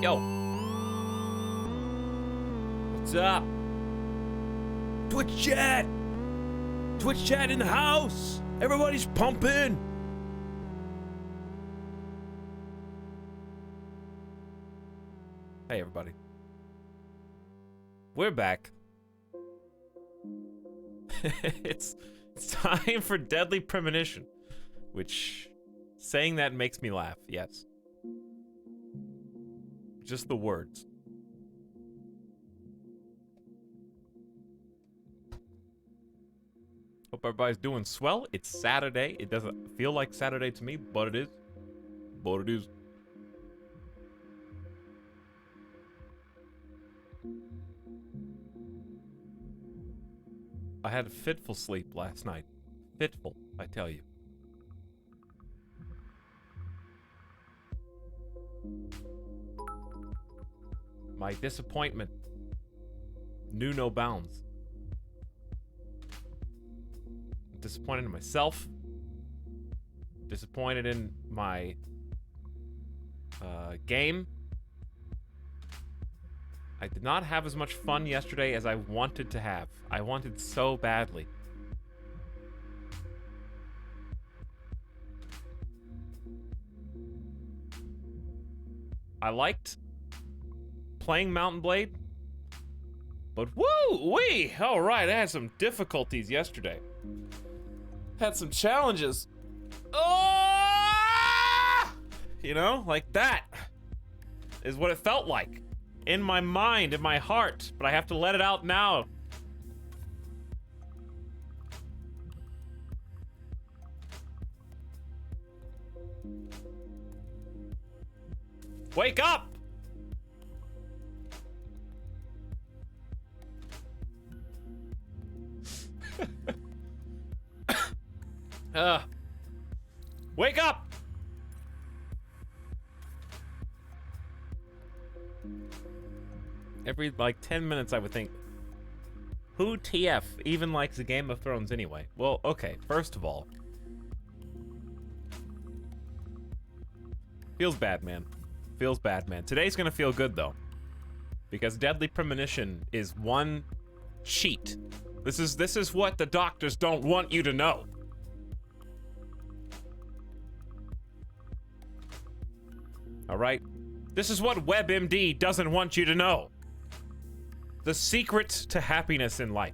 Yo. What's up? Twitch chat! Twitch chat in the house! Everybody's pumping! Hey, everybody. We're back. It's time for Deadly Premonition, which, saying that makes me laugh, yes. Just the words. Hope everybody's doing swell. It's Saturday. It doesn't feel like Saturday to me, but it is. But it is. I had a fitful sleep last night. Fitful, I tell you. My disappointment knew no bounds. Disappointed in myself. Disappointed in my game. I did not have as much fun yesterday as I wanted to have. I wanted so badly. I liked playing Mountain Blade, but woo-wee! Alright, I had some difficulties yesterday. Had some challenges. Oh! You know, like that is what it felt like. In my mind, in my heart, but I have to let it out now. Wake up! Wake up! Every, like, 10 minutes I would think, who TF even likes a Game of Thrones anyway? Well, okay, first of all, feels bad, man. Feels bad, man. Today's gonna feel good, though, because Deadly Premonition is one cheat. This is what the doctors don't want you to know. Alright? This is what WebMD doesn't want you to know. The secret to happiness in life.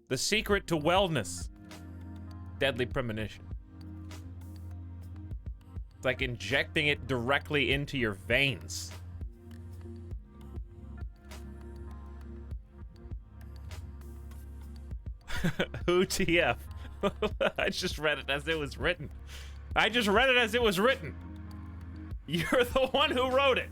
The secret to wellness. Deadly Premonition. It's like injecting it directly into your veins. Who TF? I just read it as it was written. I just read it as it was written. You're the one who wrote it.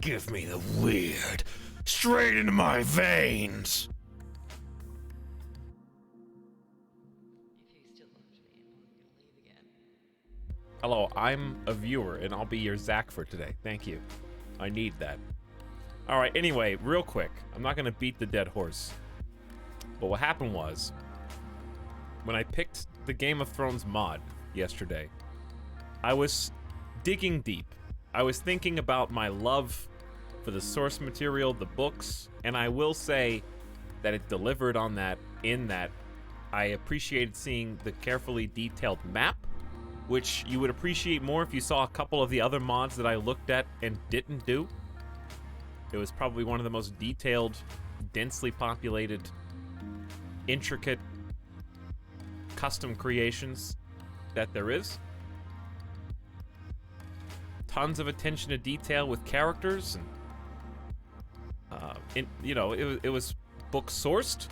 Give me the weird, straight into my veins. If you still love me, I'm gonna leave again. Hello, I'm a viewer, and I'll be your Zach for today. Thank you. I need that. Alright, anyway, real quick. I'm not gonna beat the dead horse. But what happened was, when I picked the Game of Thrones mod yesterday, I was digging deep. I was thinking about my love for the source material, the books, and I will say that it delivered on that, in that I appreciated seeing the carefully detailed map, which you would appreciate more if you saw a couple of the other mods that I looked at and didn't do. It was probably one of the most detailed, densely populated, intricate, custom creations that there is. Tons of attention to detail with characters, and you know, it was book sourced,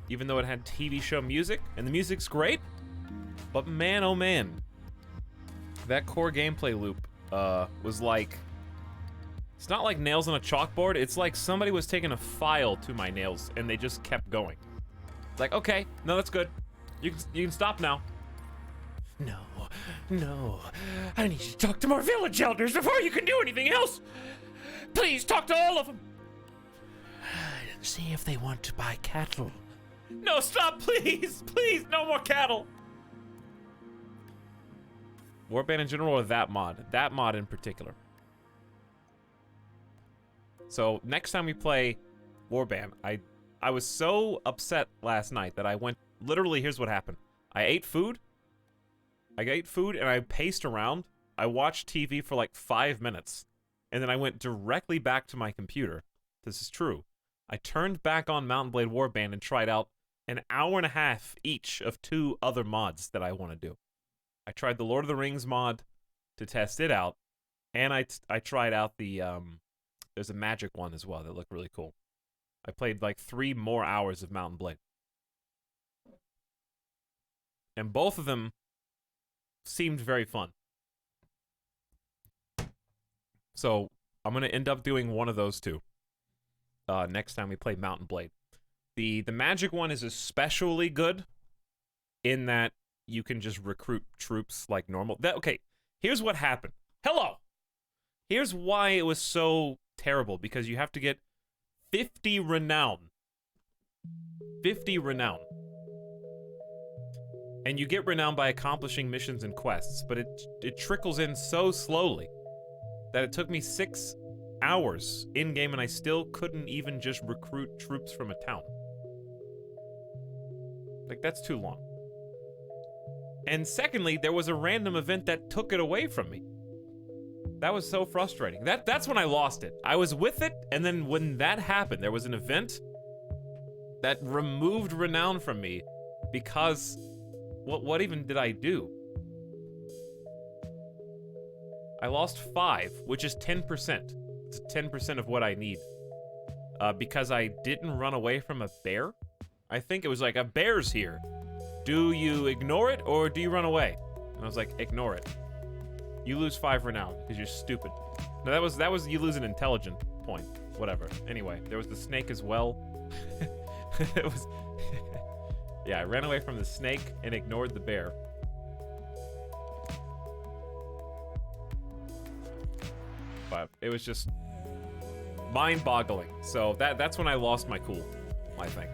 even though it had TV show music, and the music's great. But man, oh man, that core gameplay loop was like, it's not like nails on a chalkboard. It's like somebody was taking a file to my nails and they just kept going. It's like, okay, no, that's good. You can stop now. No, I need you to talk to more village elders before you can do anything else. Please talk to all of them. See if they want to buy cattle. No, stop, please, please, no more cattle. Warband in general or that mod? That mod in particular. So next time we play Warband, I was so upset last night that I went, literally, here's what happened. I ate food and I paced around. I watched TV for like 5 minutes. And then I went directly back to my computer. This is true. I turned back on Mount & Blade Warband and tried out an hour and a half each of 2 other mods that I want to do. I tried the Lord of the Rings mod to test it out. And I tried out the, there's a magic one as well that looked really cool. I played like 3 more hours of Mount & Blade. And both of them seemed very fun. So I'm going to end up doing one of those 2 next time we play Mount & Blade. The magic one is especially good in that you can just recruit troops like normal. Okay, here's what happened. Hello! Here's why it was so terrible, because you have to get 50 renown. 50 renown. And you get renown by accomplishing missions and quests, but it trickles in so slowly that it took me 6 hours in-game and I still couldn't even just recruit troops from a town. Like, that's too long. And secondly, there was a random event that took it away from me. That was so frustrating. That's when I lost it. I was with it, and then when that happened, there was an event that removed renown from me because what even did I do? I lost 5, which is 10%. It's 10% of what I need. Because I didn't run away from a bear? I think it was like, a bear's here. Do you ignore it, or do you run away? And I was like, ignore it. You lose 5 renown, because you're stupid. No, that was you lose an intelligent point. Whatever. Anyway, there was the snake as well. It was... Yeah, I ran away from the snake and ignored the bear. But it was just mind-boggling. So that's when I lost my cool, I think.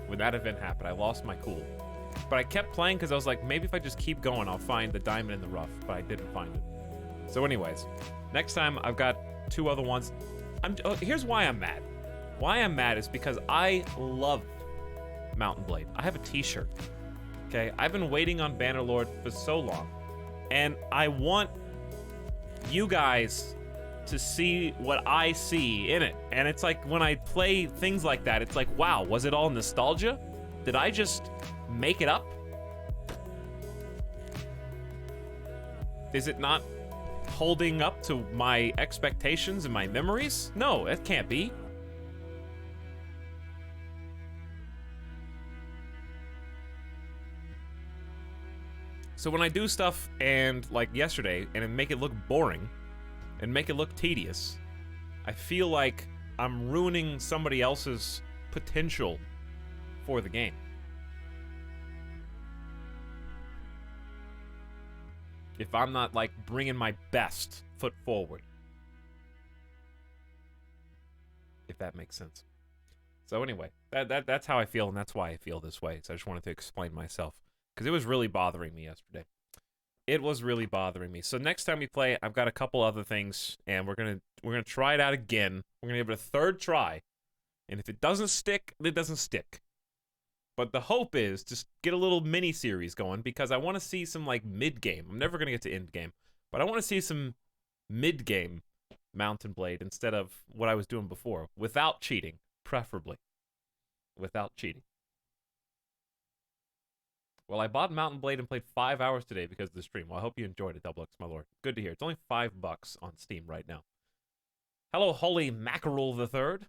When that event happened, I lost my cool. But I kept playing because I was like, maybe if I just keep going, I'll find the diamond in the rough. But I didn't find it. So anyways, next time I've got 2 other ones. Here's why I'm mad. Why I'm mad is because I love Mount & Blade. I have a t-shirt. Okay? I've been waiting on Bannerlord for so long. And I want you guys to see what I see in it. And it's like, when I play things like that, it's like, wow, was it all nostalgia? Did I just make it up? Is it not holding up to my expectations and my memories? No, it can't be. So when I do stuff and, like yesterday, and make it look boring, and make it look tedious, I feel like I'm ruining somebody else's potential for the game. If I'm not, like, bringing my best foot forward. If that makes sense. So anyway, that's how I feel, and that's why I feel this way. So I just wanted to explain myself. Because it was really bothering me yesterday. It was really bothering me. So next time we play, I've got a couple other things, and we're gonna try it out again. We're gonna give it a 3rd try. And if it doesn't stick, it doesn't stick. But the hope is just get a little mini-series going, because I want to see some, like, mid-game. I'm never going to get to end-game. But I want to see some mid-game Mount & Blade instead of what I was doing before. Without cheating, preferably. Without cheating. Well, I bought Mount & Blade and played 5 hours today because of the stream. Well, I hope you enjoyed it, Etalyx, my lord. Good to hear. It's only $5 on Steam right now. Hello, Holy Mackerel the Third.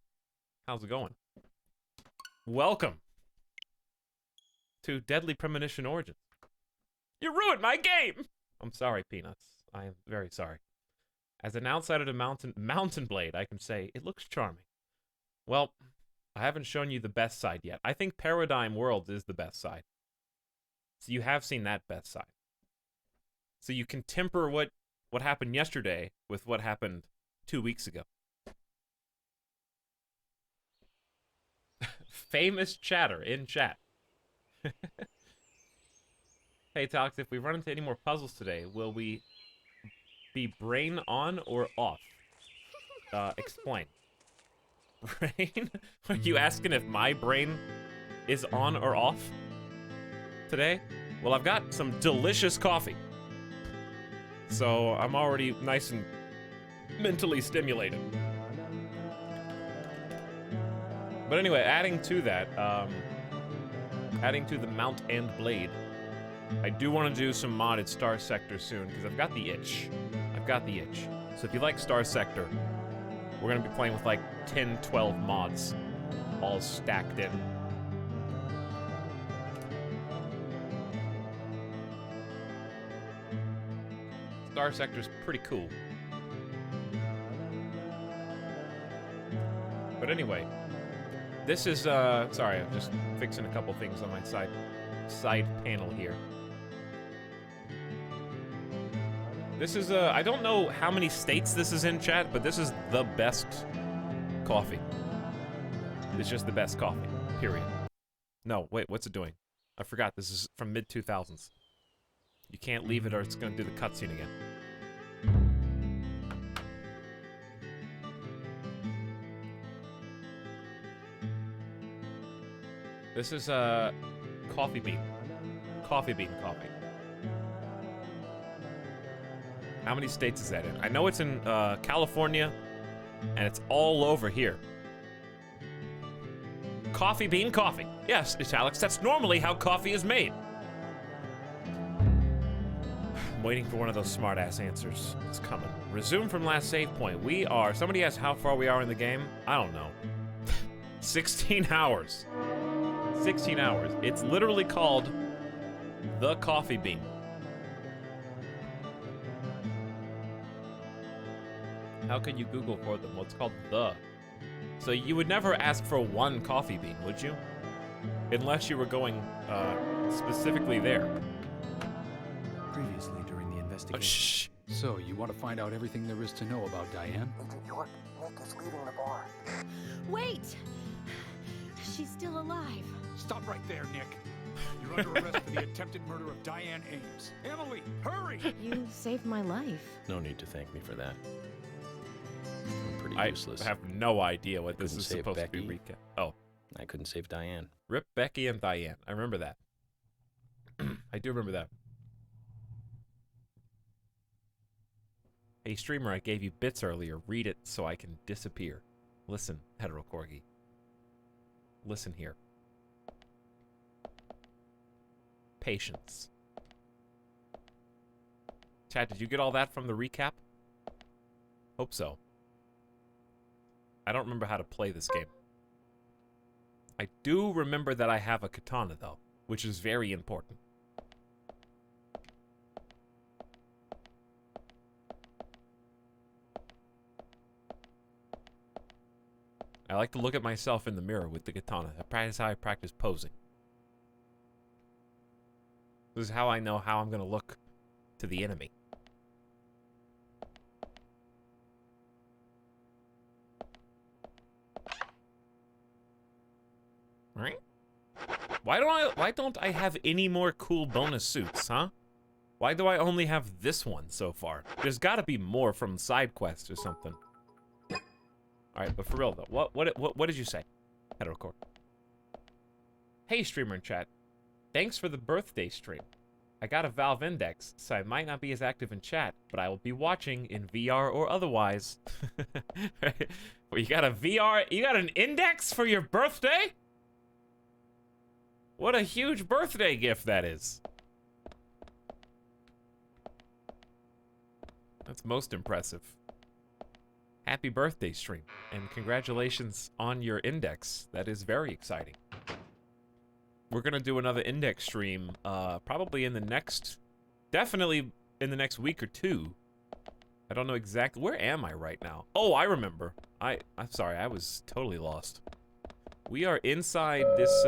How's it going? Welcome to Deadly Premonition Origins. You ruined my game! I'm sorry, Peanuts. I am very sorry. As an outsider to Mountain Blade, I can say it looks charming. Well, I haven't shown you the best side yet. I think Paradigm Worlds is the best side. So you have seen that best side. So you can temper what happened yesterday with what happened 2 weeks ago. Famous chatter in chat. Hey, Etalyx, if we run into any more puzzles today, will we be brain on or off? Explain. Brain? Are you asking if my brain is on or off today? Well, I've got some delicious coffee. So I'm already nice and mentally stimulated. But anyway, adding to that, adding to the Mount and Blade, I do want to do some modded Star Sector soon, because I've got the itch. I've got the itch. So if you like Star Sector, we're going to be playing with like 10, 12 mods all stacked in. Star Sector's pretty cool. But anyway, this is, sorry, I'm just fixing a couple things on my side panel here. This is, I don't know how many states this is in, chat, but this is the best coffee. It's just the best coffee, period. No, wait, what's it doing? I forgot, this is from mid-2000s. You can't leave it or it's gonna do the cutscene again. This is, coffee bean. Coffee bean coffee. How many states is that in? I know it's in, California, and it's all over here. Coffee bean coffee. Yes, Etalyx, that's normally how coffee is made. I'm waiting for one of those smart-ass answers. It's coming. Resume from last save point. We are, somebody asked how far we are in the game. I don't know. 16 hours. 16 hours. It's literally called The Coffee Bean. How can you Google for them? Well, it's called The. So you would never ask for one coffee bean, would you? Unless you were going specifically there. Previously during the investigation. Shh. So, you want to find out everything there is to know about Diane? Agent York, Nick is leaving the bar. Wait! She's still alive. Stop right there, Nick. You're under arrest for the attempted murder of Diane Ames. Emily, hurry! You saved my life. No need to thank me for that. I'm pretty useless. I have no idea what this Couldn't is save supposed to Becky. be recap. Oh. I couldn't save Diane. Rip Becky and Diane. I remember that. I do remember that. Hey, streamer, I gave you bits earlier. Read it so I can disappear. Listen, hetero corgi. Listen here. Patience. Chat, did you get all that from the recap? Hope so. I don't remember how to play this game. I do remember that I have a katana, though, which is very important. I like to look at myself in the mirror with the katana. That's how I practice posing. This is how I know how I'm going to look to the enemy. Right? Why don't I have any more cool bonus suits, huh? Why do I only have this one so far? There's got to be more from side quests or something. All right, but for real though, what did you say? Heterocore. Hey, streamer in chat. Thanks for the birthday stream. I got a Valve Index, so I might not be as active in chat, but I will be watching in VR or otherwise. Well, you got a VR, you got an Index for your birthday? What a huge birthday gift that is. That's most impressive. Happy birthday, stream, and congratulations on your Index. That is very exciting. We're gonna do another Index stream, probably in the next, definitely in the next week or two. I don't know exactly, where am I right now? Oh, I remember. I'm sorry, I was totally lost. We are inside this,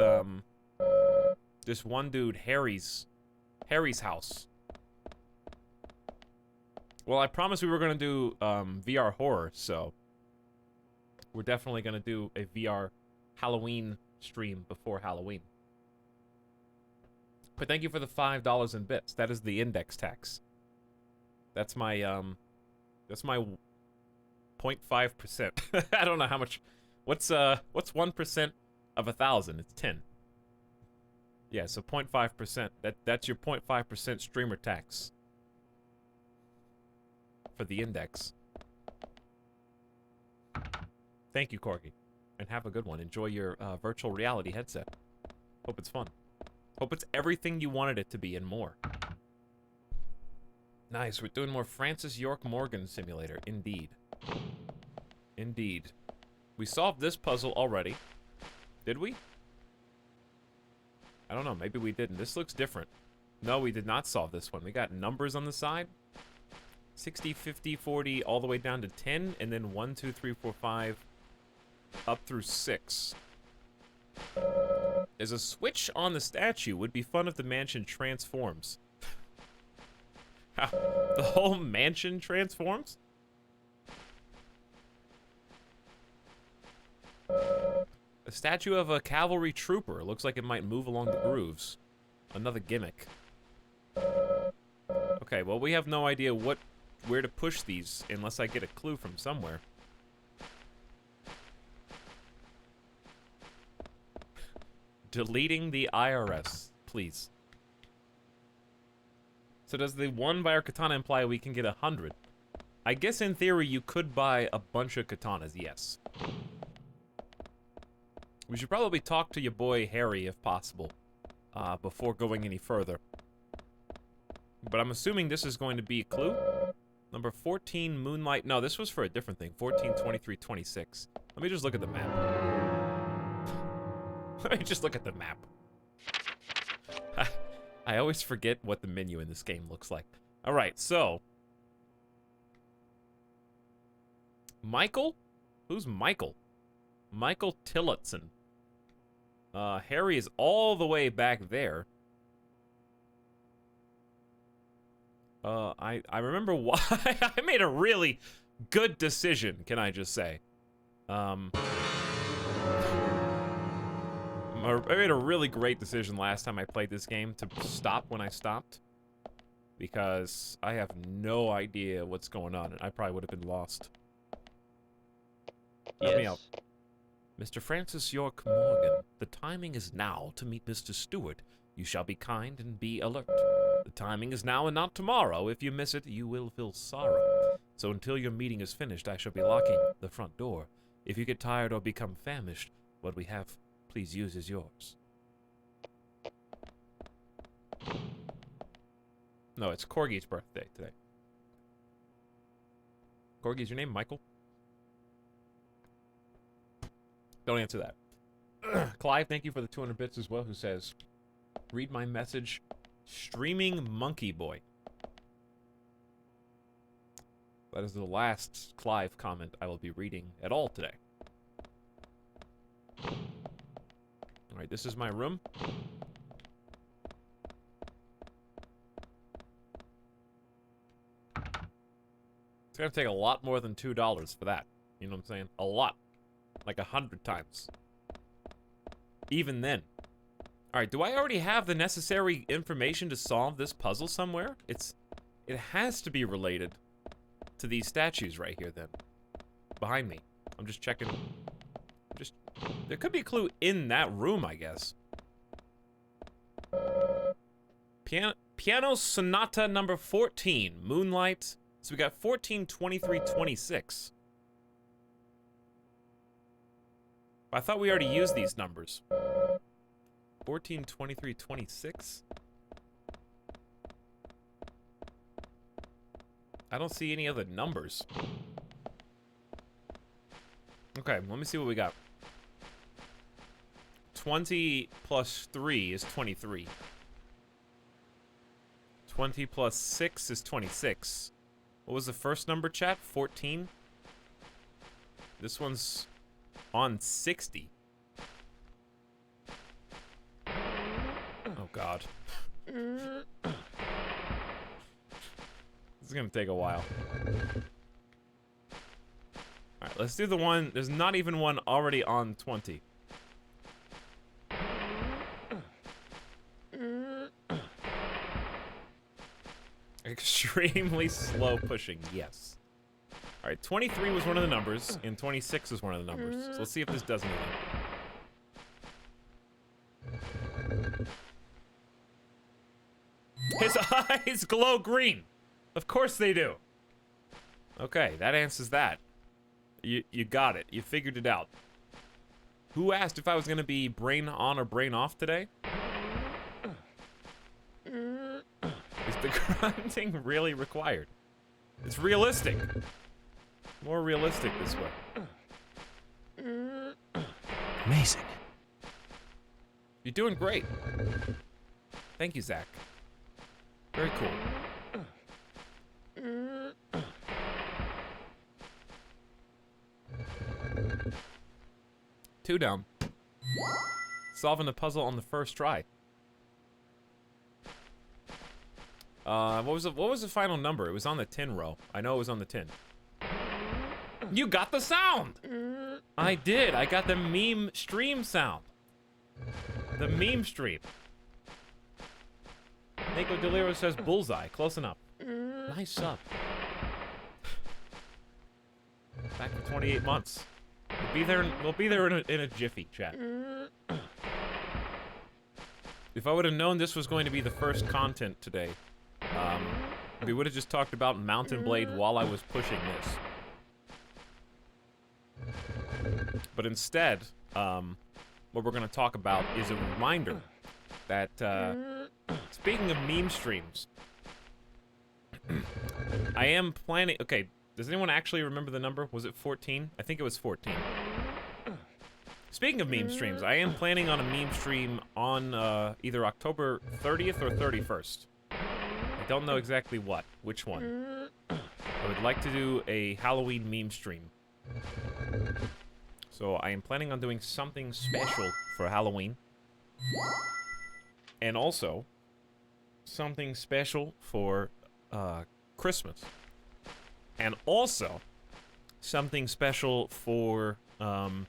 this one dude, Harry's house. Well, I promised we were gonna do, VR horror, so we're definitely gonna do a VR Halloween stream before Halloween. But thank you for the $5 in bits. That is the index tax. That's my 0.5%. I don't know how much. What's 1% of 1,000? It's 10. Yeah, so 0.5%. That's your 0.5% streamer tax for the index. Thank you, Corgi, and have a good one. Enjoy your virtual reality headset. Hope it's fun. Hope it's everything you wanted it to be and more. Nice, we're doing more Francis York Morgan Simulator. Indeed. Indeed. We solved this puzzle already. Did we? I don't know, maybe we didn't. This looks different. No, we did not solve this one. We got numbers on the side. 60, 50, 40, all the way down to 10, and then 1, 2, 3, 4, 5, up through 6. There's a switch on the statue. Would be fun if the mansion transforms. How? The whole mansion transforms? A statue of a cavalry trooper. Looks like it might move along the grooves. Another gimmick. Okay, well, we have no idea where to push these unless I get a clue from somewhere. Deleting the IRS, please. So does the 1 by our katana imply we can get 100? I guess in theory you could buy a bunch of katanas, yes. We should probably talk to your boy Harry if possible, before going any further. But I'm assuming this is going to be a clue. Number 14, Moonlight. No, this was for a different thing. 14, 23, 26. Let me just look at the map. Let me just look at the map. I always forget what the menu in this game looks like. Alright, so. Michael? Who's Michael? Michael Tillotson. Harry is all the way back there. I remember why. I made a really good decision, can I just say. I made a really great decision last time I played this game to stop when I stopped. Because I have no idea what's going on, and I probably would have been lost. Let me out. Mr. Francis York Morgan, the timing is now to meet Mr. Stewart. You shall be kind and be alert. The timing is now and not tomorrow. If you miss it, you will feel sorrow. So until your meeting is finished, I shall be locking the front door. If you get tired or become famished, what we have, please use is yours. No, it's Corgi's birthday today. Corgi's your name, Michael? Don't answer that. Clive, thank you for the 200 bits as well, who says, read my message, streaming monkey boy. That is the last Clive comment I will be reading at all today. Alright, this is my room. It's gonna take a lot more than $2 for that. You know what I'm saying? A lot. Like 100 times. Even then. Alright, do I already have the necessary information to solve this puzzle somewhere? It has to be related to these statues right here then. Behind me. I'm just checking. There could be a clue in that room, I guess. Piano Sonata number 14. Moonlight. So we got 14, 23, 26. I thought we already used these numbers. 14, 23, 26. I don't see any other numbers. Okay, let me see what we got. 20 plus 3 is 23. 20 plus 6 is 26. What was the first number, chat? 14? This one's on 60. Oh, God. This is gonna take a while. Alright, let's do the one. There's not even one already on 20. Extremely slow pushing, yes. All right, 23 was one of the numbers, and 26 is one of the numbers. So let's see if this does anything. His eyes glow green. Of course they do. Okay, that answers that. You got it. You figured it out. Who asked if I was going to be brain on or brain off today? Is the grunting really required? It's realistic. More realistic this way. Amazing. You're doing great. Thank you, Zach. Very cool. Two down. Solving the puzzle on the first try. What was the final number? It was on the tin row. I know it was on the tin. You got the sound! I did. I got the meme stream sound. The meme stream. Nico Deliro says bullseye. Close enough. Nice sub. Back for 28 months. We'll be there in a jiffy, chat. If I would have known this was going to be the first content today, we would have just talked about Mountain Blade while I was pushing this. But instead, what we're going to talk about is a reminder that, speaking of meme streams, I am planning... Okay, does anyone actually remember the number? Was it 14? I think it was 14. Speaking of meme streams, I am planning on a meme stream on either October 30th or 31st. I don't know exactly which one. I would like to do a Halloween meme stream. So I am planning on doing something special for Halloween. And also, something special for Christmas. And also, something special for in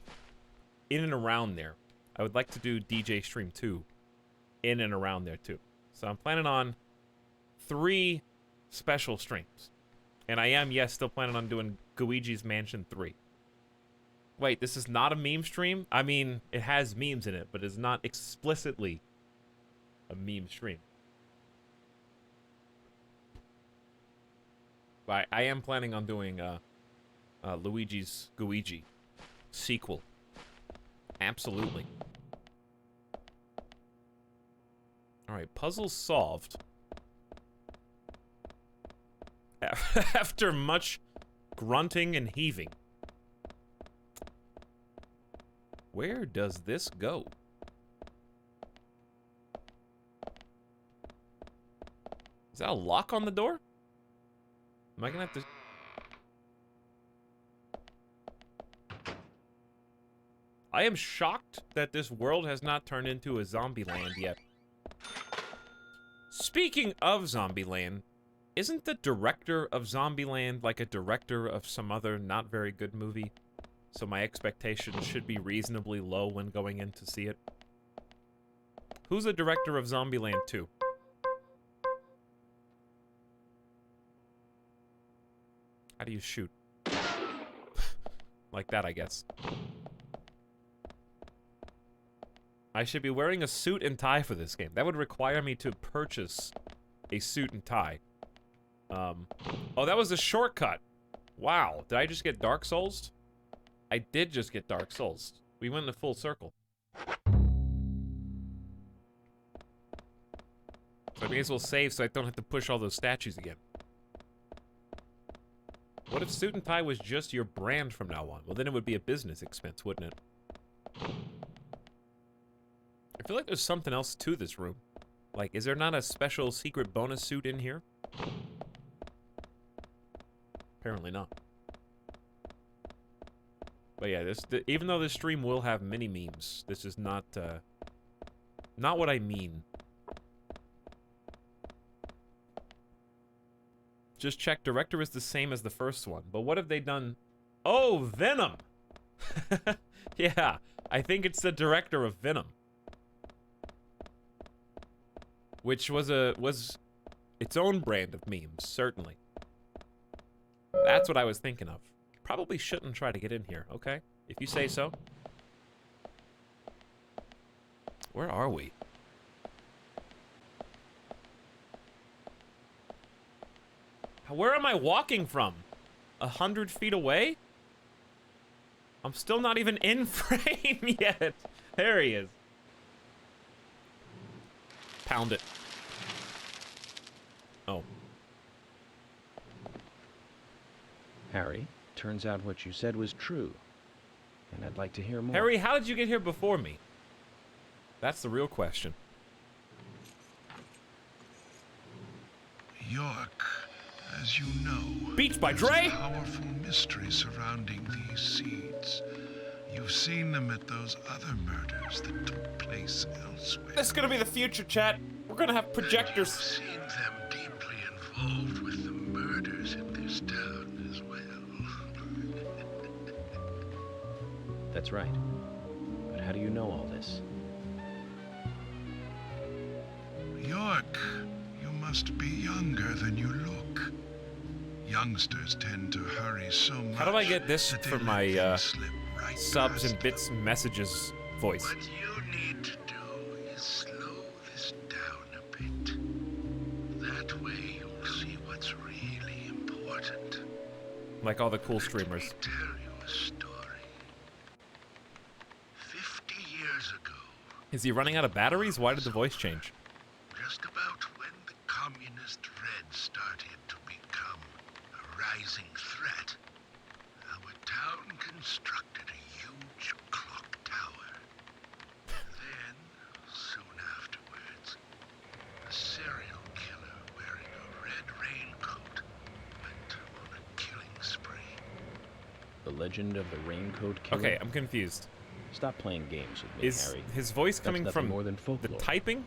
and around there. I would like to do DJ Stream 2 in and around there too. So I'm planning on 3 special streams. And I am, yes, still planning on doing Luigi's Mansion 3. Wait, this is not a meme stream? I mean, it has memes in it, but it's not explicitly a meme stream. But I am planning on doing Luigi's Luigi sequel. Absolutely. Alright, puzzle solved. After much grunting and heaving. Where does this go? Is that a lock on the door? Am I gonna have to... I am shocked that this world has not turned into a zombie land yet. Speaking of Zombieland, isn't the director of Zombieland like a director of some other not very good movie? So my expectations should be reasonably low when going in to see it. Who's the director of Zombieland 2? How do you shoot? Like that, I guess. I should be wearing a suit and tie for this game. That would require me to purchase a suit and tie. Oh, that was a shortcut. Wow, did I just get Dark Souls? I did just get Dark Souls. We went in a full circle. So I may as well save so I don't have to push all those statues again. What if suit and tie was just your brand from now on? Well, then it would be a business expense, wouldn't it? I feel like there's something else to this room. Like, is there not a special secret bonus suit in here? Apparently not. But yeah, even though this stream will have many memes, this is not what I mean. Just check, director is the same as the first one. But what have they done? Oh, Venom! Yeah, I think it's the director of Venom. Which was its own brand of memes, certainly. That's what I was thinking of. Probably shouldn't try to get in here, okay? If you say so. Where are we? Where am I walking from? 100 feet away? I'm still not even in frame yet. There he is. Pound it. Oh. Harry, turns out what you said was true. And I'd like to hear more. Harry, how did you get here before me? That's the real question. York, as you know, Beach by there's Dre? a powerful mystery surrounding these seeds. You've seen them at those other murders that took place elsewhere. This is gonna be the future, chat. We're gonna have projectors. And you've seen them deeply involved with the murders in this town as well. That's right. But how do you know all this? York, you must be younger than you look. Youngsters tend to hurry so much. How do I get this that they for let my things slip right subs past and bits them. messages voice? What you need to do is slow this down a bit. That way you'll see what's really important. Like all the cool streamers. Let me tell you a story. 50 years ago, Is he running out of batteries? Why did the voice change? just about when the communist Red started to become a rising threat, our town constructed a huge clock tower. Then, soon afterwards, a serial killer wearing a red raincoat went on a killing spree. The legend of the Raincoat Killer? Okay, I'm confused. Stop playing games with me, Is Harry. his voice That's coming nothing from more than the folklore. typing?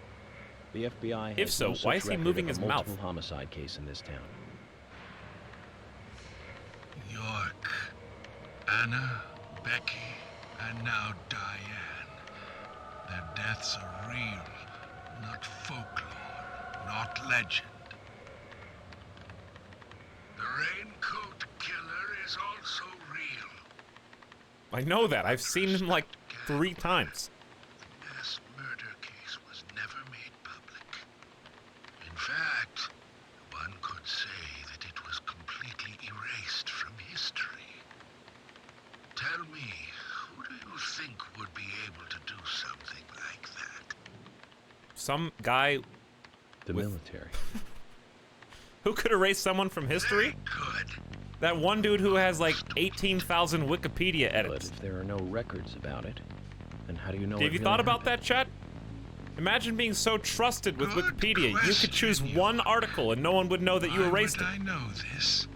The FBI has If so, no such why is he record moving of his a mouth? multiple homicide case in this town. York, Anna, Becky, and now Diane. Their deaths are real, not folklore, not legend. The Raincoat Killer is also real. I know that. I've seen him like 3 times. The mass murder case was never made public. In fact, one could say that it was completely erased from history. Tell me, who do you think would be able to do something like that? Some guy The With- military. who could erase someone from history? Very good. That one dude who has like 18,000 Wikipedia But edits. if there are no records about it, then how do you know Have it you really thought about happened? that, chat? Imagine being so trusted with Good Wikipedia, you could choose question, one York. article and no one would know that you Why erased would it. I know this?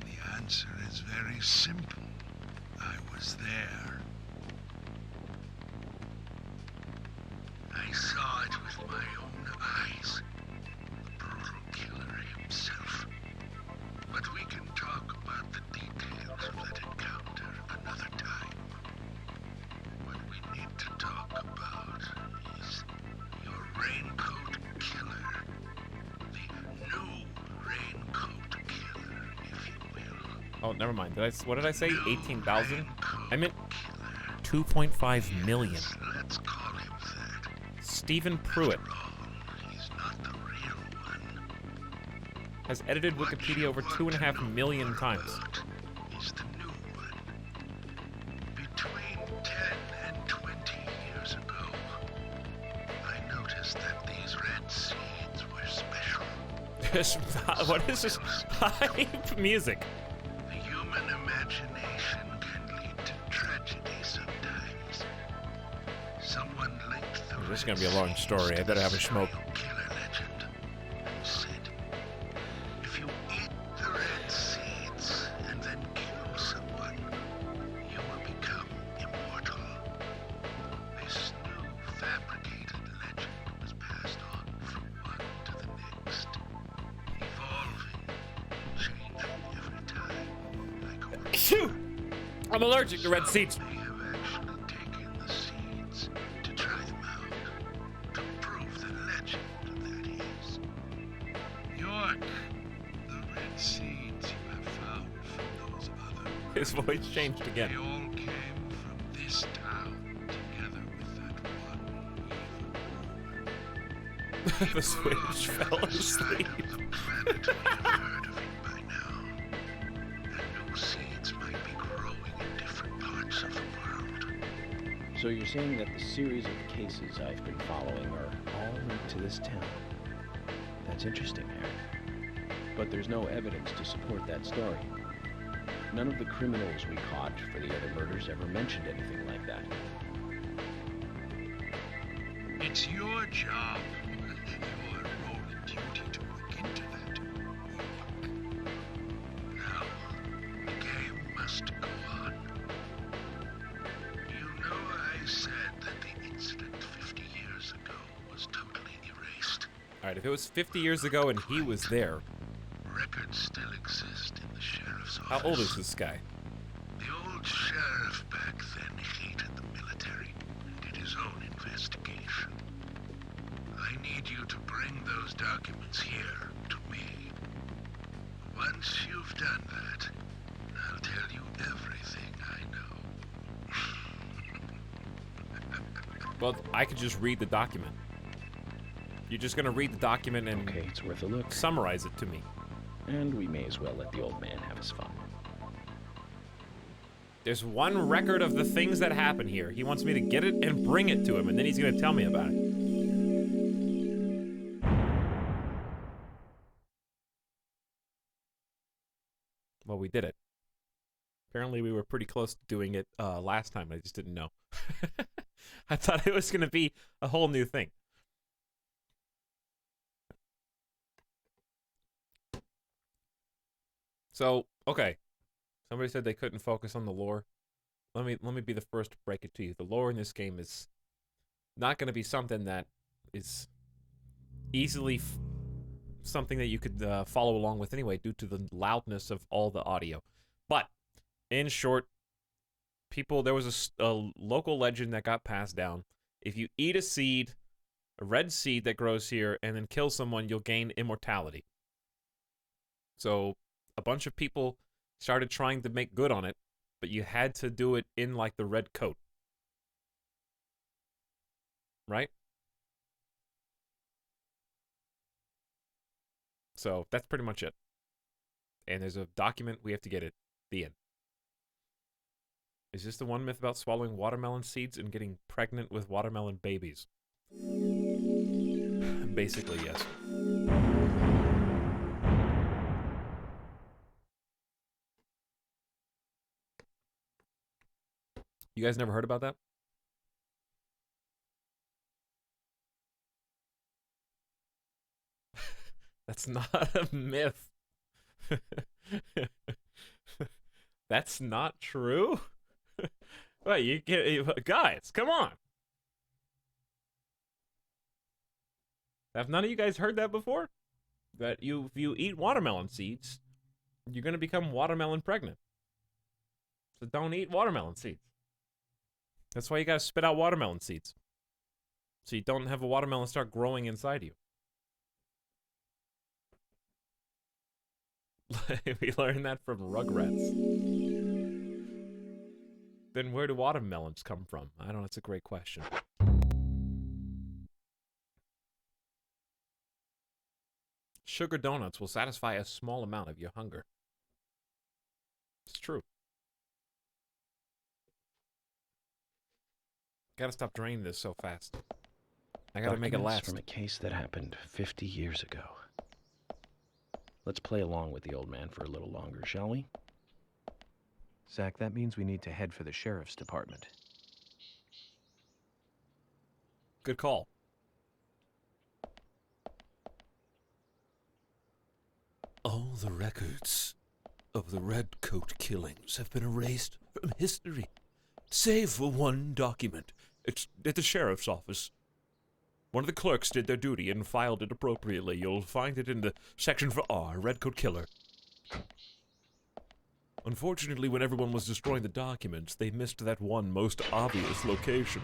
The answer is very simple. I was there. I saw it with my own eyes. The brutal killer himself. But we can talk about the details of that encounter another time. What we need to talk about is your Raincoat Killer. The new Raincoat Killer, if you will. Oh, never mind. What did I say? New 18,000? Raincoat I meant Killer. 2.5 million. Yes, let's call him that. Stephen Pruitt After all, he's not the real one. has edited What Wikipedia you over want 2.5 to know million more times. about is the new one. Between 10 and 20 years ago, I noticed that these red seeds were special. What is this hype music? The human imagination can lead to tragedy sometimes. Someone linked the This is red gonna be a long seeds story. to I better the have a smoke. serial killer legend and said, if you eat the red seeds and then kill someone, you will become immortal. This new fabricated legend was passed on from one to the next, evolving, changing every time, like a Phew! I'm allergic to red seeds. Some may have actually taken the seeds to try them out, to prove the legend, that is. Look, the red seeds you have found from those other His voice changed they again. all came from this town, together with that one evil rumor. The switch fell On the other side asleep. of the planet may have heard of it by now. And new seeds might be growing in different parts of the world. So you're saying that the series of cases I've been following are all linked to this town? That's interesting, Harry. But there's no evidence to support that story. None of the criminals we caught for the other murders ever mentioned anything like that. It's your job, your role and duty to look into that. Look. Now, the game must go on. You know I said that the incident 50 years ago was totally erased. Alright, if it was 50 years ago and he was there, Records still exist in the sheriff's office. how old is this guy? The old sheriff back then hated the military and did his own investigation. I need you to bring those documents here to me. Once you've done that, I'll tell you everything I know. Well, I could just read the document. You're just gonna read the document and Okay, it's worth a look. summarize it to me. And we may as well let the old man have his fun. There's one record of the things that happen here. He wants me to get it and bring it to him, and then he's gonna tell me about it. Well, we did it. Apparently we were pretty close to doing it last time. I just didn't know. I thought it was gonna be a whole new thing. So, okay. Somebody said they couldn't focus on the lore. Let me be the first to break it to you. The lore in this game is not going to be something that is easily something that you could follow along with anyway, due to the loudness of all the audio. But in short, there was a local legend that got passed down. If you eat a seed, a red seed that grows here, and then kill someone, you'll gain immortality. So a bunch of people started trying to make good on it, but you had to do it in like the red coat. Right? So that's pretty much it. And there's a document, we have to get it. The end. Is this the one myth about swallowing watermelon seeds and getting pregnant with watermelon babies? Basically, yes. You guys never heard about that? That's not a myth. That's not true? Wait, you get guys, come on. Have none of you guys heard that before? That if you eat watermelon seeds, you're gonna become watermelon pregnant. So don't eat watermelon seeds. That's why you gotta spit out watermelon seeds. So you don't have a watermelon start growing inside you. We learned that from Rugrats. Then where do watermelons come from? I don't know, that's a great question. Sugar donuts will satisfy a small amount of your hunger. It's true. Gotta stop draining this so fast. I gotta make it Documents last. from a case that happened 50 years ago. Let's play along with the old man for a little longer, shall we? Zach, that means we need to head for the sheriff's department. Good call. All the records of the Redcoat killings have been erased from history, save for one document. It's at the sheriff's office. One of the clerks did their duty and filed it appropriately. You'll find it in the section for R, Redcoat Killer. Unfortunately, when everyone was destroying the documents, they missed that one most obvious location.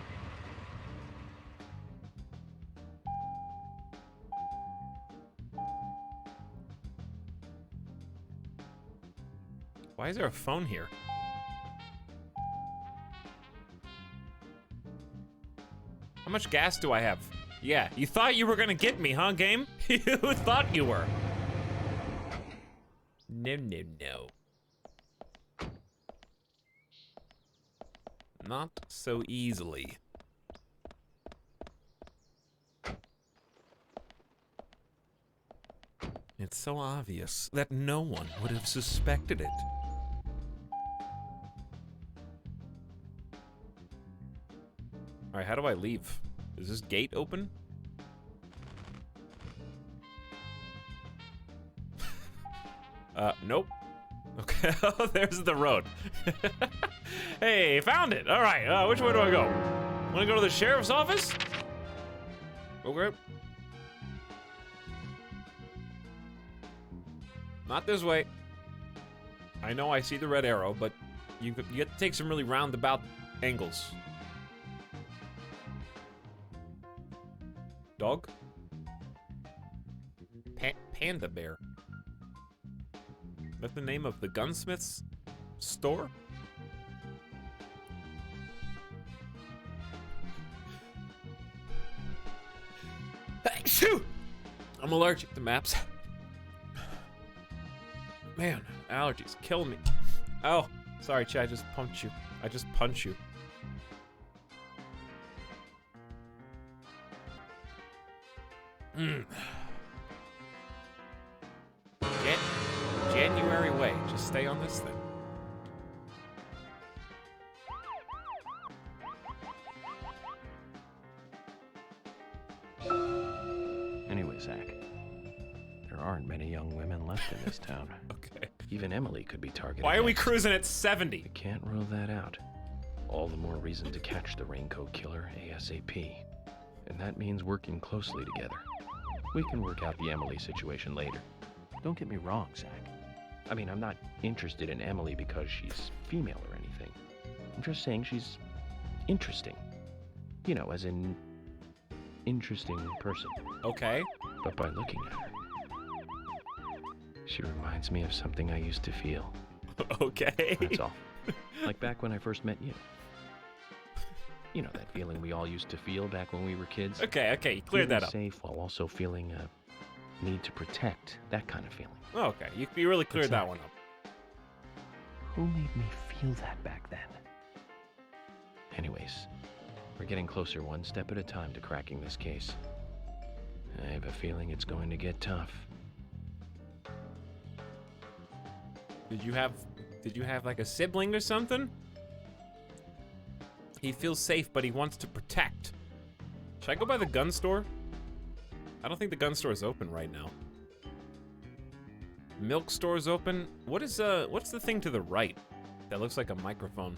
Why is there a phone here? How much gas do I have? Yeah, you thought you were gonna get me, huh, game? You thought you were. No, no, no. Not so easily. It's so obvious that no one would have suspected it. Alright, how do I leave? Is this gate open? Nope. Okay, oh, there's the road. Hey, found it! Alright, which way do I go? Wanna go to the sheriff's office? Okay. Not this way. I know I see the red arrow, but you get to take some really roundabout angles. Dog? Panda bear. Is that the name of the gunsmith's store? Hey, shoo! I'm allergic to maps. Man, allergies kill me. Oh, sorry, Chad, I just punched you. I just punched you. January way. Just stay on this thing. Anyway, Zach, there aren't many young women left in this town. Okay. Even Emily could be targeted. Why are we next. cruising at 70? I can't rule that out. All the more reason to catch the Raincoat Killer ASAP. And that means working closely together. We can work out the Emily situation later. Don't get me wrong, Zach. I mean, I'm not interested in Emily because she's female or anything. I'm just saying she's interesting. You know, as in interesting person. Okay. But by looking at her, she reminds me of something I used to feel. Okay. That's all. Like back when I first met you. You know, that feeling we all used to feel back when we were kids. Okay, you cleared that up. Safe while also feeling a need to protect, that kind of feeling. Oh, okay, you really cleared that one up. Who made me feel that back then? Anyways, we're getting closer one step at a time to cracking this case. I have a feeling it's going to get tough. Did you have like a sibling or something? He feels safe, but he wants to protect. Should I go by the gun store? I don't think the gun store is open right now. Milk store's open. What's the thing to the right? That looks like a microphone.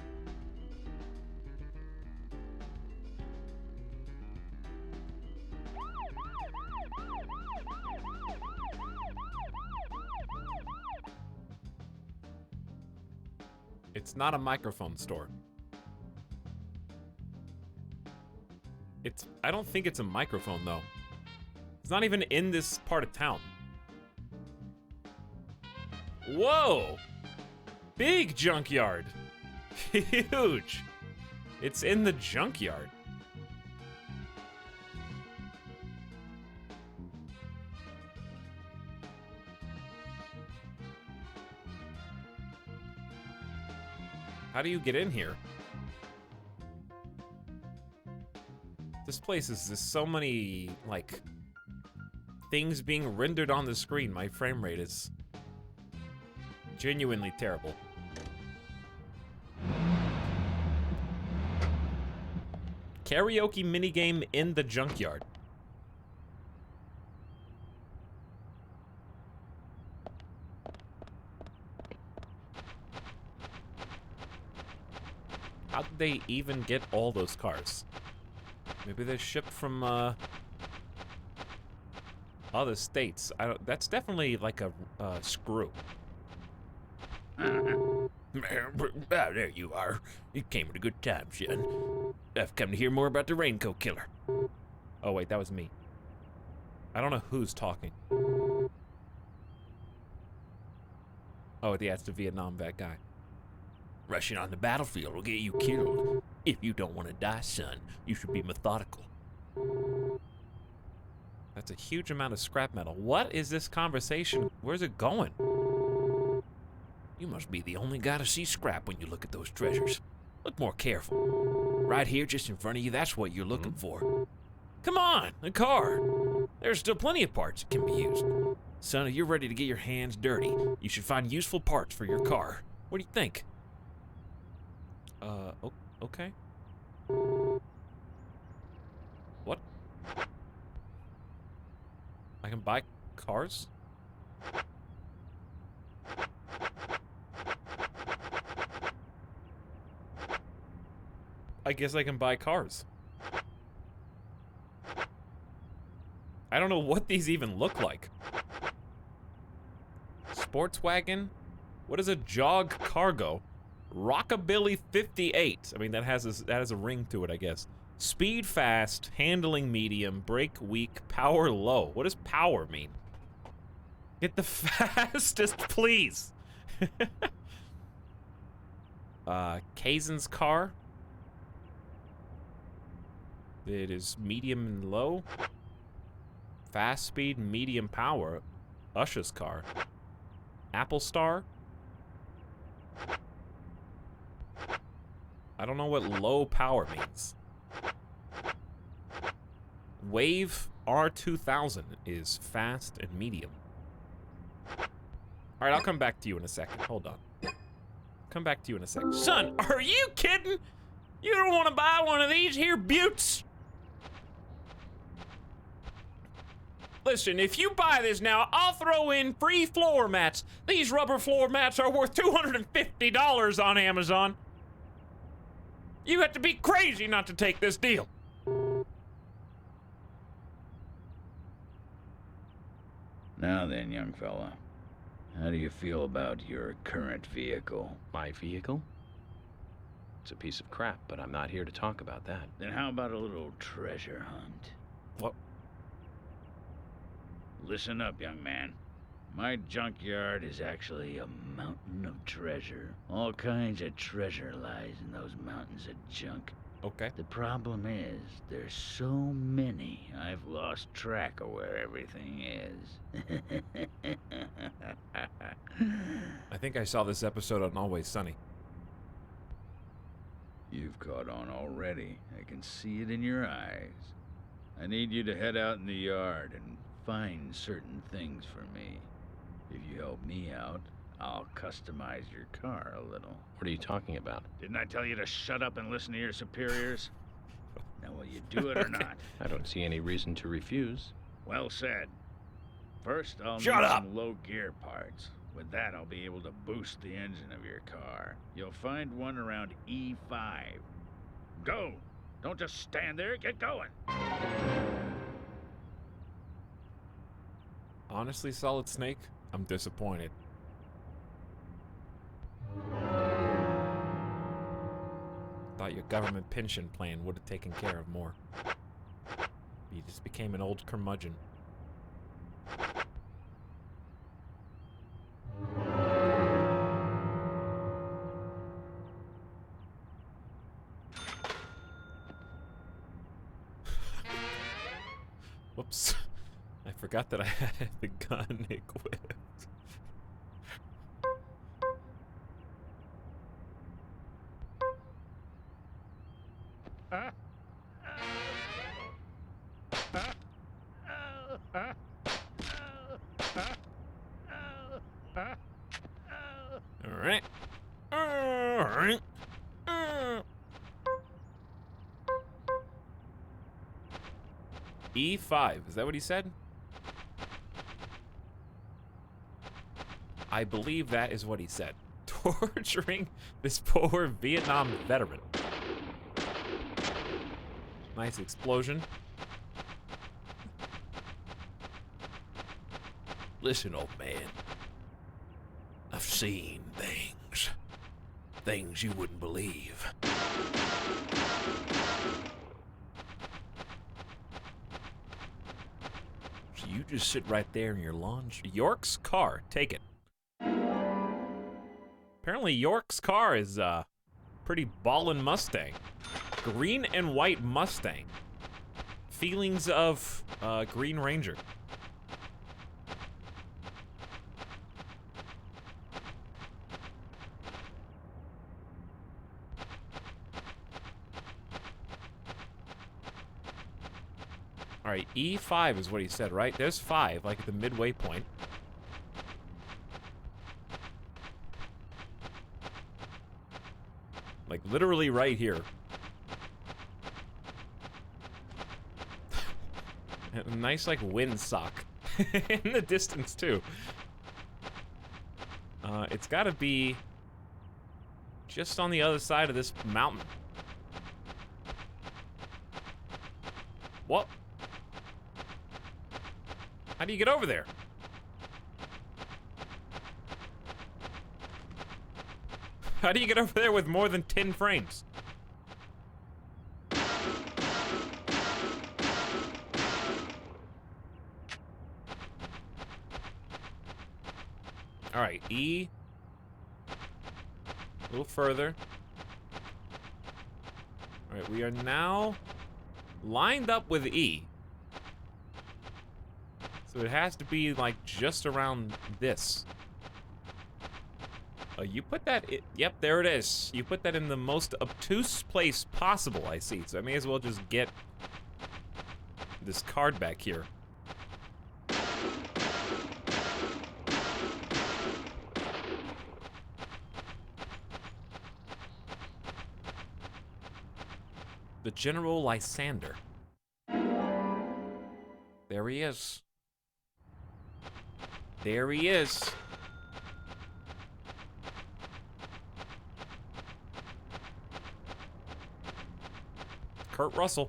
It's not a microphone store. I don't think it's a microphone though. It's not even in this part of town. Whoa! Big junkyard. Huge. It's in the junkyard. How do you get in here? This place is just so many, like, things being rendered on the screen. My frame rate is genuinely terrible. Karaoke minigame in the junkyard. How did they even get all those cars? Maybe they're shipped from other states. That's definitely like a screw. There you are. You came at a good time, son. I've come to hear more about the Raincoat Killer. Oh wait, that was me. I don't know who's talking. Oh, yeah, it's the Vietnam vet guy. Rushing on the battlefield will get you killed. If you don't want to die, son, you should be methodical. That's a huge amount of scrap metal. What is this conversation? Where's it going? You must be the only guy to see scrap when you look at those treasures. Look more careful. Right here, just in front of you, that's what you're looking for. Come on, a car. There's still plenty of parts that can be used. Son, if you're ready to get your hands dirty, you should find useful parts for your car. What do you think? Okay. What? I can buy cars? I guess I can buy cars. I don't know what these even look like. Sports wagon? What is a jog cargo? Rockabilly 58. I mean, that has a ring to it, I guess. Speed fast, handling medium, brake weak, power low. What does power mean? Get the fastest, please. Kazan's car. It is medium and low. Fast speed, medium power. Usha's car. Apple Star. I don't know what low power means. Wave R2000 is fast and medium. Alright, I'll come back to you in a second. Hold on. Come back to you in a second. Son, are you kidding? You don't want to buy one of these here buttes? Listen, if you buy this now, I'll throw in free floor mats. These rubber floor mats are worth $250 on Amazon. You have to be crazy not to take this deal. Now then, young fella, how do you feel about your current vehicle? My vehicle? It's a piece of crap, but I'm not here to talk about that. Then how about a little treasure hunt? What? Listen up, young man. My junkyard is actually a mountain of treasure. All kinds of treasure lies in those mountains of junk. Okay. The problem is, there's so many, I've lost track of where everything is. I think I saw this episode on Always Sunny. You've caught on already. I can see it in your eyes. I need you to head out in the yard and find certain things for me. If you help me out, I'll customize your car a little. What are you talking about? Didn't I tell you to shut up and listen to your superiors? Now, will you do it or not? I don't see any reason to refuse. Well said. First, I'll Shut need up! some low gear parts. With that, I'll be able to boost the engine of your car. You'll find one around E5. Go! Don't just stand there, get going! Honestly, Solid Snake, I'm disappointed. Thought your government pension plan would have taken care of more. You just became an old curmudgeon. Whoops. I forgot that I had the gun equipped. Alright. Alright. E5, is that what he said? I believe that is what he said. Torturing this poor Vietnam veteran. Nice explosion. Listen, old man. I've seen things. Things you wouldn't believe. So you just sit right there in your lawn. York's car, take it. Apparently York's car is pretty ballin' Mustang. Green and white Mustang. Feelings of Green Ranger. All right, E5 is what he said, right? There's 5, like at the midway point. Like literally right here. A nice like windsock in the distance too. It's gotta be just on the other side of this mountain. What? How do you get over there? How do you get over there with more than 10 frames? All right, E. A little further. All right, we are now lined up with E. So it has to be like just around this. You put that, yep, there it is. You put that in the most obtuse place possible, I see. So I may as well just get this card back here. The General Lysander. There he is. There he is. Kurt Russell.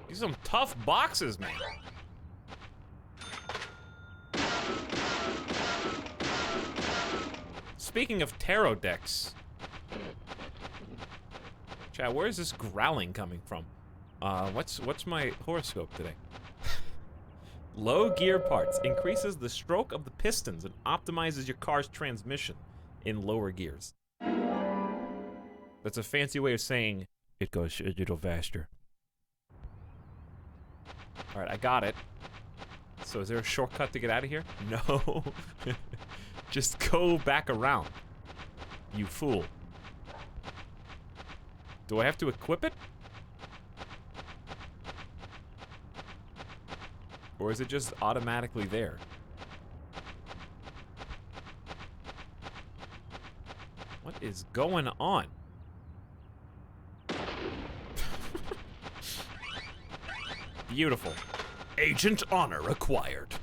These are some tough boxes, man. Speaking of tarot decks, Chad, where is this growling coming from? What's my horoscope today? Low gear parts increases the stroke of the pistons and optimizes your car's transmission in lower gears. That's a fancy way of saying it goes a little faster. All right, I got it. So is there a shortcut to get out of here? No. Just go back around. You fool. Do I have to equip it? Or is it just automatically there? What is going on? Beautiful. Agent honor acquired.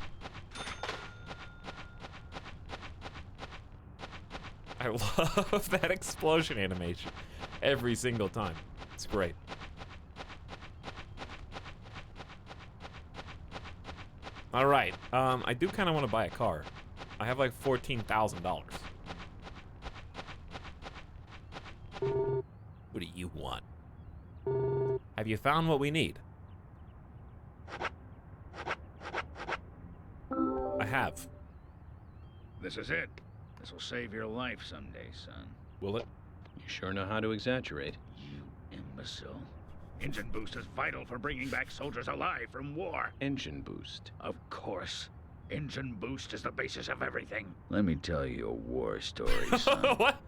I love that explosion animation every single time. It's great. All right, I do kind of want to buy a car. I have like $14,000. What do you want? Have you found what we need? I have. This is it. This will save your life someday, son. Will it? You sure know how to exaggerate. You imbecile. Engine boost is vital for bringing back soldiers alive from war. Engine boost. Of course. Engine boost is the basis of everything. Let me tell you a war story, son. What?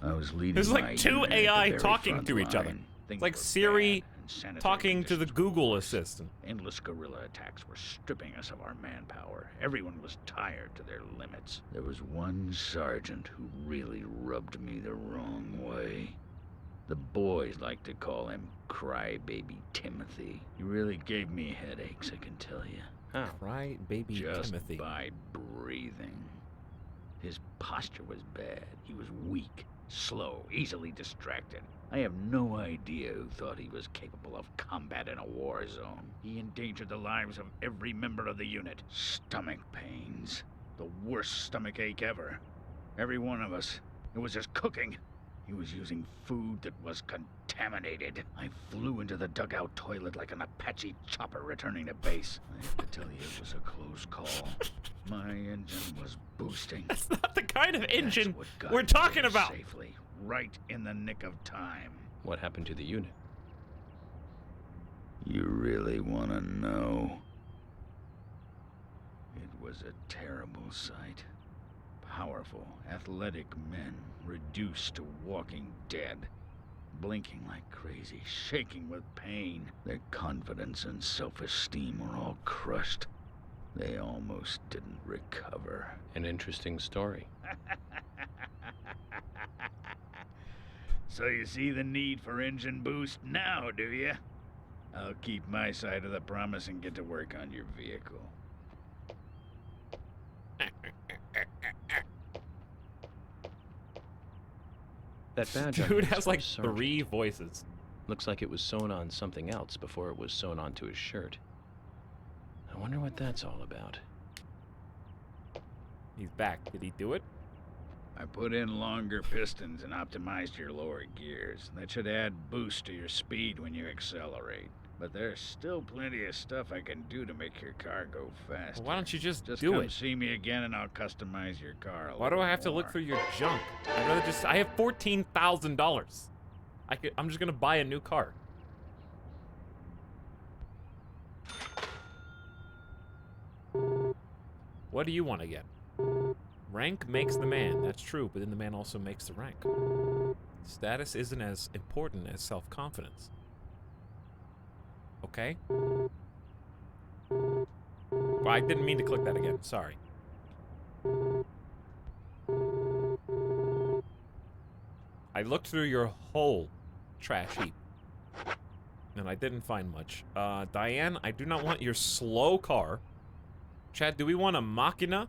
I was leading There's my like two unit at the AI very talking front to each other. line. It's Things like were Siri bad and sanitary talking to the conditions Google worse. assistant. Endless guerrilla attacks were stripping us of our manpower. Everyone was tired to their limits. There was one sergeant who really rubbed me the wrong way. The boys like to call him Crybaby Timothy. He really gave me headaches, I can tell you. Huh. Cry baby Just Timothy. by breathing. His posture was bad. He was weak, slow, easily distracted. I have no idea who thought he was capable of combat in a war zone. He endangered the lives of every member of the unit. Stomach pains. The worst stomach ache ever. Every one of us. It was just cooking. He was using food that was contaminated. I flew into the dugout toilet like an Apache chopper returning to base. I have to tell you, it was a close call. My engine was boosting. That's not the kind of engine That's what got we're me talking there about. Safely, right in the nick of time. What happened to the unit? You really want to know? It was a terrible sight. Powerful, athletic men reduced to walking dead. Blinking like crazy, shaking with pain. Their confidence and self-esteem were all crushed. They almost didn't recover. An interesting story. So you see the need for engine boost now, do you? I'll keep my side of the promise and get to work on your vehicle. That badge on Dude him has is like from Sergeant. 3 voices. Looks like it was sewn on something else before it was sewn onto his shirt. I wonder what that's all about. He's back. Did he do it? I put in longer pistons and optimized your lower gears. That should add boost to your speed when you accelerate. But there's still plenty of stuff I can do to make your car go faster. Well, why don't you just do come it? see me again and I'll customize your car a Why do I have to little look more. through your junk? I'd rather just. I have $14,000. I'm just gonna buy a new car. What do you want to get? Rank makes the man. That's true, but then the man also makes the rank. Status isn't as important as self-confidence. Okay? Well, I didn't mean to click that again. Sorry. I looked through your whole trash heap, and I didn't find much. Diane, I do not want your slow car. Chad, do we want a Machina?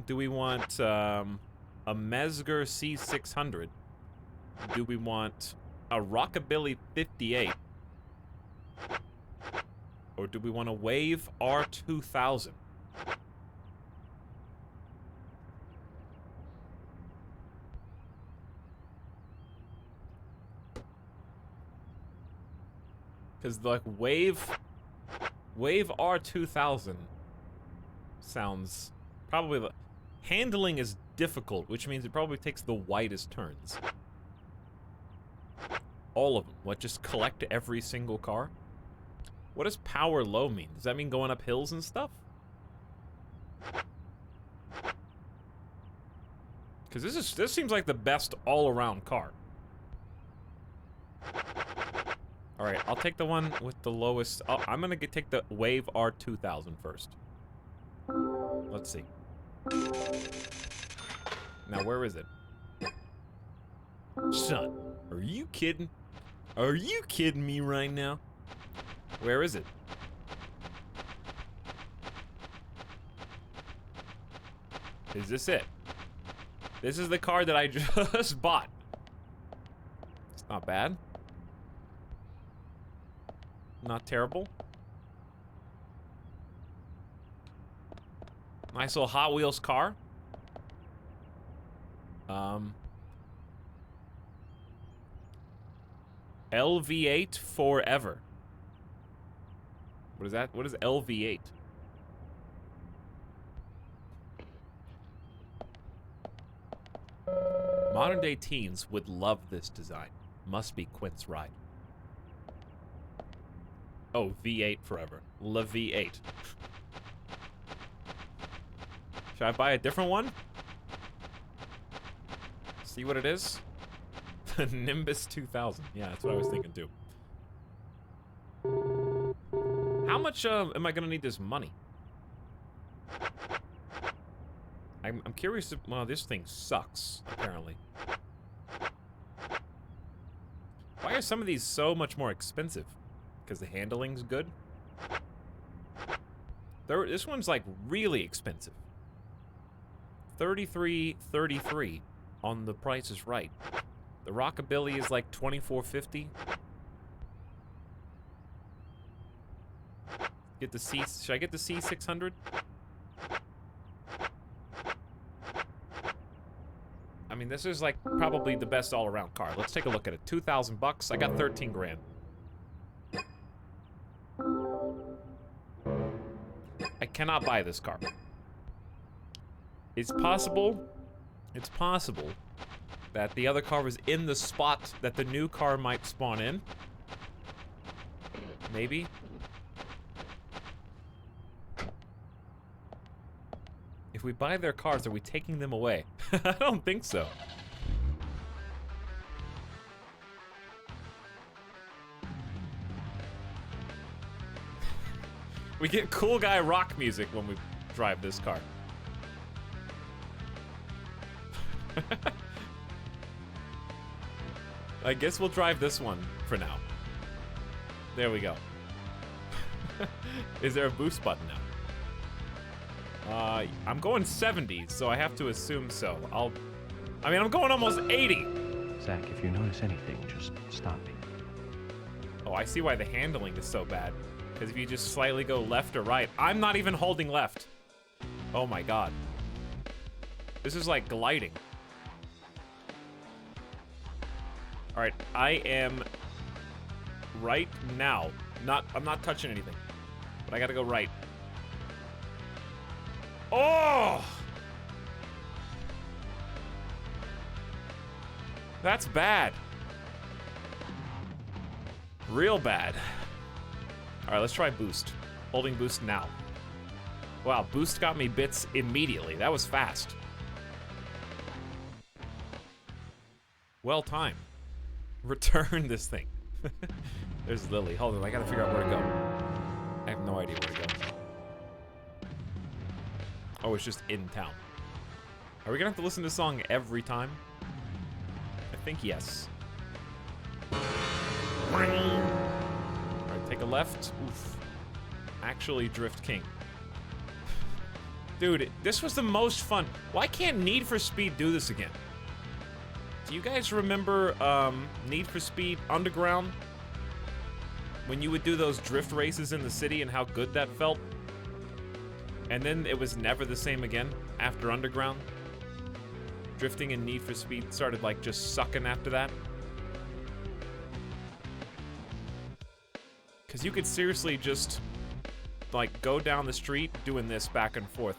Do we want a Mesger C600? Do we want a Rockabilly 58? Or do we want a Wave R2000? Because like Wave R2000 sounds probably handling is difficult, which means it probably takes the widest turns. All of them. What, just collect every single car? What does power low mean? Does that mean going up hills and stuff? Because this seems like the best all-around car. All right, I'll take the one with the lowest. Oh, I'm gonna take the Wave R2000 first. Let's see. Now, where is it? Son, are you kidding? Are you kidding me right now? Where is it? Is this it? This is the car that I just bought. It's not bad. Not terrible. Nice little Hot Wheels car. LV8 forever. What is that? What is LV8? Modern day teens would love this design. Must be Quint's ride. Oh, V8 forever. La V8. Should I buy a different one? See what it is? The Nimbus 2000. Yeah, that's what I was thinking too. How much am I gonna need this money? I'm curious if, well, this thing sucks, apparently. Why are some of these so much more expensive? Because the handling's good? This one's like really expensive. $33.33 on The Price is Right. The Rockabilly is like $24.50. Get the C. Should I get the C600? mean, this is like probably the best all-around car. Let's take a look at it. 2,000 bucks. I got 13 grand. I cannot buy this car. It's possible that the other car was in the spot that the new car might spawn in. Maybe. If we buy their cars, are we taking them away? I don't think so. We get cool guy rock music when we drive this car. I guess we'll drive this one for now. There we go. Is there a boost button now? I'm going 70, so I have to assume so. I mean, I'm going almost 80. Zach, if you notice anything, just stop me. Oh, I see why the handling is so bad. Because if you just slightly go left or right, I'm not even holding left. Oh my god. This is like gliding. Alright, I am right now. I'm not touching anything. But I gotta go right. Oh! That's bad. Real bad. Alright, let's try boost. Holding boost now. Wow, boost got me bits immediately. That was fast. Well timed. Return this thing. There's Lily. Hold on, I gotta figure out where to go. I have no idea where to go. Oh, it's just in town. Are we gonna have to listen to this song every time? I think yes. Alright, take a left. Oof. Actually, Drift King. Dude, this was the most fun. Why can't Need for Speed do this again? Do you guys remember Need for Speed Underground? When you would do those drift races in the city and how good that felt? And then it was never the same again after Underground? Drifting in Need for Speed started like just sucking after that? Because you could seriously just like go down the street doing this back and forth.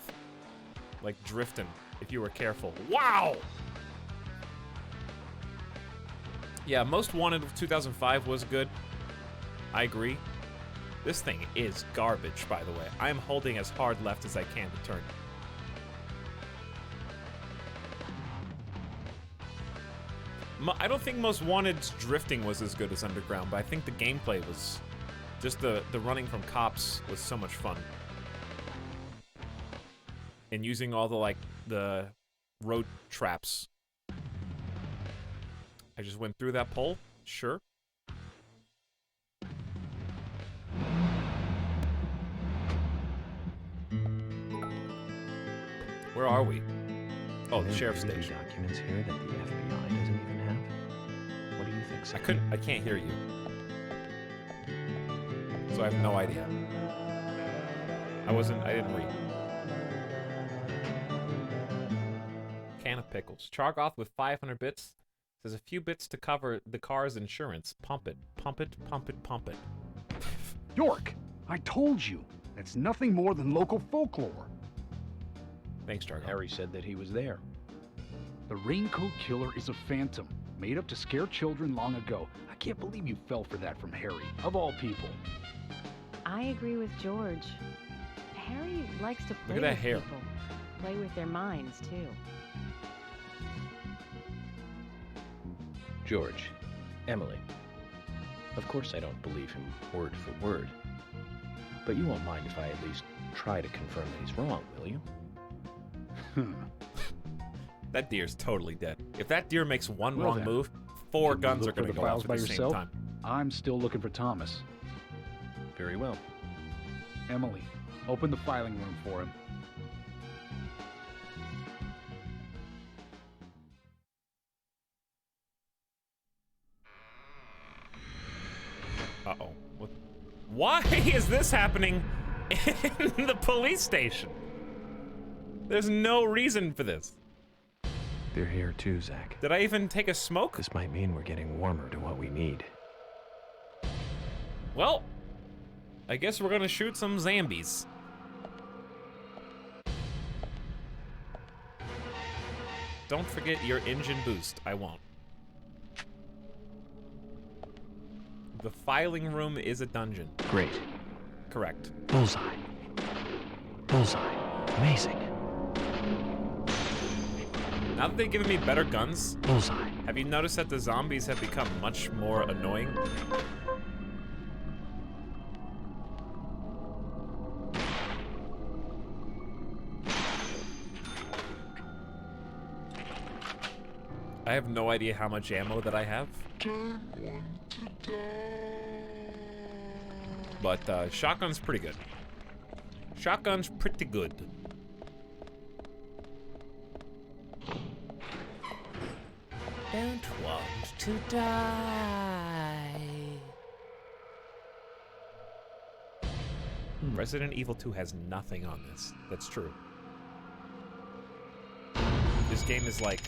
Like drifting, if you were careful. Wow! Yeah, Most Wanted of 2005 was good. I agree. This thing is garbage, by the way. I'm holding as hard left as I can to turn. I don't think Most Wanted's drifting was as good as Underground, but I think the gameplay was... Just the running from cops was so much fun. And using all the, like, the road traps. I just went through that pole? Sure. Where are we? Oh, the sheriff's station. Documents here that the FBI doesn't even have. What do you think, Sam? I can't hear you. So I have no idea. I didn't read. Can of pickles. Chargoth with 500 bits. Says a few bits to cover the car's insurance. Pump it, pump it, pump it, pump it. York, I told you. That's nothing more than local folklore. Thanks, Chargoth. Harry said that he was there. The Raincoat Killer is a phantom, made up to scare children long ago. I can't believe you fell for that from Harry, of all people. I agree with George. Harry likes to play Look at that with hair. people. Play with their minds, too. George, Emily. Of course I don't believe him word for word. But you won't mind if I at least try to confirm that he's wrong, will you? That deer's totally dead. If that deer makes one Well wrong then, move, 4 Can you guns are look for going to the go off files at by the same yourself? time. I'm still looking for Thomas. Very well. Emily, open the filing room for him. Uh-oh. Why is this happening in the police station? There's no reason for this. They're here too, Zach. Did I even take a smoke? This might mean we're getting warmer to what we need. Well, I guess we're gonna shoot some zombies. Don't forget your engine boost. I won't. The filing room is a dungeon. Great. Correct. Bullseye. Bullseye. Amazing. Now that they've given me better guns, Bullseye. have you noticed that the zombies have become much more annoying? I have no idea how much ammo that I have. But shotgun's pretty good. Shotgun's pretty good. Don't want to die. Resident Evil 2 has nothing on this. That's true. This game is like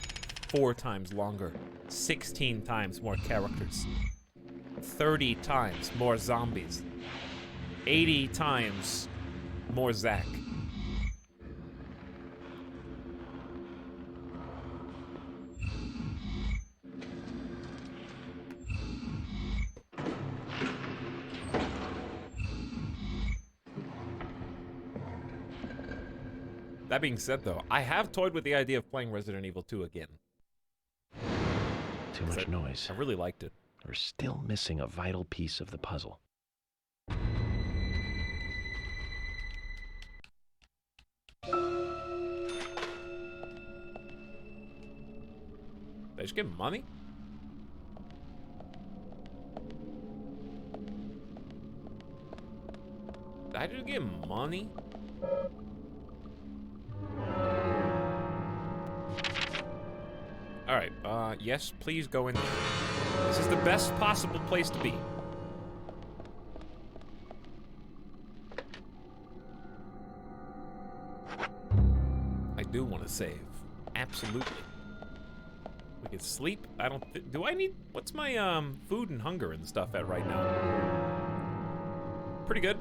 4 times longer, 16 times more characters, 30 times more zombies, 80 times more Zach. That being said, though, I have toyed with the idea of playing Resident Evil 2 again. Too much noise. I really liked it. We're still missing a vital piece of the puzzle. Did I just get money? Did I just get money? Alright, yes, please go in there. This is the best possible place to be. I do want to save. Absolutely. We can sleep. I don't do I need, what's my, food and hunger and stuff at right now? Pretty good.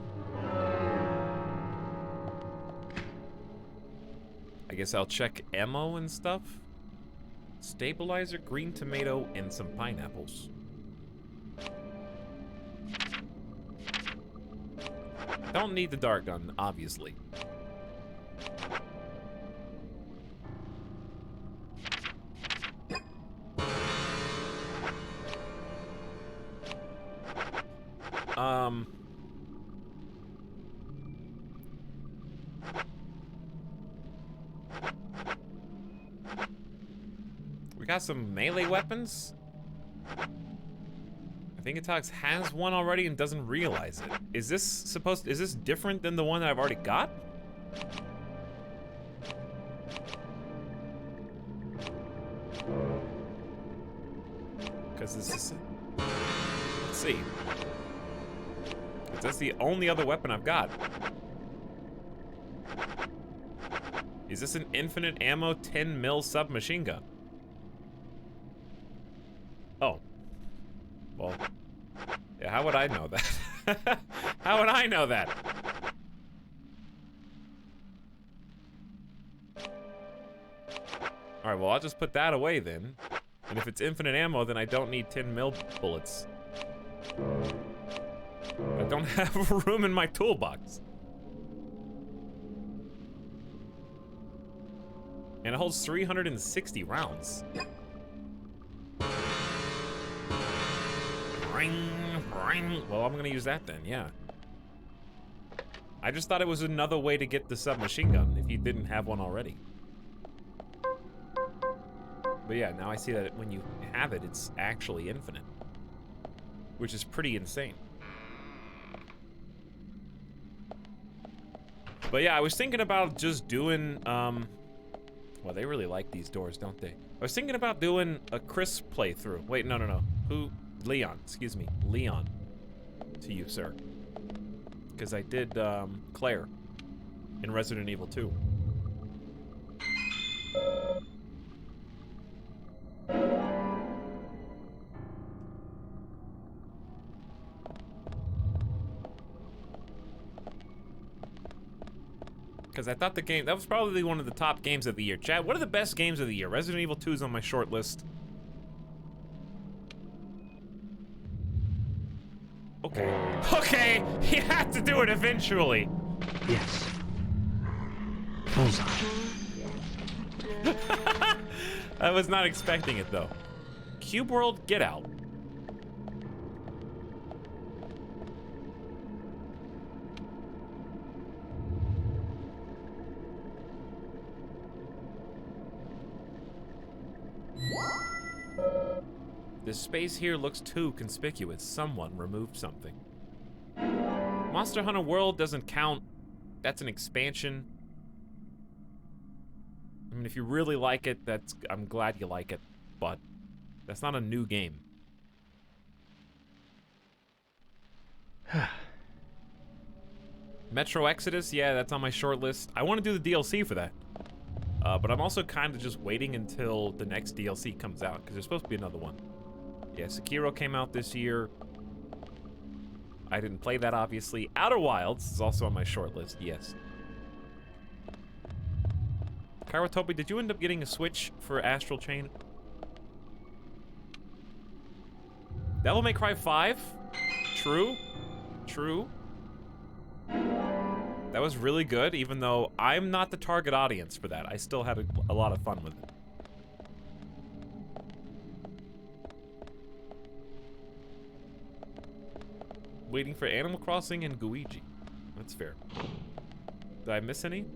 I guess I'll check ammo and stuff. Stabilizer, green tomato, and some pineapples. Don't need the dart gun, obviously. We got some melee weapons. I think Etalyx has one already and doesn't realize it. Is this different than the one that I've already got? Because this is... Let's see. That's the only other weapon I've got. Is this an infinite ammo 10 mil submachine gun? Oh. Well, yeah, how would I know that? How would I know that? Alright, well, I'll just put that away then. And if it's infinite ammo, then I don't need 10 mil bullets. I don't have room in my toolbox. And it holds 360 rounds. Well, I'm gonna use that then, yeah. I just thought it was another way to get the submachine gun if you didn't have one already. But yeah, now I see that when you have it, it's actually infinite. Which is pretty insane. But yeah, I was thinking about just doing, well, they really like these doors, don't they? I was thinking about doing a Chris playthrough. Wait, no. Leon, excuse me. Leon. To you, sir. Because I did, Claire in Resident Evil 2. because I thought the game, that was probably one of the top games of the year. Chad, what are the best games of the year? Resident Evil 2 is on my short list. Okay. Okay, you have to do it eventually. Yes. Bullseye. I was not expecting it, though. Cube World, get out. This space here looks too conspicuous. Someone removed something. Monster Hunter World doesn't count. That's an expansion. I mean, if you really like it, I'm glad you like it, but that's not a new game. Metro Exodus, yeah, that's on my short list. I want to do the DLC for that. But I'm also kind of just waiting until the next DLC comes out, because there's supposed to be another one. Yeah, Sekiro came out this year. I didn't play that, obviously. Outer Wilds is also on my short list, yes. Kairotopi, did you end up getting a Switch for Astral Chain? Devil May Cry 5? True. True. That was really good, even though I'm not the target audience for that. I still had a lot of fun with it. Waiting for Animal Crossing and Guiji. That's fair. Did I miss any?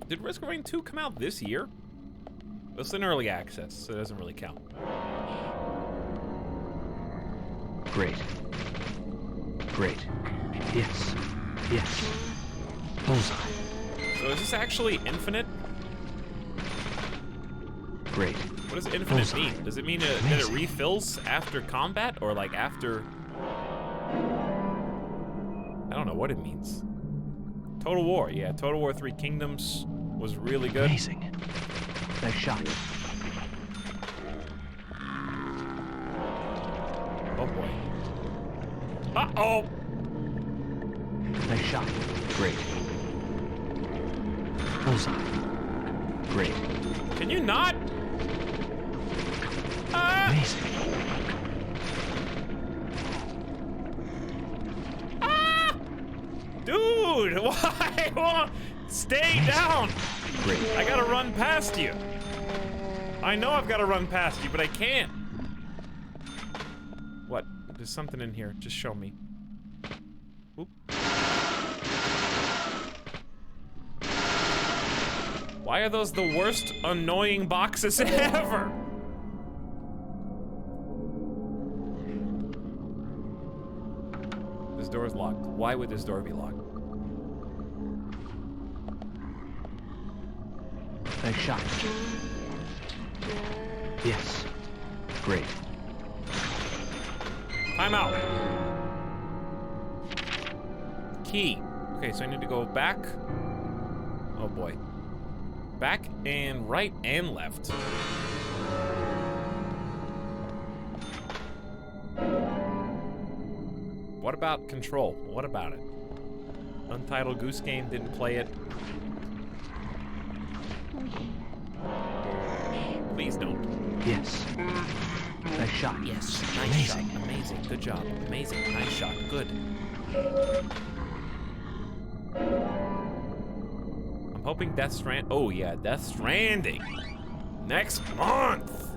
Did Risk of Rain 2 come out this year? It's in early access, so it doesn't really count. Great. Great. Yes. Yes. Bullseye. So is this actually infinite? Great. What does infinite Bullseye. mean? Does it mean that it refills after combat, or like after... I don't know what it means. Total War, yeah. Total War 3 Kingdoms was really good. Amazing. Nice shot. Oh boy. Uh-oh! Nice shot. Great. Bullseye. Great. Can you not? Ah! Amazing. Dude, why? Well, stay down. Great. I gotta run past you. I know I've gotta run past you, but I can't. What? There's something in here. Just show me. Oop. Why are those the worst annoying boxes ever? This door is locked. Why would this door be locked? Nice shot. Yes. Great. Time out. Key. Okay, so I need to go back. Oh boy. Back and right and left. What about Control? What about it? Untitled Goose Game, didn't play it. Please don't. Yes. Nice shot. Yes. Nice Amazing. shot. Amazing. Good job. Amazing. Nice shot. Good. I'm hoping Death Stranding. Oh yeah, Death Stranding. Next month.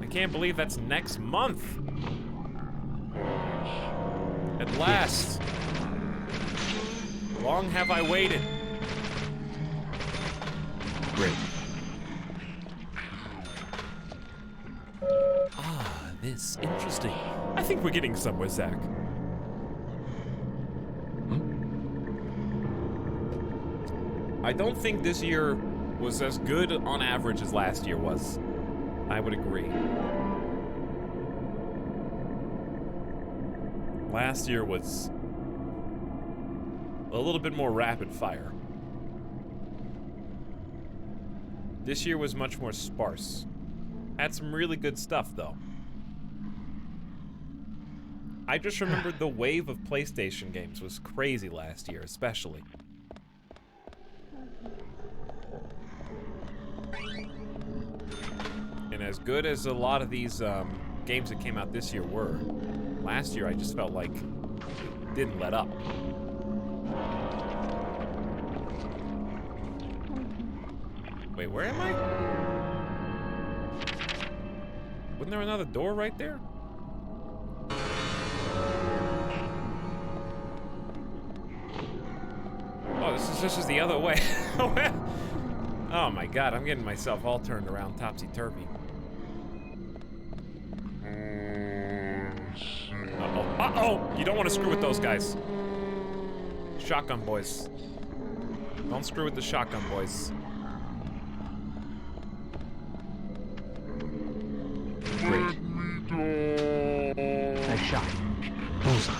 I can't believe that's next month. At last. Long have I waited. Great. Ah, this interesting. I think we're getting somewhere, Zach. I don't think this year was as good on average as last year was. I would agree. Last year was a little bit more rapid fire. This year was much more sparse. Had some really good stuff, though. I just remembered the wave of PlayStation games was crazy last year, especially. And as good as a lot of these games that came out this year were, last year I just felt like it didn't let up. Wait, where am I? Wasn't there another door right there? Oh, this is the other way. Oh my god, I'm getting myself all turned around topsy-turvy. Uh-oh. Uh-oh! You don't want to screw with those guys. Shotgun boys. Don't screw with the shotgun boys. Great. Nice shot. Bullseye.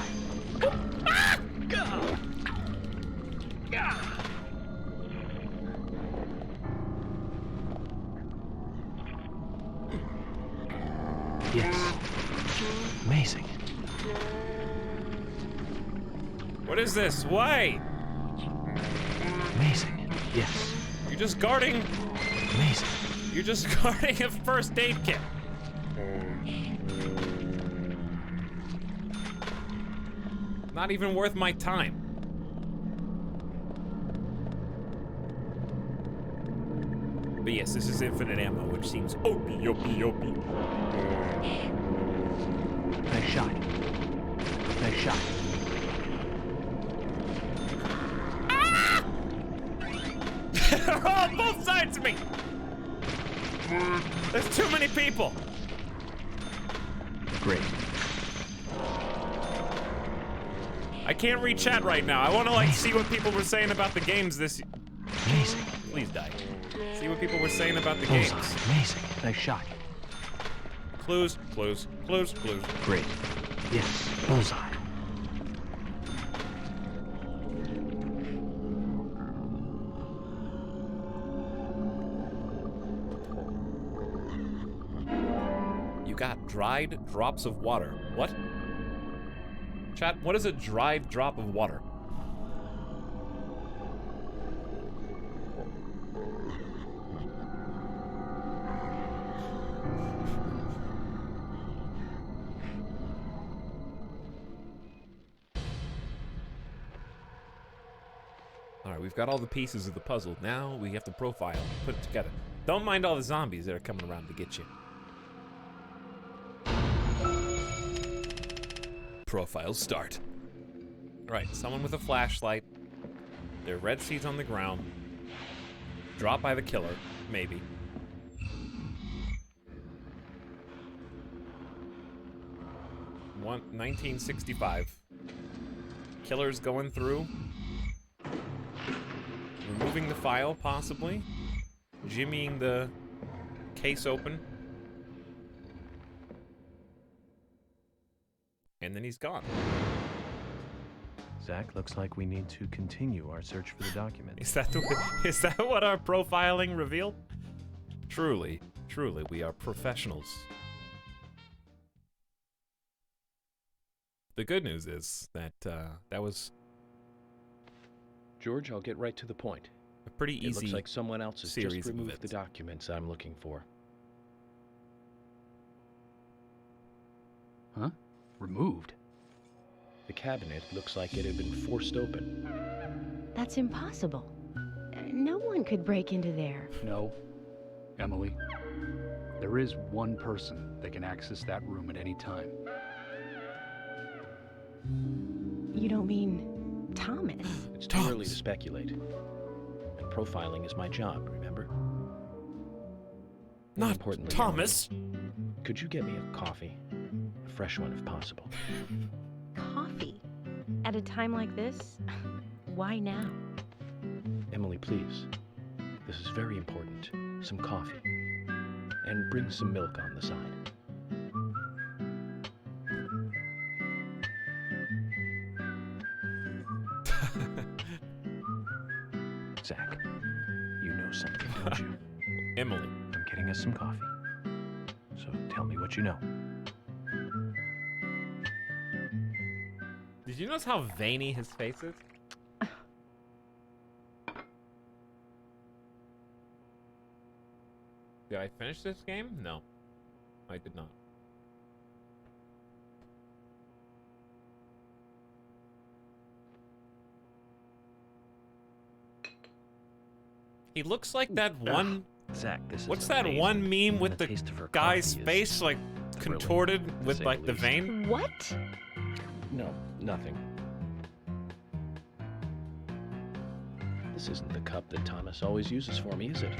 Yes. Amazing. What is this? Why? Amazing. Yes. You're just guarding. Amazing. You're just guarding a first aid kit. Not even worth my time. But yes, this is infinite ammo, which seems opie. Nice shot. Nice shot. Ah! Oh, both sides of me! There's too many people. Great. I can't read chat right now. I want to like see what people were saying about the games this. Amazing. Please die. See what people were saying about the Bullseye. games. Amazing. Nice shot. Clues, clues, clues, clues. Great. Yes. Bullseye. You got dried drops of water. What? Chat, what is a dried drop of water? Alright, we've got all the pieces of the puzzle. Now we have to profile and put it together. Don't mind all the zombies that are coming around to get you. Profile start. Alright, someone with a flashlight. There are red seeds on the ground. Dropped by the killer, maybe. One, 1965. Killer's going through. Removing the file, possibly. Jimmying the case open. And then he's gone. Zach, looks like we need to continue our search for the document. Is that what our profiling revealed? Truly, truly, we are professionals. The good news is that that was George, I'll get right to the point. a pretty easy It looks like someone else has series just of removed the events. documents I'm looking for. Huh? Removed? The cabinet looks like it had been forced open. That's impossible. No one could break into there. No. Emily, there is one person that can access that room at any time. You don't mean Thomas? It's too early to speculate. And profiling is my job, remember? More Not importantly, Thomas. could you get me a coffee? A fresh one if possible. Coffee? At a time like this? Why now? Emily, please. This is very important. Some coffee. And bring some milk on the side. Zach, you know something, don't you? Emily. I'm getting us some coffee. So tell me what you know. Did you notice how veiny his face is? Did I finish this game? No. I did not. He looks like that one... Zach, this is What's that amazing. one meme with the taste of her guy's coffee is face, like, thrilling, contorted to with, say like, the least. vein? What? No, nothing. This isn't the cup that Thomas always uses for me, is it?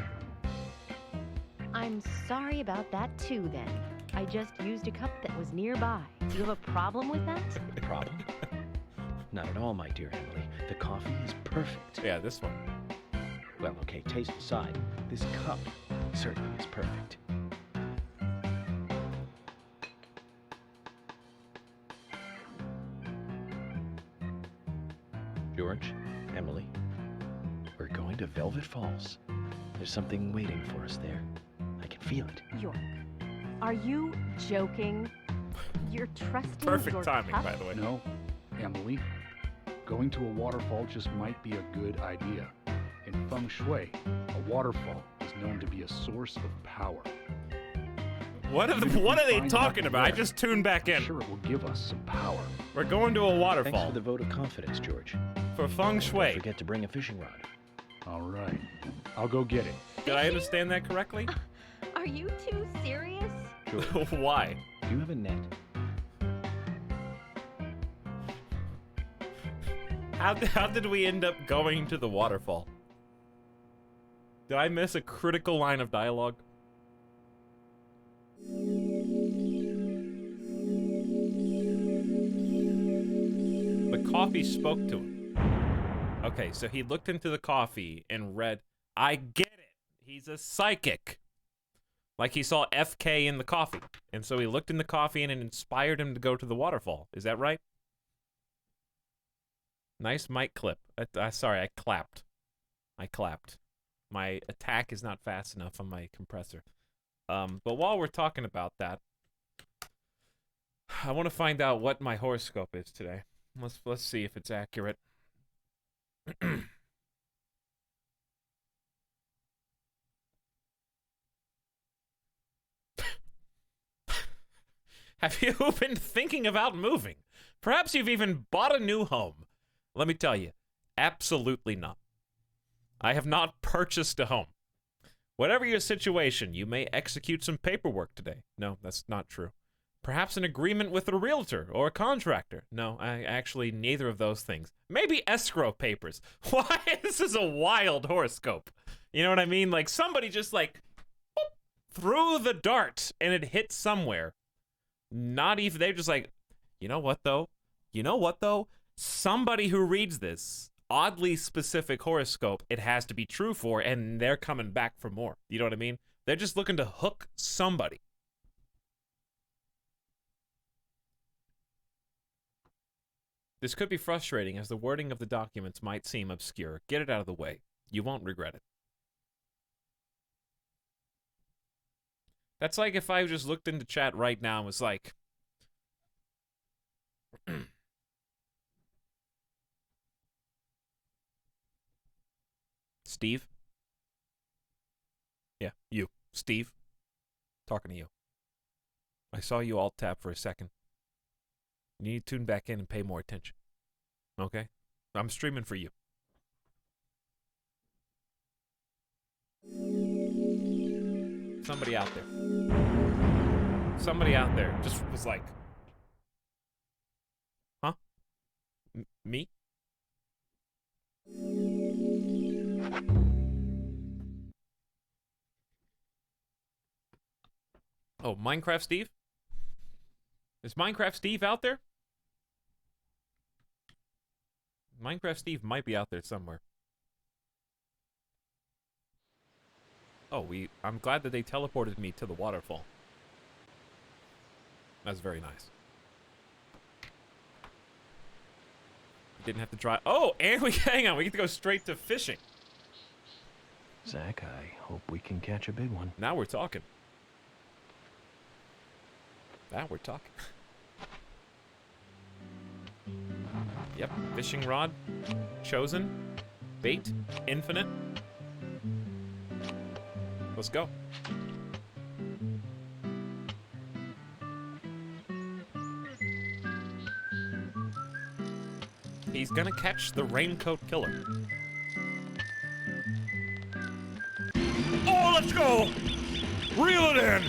I'm sorry about that too then. I just used a cup that was nearby. Do you have a problem with that? Problem? Not at all, my dear Emily. The coffee is perfect. Yeah, this one. Well, okay, taste aside, this cup certainly is perfect. George, Emily, we're going to Velvet Falls. There's something waiting for us there. I can feel it. York, are you joking? You're trusting Perfect your timing, cup? by the way. No, Emily. Going to a waterfall just might be a good idea. In feng shui, a waterfall is known to be a source of power. What are they talking about? I just tuned back in. I'm sure it will give us some power. We're going to a Thanks waterfall for the vote of confidence, George. for feng Don't shui. forget to bring a fishing rod. All right, I'll go get it. Did I understand that correctly? Are you two serious? George, Why? do you have a net? How did we end up going to the waterfall? Did I miss a critical line of dialogue? The coffee spoke to him. Okay, so he looked into the coffee and read, I get it. He's a psychic. Like he saw FK in the coffee. And so he looked in the coffee and it inspired him to go to the waterfall. Is that right? Nice mic clip. Sorry, I clapped. I clapped. My attack is not fast enough on my compressor. But while we're talking about that, I want to find out what my horoscope is today. Let's see if it's accurate. Have you been thinking about moving? Perhaps you've even bought a new home. Let me tell you, absolutely not. I have not purchased a home. Whatever your situation, you may execute some paperwork today. No, that's not true. Perhaps an agreement with a realtor or a contractor. No, actually neither of those things. Maybe escrow papers. Why? This is a wild horoscope. You know what I mean? Like somebody just like boop, threw the dart and it hit somewhere. Not even, they're just like, you know what though? You know what though? Somebody who reads this oddly specific horoscope, it has to be true for, and they're coming back for more. You know what I mean? They're just looking to hook somebody. This could be frustrating as the wording of the documents might seem obscure. Get it out of the way. You won't regret it. That's like if I just looked into chat right now and was like, Steve? Yeah, you. Steve? Talking to you. I saw you alt tab for a second. You need to tune back in and pay more attention. Okay? I'm streaming for you. Somebody out there. Somebody out there just was like, huh? Me? Oh, Minecraft Steve? Is Minecraft Steve out there? Minecraft Steve might be out there somewhere. Oh, I'm glad that they teleported me to the waterfall. That's very nice. Didn't have to drive. Oh, and hang on, we get to go straight to fishing. Zach, I hope we can catch a big one. Now we're talking. Now we're talking. Yep, fishing rod, chosen, bait, infinite. Let's go. He's gonna catch the raincoat killer. Oh, let's go! Reel it in!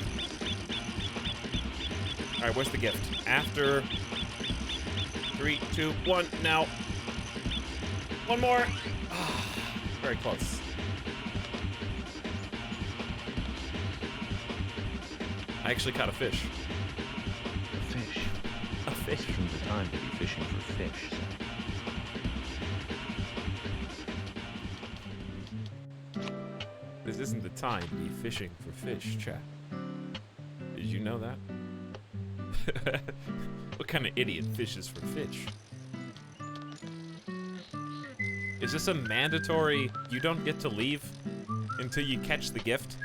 Alright, where's the gift? After 3, 2, 1, now. One more. Very close. I actually caught a fish. A fish? A fish. This isn't the time to be fishing for fish, Zach. This isn't the time to be fishing for fish, chat. Did you know that? What kind of idiot fishes for fish? Is this a mandatory, you don't get to leave until you catch the gift?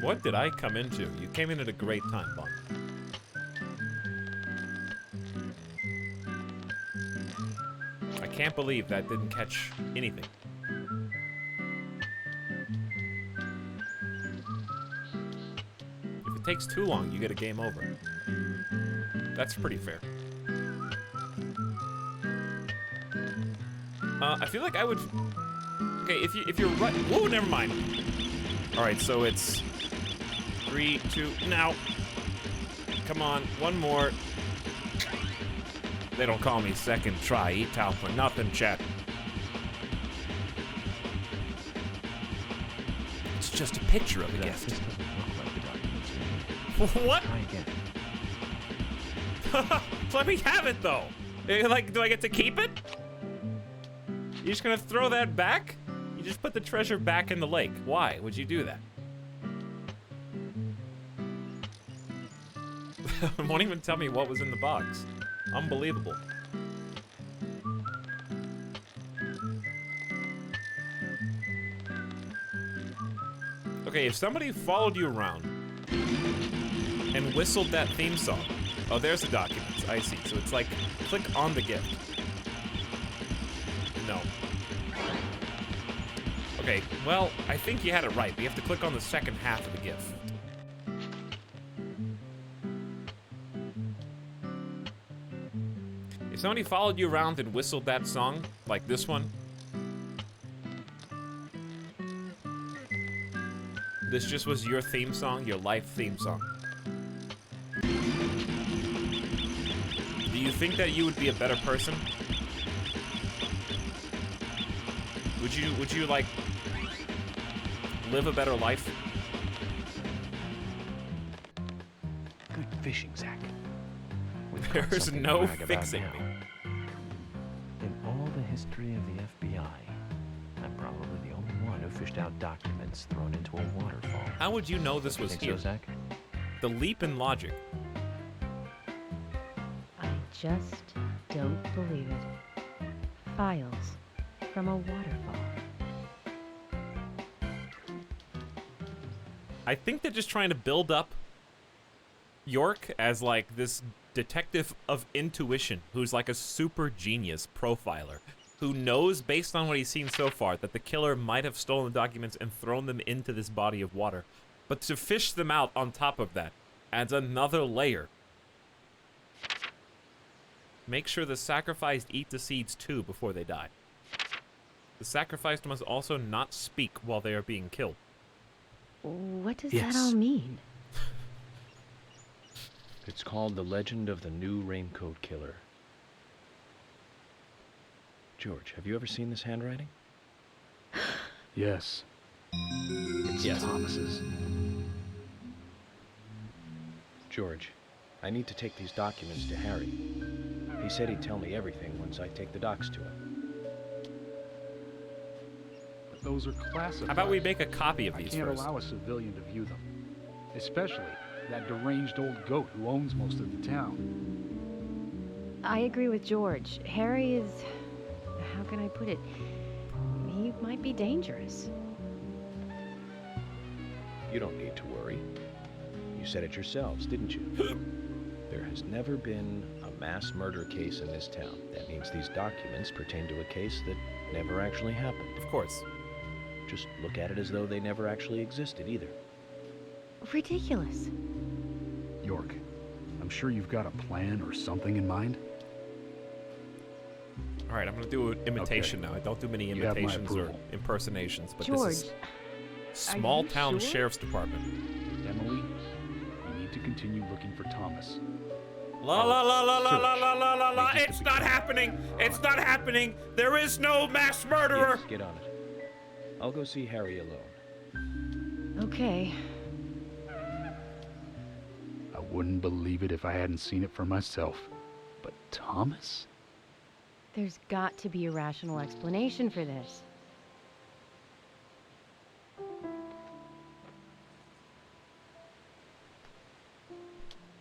What did I come into? You came in at a great time, Bond. I can't believe that didn't catch anything. If it takes too long, you get a game over. That's pretty fair. I feel like I would... Okay, if you're right... Whoa, never mind. Alright, so it's... 3, 2, now! Come on, one more. They don't call me second try Etalyx for nothing, chat. It's just a picture of a gift. This doesn't look like the documents we need. What? Try again. Let me have it, though. Like, do I get to keep it? You just gonna throw that back? You just put the treasure back in the lake. Why would you do that? Won't even tell me what was in the box. Unbelievable. Okay, if somebody followed you around and whistled that theme song. Oh, there's the documents. I see. So it's like, click on the gift. No. Okay, well, I think you had it right. We have to click on the second half of the gift. If somebody followed you around and whistled that song, like this one, this just was your theme song, your life theme song. Do you think that you would be a better person? Would you like live a better life? Good fishing, Zach. There's no fixing me. In all the history of the FBI, I'm probably the only one who fished out documents thrown into a waterfall. How would you know this was Think here? so, Zach? The leap in logic. I just don't believe it. Files from a waterfall. I think they're just trying to build up York as like this detective of intuition who's like a super genius profiler who knows based on what he's seen so far that the killer might have stolen the documents and thrown them into this body of water. But to fish them out on top of that adds another layer. Make sure the sacrificed eat the seeds too before they die. The sacrificed must also not speak while they are being killed. What does Yes. that all mean? It's called The Legend of the New Raincoat Killer. George, have you ever seen this handwriting? Yes. It's Yes. Thomas's. George, I need to take these documents to Harry. He said he'd tell me everything once I take the docs to him. But those are classified. How about we make a copy of I these can't first? allow a civilian to view them. Especially that deranged old goat who owns most of the town. I agree with George. Harry is... how can I put it? He might be dangerous. You don't need to worry. You said it yourselves, didn't you? There has never been a a mass murder case in this town. That means these documents pertain to a case that never actually happened. Of course. Just look at it as though they never actually existed either. Ridiculous. York, I'm sure you've got a plan or something in mind. All right, I'm gonna do an imitation now. I don't do many You have my imitations or approval. impersonations, but George, this is small you town sure? sheriff's department. Emily, we need to continue looking for Thomas. La la la la la la Search la la la la. may just It's have not begun. happening. It's not happening. There is no mass murderer. Yes, get on it. I'll go see Harry alone. Okay. I wouldn't believe it if I hadn't seen it for myself. But Thomas? There's got to be a rational explanation for this.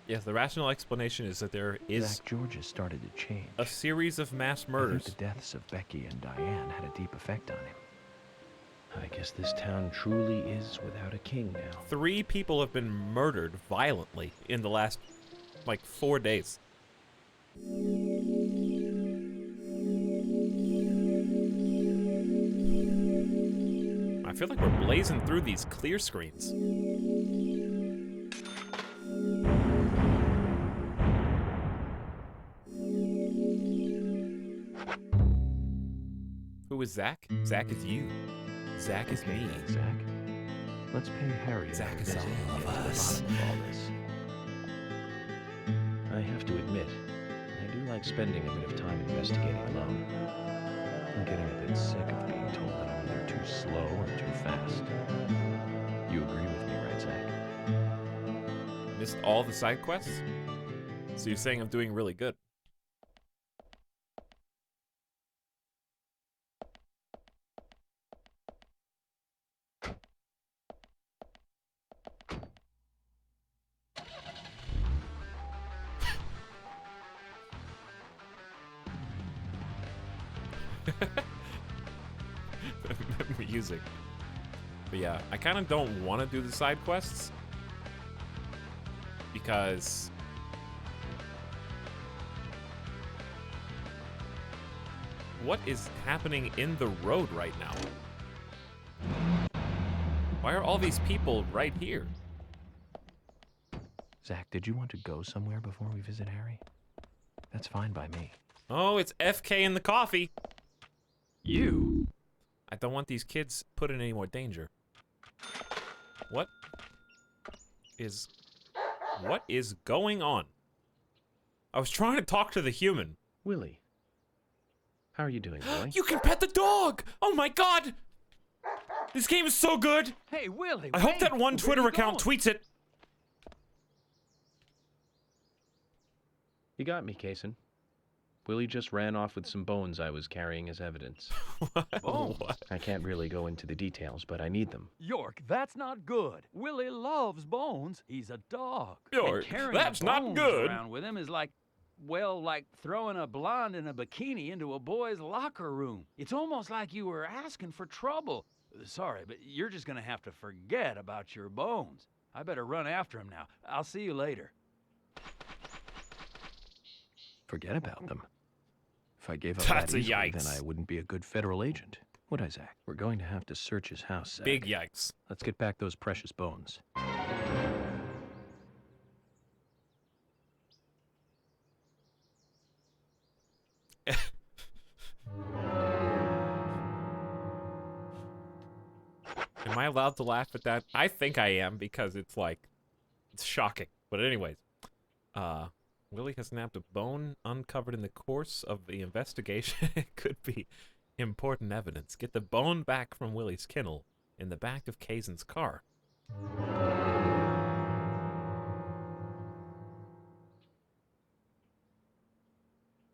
Yes, the rational explanation is that there is Zach, George has started to change. a series of mass I think murders. the deaths of Becky and Diane had a deep effect on him. I guess this town truly is without a king now. 3 people have been murdered violently in the last, like, 4 days. I feel like we're blazing through these clear screens. Who is Zach? Zach is you. Zach is me. Then, Zach, let's pay Harry a Zach is visit all and of get to the us. bottom of all this. I have to admit, I do like spending a bit of time investigating alone. I'm getting a bit sick of being told that I'm either too slow or too fast. You agree with me, right, Zach? Missed all the side quests? So you're saying I'm doing really good. Music. But yeah, I kind of don't want to do the side quests because what is happening in the road right now? Why are all these people right here? Zach, did you want to go somewhere before we visit Harry? That's fine by me. Oh, it's FK in the coffee. You? I don't want these kids put in any more danger. What is going on? I was trying to talk to the human. Willie, how are you doing, boy? You can pet the dog! Oh my god! This game is so good! Hey, Willie. I hope wait. that one Where Twitter you account going? tweets it. You got me, Kaysen. Willie just ran off with some bones I was carrying as evidence. Bones? I can't really go into the details, but I need them. York, that's not good. Willie loves bones. He's a dog. York, And carrying that's not bones good. around with him is like, well, like throwing a blonde in a bikini into a boy's locker room. It's almost like you were asking for trouble. Sorry, but you're just gonna have to forget about your bones. I better run after him now. I'll see you later. Forget about them. If I gave up That's that a easily, yikes. then I wouldn't be a good federal agent, would I, Zach? We're going to have to search his house, Zach. Big yikes. Let's get back those precious bones. Am I allowed to laugh at that? I think I am because it's like, it's shocking. But anyways, Willie has nabbed a bone uncovered in the course of the investigation. It could be important evidence. Get the bone back from Willie's kennel in the back of Kaysen's car.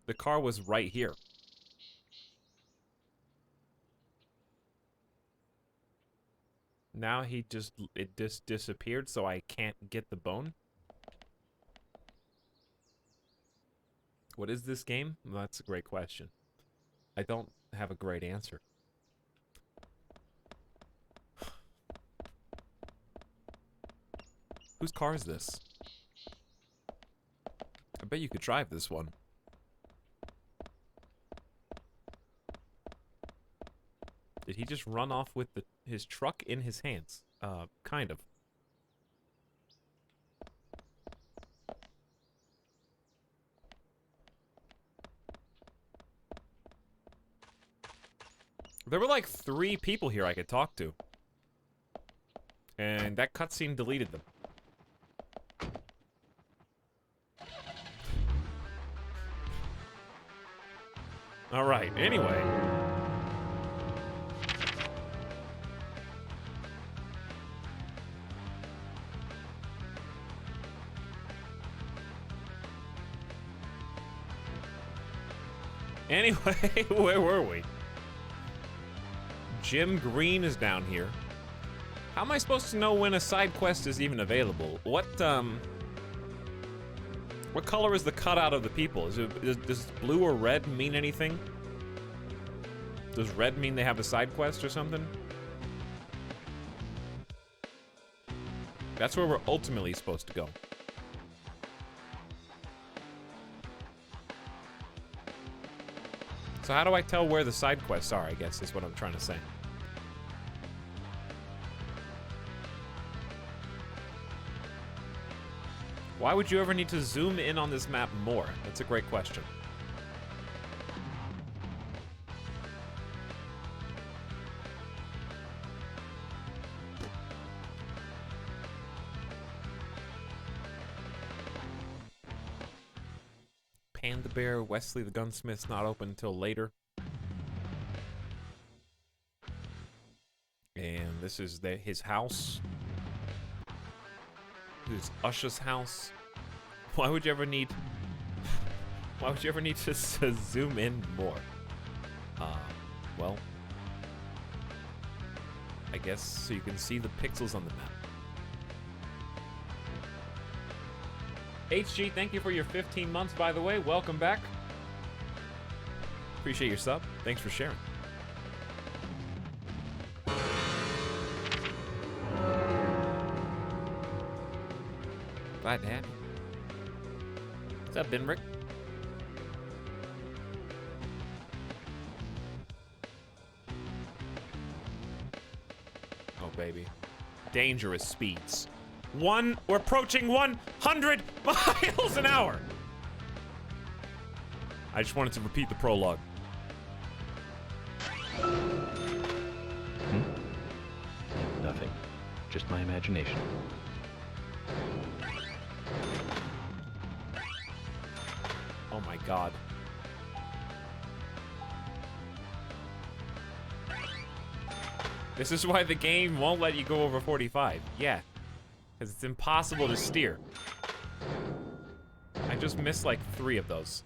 The car was right here. Now it just disappeared, so I can't get the bone. What is this game? Well, that's a great question. I don't have a great answer. Whose car is this? bet you could drive this one. Did he just run off with his truck in his hands? Kind of. There were like 3 people here I could talk to. And that cutscene deleted them. Alright, anyway. Anyway, where were we? Jim Green is down here. How am I supposed to know when a side quest is even available? What color is the cutout of the people? Does blue or red mean anything? Does red mean they have a side quest or something? That's where we're ultimately supposed to go. So how do I tell where the side quests are, I guess, is what I'm trying to say. Why would you ever need to zoom in on this map more? That's a great question. Panda Bear, Wesley the Gunsmith's not open until later. And this is his house. This is Usha's house. Why would you ever need to zoom in more? Well, I guess so you can see the pixels on the map. HG, thank you for your 15 months, by the way. Welcome back. Appreciate your sub. Thanks for sharing. Glad to have you. What's up, Benrick? Oh, baby. Dangerous speeds. We're approaching 100 miles an hour! I just wanted to repeat the prologue. Nothing. Just my imagination. Oh my god. This is why the game won't let you go over 45. Yeah. Because it's impossible to steer. I just missed like 3 of those.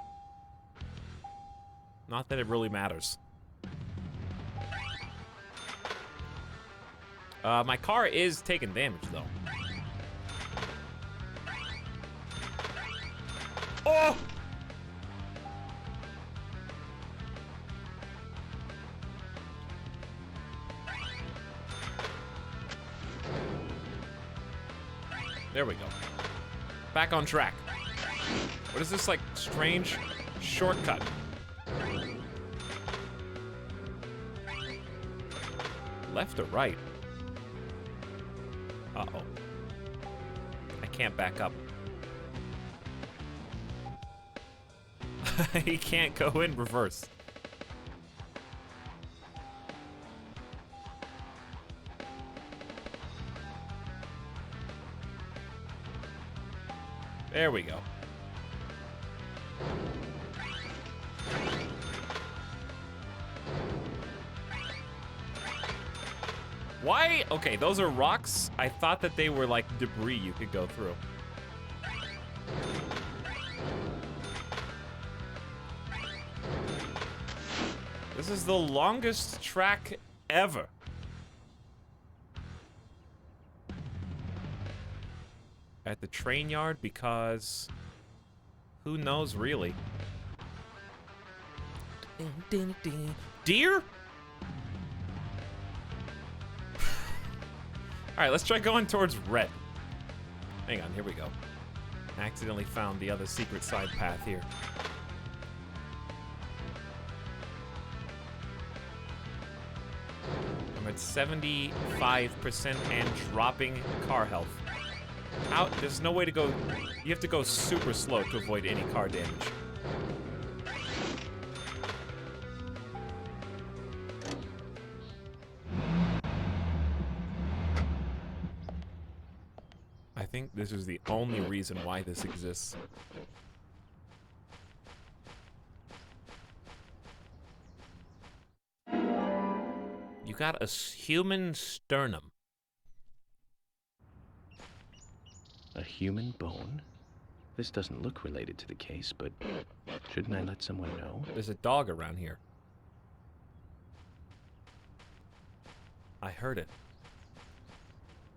Not that it really matters. My car is taking damage though. Oh! There we go. Back on track. What is this, like, strange shortcut? Left or right? Uh-oh. I can't back up. He can't go in reverse. There we go. Why? Okay, those are rocks. I thought that they were like debris you could go through. This is the longest track ever. At the train yard, because who knows really? Deer? Alright, let's try going towards red. Hang on, here we go. Accidentally found the other secret side path here. I'm at 75% and dropping car health. How? There's no way to go. You have to go super slow to avoid any car damage. I think this is the only reason why this exists. You got a human sternum. A human bone? This doesn't look related to the case, but shouldn't I let someone know? There's a dog around here. I heard it.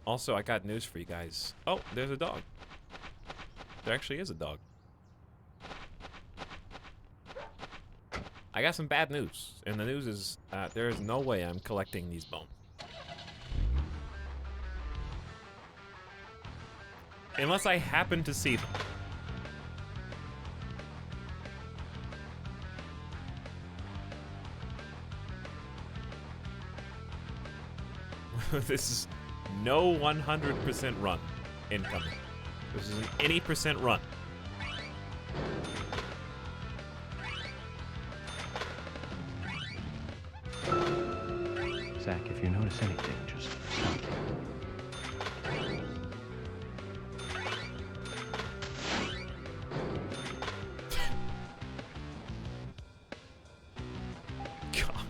Also, I got news for you guys. Oh, there's a dog. There actually is a dog. I got some bad news, and the news is there is no way I'm collecting these bones. Unless I happen to see them. This is no 100% run incoming. This is an any percent run. Zach, if you notice anything, just stop. God.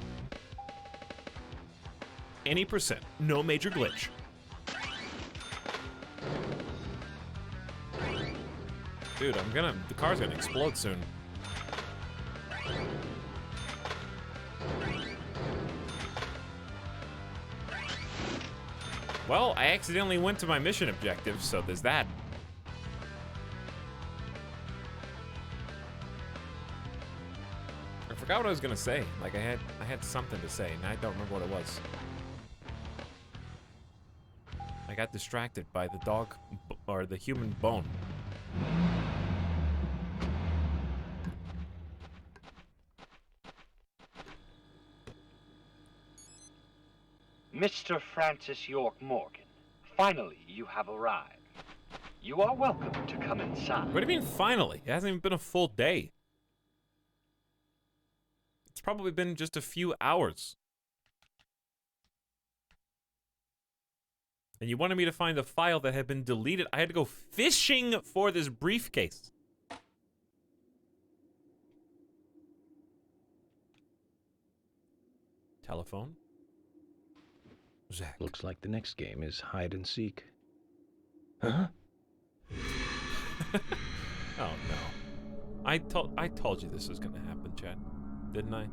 Any percent, no major glitch. Dude, the car's gonna explode soon. Well, I accidentally went to my mission objective, so there's that. I forgot what I was gonna say. Like I had something to say, and I don't remember what it was. I got distracted by the dog or the human bone. Mr. Francis York Morgan, finally you have arrived. You are welcome to come inside. What do you mean finally? It hasn't even been a full day. It's probably been just a few hours. And you wanted me to find a file that had been deleted. I had to go fishing for this briefcase. Telephone. Zach. Looks like the next game is hide and seek. Huh? Oh no. I told you this was gonna happen, Chad. Didn't I?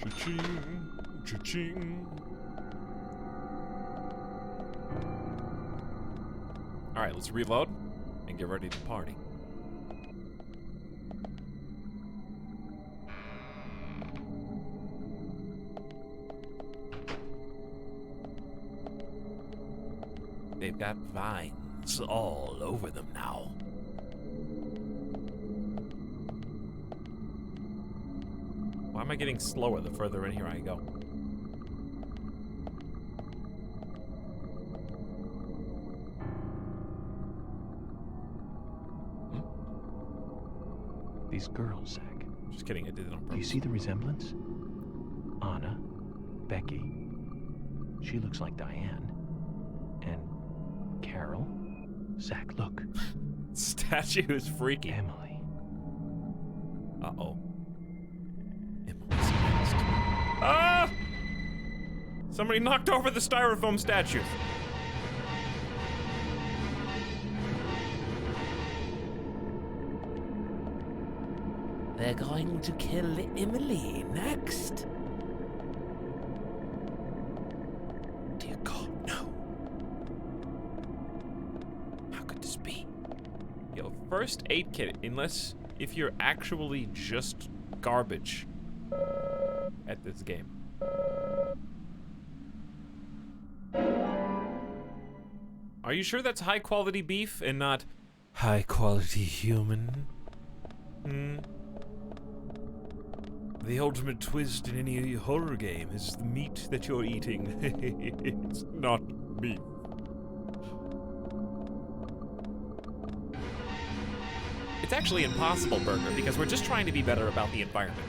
Cha-ching, cha-ching. All right, let's reload and get ready to party. They've got vines all over them now. Why am I getting slower the further in here I go? These girls, Zach. Just kidding, I did it on purpose. Do you see the resemblance? Anna, Becky. She looks like Diane. And Carol. Zach, look. Statue is freaky. Emily. Uh-oh. Emily's next. Ah! Somebody knocked over the styrofoam statue. They're going to kill Emily next. Dear God, no. First aid kit, unless if you're actually just garbage at this game. Are you sure that's high quality beef and not high quality human? The ultimate twist in any horror game is the meat that you're eating. It's not beef. It's actually Impossible Burger because we're just trying to be better about the environment.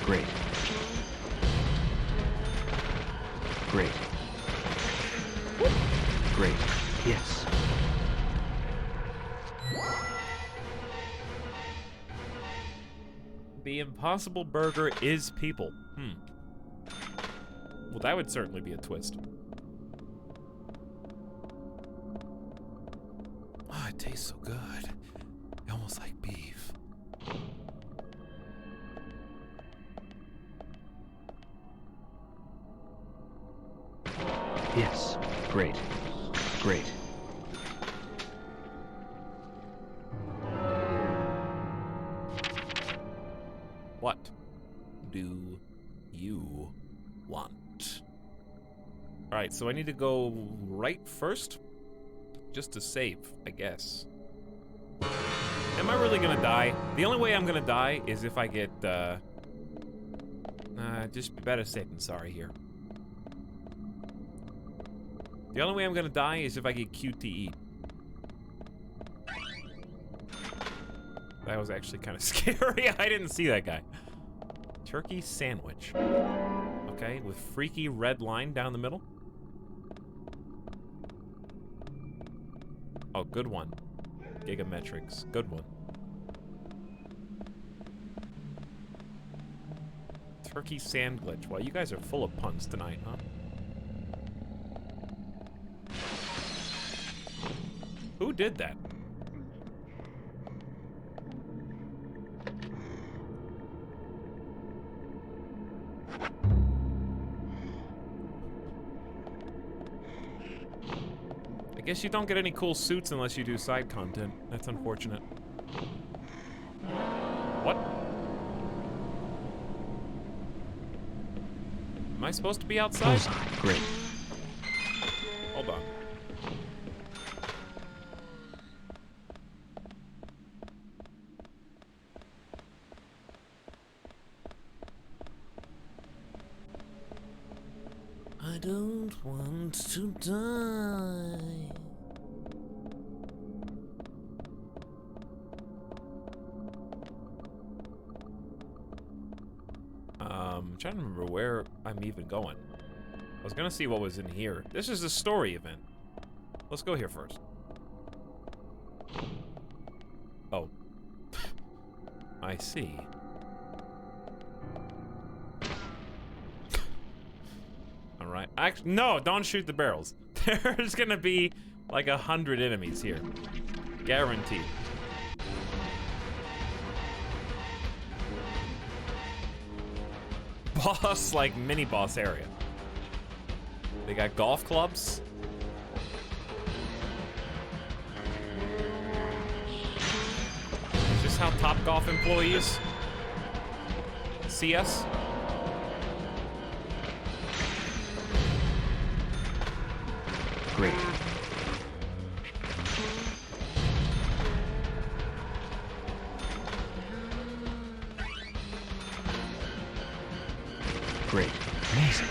Great. Great. Great. Yes. The Impossible Burger is people. Well, that would certainly be a twist. Oh, it tastes so good. Almost like beef. Yes. Great. Great. What do you want? Alright, so I need to go right first? Just to save, I guess. Am I really gonna die? The only way I'm gonna die is if I get, just better safe than sorry here. The only way I'm gonna die is if I get QTE. That was actually kind of scary. I didn't see that guy. Turkey sandwich. Okay, with freaky red line down the middle. Oh, good one. Gigametrics. Good one. Turkey sand glitch. Well, you guys are full of puns tonight, huh? Who did that? I guess you don't get any cool suits unless you do side content. That's unfortunate. What? Am I supposed to be outside? Great. Hold on. I don't want to die. I'm trying to remember where I'm even going. I was gonna see what was in here. This is a story event. Let's go here first. Oh. I see. Alright. Actually, no, don't shoot the barrels. There's gonna be like 100 enemies here. Guaranteed. Boss, like mini boss area. They got golf clubs. Is this how Top Golf employees see us? Great. Great. Amazing.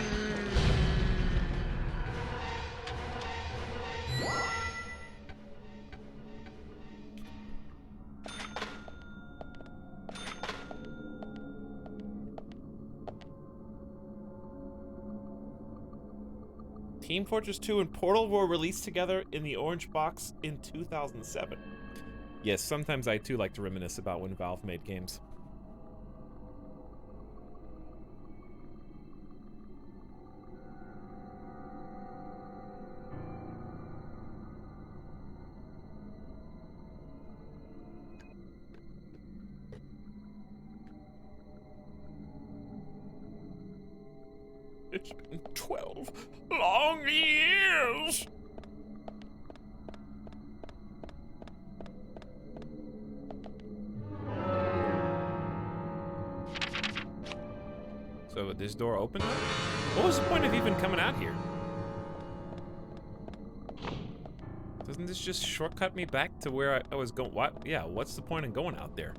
Team Fortress 2 and Portal were released together in the orange box in 2007. Yes, sometimes I too like to reminisce about when Valve made games. It's been 12 long years. So this door open now? What was the point of even coming out here? Doesn't this just shortcut me back to where I was going? What? Yeah, what's the point in going out there?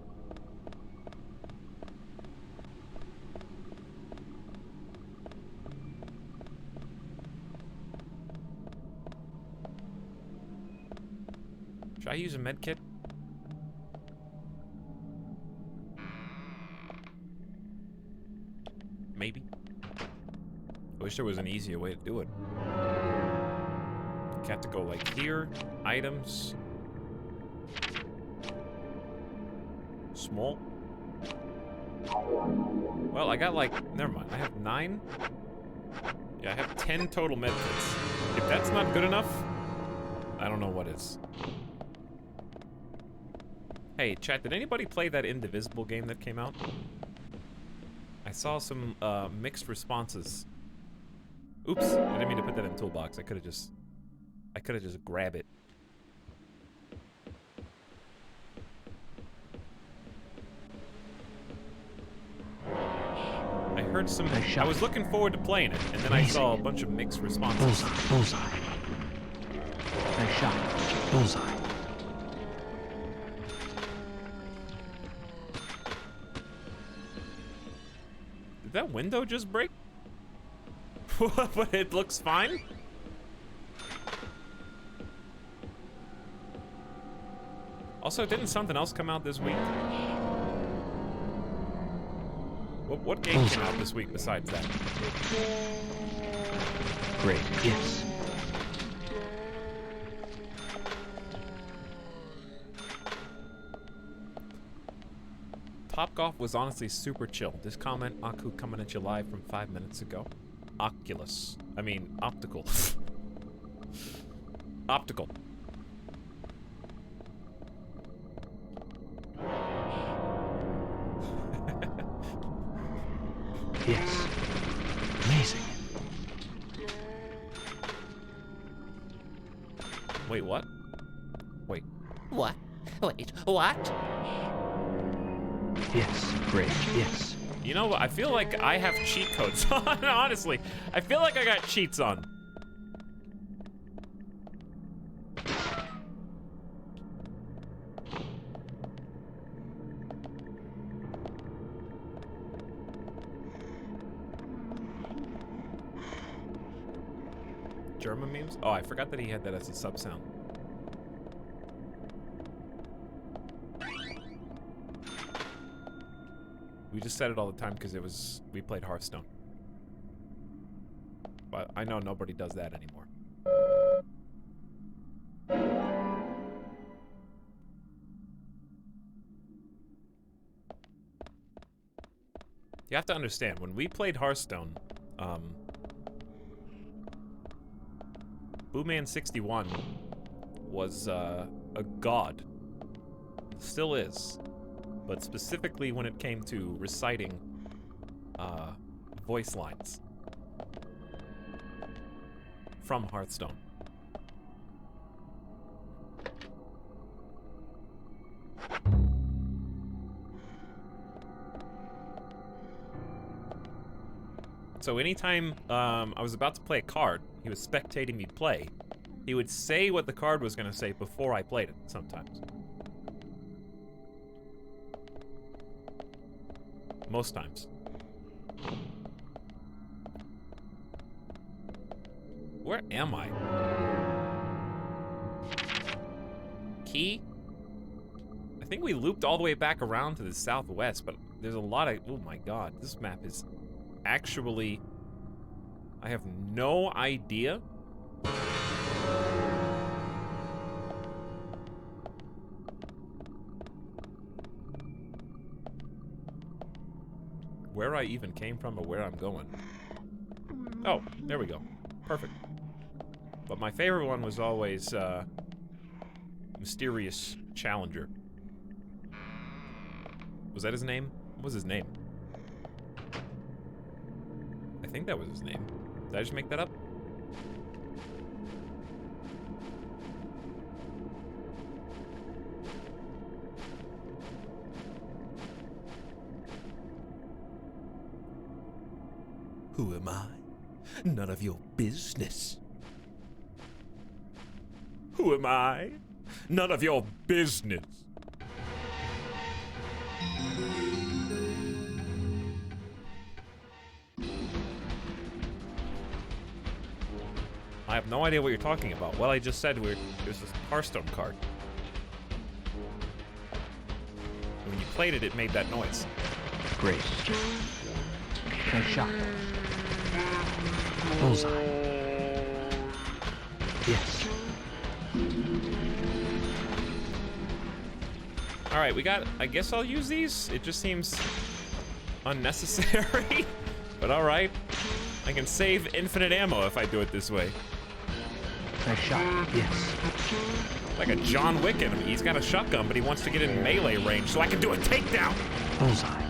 Should I use a med kit? Maybe. I wish there was an easier way to do it. You have to go like here, items, small. Well, I got like, never mind. I have 9. Yeah, I have 10 total medkits. If that's not good enough, I don't know what is. Hey, chat, did anybody play that Indivisible game that came out? I saw some mixed responses. Oops, I didn't mean to put that in toolbox. I could have just grabbed it. I heard some. I was looking forward to playing it, and then I saw a bunch of mixed responses. Bullseye. Nice shot. Bullseye. Did that window just break? But it looks fine? Also, didn't something else come out this week? What game came out this week besides that? Great, yes. Top Golf was honestly super chill. This comment, Aku, coming at you live from 5 minutes ago. Oculus. I mean, optical. Optical. Yes. Amazing. Wait, what? Wait. What? Wait, what? Yes, great, yes. You know what? I feel like I have cheat codes on, honestly. I feel like I got cheats on. German memes? Oh, I forgot that he had that as a sub sound. We just said it all the time because we played Hearthstone. But I know nobody does that anymore. You have to understand, when we played Hearthstone, Booman61 was a god. Still is. But specifically when it came to reciting voice lines from Hearthstone. So anytime I was about to play a card, he was spectating me play, he would say what the card was going to say before I played it sometimes. Most times. Where am I? Key? I think we looped all the way back around to the southwest, but there's a lot of... Oh my god, this map is actually... I have no idea. Where I even came from or where I'm going. Oh, there we go. Perfect. But my favorite one was always Mysterious Challenger. Was that his name? What was his name? I think that was his name. Did I just make that up? Who am I? None of your business. Who am I? None of your business. I have no idea what you're talking about. Well, I just said there's this Hearthstone card. When you played it, it made that noise. Great. Nice shot. Bullseye. Yes. Alright, we got... I guess I'll use these. It just seems unnecessary. But alright. I can save infinite ammo if I do it this way. Nice shot. Yes. Like a John Wick enemy. He's got a shotgun, but he wants to get in melee range so I can do a takedown. Bullseye.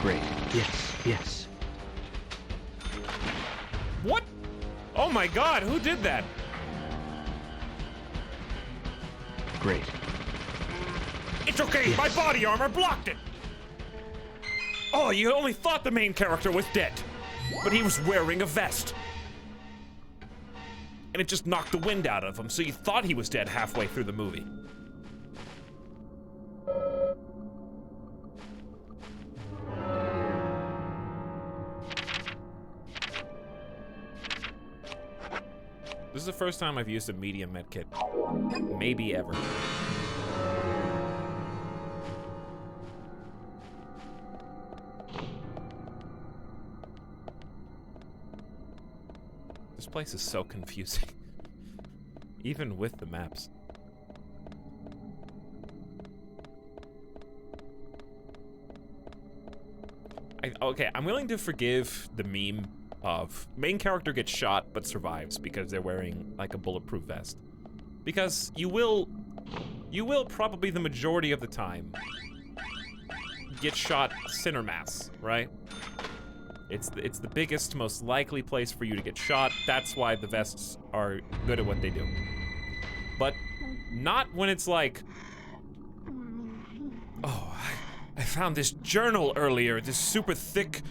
Great. Yes. Yes. What? Oh my god, who did that? Great. It's okay, my body armor blocked it! Oh, you only thought the main character was dead, but he was wearing a vest. And it just knocked the wind out of him, so you thought he was dead halfway through the movie. This is the first time I've used a medium medkit. Maybe ever. This place is so confusing. Even with the maps. Okay, I'm willing to forgive the meme of main character gets shot but survives because they're wearing like a bulletproof vest. Because you will probably the majority of the time get shot center mass, right? It's the biggest, most likely place for you to get shot. That's why the vests are good at what they do. But not when it's like, oh, I found this journal earlier, this super thick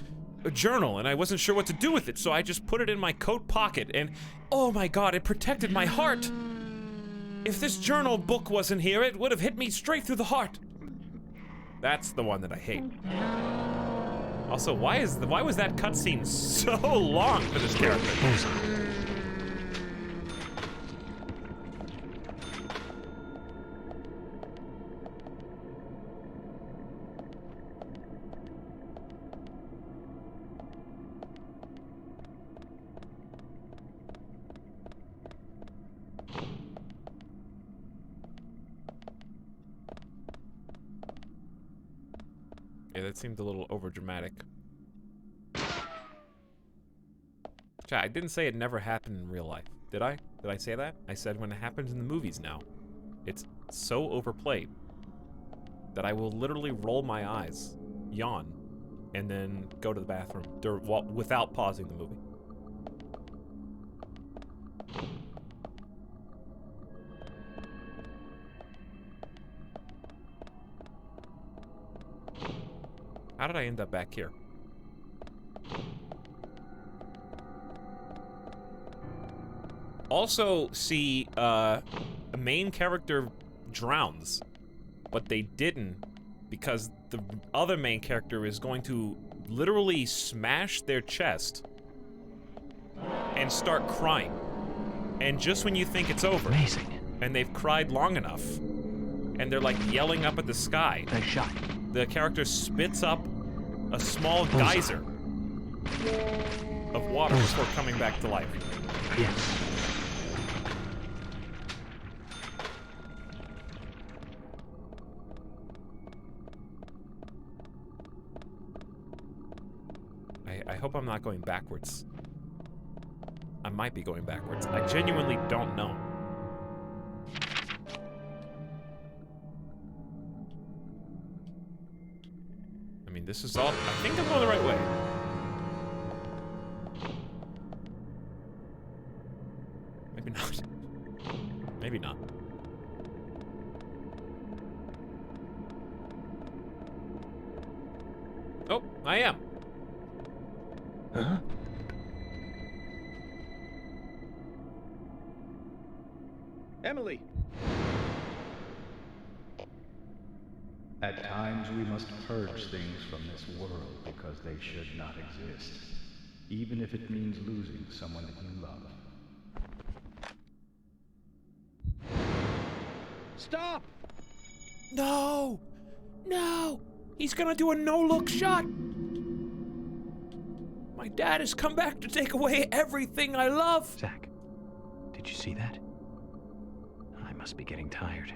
journal, and I wasn't sure what to do with it, so I just put it in my coat pocket, and oh my god, it protected my heart. If this journal book wasn't here, it would have hit me straight through the heart. That's the one that I hate. Also, why was that cutscene so long for this character? Yeah, that seemed a little overdramatic. Chat, I didn't say it never happened in real life. Did I? Did I say that? I said when it happens in the movies now. It's so overplayed that I will literally roll my eyes, yawn, and then go to the bathroom without pausing the movie. How did I end up back here? Also, see, a main character drowns, but they didn't because the other main character is going to literally smash their chest and start crying. And just when you think it's over, amazing, and they've cried long enough, and they're like yelling up at the sky, nice shot. The character spits up a small geyser of water before coming back to life. Yes. I hope I'm not going backwards. I might be going backwards. I genuinely don't know. this is all... I think I'm going the right way. Maybe not. Maybe not. Oh, I am. Huh? Emily! At times we must purge things from this world because they should not exist, even if it means losing someone that you love. Stop! No! No! He's gonna do a no-look shot! My dad has come back to take away everything I love! Zach, did you see that? I must be getting tired.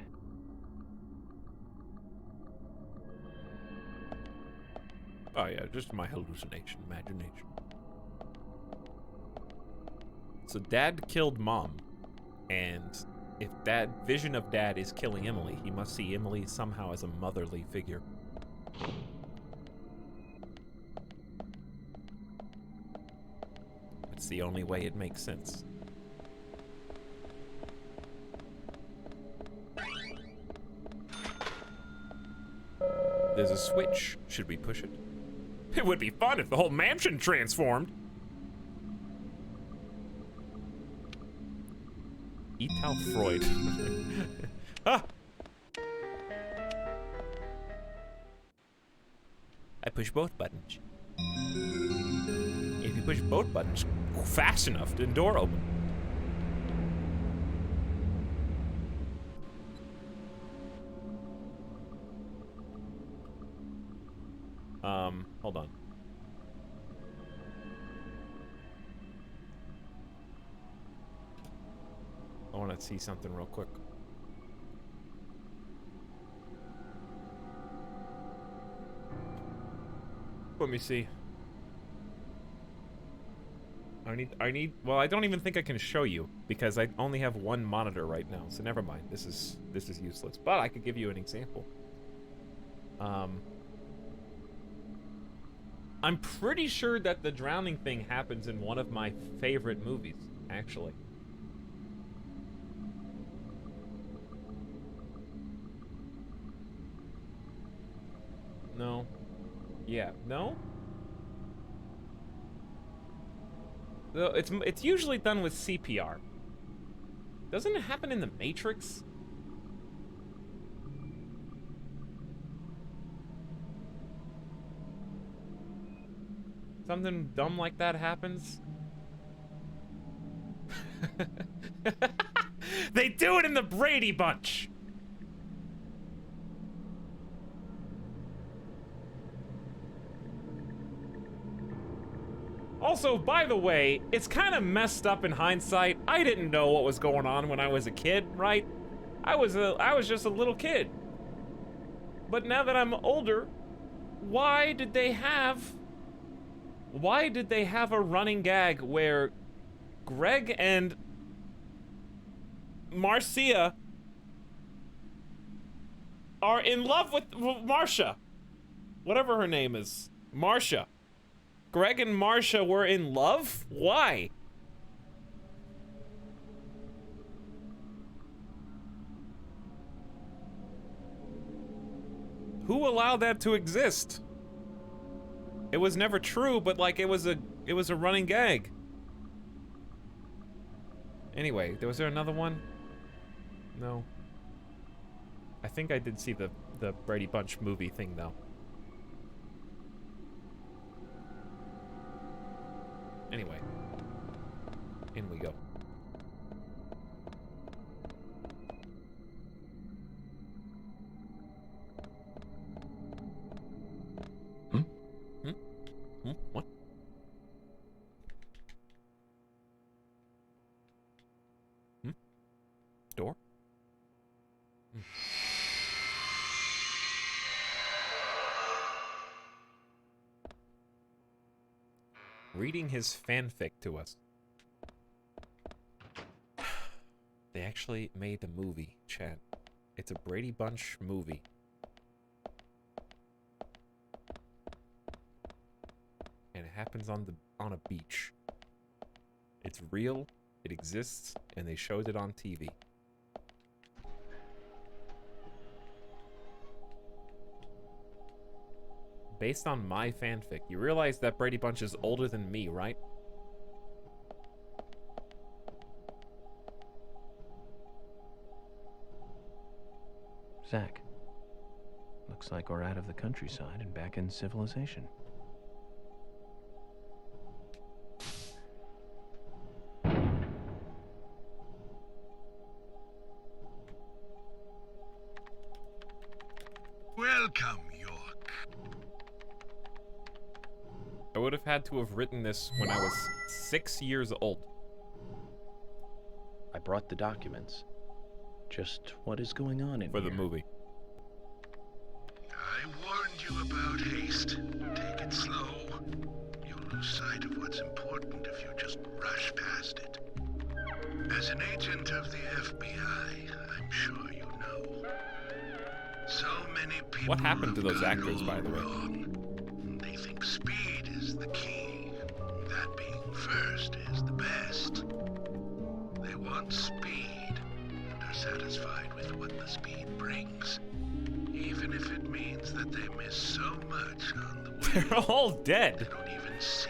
Oh yeah, just my hallucination, imagination. So Dad killed Mom, and if that vision of Dad is killing Emily, he must see Emily somehow as a motherly figure. It's the only way it makes sense. There's a switch. Should we push it? It would be fun if the whole mansion transformed. Etal Freud. Ah! I push both buttons. If you push both buttons fast enough, the door opens. Hold on. I want to see something real quick. Let me see. Well, I don't even think I can show you because I only have one monitor right now, so never mind. This is useless. But I could give you an example. I'm pretty sure that the drowning thing happens in one of my favorite movies, actually. No. Yeah. No? No, it's usually done with CPR. Doesn't it happen in The Matrix? Something dumb like that happens? They do it in the Brady Bunch! Also, by the way, it's kind of messed up in hindsight. I didn't know what was going on when I was a kid, right? I was just a little kid. But now that I'm older, why did they have a running gag where Greg and Marcia are in love with Marcia? Whatever her name is. Marcia. Greg and Marcia were in love? Why? Who allowed that to exist? It was never true, but like it was a running gag. Anyway, was there another one? No. I think I did see the Brady Bunch movie thing though. Anyway, in we go. What? Door? Reading his fanfic to us. They actually made a movie, chat. It's a Brady Bunch movie. happens on a beach. It's real, it exists, and they showed it on TV. Based on my fanfic. You realize that Brady Bunch is older than me, right? Zach, looks like we're out of the countryside and back in civilization. Welcome, York. I would have had to have written this when I was 6 years old. I brought the documents. Just what is going on in For here? the movie. I warned you about haste. Take it slow. You'll lose sight of what's important if you just rush past it. As an agent of the FBI, I'm sure you know. So many people. What happened to those have actors, got by all the way? wrong. They think speed is the key. That being first is the best. They want speed and are satisfied with what the speed brings. Even if it means that they miss so much on the way. They're all dead. They don't even see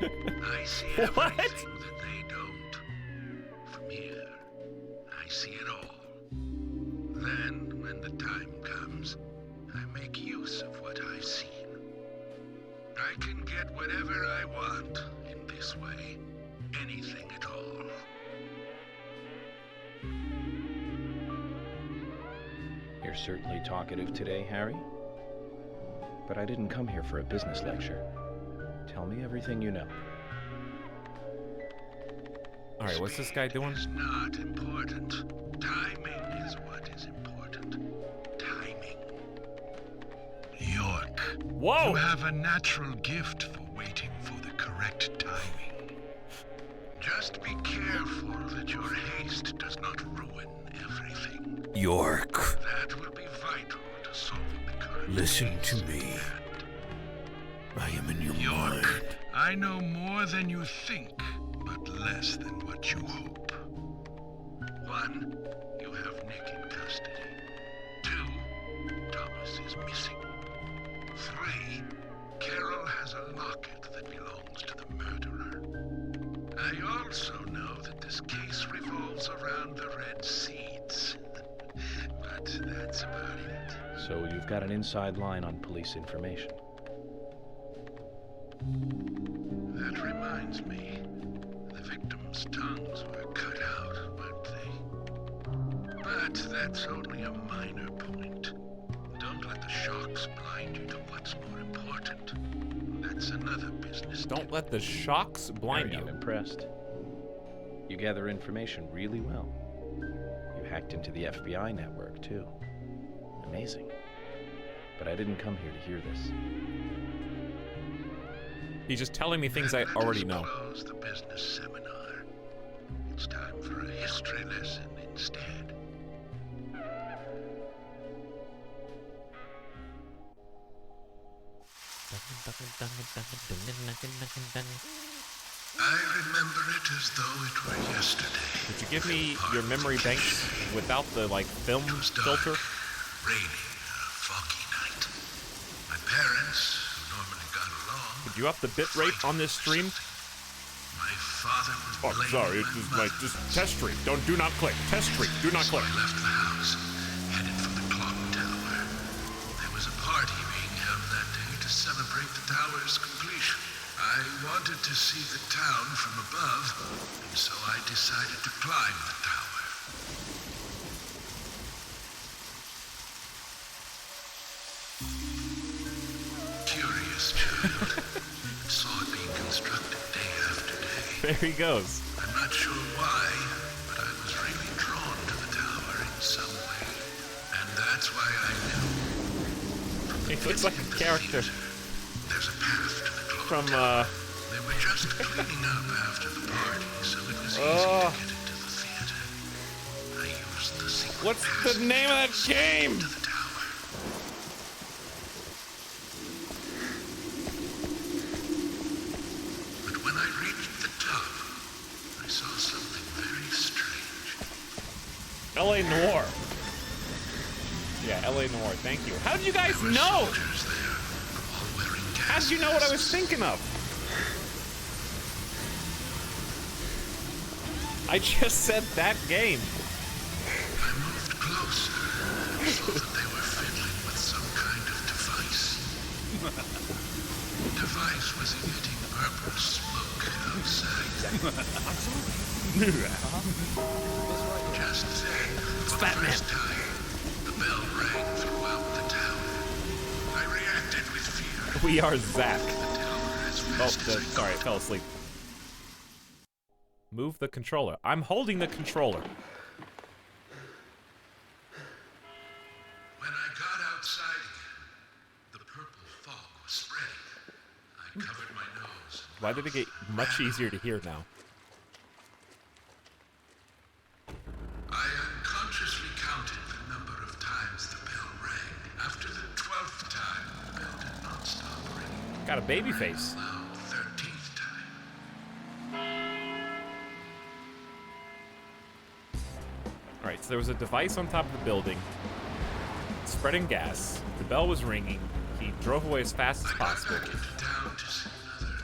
that. I see What? everything that they don't. From here, I see it all. Then, when the time comes, I make use of what I've seen. I can get whatever I want in this way. Anything at all. You're certainly talkative today, Harry. But I didn't come here for a business lecture. Tell me everything you know. Alright, what's this guy doing? It's not important. Timing is what is important. Timing. York. Whoa! You have a natural gift for waiting for the correct timing. Just be careful that your haste does not ruin everything. York, That will be vital to solving the current listen case to at me. hand. I am in your York, mind. I know more than you think, but less than what you hope. 1, you have Nick in custody. 2, Thomas is missing. 3, Carol has a locket that belongs to the murderer. I also know that this case revolves around the red seeds. But that's about it. So you've got an inside line on police information. That reminds me. The victims' tongues were cut out, weren't they? But that's only a minor point. Don't let the shocks blind you to what's more important. That's another business. Don't let the shocks blind Harry, you. I'm impressed. You gather information really well. You hacked into the FBI network, too. Amazing. But I didn't come here to hear this. He's just telling me things I already know. Close the business seminar. It's time for a history lesson instead. I remember it as though it were yesterday. Could you give me your memory banks without the, like, film filter? Raining, a foggy night. My parents, who normally got along, Could you up the bit rate on this stream? my father was Oh, blaming sorry, my it's just mother. like, just test stream. Do not click. Test stream. Do not So click. I left the house, headed for the clock tower. There was a party being held that day to celebrate the tower's completion. I wanted to see the town from above, and so I decided to climb the tower. Curious child. Saw it being constructed day after day. There he goes. I'm not sure why, but I was really drawn to the tower in some way. And that's why I knew. He looks like a character There's a path to the clock from, tower. They were just cleaning up after the party, so it was easy Oh. to get into the theater. I used the secret What's passage the name of that game? to the tower. L.A. Noire. Yeah, L.A. Noire. Thank you. How did you guys know? How did you know what I was thinking of? I just said that game. I moved closer and saw that they were fiddling with some kind of device. The device was emitting purple smoke outside. Just then, for the first time, the bell rang throughout the town. I reacted with fear. We are Zach. Oh, sorry, I fell asleep. Move the controller. I'm holding the controller. When I got outside again, the purple fog was spreading. I covered my nose. Why did it get much easier to hear now? I unconsciously counted the number of times the bell rang. After the 12th time, the bell did not stop ringing. Got a baby face. Now, 13th time. Alright, so there was a device on top of the building, spreading gas. The bell was ringing. He drove away as fast as possible. Down to see another,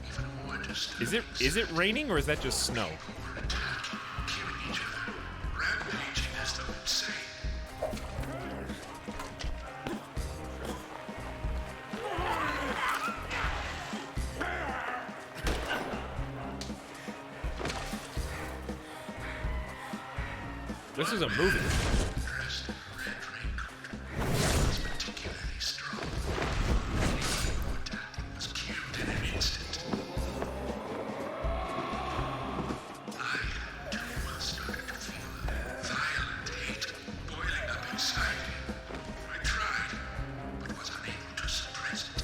even more distant. Is it raining or is that just snow? Attacking, killing each other, rampaging as though insane. This is a movie. Dressed in a red raincoat, was particularly strong. Anyone who attacked him was killed in an instant. I, too, started to feel violent hate boiling up inside me. I tried, but was unable to suppress it.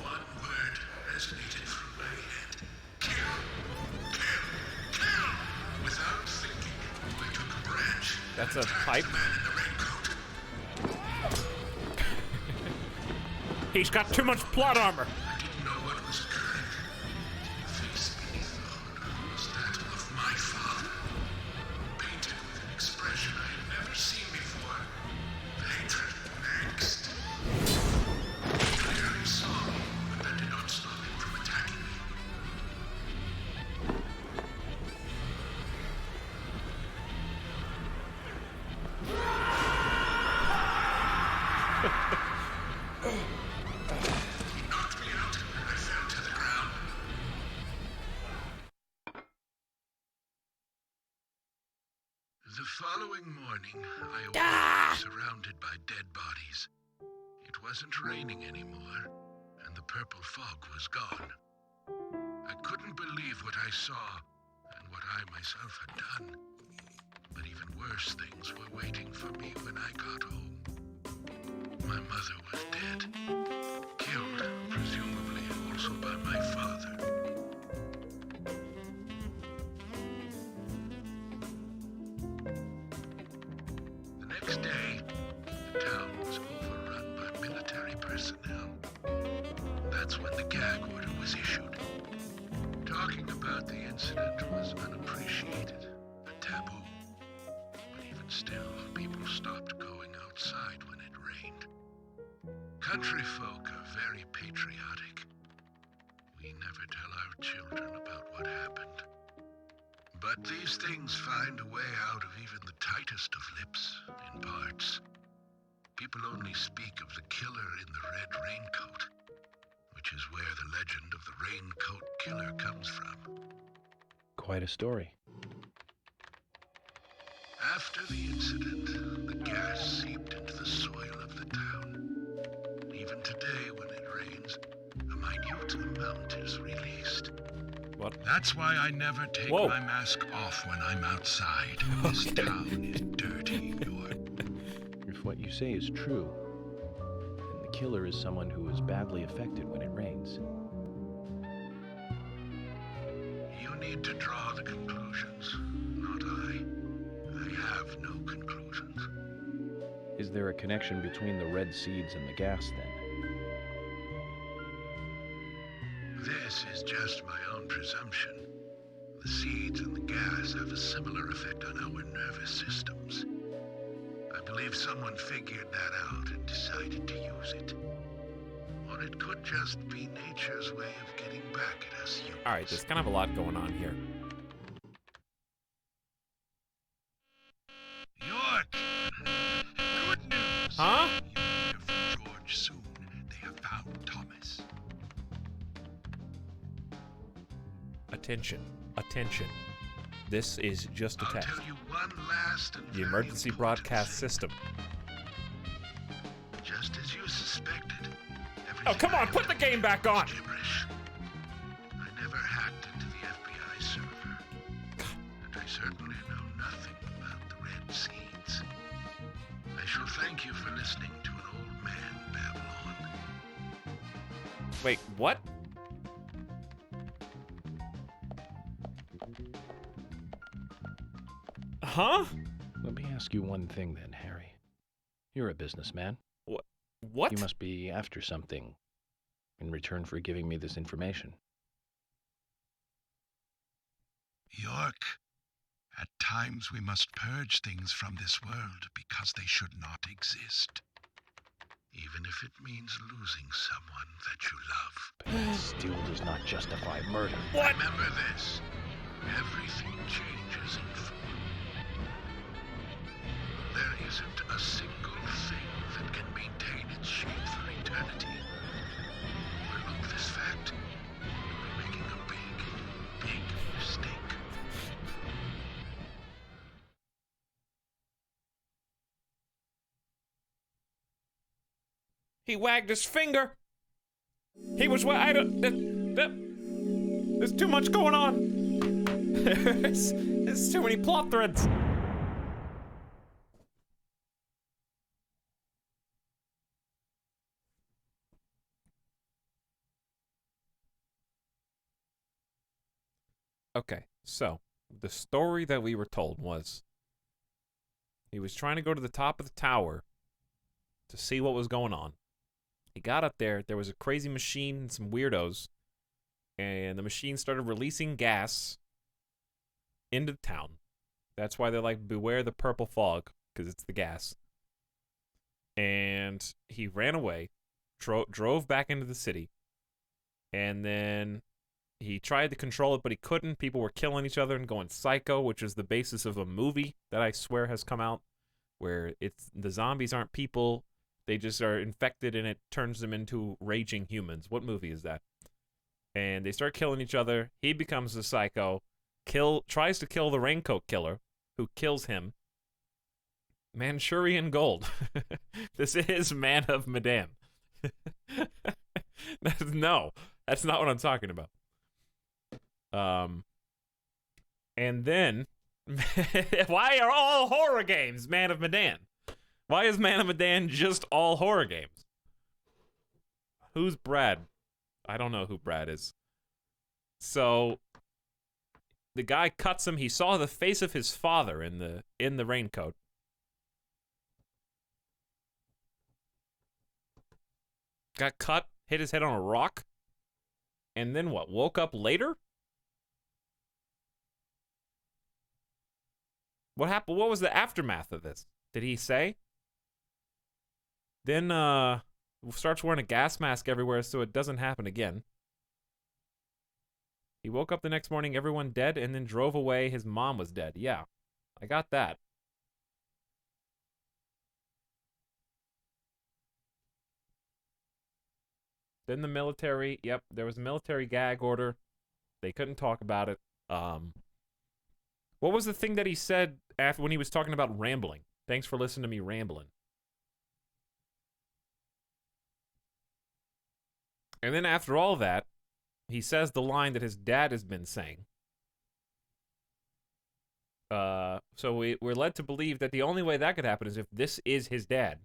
One word resonated through my head. Kill! Kill! Kill! Without thinking, I took a branch. That's a pipe. He's got too much plot armor. I didn't know what was occurring. The face beneath the hood was that of my father, painted with an expression I had never seen before. Hatred and angst. He clearly saw me, but that did not stop him from attacking me. He knocked me out, and I fell to the ground. The following morning, I awoke surrounded by dead bodies. It wasn't raining anymore, and the purple fog was gone. I couldn't believe what I saw and what I myself had done. But even worse things were waiting for me when I got home. My mother was dead, killed, presumably also by my father. The next day, the town was overrun by military personnel. That's when the gag order was issued. Talking about the incident was unappreciated, a taboo. But even still, people stopped going outside when it rained. Country folk are very patriotic. We never tell our children about what happened. But these things find a way out of even the tightest of lips, in parts. People only speak of the killer in the red raincoat, which is where the legend of the Raincoat Killer comes from. Quite a story. After the incident, the gas seeped into the soil of the town. Even today, when it rains, a minute amount is released. What? That's why I never take my mask off when I'm outside. This town is dirty, If what you say is true, then the killer is someone who is badly affected when it rains. You need to draw the conclusions, not I. I have no conclusions. Is there a connection between the red seeds and the gas, then? This is just my own presumption. The seeds and the gas have a similar effect on our nervous systems. believe someone figured that out and decided to use it. Or it could just be nature's way of getting back at us humans. All right, there's kind of a lot going on here. York! Good news! Huh? You'll hear from George soon. They have found Thomas. Attention. Attention. This is just a I'll test. tell you one last and The very emergency important broadcast thing. system. Just as you suspected. Oh, come on, put the game back on! Gibberish. I never hacked into the FBI server. And I certainly know nothing about the Red Seeds. I shall thank you for listening to an old man babble on. Wait, what? Huh? Let me ask you one thing then, Harry. You're a businessman. What? You must be after something in return for giving me this information. York, at times we must purge things from this world because they should not exist. Even if it means losing someone that you love. But that still does not justify murder. What? Remember this. Everything changes in form. There isn't a single thing that can maintain its shape for eternity. Overlook this fact. You're making a big, big mistake. He wagged his finger. He was I don't. There's too much going on. There's too many plot threads. Okay, so the story that we were told was he was trying to go to the top of the tower to see what was going on. He got up there, there was a crazy machine and some weirdos, and the machine started releasing gas into the town. That's why they're like, beware the purple fog, because it's the gas. And he ran away, drove back into the city, and then he tried to control it, but he couldn't. People were killing each other and going psycho, which is the basis of a movie that I swear has come out, where it's the zombies aren't people. They just are infected, and it turns them into raging humans. What movie is that? And they start killing each other. He becomes a psycho, tries to kill the raincoat killer, who kills him. Manchurian Gold. This is Man of Medan. No, that's not what I'm talking about. And then, why are all horror games Man of Medan? Why is Man of Medan just all horror games? Who's Brad? I don't know who Brad is. So, the guy cuts him. He saw the face of his father in the raincoat. Got cut, hit his head on a rock, and then what? Woke up later? What happened? What was the aftermath of this? Did he say? Then starts wearing a gas mask everywhere so it doesn't happen again. He woke up the next morning, everyone dead, and then drove away. His mom was dead. Yeah, I got that. Then the military, yep, there was a military gag order. They couldn't talk about it. What was the thing that he said after when he was talking about rambling? Thanks for listening to me rambling. And then after all that, he says the line that his dad has been saying. So we're led to believe that the only way that could happen is if this is his dad.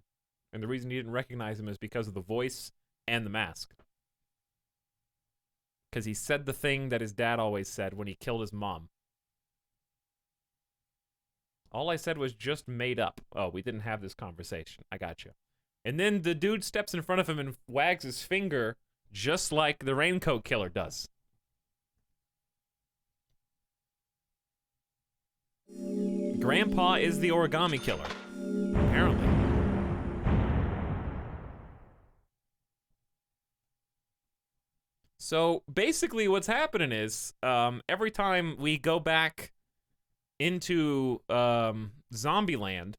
And the reason he didn't recognize him is because of the voice and the mask. Because he said the thing that his dad always said when he killed his mom. All I said was just made up. Oh, we didn't have this conversation. I got you. And then the dude steps in front of him and wags his finger just like the raincoat killer does. Grandpa is the origami killer. apparently. So basically what's happening is every time we go back into Zombieland,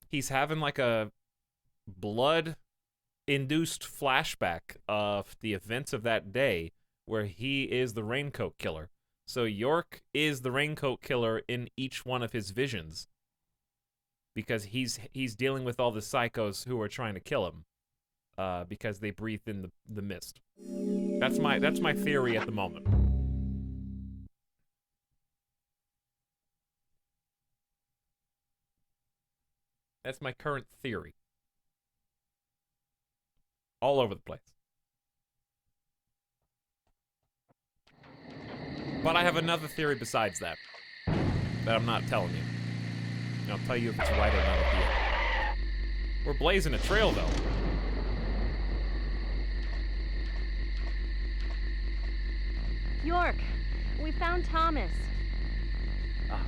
he's having like a blood-induced flashback of the events of that day where he is the Raincoat Killer. So York is the Raincoat Killer in each one of his visions because he's dealing with all the psychos who are trying to kill him because they breathed in the mist. That's my theory at the moment. That's my current theory. All over the place. But I have another theory besides that I'm not telling you. And I'll tell you if it's right or not at the end. We're blazing a trail, though. York, we found Thomas. Ah,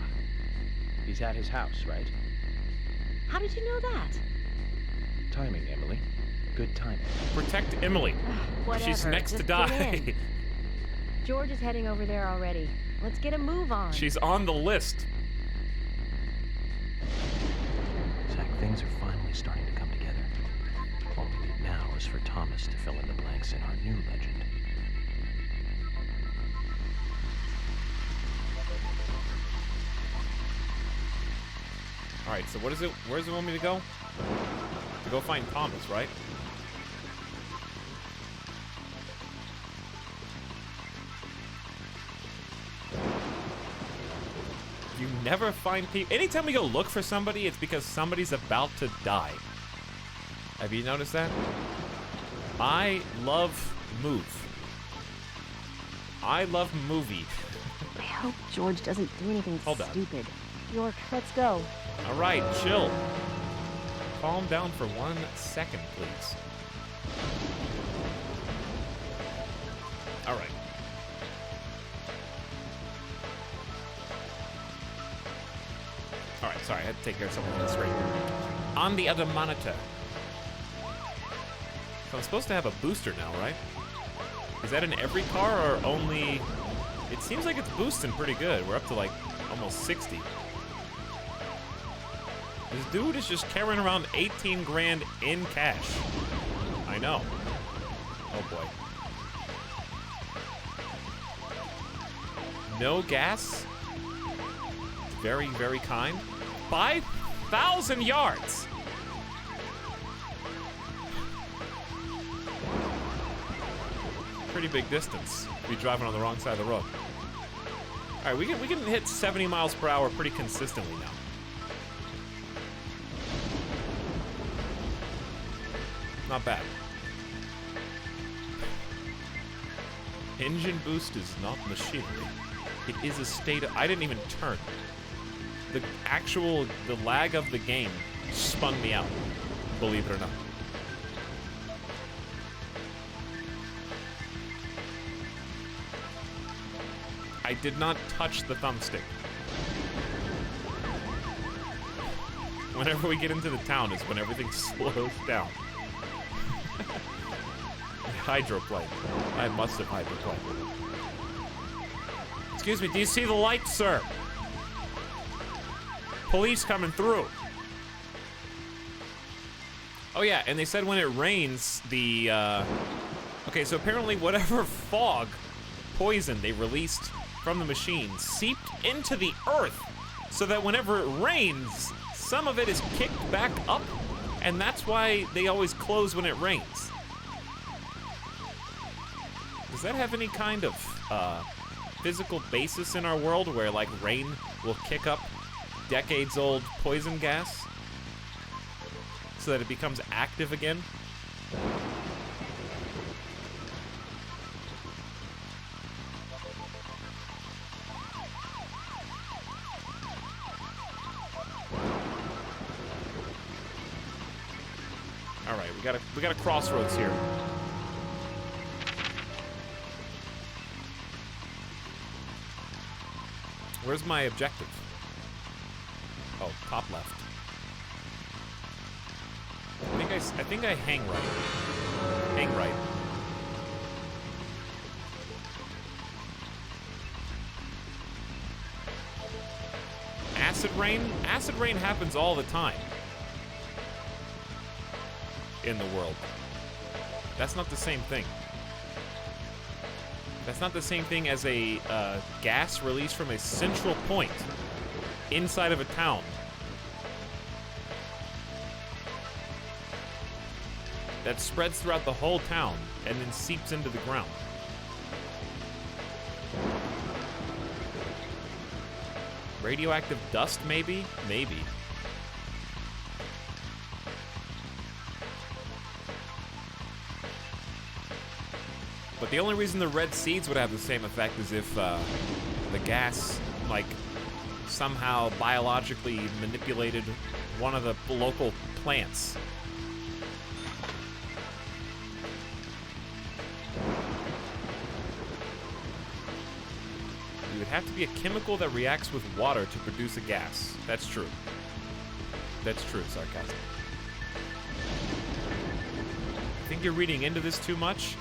he's at his house, right? How did you know that? Timing, Emily. Good timing. Protect Emily. Whatever. She's next Just to get die. in. George is heading over there already. Let's get a move on. She's on the list. Zach, things are finally starting to come together. All we need now is for Thomas to fill in the blanks in our new legend. Alright, so what is it? Where does it want me to go? To go find Thomas, right? You never find people. Anytime we go look for somebody, it's because somebody's about to die. Have you noticed that? I love move. I love movie. I hope George doesn't do anything Hold on. stupid. York, let's go. All right, chill. Calm down for 1 second, please. All right. All right, sorry, I had to take care of something on the screen. On the other monitor. So I'm supposed to have a booster now, right? Is that in every car or only... It seems like it's boosting pretty good. We're up to like almost 60. This dude is just carrying around 18 grand in cash. I know. Oh boy. No gas. Very, very kind. 5,000 yards. Pretty big distance. Be driving on the wrong side of the road. All right, we can hit 70 miles per hour pretty consistently now. Not bad. Engine boost is not machinery. It is a state of... I didn't even turn. The lag of the game spun me out, believe it or not. I did not touch the thumbstick. Whenever we get into the town is when everything slows down. Hydroplane. I must have hydroplaned. Excuse me, do you see the light, sir? Police coming through. Oh yeah, and they said when it rains, the, okay, so apparently whatever fog poison they released from the machine seeped into the earth, so that whenever it rains, some of it is kicked back up, and that's why they always close when it rains. Does that have any kind of physical basis in our world where, like, rain will kick up decades-old poison gas so that it becomes active again? All right, we got a crossroads here. Where's my objective? Oh, top left. think I hang right. Hang right. Acid rain? Acid rain happens all the time in the world. That's not the same thing. That's not the same thing as a gas released from a central point inside of a town. That spreads throughout the whole town and then seeps into the ground. Radioactive dust, maybe? Maybe. But the only reason the red seeds would have the same effect is if the gas, like, somehow biologically manipulated one of the local plants. It would have to be a chemical that reacts with water to produce a gas. That's true. That's true, sarcasm. I think you're reading into this too much.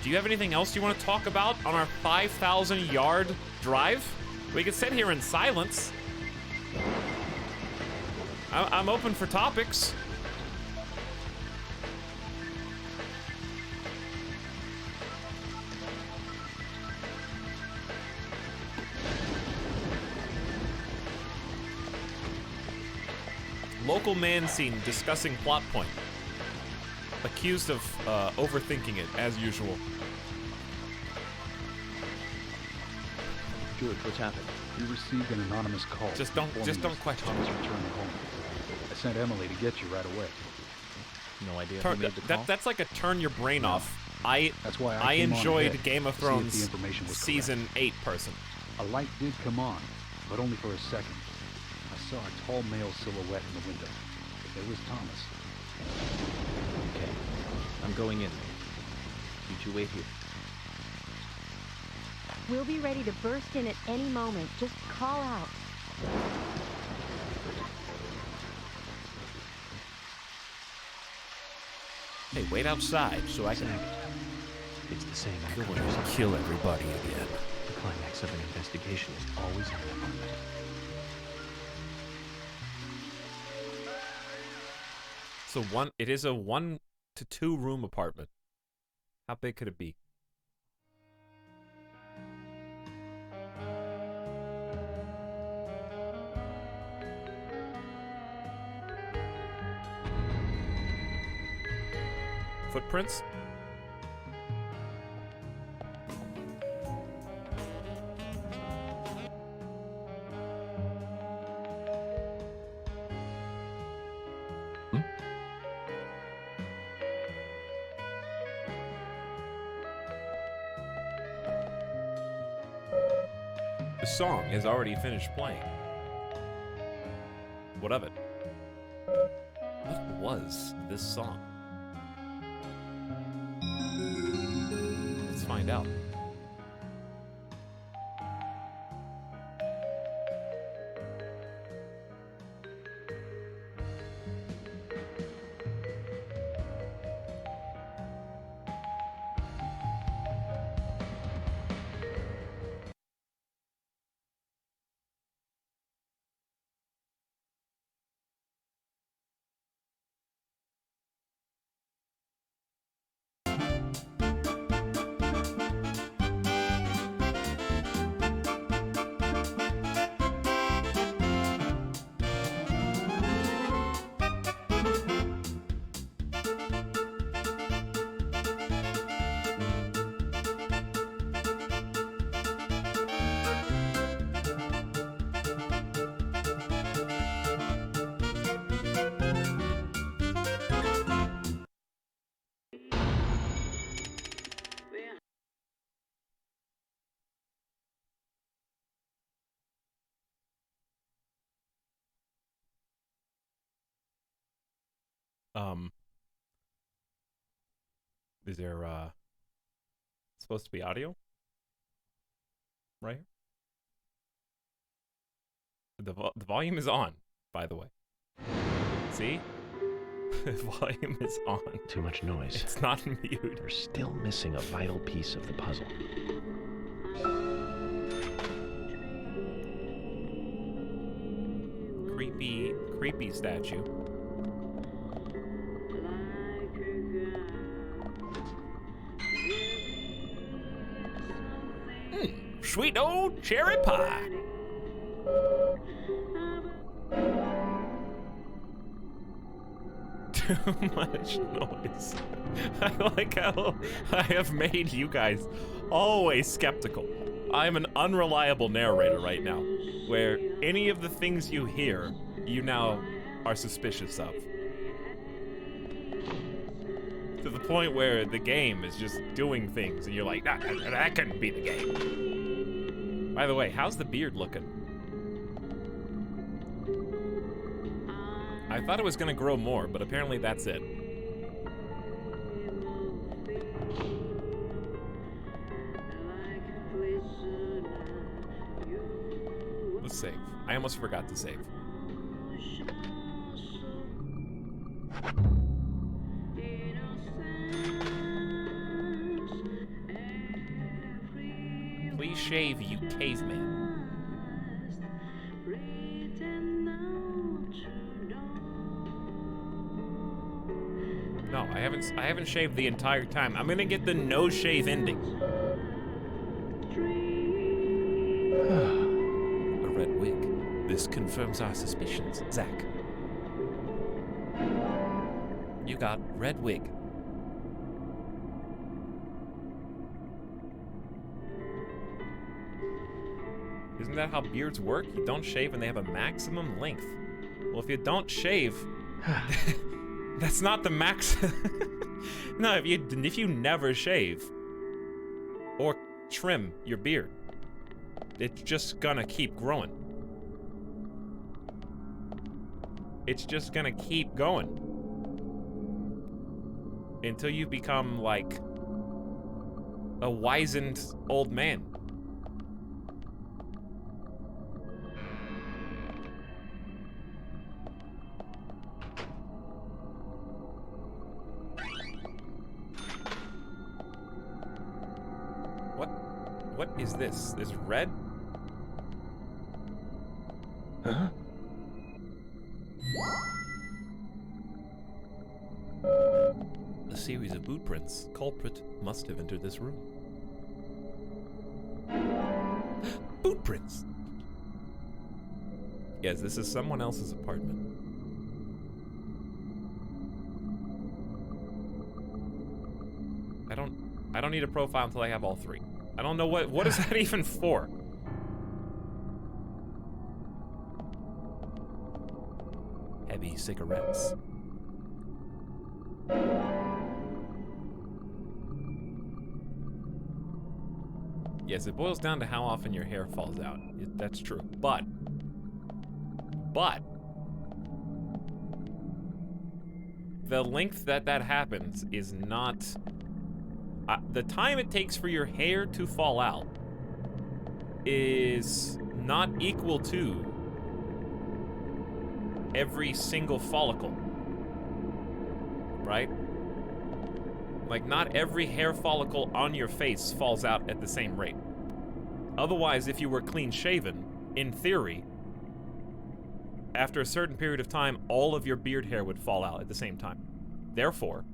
Do you have anything else you want to talk about on our 5,000-yard drive? We could sit here in silence. I'm open for topics. Local man seen discussing plot point. Accused of overthinking it, as usual. George, what's happened? We received an anonymous call. Just don't question. Thomas returned home. I sent Emily to get you right away. No idea who made the call? That's like a turn your brain off. That's why I came on enjoyed ahead Game of to see if the Thrones information was season correct. 8 person. A light did come on, but only for a second. I saw a tall male silhouette in the window. It was Thomas. Okay. I'm going in there. You two wait here. We'll be ready to burst in at any moment. Just call out. Hey, wait outside so I can It's the same go actor. and kill everybody again. The climax of an investigation is always in the moment. It is a 1 to 2 room apartment. How big could it be? Footprints? The song has already finished playing. What of it? What was this song? Let's find out. Is there, supposed to be audio? Right here? The volume is on, by the way. See? Volume is on. Too much noise. It's not mute. We're still missing a vital piece of the puzzle. Creepy statue. Sweet old cherry pie. Too much noise. I like how I have made you guys always skeptical. I'm an unreliable narrator right now, where any of the things you hear, you now are suspicious of. To the point where the game is just doing things, and you're like, that couldn't be the game. By the way, how's the beard looking? I thought it was gonna grow more, but apparently that's it. Let's save. I almost forgot to save. Please shave, you caveman. No, I haven't shaved the entire time. I'm gonna get the no shave ending. A red wig. This confirms our suspicions. Zach. You got red wig. Isn't that how beards work? You don't shave and they have a maximum length. Well, if you don't shave, that's not the max. No, if you never shave or trim your beard, it's just gonna keep growing. It's just gonna keep going until you become like a wizened old man. What is this? This red? Huh? A series of boot prints. Culprit must have entered this room. Boot prints! Yes, this is someone else's apartment. I don't need a profile until I have all three. I don't know what is that even for? Heavy cigarettes. Yes, it boils down to how often your hair falls out. That's true. But the length that happens is not... the time it takes for your hair to fall out is not equal to every single follicle, right? Like, not every hair follicle on your face falls out at the same rate. Otherwise, if you were clean shaven, in theory, after a certain period of time, all of your beard hair would fall out at the same time. Therefore,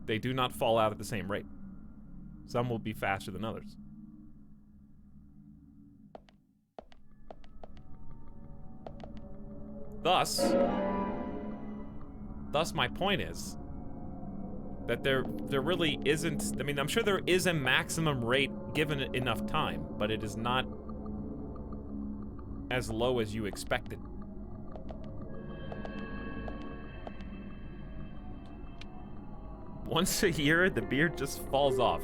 they do not fall out at the same rate. Some will be faster than others. Thus my point is that there really isn't... I mean, I'm sure there is a maximum rate given it enough time, but it is not as low as you expected. Once a year, the beard just falls off.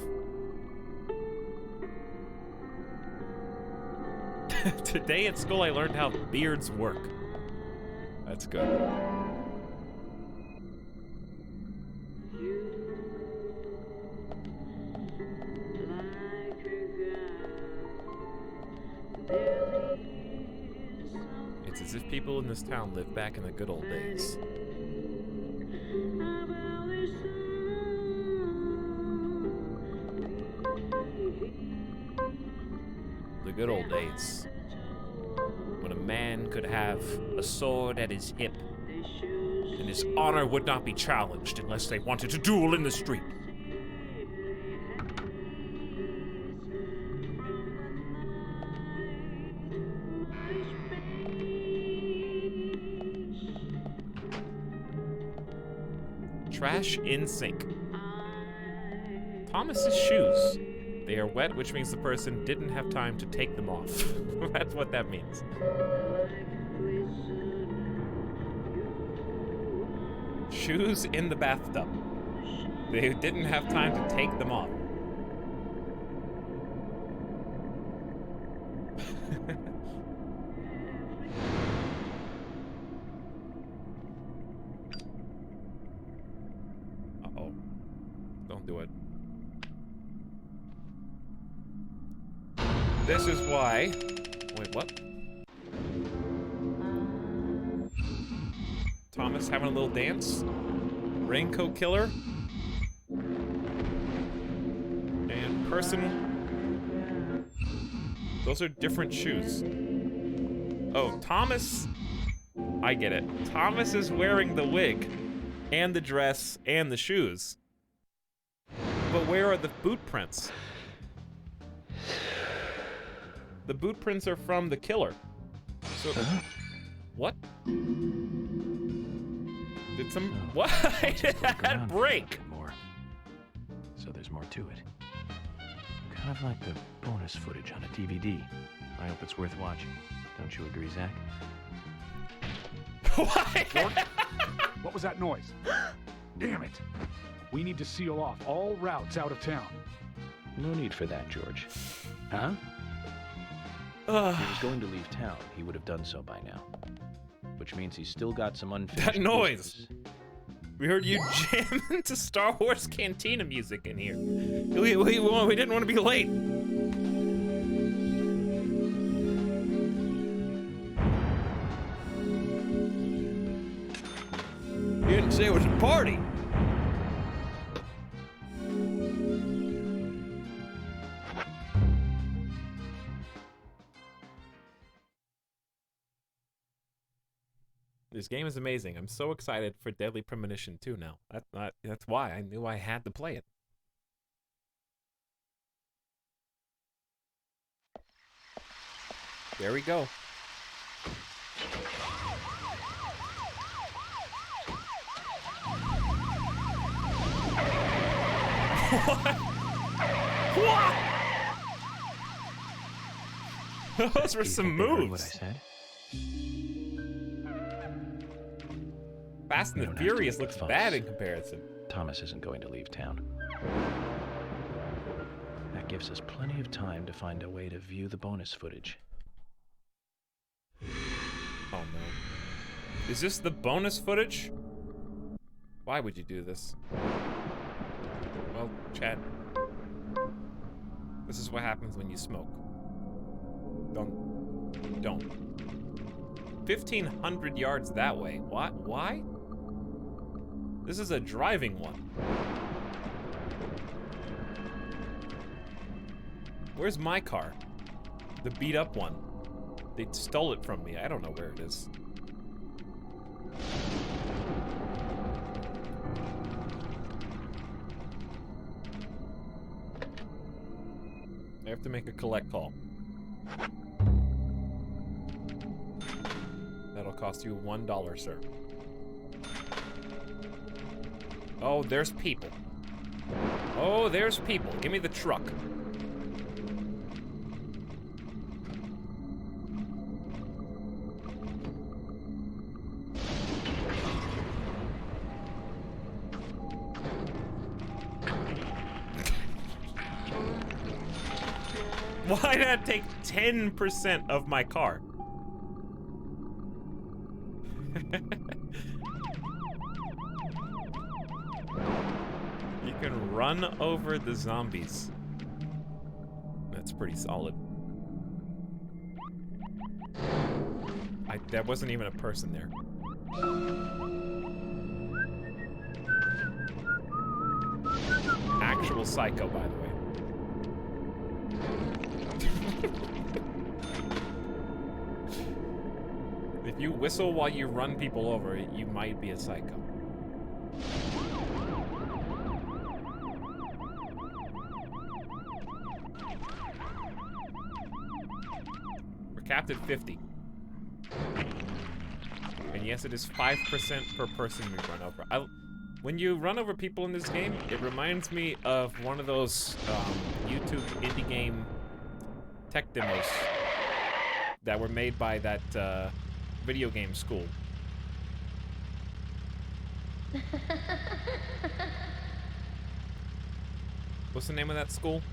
Today at school, I learned how beards work. That's good. It's a as if people in this town lived back in the good old days. The good old days. When a man could have a sword at his hip, and his honor would not be challenged unless they wanted to duel in the street. Trash in sink. Thomas's shoes. They are wet, which means the person didn't have time to take them off. That's what that means. Shoes in the bathtub. They didn't have time to take them off. Uh-oh. Don't do it. This is why... Wait, what? Thomas having a little dance? Raincoat killer? And person... Those are different shoes. Oh, Thomas... I get it. Thomas is wearing the wig, and the dress, and the shoes. But where are the boot prints? The boot prints are from the killer. So, what? Did some what? That break. More. So there's more to it. Kind of like the bonus footage on a DVD. I hope it's worth watching. Don't you agree, Zach? What was that noise? Damn it! We need to seal off all routes out of town. No need for that, George. Huh? If he was going to leave town, he would have done so by now. Which means he's still got some unfinished That noise! business. We heard you jam into Star Wars Cantina music in here. We didn't want to be late. You didn't say it was a party. This game is amazing. I'm so excited for Deadly Premonition 2 now. That's why I knew I had to play it. There we go. What? Those were some moves. What I said? Fast and the Furious looks bad in comparison. Thomas isn't going to leave town. That gives us plenty of time to find a way to view the bonus footage. Oh no. Is this the bonus footage? Why would you do this? Well, Chad. This is what happens when you smoke. Don't. 1,500 yards that way. What? Why? This is a driving one. Where's my car? The beat up one. They stole it from me. I don't know where it is. I have to make a collect call. That'll cost you $1, sir. Oh, there's people. Oh, there's people. Give me the truck. Why did that take 10% of my car? You can run over the zombies. That's pretty solid. I There wasn't even a person there. Actual psycho, by the way. If you whistle while you run people over, you might be a psycho. We're capped at 50. And yes, it is 5% per person we run over. When you run over people in this game, it reminds me of one of those YouTube indie game tech demos that were made by that video game school. What's the name of that school?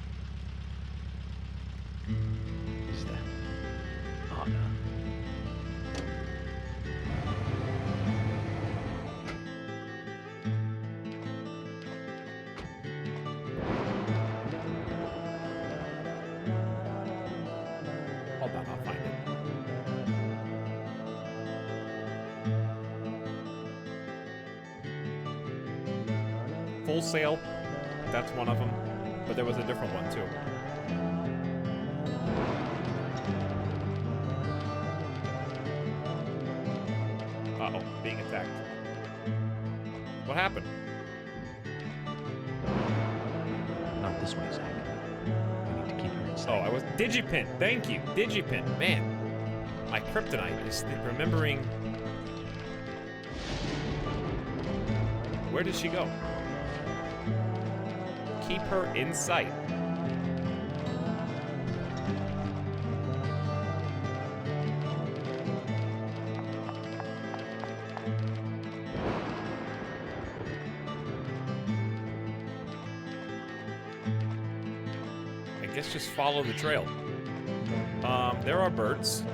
Is that Anna? Hold on, I'll find it. Full Sail, that's one of them, but there was a different one too. Uh-oh, being attacked. What happened? Not this way, Zach. We need to keep her inside. Oh, I was Digipin. Thank you, Digipin. Man, my kryptonite is remembering. Where did she go? Keep her in sight. I guess just follow the trail. There are birds.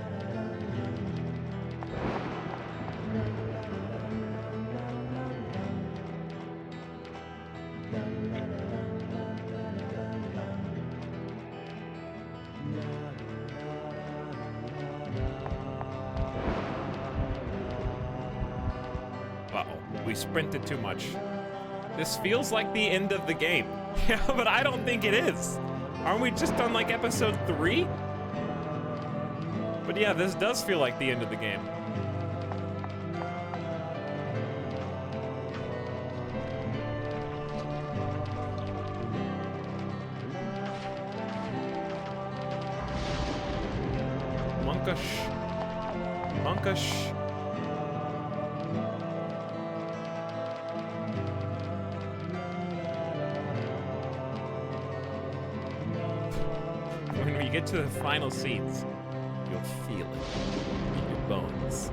We sprinted too much. This feels like the end of the game. Yeah, but I don't think it is. Aren't we just on like episode 3? But yeah, this does feel like the end of the game. Monkish. When we get to the final scenes, you'll feel it in your bones.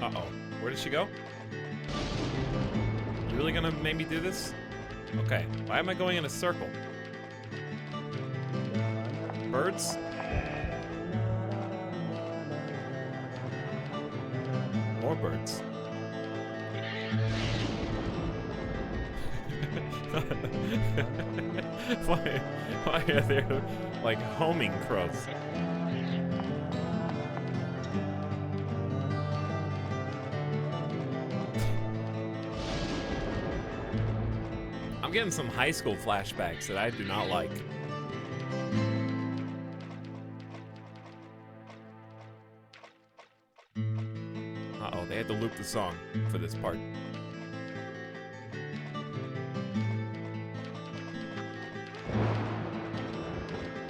Uh-oh. Where did she go? You really gonna make me do this? Okay. Why am I going in a circle? Birds? More birds. why are there like homing crows? I'm getting some high school flashbacks that I do not like. Uh-oh, they had to loop the song for this part.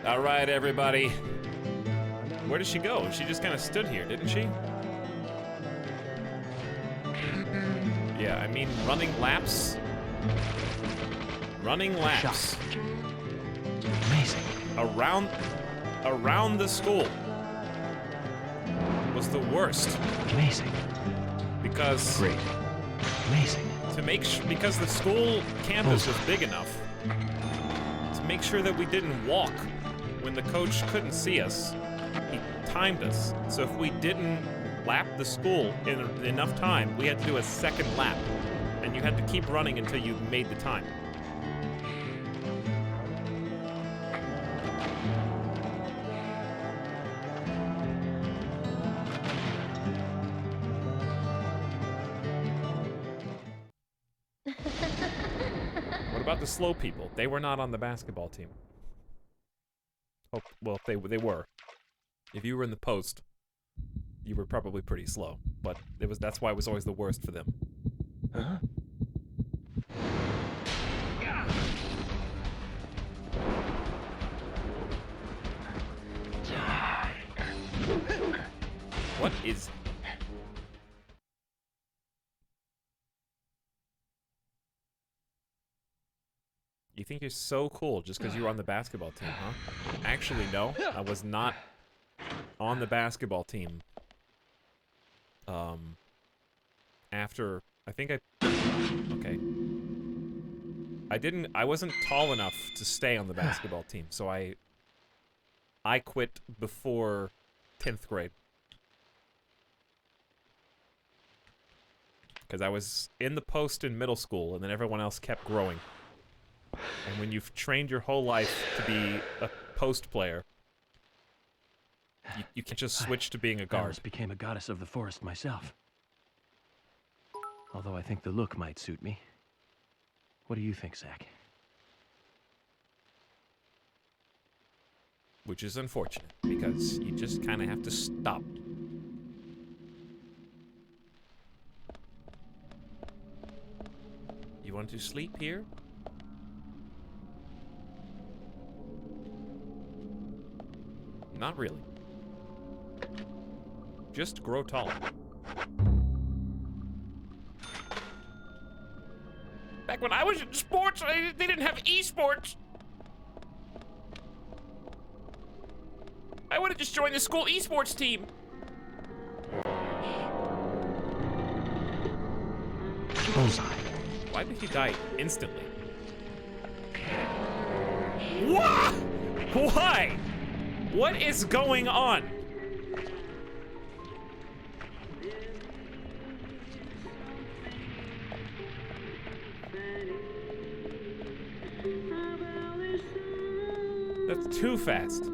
All right, everybody. Where did she go? She just kind of stood here, didn't she? Yeah, I mean, running laps. Running laps. Amazing. Around the school was the worst. Amazing. Because great. Amazing. Because the school campus was big enough to make sure that we didn't walk when the coach couldn't see us. He timed us. So if we didn't lap the school in enough time, we had to do a second lap. And you had to keep running until you made the time. about the slow people. They were not on the basketball team. Oh, well, they were. If you were in the post, you were probably pretty slow. But that's why it was always the worst for them. Huh? What is... You think you're so cool just because you were on the basketball team, huh? Actually, no. I was not on the basketball team. After... Okay. I wasn't tall enough to stay on the basketball team, so I quit before 10th grade. Because I was in the post in middle school, and then everyone else kept growing. And when you've trained your whole life to be a post player, you can't just switch to being a I guard. almost became a goddess of the forest myself. Although I think the look might suit me. What do you think, Zach? Which is unfortunate, because you just kind of have to stop. You want to sleep here? Not really. Just grow taller. Back when I was in sports, they didn't have esports. I would have just joined the school esports team. Bullseye. Why did he die instantly? What? Why? What is going on? That's too fast.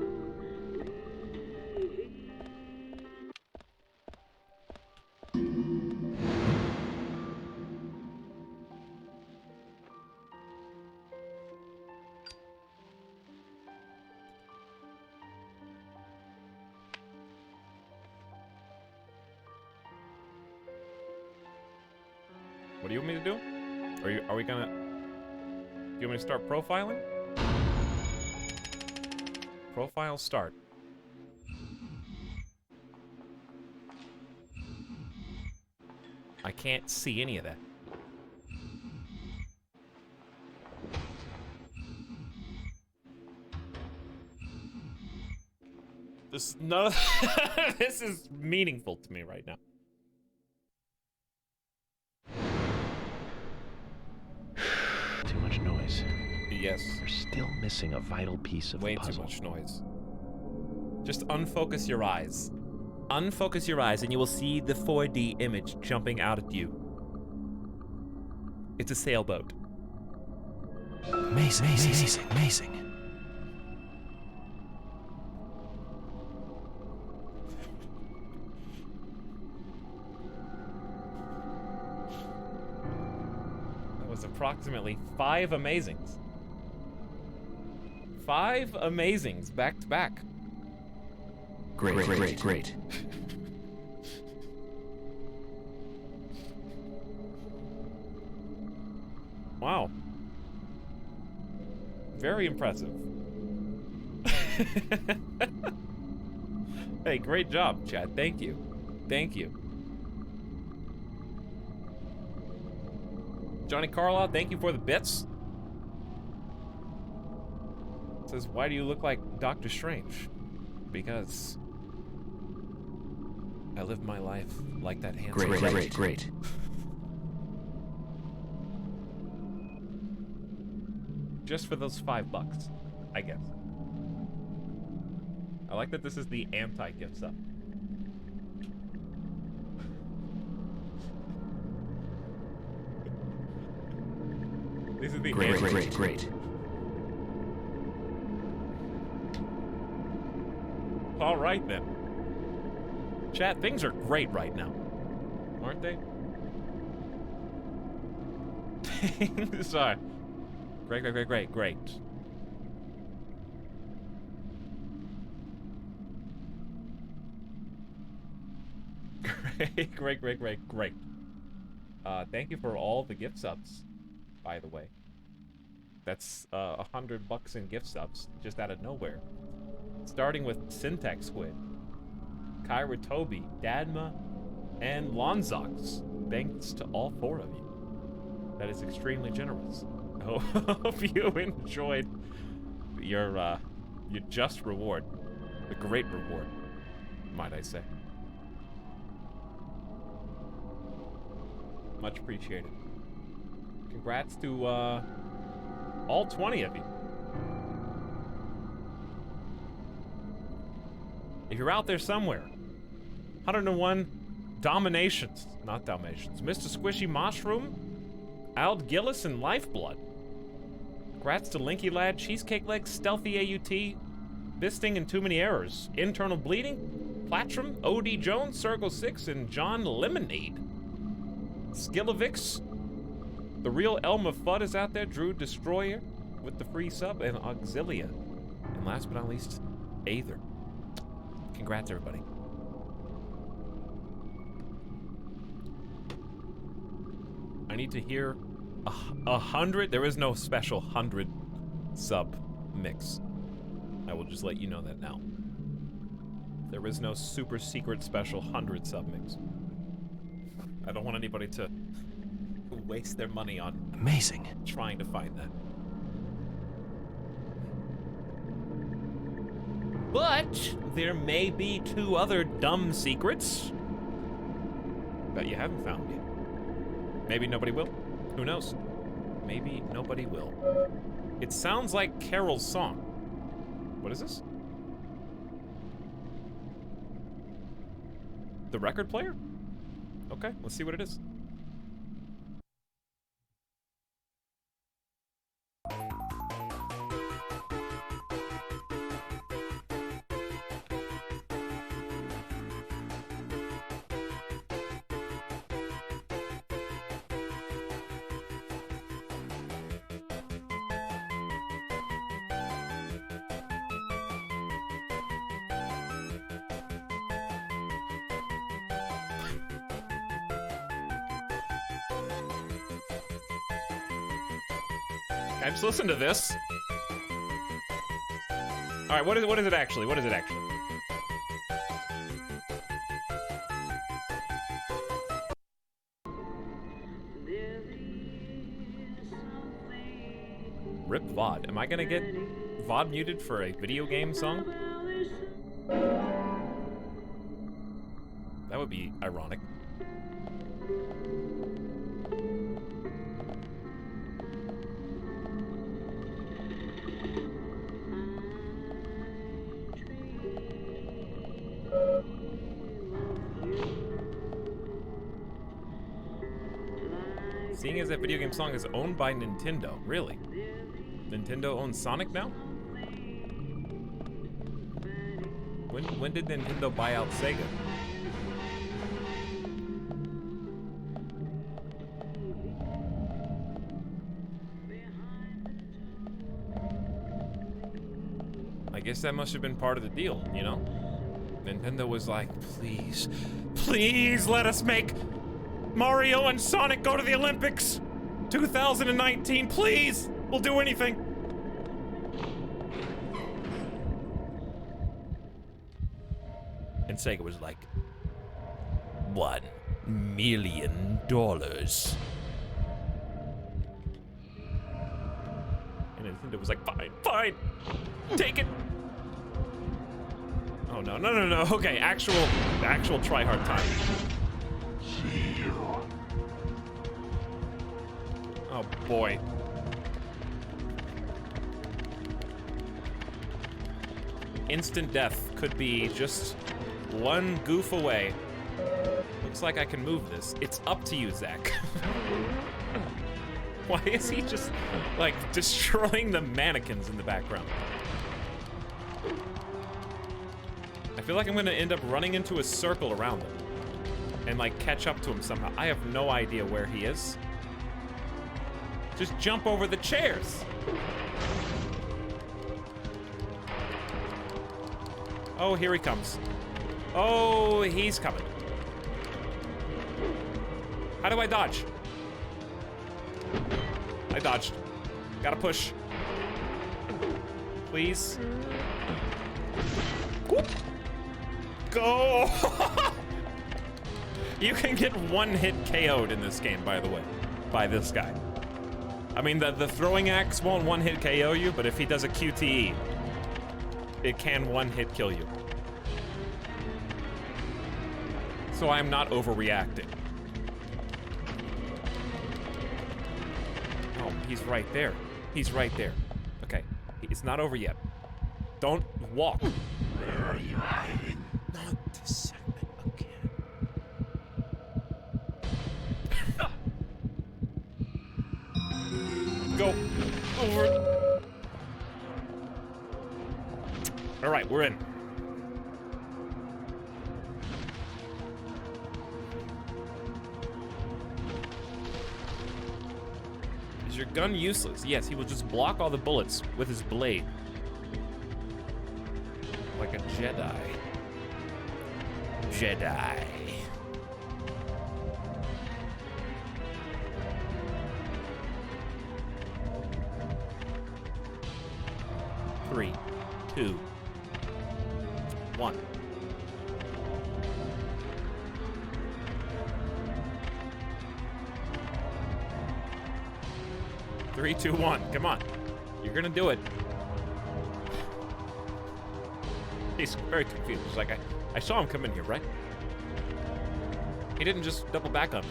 What do you want me to do? Are we gonna... Do you want me to start profiling? Profile start. I can't see any of that. This this is meaningful to me right now. Too much noise. Yes. We're still missing a vital piece of Way the puzzle. too much noise. Just unfocus your eyes. Unfocus your eyes and you will see the 4D image jumping out at you. It's a sailboat. Amazing, amazing, amazing. That was approximately 5 amazings. 5 amazings back to back. Great. Wow. Very impressive. Hey, great job, Chad. Thank you. Thank you. Johnny Carlisle, thank you for the bits. Says, why do you look like Doctor Strange? Because I live my life like that handsome. Great. Just for those $5, I guess. I like that this is the anti-gift sub. This is the Great. All right then. Chat, things are great right now, aren't they? Things are Great, great, great, great, great. Great, great, great, great, great. Thank you for all the gift subs, by the way. That's $100 in gift subs, just out of nowhere. Starting with Syntax Squid, Kyra Toby, Dadma, and Lonzox. Thanks to all 4 of you. That is extremely generous. I hope you enjoyed your just reward. The great reward, might I say. Much appreciated. Congrats to all 20 of you. If you're out there somewhere, 101 Dominations, not Dalmatians. Mr. Squishy Mushroom, Ald Gillis, and Lifeblood. Congrats to Linky Lad, Cheesecake Leg, Stealthy AUT, Bisting and Too Many Errors, Internal Bleeding, Platrum, OD Jones, Sergo6, and John Lemonade. Skillavix, the real Elma Fudd is out there, Drew Destroyer with the free sub, and Auxilia. And last but not least, Aether. Congrats, everybody. I need to hear 100. There is no special 100 sub mix. I will just let you know that now. There is no super secret special 100 sub mix. I don't want anybody to waste their money on amazing trying to find that. But there may be 2 other dumb secrets that you haven't found yet. Maybe nobody will. Who knows? Maybe nobody will. It sounds like Carol's song. What is this? The record player? Okay, let's see what it is. I just listen to this. All right, what is it actually? What is it actually? Rip VOD. Am I gonna get VOD muted for a video game song? That would be ironic. Seeing as that video game song is owned by Nintendo, really? Nintendo owns Sonic now? When did Nintendo buy out Sega? I guess that must have been part of the deal, you know? Nintendo was like, please, please let us make Mario and Sonic go to the Olympics 2019, please! We'll do anything. And Sega was like, $1 million. And Nintendo was like, fine, fine, take it. Oh no, no, no, no, okay, actual try-hard time. Oh boy. Instant death could be just one goof away. Looks like I can move this. It's up to you, Zach. Why is he just, like, destroying the mannequins in the background? I feel like I'm gonna end up running into a circle around him and, like, catch up to him somehow. I have no idea where he is. Just jump over the chairs. Oh, here he comes. Oh, he's coming. How do I dodge? I dodged. Gotta push. Please. Whoop. Go! You can get one hit KO'd in this game, by the way, by this guy. I mean, the throwing axe won't one hit KO you, but if he does a QTE, it can one hit kill you. So I'm not overreacting. Oh, he's right there. He's right there. Okay, it's not over yet. Don't walk. Where are you hiding? Not this segment again. Go over. All right, we're in. Is your gun useless? Yes, he will just block all the bullets with his blade. Like a Jedi. Jedi. Three, 2, 1. Three, 2, 1. Come on. You're gonna do it. He's very confused. He's like, I saw him come in here, right? He didn't just double back on me.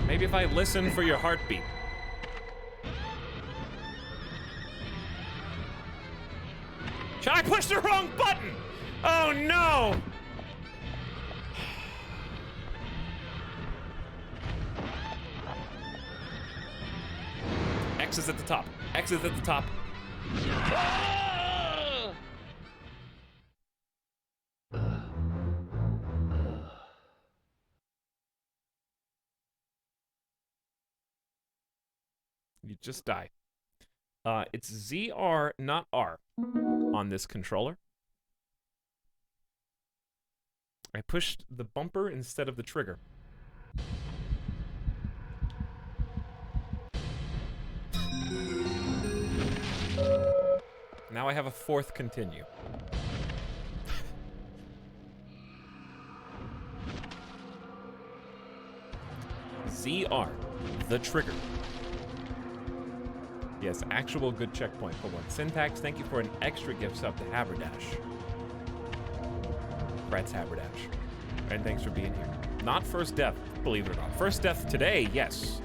Maybe if I listen for your heartbeat. I pushed the wrong button! Oh no! X is at the top. X is at the top. You just died. It's ZR, not R, on this controller. I pushed the bumper instead of the trigger. Now I have a fourth continue. ZR, the trigger. Yes, actual good checkpoint for one. Syntax, thank you for an extra gift sub to Haberdash. Brad's Haberdash. And thanks for being here. Not first death, believe it or not. First death today, yes.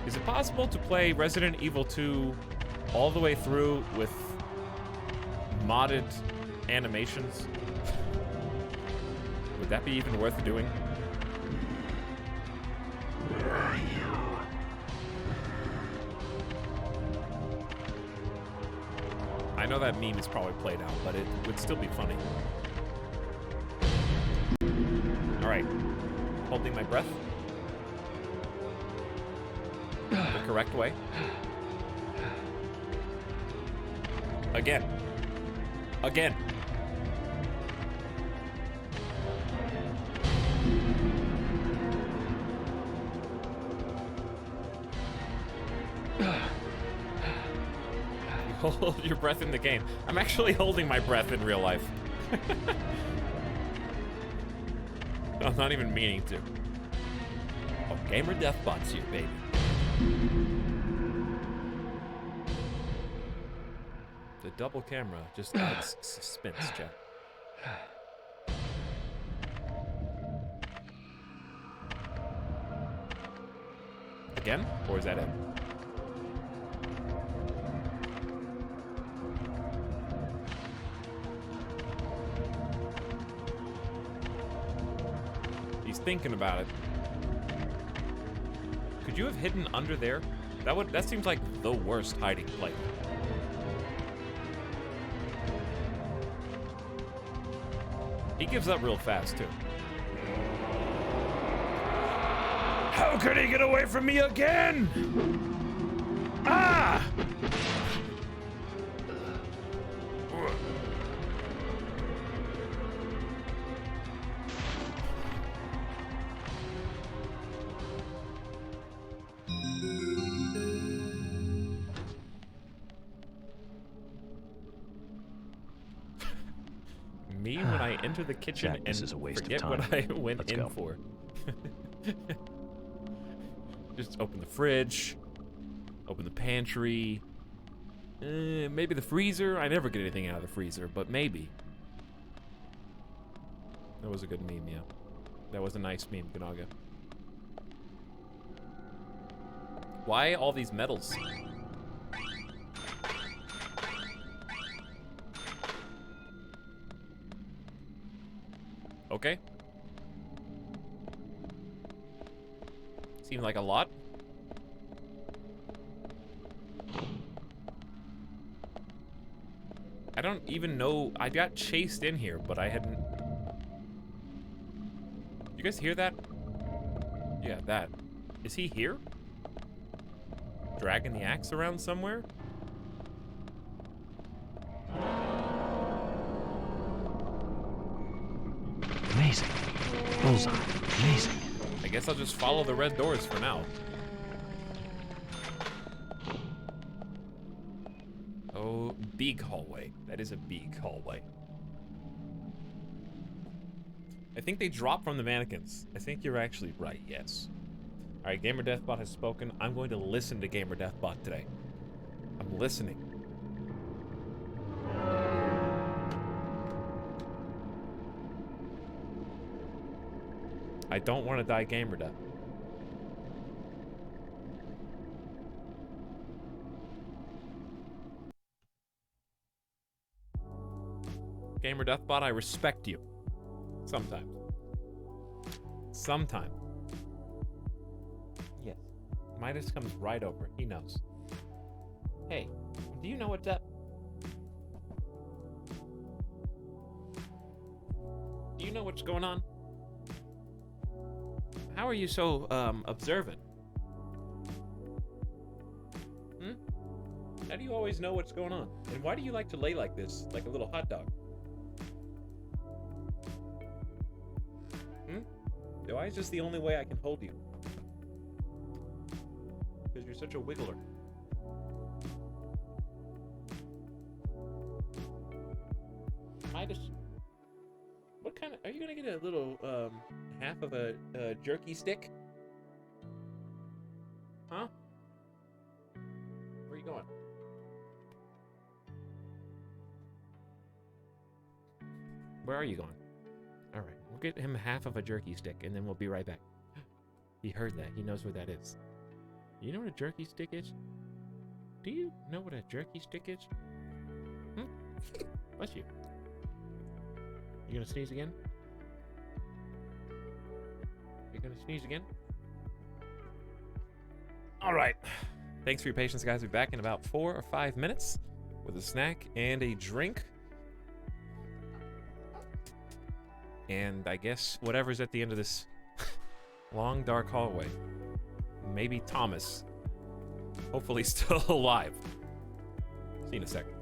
Is it possible to play Resident Evil 2 all the way through with modded animations? Would that be even worth doing? Where are you? I know that meme is probably played out, but it would still be funny. All right, holding my breath. The correct way. Again. Again. You hold your breath in the game. I'm actually holding my breath in real life. I'm not even meaning to. Oh, Gamer Deathbot's here, baby. The double camera just adds suspense, chat. Again? Or is that it? He's thinking about it. Could you have hidden under there? That seems like the worst hiding place. He gives up real fast, too. How could he get away from me again? Ah! Me when I enter the kitchen Zach, this and is a waste of forget time. what I went Let's in go. for. Just open the fridge, open the pantry, maybe the freezer. I never get anything out of the freezer, but maybe. That was a good meme, yeah. That was a nice meme, Ganaga. Why all these medals? Okay. Seemed like a lot. I don't even know. I got chased in here, but I hadn't. You guys hear that? Yeah, that. Is he here? Dragging the axe around somewhere? Amazing. Bullseye. Amazing. I guess I'll just follow the red doors for now. Oh, big hallway. That is a big hallway. I think they drop from the mannequins. I think you're actually right, yes. Alright, Gamer Deathbot has spoken. I'm going to listen to Gamer Deathbot today. I'm listening. I don't want to die Gamer Death. Gamer Deathbot, I respect you. Sometimes. Sometimes. Yes. Midas comes right over. He knows. Hey, do you know what's up? Do you know what's going on? How are you so, observant? Hmm? How do you always know what's going on? And why do you like to lay like this, like a little hot dog? Hmm? Why is this the only way I can hold you? Because you're such a wiggler. Midas. What kind of... Are you gonna get a little, half of a jerky stick? Huh? Where are you going? Where are you going? Alright, we'll get him half of a jerky stick, and then we'll be right back. He heard that. He knows where that is. You know what a jerky stick is? Do you know what a jerky stick is? Hmm? Bless you. You gonna sneeze again? You gonna sneeze again? Alright. Thanks for your patience, guys. We'll be back in about 4 or 5 minutes with a snack and a drink. And I guess whatever's at the end of this long, dark hallway. Maybe Thomas. Hopefully still alive. See you in a second.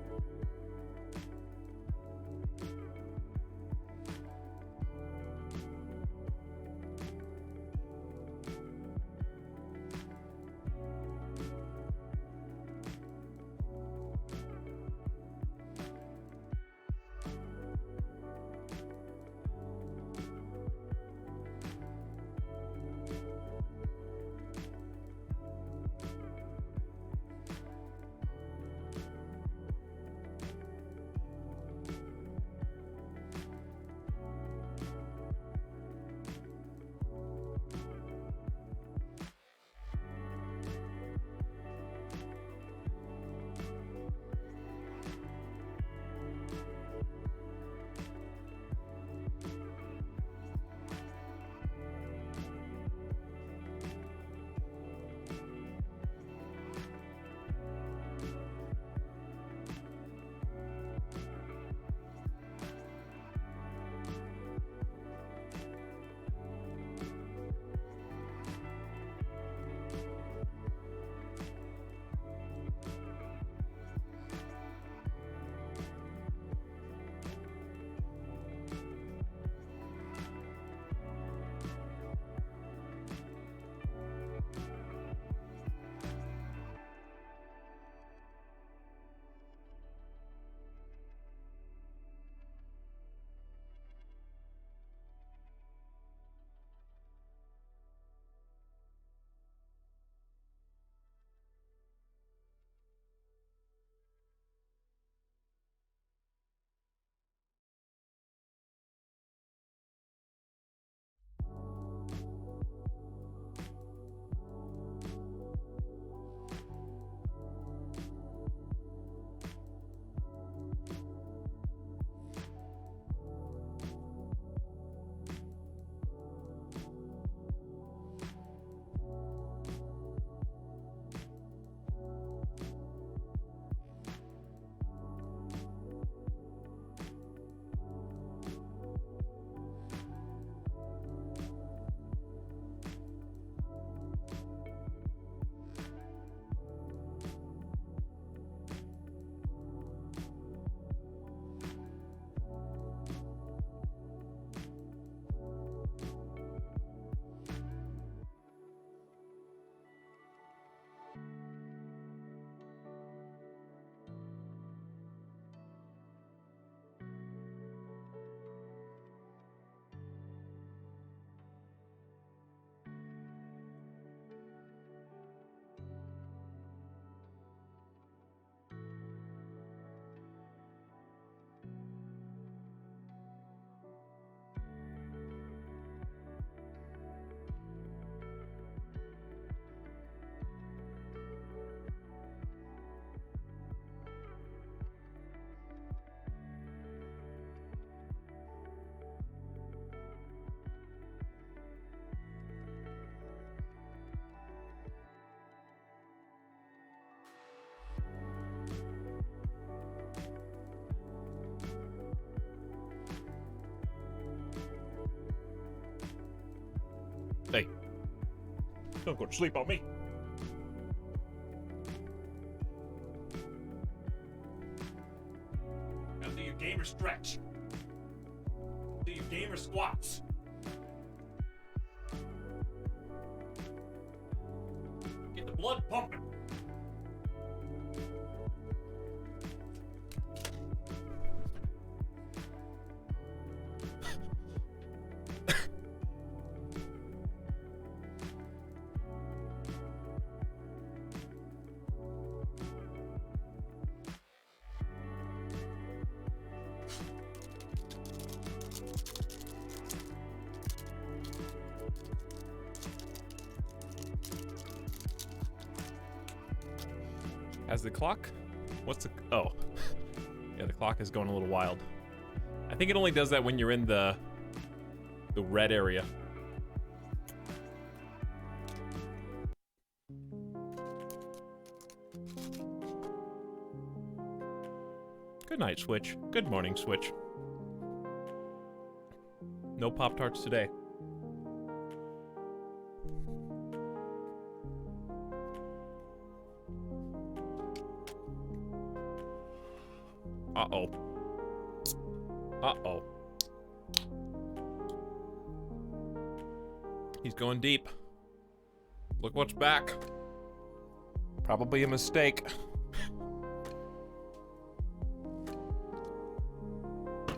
Hey. Don't go to sleep on me. Now do your gamer stretch. Do your gamer squats. Get the blood pumping. Has the clock? What's the... Oh. Yeah, the clock is going a little wild. I think it only does that when you're in the red area. Good night, Switch. Good morning, Switch. No Pop-Tarts today. Uh-oh. Uh-oh. He's going deep. Look what's back. Probably a mistake.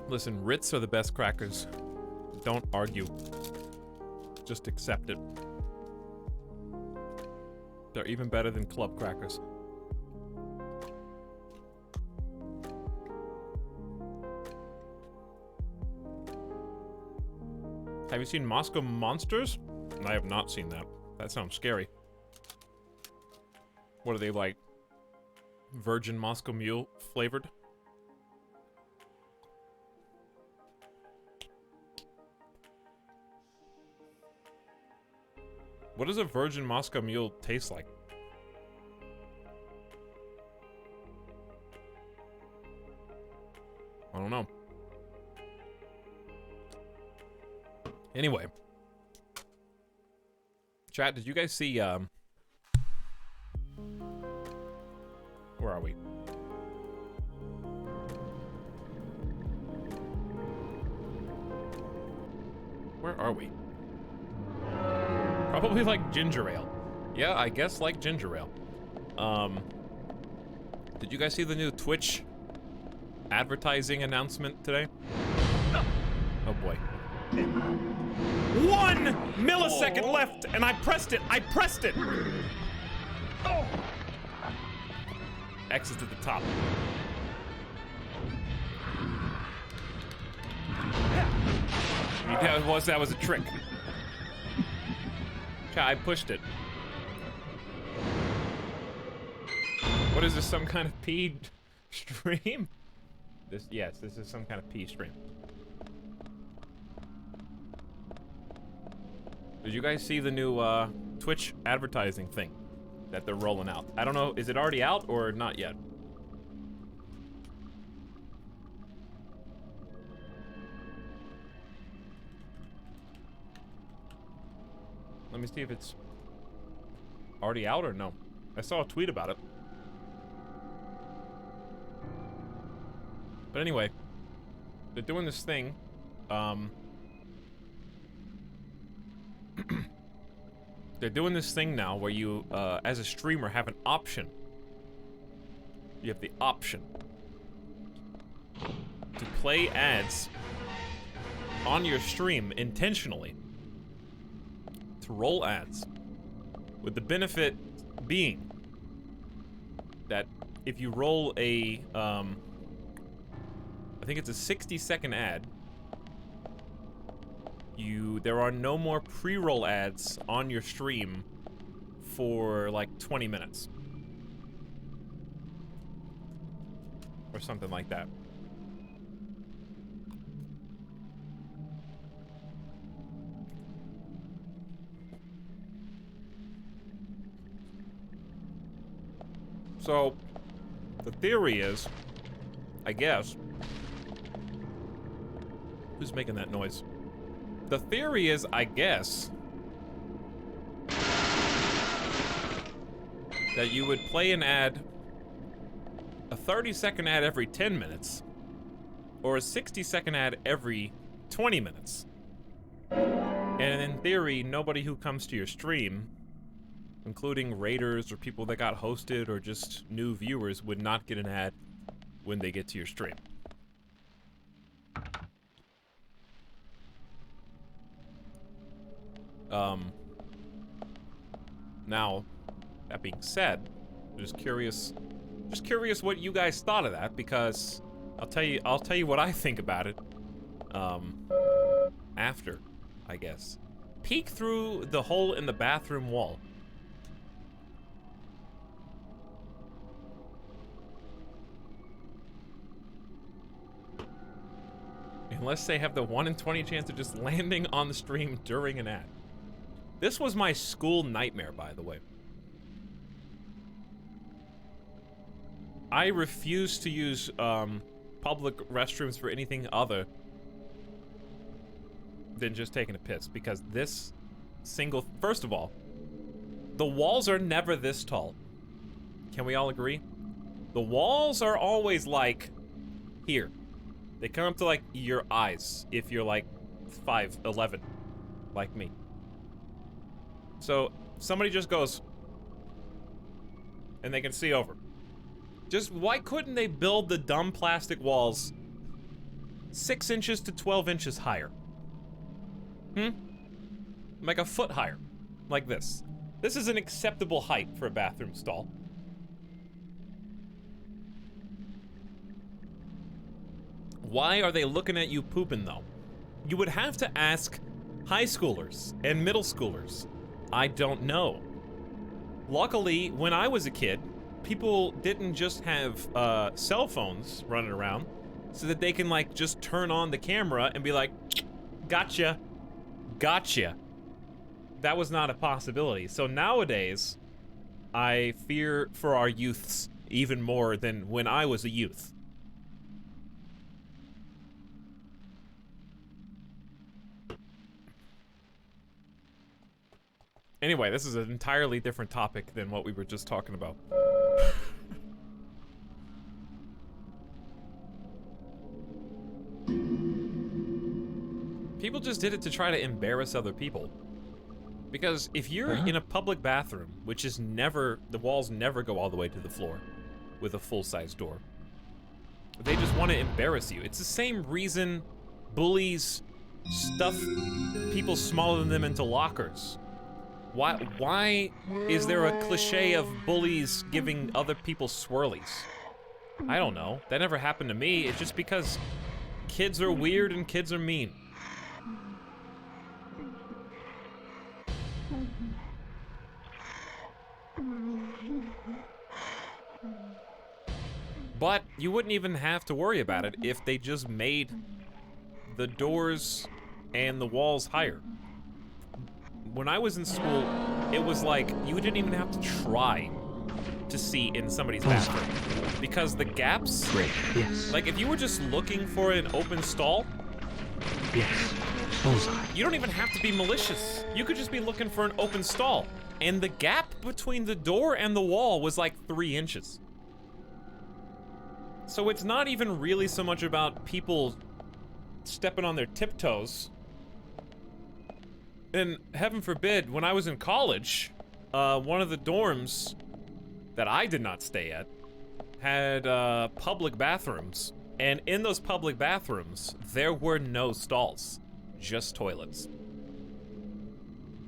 Listen, Ritz are the best crackers. Don't argue. Just accept it. They're even better than club crackers. Have you seen Moscow Monsters? I have not seen that. That sounds scary. What are they like? Virgin Moscow Mule flavored? What does a Virgin Moscow Mule taste like? I don't know. Anyway. Chat, did you guys see, where are we? Where are we? Probably like ginger ale. Yeah, I guess like ginger ale. Did you guys see the new Twitch advertising announcement today? Oh boy. 1 millisecond left, and I pressed it. I pressed it. Oh. X is at the top. That was a trick. I pushed it. What is this? Some kind of pee stream? Yes, this is some kind of pee stream. Did you guys see the new Twitch advertising thing that they're rolling out? I don't know, is it already out or not yet? Let me see if it's already out or no. I saw a tweet about it. But anyway, they're doing this thing. They're doing this thing now where you, as a streamer, have an option. You have the option to play ads on your stream intentionally. To roll ads. With the benefit being that if you roll a, I think it's a 60-second ad, there are no more pre-roll ads on your stream for like 20 minutes. Or something like that. So, the theory is, I guess... Who's making that noise? The theory is, I guess, that you would play an ad, a 30-second ad every 10 minutes, or a 60-second ad every 20 minutes. And in theory, nobody who comes to your stream, including raiders or people that got hosted or just new viewers, would not get an ad when they get to your stream. Now, that being said, just curious what you guys thought of that, because I'll tell you what I think about it after, I guess. Peek through the hole in the bathroom wall. Unless they have the 1 in 20 chance of just landing on the stream during an ad. This was my school nightmare, by the way. I refuse to use public restrooms for anything other than just taking a piss, because this single... First of all, the walls are never this tall. Can we all agree? The walls are always like here. They come up to like your eyes if you're like 5'11", like me. So somebody just goes and they can see over. Just why couldn't they build the dumb plastic walls 6 inches to 12 inches higher? Like a foot higher, like this. This is an acceptable height for a bathroom stall. Why are they looking at you pooping, though? You would have to ask high schoolers and middle schoolers. I don't know. Luckily, when I was a kid, people didn't just have cell phones running around so that they can, like, just turn on the camera and be like, gotcha, gotcha. That was not a possibility. So nowadays, I fear for our youths even more than when I was a youth. Anyway, this is an entirely different topic than what we were just talking about. People just did it to try to embarrass other people. Because if you're in a public bathroom, which is never, the walls never go all the way to the floor with a full-size door. They just want to embarrass you. It's the same reason bullies stuff people smaller than them into lockers. Why is there a cliche of bullies giving other people swirlies? I don't know. That never happened to me. It's just because kids are weird and kids are mean. But you wouldn't even have to worry about it if they just made the doors and the walls higher. When I was in school, it was like you didn't even have to try to see in somebody's bathroom. Because the gaps, Great, yes. like if you were just looking for an open stall, Yes. Bullseye. you don't even have to be malicious. You could just be looking for an open stall. And the gap between the door and the wall was like 3 inches. So it's not even really so much about people stepping on their tiptoes. And heaven forbid, when I was in college, one of the dorms that I did not stay at had public bathrooms. And in those public bathrooms, there were no stalls, just toilets.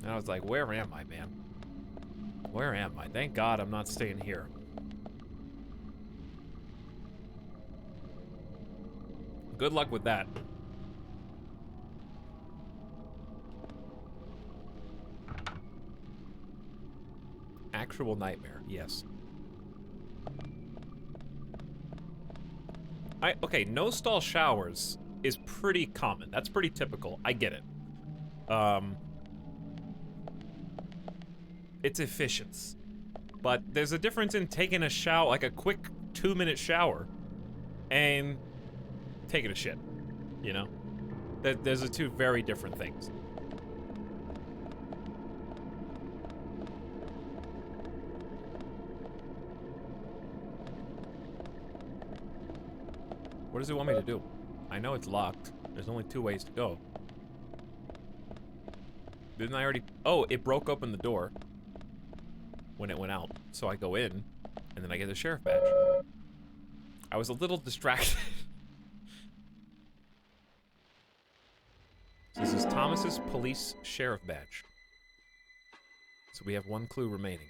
And I was like, where am I, man? Where am I? Thank God I'm not staying here. Good luck with that. Actual nightmare, yes. Okay, no stall showers is pretty common. That's pretty typical. I get it. It's efficient. But there's a difference in taking a shower, like a quick 2-minute shower, and taking a shit, you know? There's the two very different things. What does it want me to do? I know it's locked. There's only 2 ways to go. Didn't I already... Oh, it broke open the door when it went out. So I go in, and then I get the sheriff badge. I was a little distracted. So this is Thomas's police sheriff badge. So we have 1 clue remaining.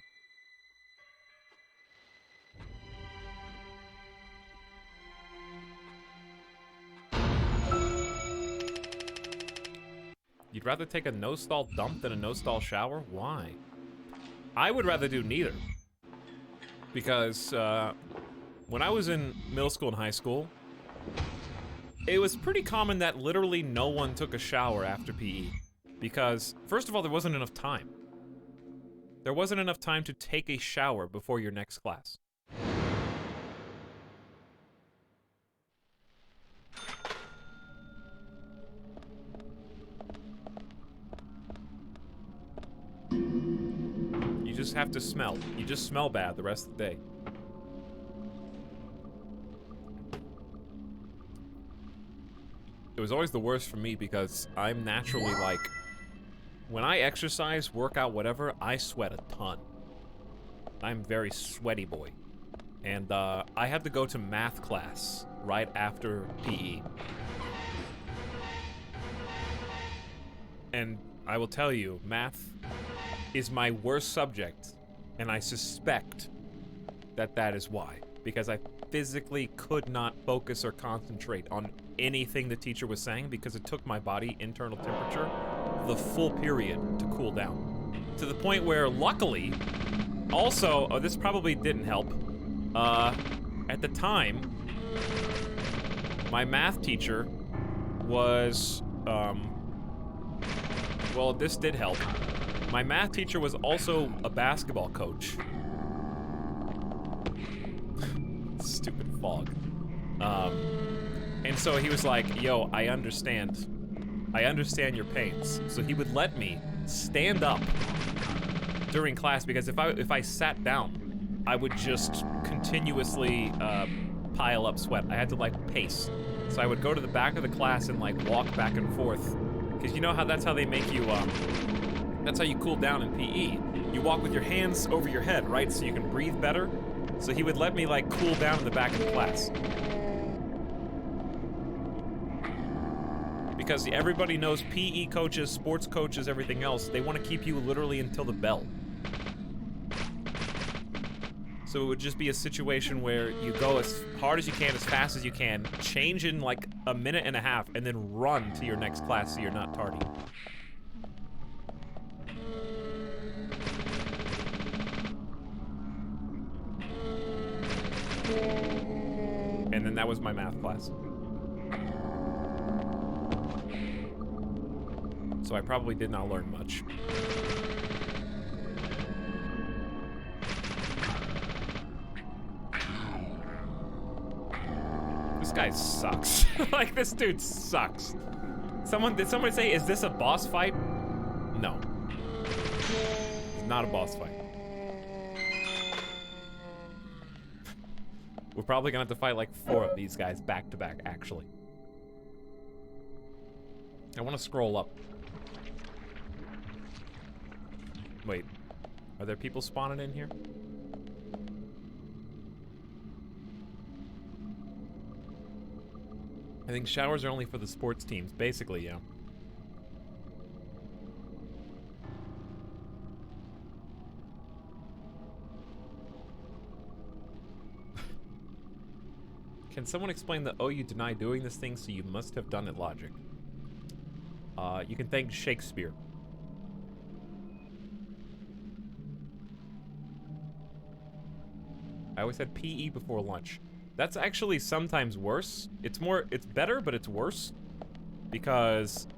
You'd rather take a no-stall dump than a no-stall shower? Why? I would rather do neither. Because, when I was in middle school and high school, it was pretty common that literally no one took a shower after PE. Because, first of all, there wasn't enough time. There wasn't enough time to take a shower before your next class. You just have to smell. You just smell bad the rest of the day. It was always the worst for me because I'm naturally like, when I exercise, work out, whatever, I sweat a ton. I'm a very sweaty boy. And I had to go to math class right after PE. And I will tell you, math is my worst subject, and I suspect that that is why. Because I physically could not focus or concentrate on anything the teacher was saying because it took my body internal temperature the full period to cool down. To the point where, luckily, also, this probably didn't help, at the time, my math teacher was, well, this did help. My math teacher was also a basketball coach. Stupid fog. And so he was like, yo, I understand your pains. So he would let me stand up during class because if I sat down, I would just continuously pile up sweat. I had to like pace. So I would go to the back of the class and like walk back and forth. Because you know how that's how they make you, that's how you cool down in PE. You walk with your hands over your head, right? So you can breathe better. So he would let me like cool down in the back of the class. Because everybody knows PE coaches, sports coaches, everything else, they want to keep you literally until the bell. So it would just be a situation where you go as hard as you can, as fast as you can, change in like a minute and a half, and then run to your next class so you're not tardy. And then that was my math class. So I probably did not learn much. This guy sucks. Like, this dude sucks. Did someone say, is this a boss fight? No. It's not a boss fight. We're probably gonna have to fight like 4 of these guys back to back, actually. I wanna scroll up. Wait, are there people spawning in here? I think showers are only for the sports teams, basically, yeah. Can someone explain the, oh, you deny doing this thing, so you must have done it logic? You can thank Shakespeare. I always had PE before lunch. That's actually sometimes worse. It's better, but it's worse. Because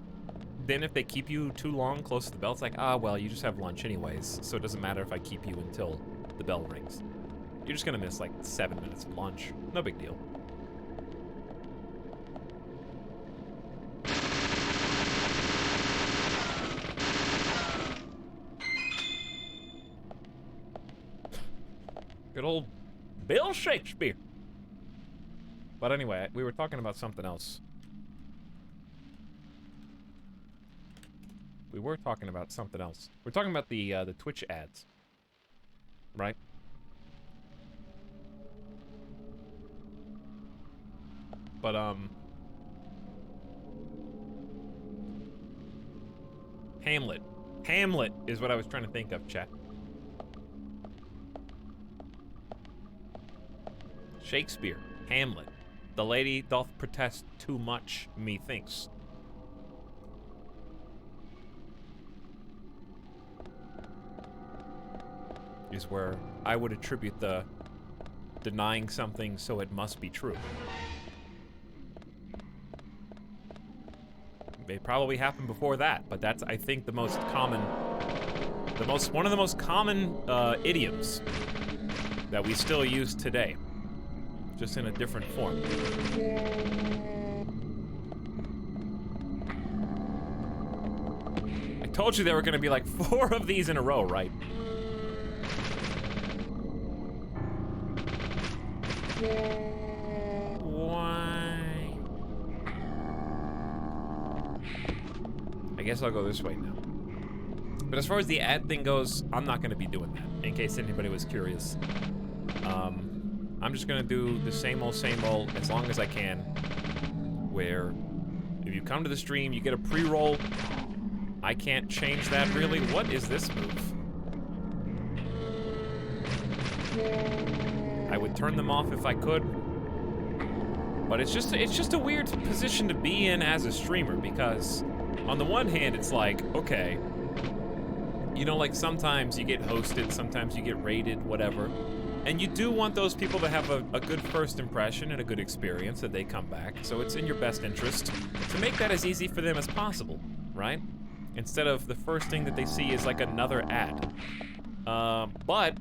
then if they keep you too long close to the bell, it's like, ah, well, you just have lunch anyways, so it doesn't matter if I keep you until the bell rings. You're just gonna miss like 7 minutes of lunch. No big deal. Good old Bill Shakespeare. But anyway, we were talking about something else. We were talking about something else. We're talking about the Twitch ads. Right? But, Hamlet. Hamlet is what I was trying to think of, chat. Shakespeare. Hamlet. The lady doth protest too much, methinks. Is where I would attribute the denying something so it must be true. It probably happened before that, but that's, I think, the most common, one of the most common idioms that we still use today, just in a different form. I told you there were going to be like 4 of these in a row, right? Why? I guess I'll go this way now. But as far as the ad thing goes, I'm not going to be doing that, in case anybody was curious. I'm just going to do the same old as long as I can, where if you come to the stream, you get a pre-roll. I can't change that, really. What is this move? I would turn them off if I could. But it's just a weird position to be in as a streamer, because on the one hand, it's like, okay, you know, like sometimes you get hosted, sometimes you get rated, whatever. And you do want those people to have a good first impression and a good experience that they come back. So it's in your best interest to make that as easy for them as possible, right? Instead of the first thing that they see is like another ad. But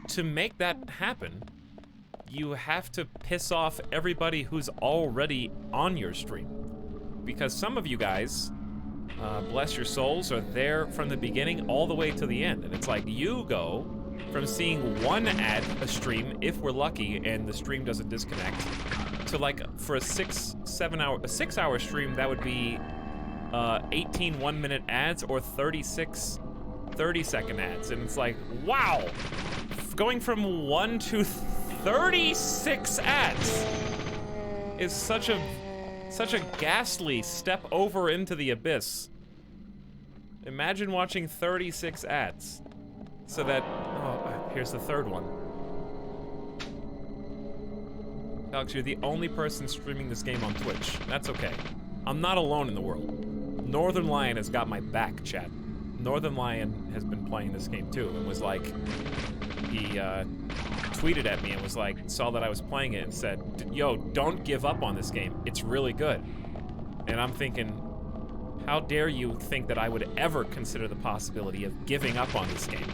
to make that happen, you have to piss off everybody who's already on your stream. Because some of you guys, bless your souls, are there from the beginning all the way to the end. And it's like you go from seeing one ad a stream, if we're lucky and the stream doesn't disconnect, to like for a 6 hour stream, that would be 18 1-minute ads or 36 30-second ads. And it's like, wow, going from 1 to 36 ads is such a ghastly step over into the abyss. Imagine watching 36 ads. So that, oh, here's the third one. Alex, you're the only person streaming this game on Twitch. That's okay. I'm not alone in the world. Northern Lion has got my back, chat. Northern Lion has been playing this game too, and was like, he tweeted at me and was like, saw that I was playing it and said, yo, don't give up on this game. It's really good. And I'm thinking, how dare you think that I would ever consider the possibility of giving up on this game?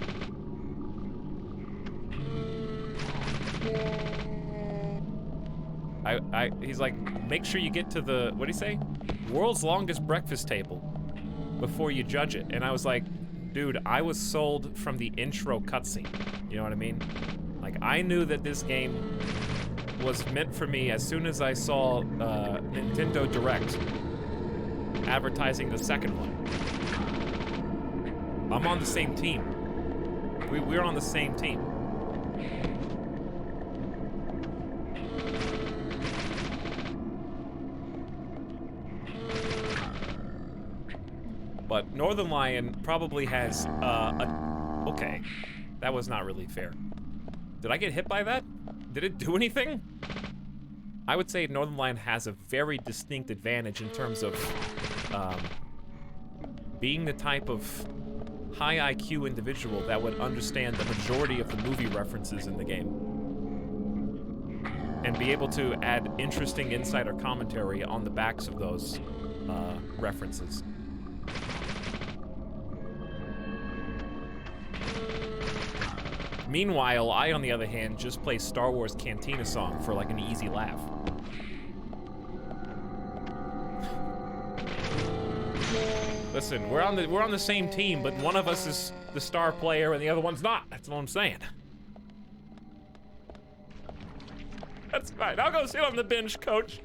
He's like, make sure you get to the, what'd he say? World's longest breakfast table before you judge it. And I was like, dude, I was sold from the intro cutscene. You know what I mean? Like, I knew that this game was meant for me as soon as I saw Nintendo Direct advertising the second one. I'm on the same team. We're on the same team. But Northern Lion probably has okay, that was not really fair. Did I get hit by that? Did it do anything? I would say Northern Lion has a very distinct advantage in terms of being the type of high IQ individual that would understand the majority of the movie references in the game. And be able to add interesting insider commentary on the backs of those references. Meanwhile, I, on the other hand, just play Star Wars Cantina song for like an easy laugh. Listen, we're on the same team, but one of us is the star player and the other one's not. That's what I'm saying. That's fine. I'll go sit on the bench, coach.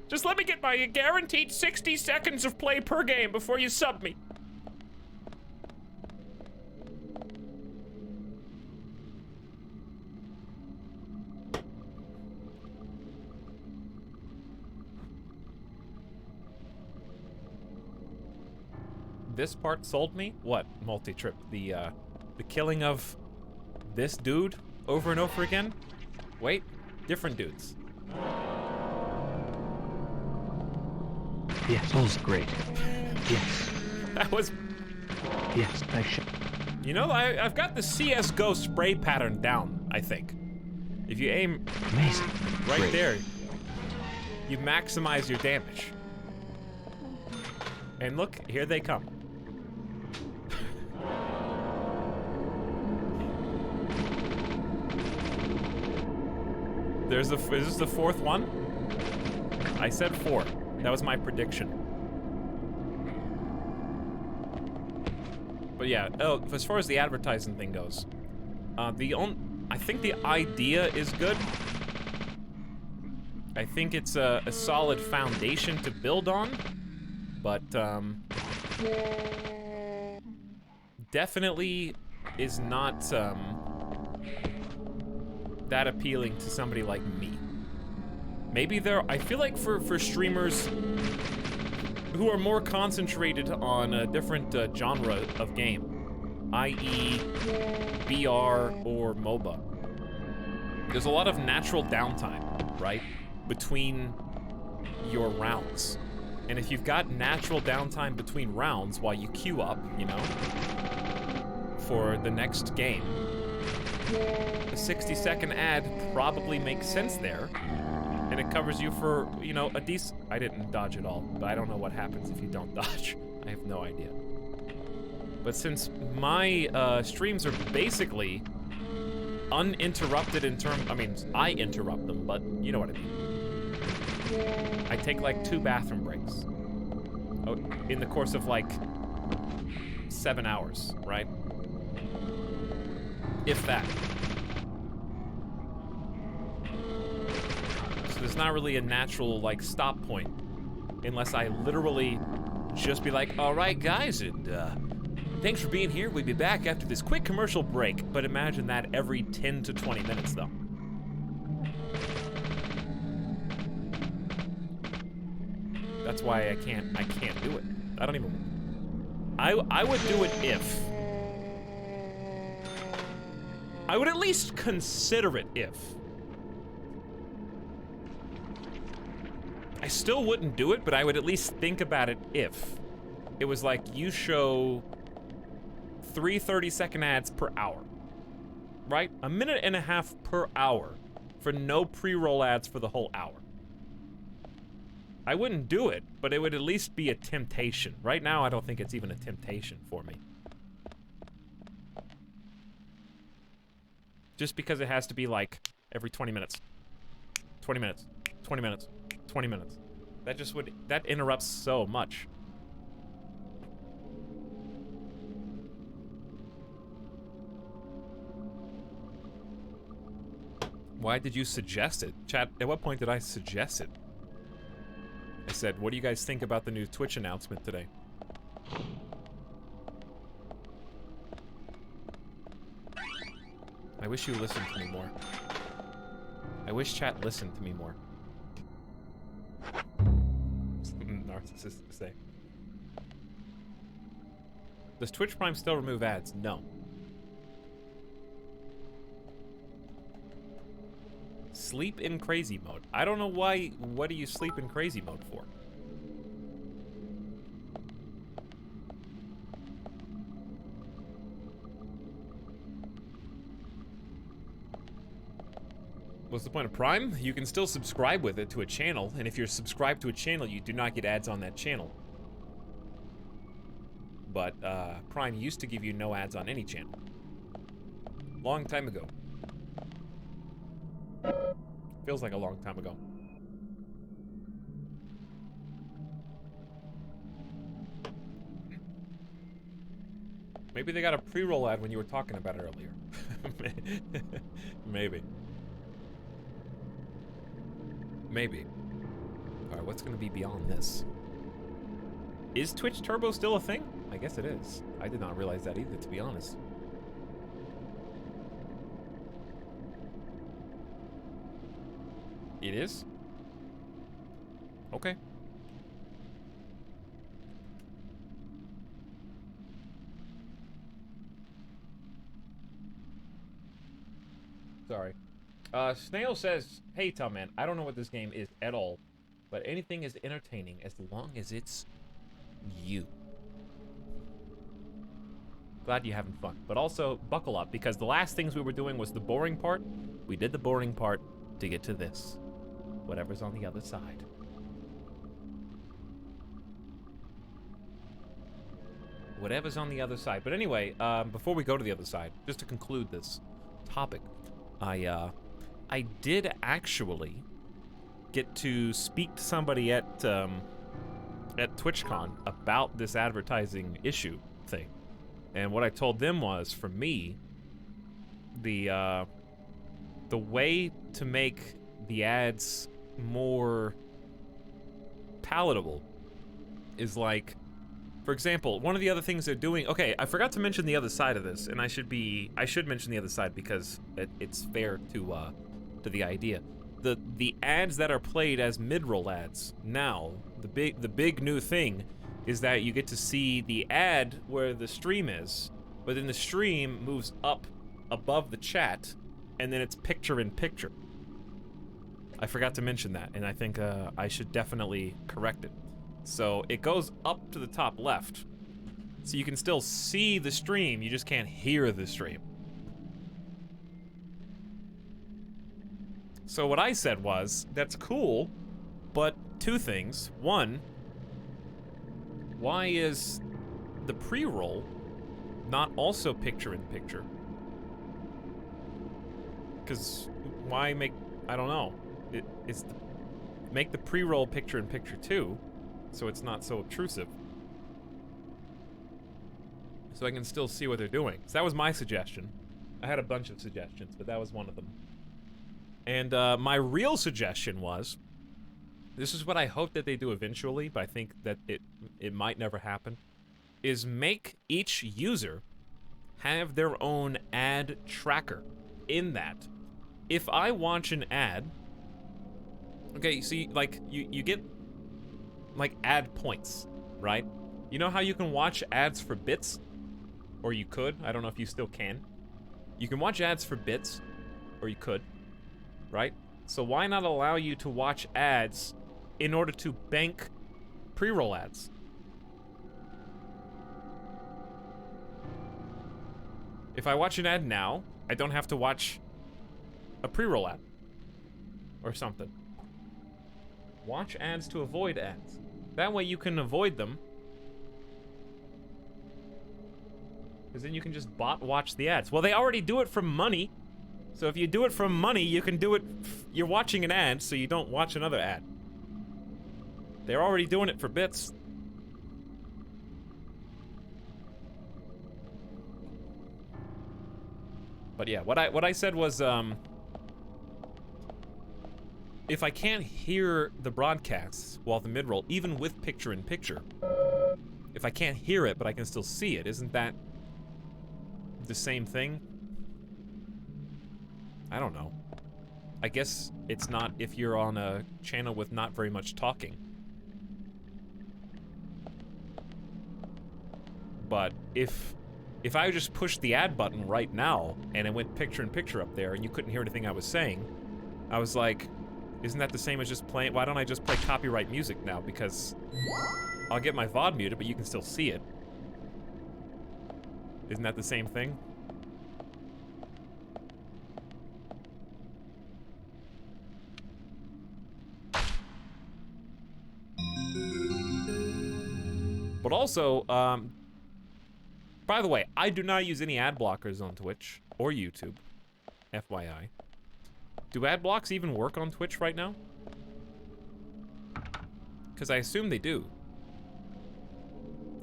Just let me get my guaranteed 60 seconds of play per game before you sub me. This part sold me? What multi-trip? The killing of this dude over and over again? Wait, different dudes. Yes, that was great. Yes. That was... Yes, nice shot. You know, I've got the CSGO spray pattern down, I think. If you aim amazing right great. There, you maximize your damage. And look, here they come. Is this the fourth one? I said 4. That was my prediction. But yeah, as far as the advertising thing goes, I think the idea is good. I think it's a solid foundation to build on, but definitely is not that appealing to somebody like me. Maybe I feel like for streamers who are more concentrated on a different genre of game, i.e. BR or MOBA, there's a lot of natural downtime, right, between your rounds. And if you've got natural downtime between rounds while you queue up, you know, for the next game, a 60-second ad probably makes sense there. And it covers you for, you know, a decent... I didn't dodge at all, but I don't know what happens if you don't dodge. I have no idea. But since my streams are basically uninterrupted in terms... I mean, I interrupt them, but you know what I mean. I take like 2 bathroom breaks in the course of like 7 hours, right? If that. So there's not really a natural like stop point unless I literally just be like, all right guys, and thanks for being here. We'll be back after this quick commercial break. But imagine that every 10 to 20 minutes though. That's why I can't do it. I don't even... I would do it if... I would at least consider it if... I still wouldn't do it, but I would at least think about it if it was like you show 3 30-second ads per hour, right? 1.5 minutes per hour for no pre-roll ads for the whole hour. I wouldn't do it, but it would at least be a temptation. Right now, I don't think it's even a temptation for me. Just because it has to be like every 20 minutes. 20 minutes. 20 minutes. 20 minutes. That just would... That interrupts so much. Why did you suggest it? Chat, at what point did I suggest it? I said, what do you guys think about the new Twitch announcement today? I wish you listened to me more. I wish chat listened to me more. Something narcissistic to say. Does Twitch Prime still remove ads? No. Sleep in crazy mode. I don't know why. What do you sleep in crazy mode for? What's the point of Prime? You can still subscribe with it to a channel, and if you're subscribed to a channel, you do not get ads on that channel. But Prime used to give you no ads on any channel. Long time ago. Feels like a long time ago. Maybe they got a pre-roll ad when you were talking about it earlier. Maybe. Maybe. Alright, what's gonna be beyond this? Is Twitch Turbo still a thing? I guess it is. I did not realize that either, to be honest. It is? Okay. Sorry. Snail says, hey, Tom Man, I don't know what this game is at all, but anything is entertaining as long as it's you. Glad you're having fun. But also, buckle up, because the last things we were doing was the boring part. We did the boring part to get to this. Whatever's on the other side. Whatever's on the other side. But anyway, before we go to the other side, just to conclude this topic, I did actually get to speak to somebody at TwitchCon about this advertising issue thing. And what I told them was, for me, the way to make the ads more palatable is like, for example, one of the other things they're doing. Okay, I forgot to mention the other side of this, and I should mention the other side because it's fair to the idea. The ads that are played as mid-roll ads now, the big new thing is that you get to see the ad where the stream is, but then the stream moves up above the chat, and then it's picture-in-picture. I forgot to mention that, and I think I should definitely correct it. So it goes up to the top left, so you can still see the stream, you just can't hear the stream. So what I said was, that's cool, but two things. One, why is the pre-roll not also picture-in-picture? Because why make, I don't know. Make the pre-roll picture-in-picture too, so it's not so obtrusive. So I can still see what they're doing. So that was my suggestion. I had a bunch of suggestions, but that was one of them. And my real suggestion was, this is what I hope that they do eventually, but I think that it might never happen, is make each user have their own ad tracker in that. If I watch an ad, okay, see, like, you get, like, ad points, right? You know how you can watch ads for bits? Or you could, I don't know if you still can. You can watch ads for bits, or you could, right? So why not allow you to watch ads in order to bank pre-roll ads? If I watch an ad now, I don't have to watch a pre-roll ad or something. Watch ads to avoid ads. That way you can avoid them, because then you can just bot watch the ads. Well, they already do it for money. So if you do it for money, you can do it, you're watching an ad, so you don't watch another ad. They're already doing it for bits. But yeah, what I said was, if I can't hear the broadcasts while the mid-roll, even with picture-in-picture, if I can't hear it but I can still see it, isn't that the same thing? I don't know. I guess it's not if you're on a channel with not very much talking. But if I just pushed the ad button right now and it went picture-in-picture up there and you couldn't hear anything I was saying, I was like, isn't that the same as just playing? Why don't I just play copyright music now? Because I'll get my VOD muted, but you can still see it. Isn't that the same thing? But also, by the way, I do not use any ad blockers on Twitch or YouTube, FYI. Do ad blocks even work on Twitch right now? Because I assume they do.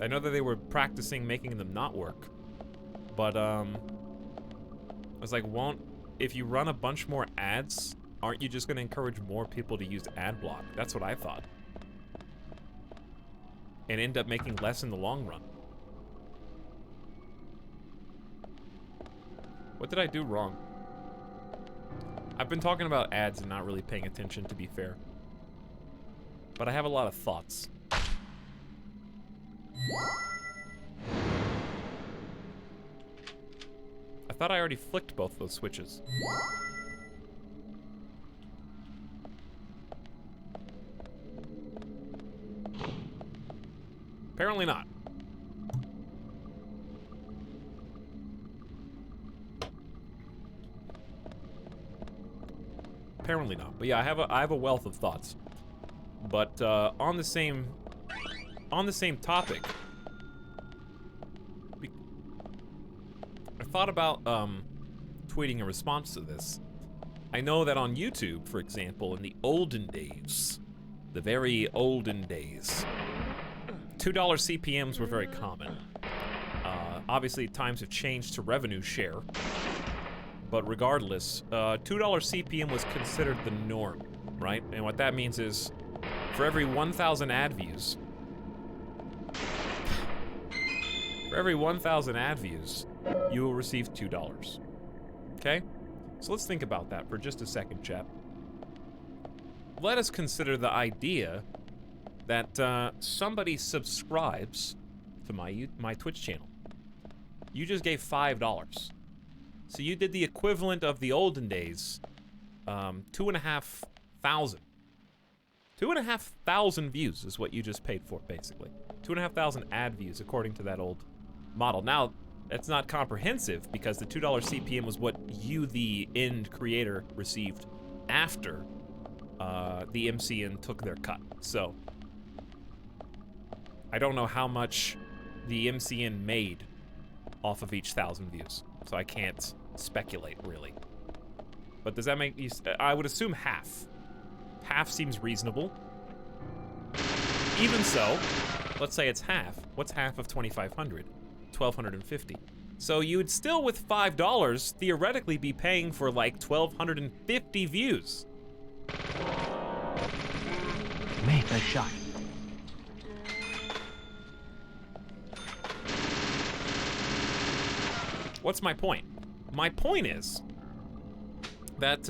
I know that they were practicing making them not work. But, I was like, if you run a bunch more ads aren't you just going to encourage more people to use ad block? That's what I thought. And end up making less in the long run. What did I do wrong? I've been talking about ads and not really paying attention, to be fair. But I have a lot of thoughts. I thought I already flicked both those switches. Apparently not. Apparently not. But yeah, I have a wealth of thoughts. But on the same topic, I thought about tweeting a response to this. I know that on YouTube, for example, in the olden days, the very olden days, $2 CPMs were very common. Obviously, times have changed to revenue share, but regardless, $2 CPM was considered the norm, right? And what that means is, for every 1,000 ad views, you will receive $2. Okay? So let's think about that for just a second, chat. Let us consider the idea that somebody subscribes to my Twitch channel. You just gave $5. So you did the equivalent of the olden days, 2,500. 2,500 views is what you just paid for, basically. 2,500 ad views, according to that old model. Now, that's not comprehensive, because the $2 CPM was what you, the end creator, received after the MCN took their cut. So, I don't know how much the MCN made off of each 1,000 views, so I can't speculate, really. But does that make you... I would assume half. Half seems reasonable. Even so, let's say it's half. What's half of 2,500? 1,250. So you would still, with $5, theoretically be paying for like 1,250 views. Mate, nice shot. What's my point? My point is that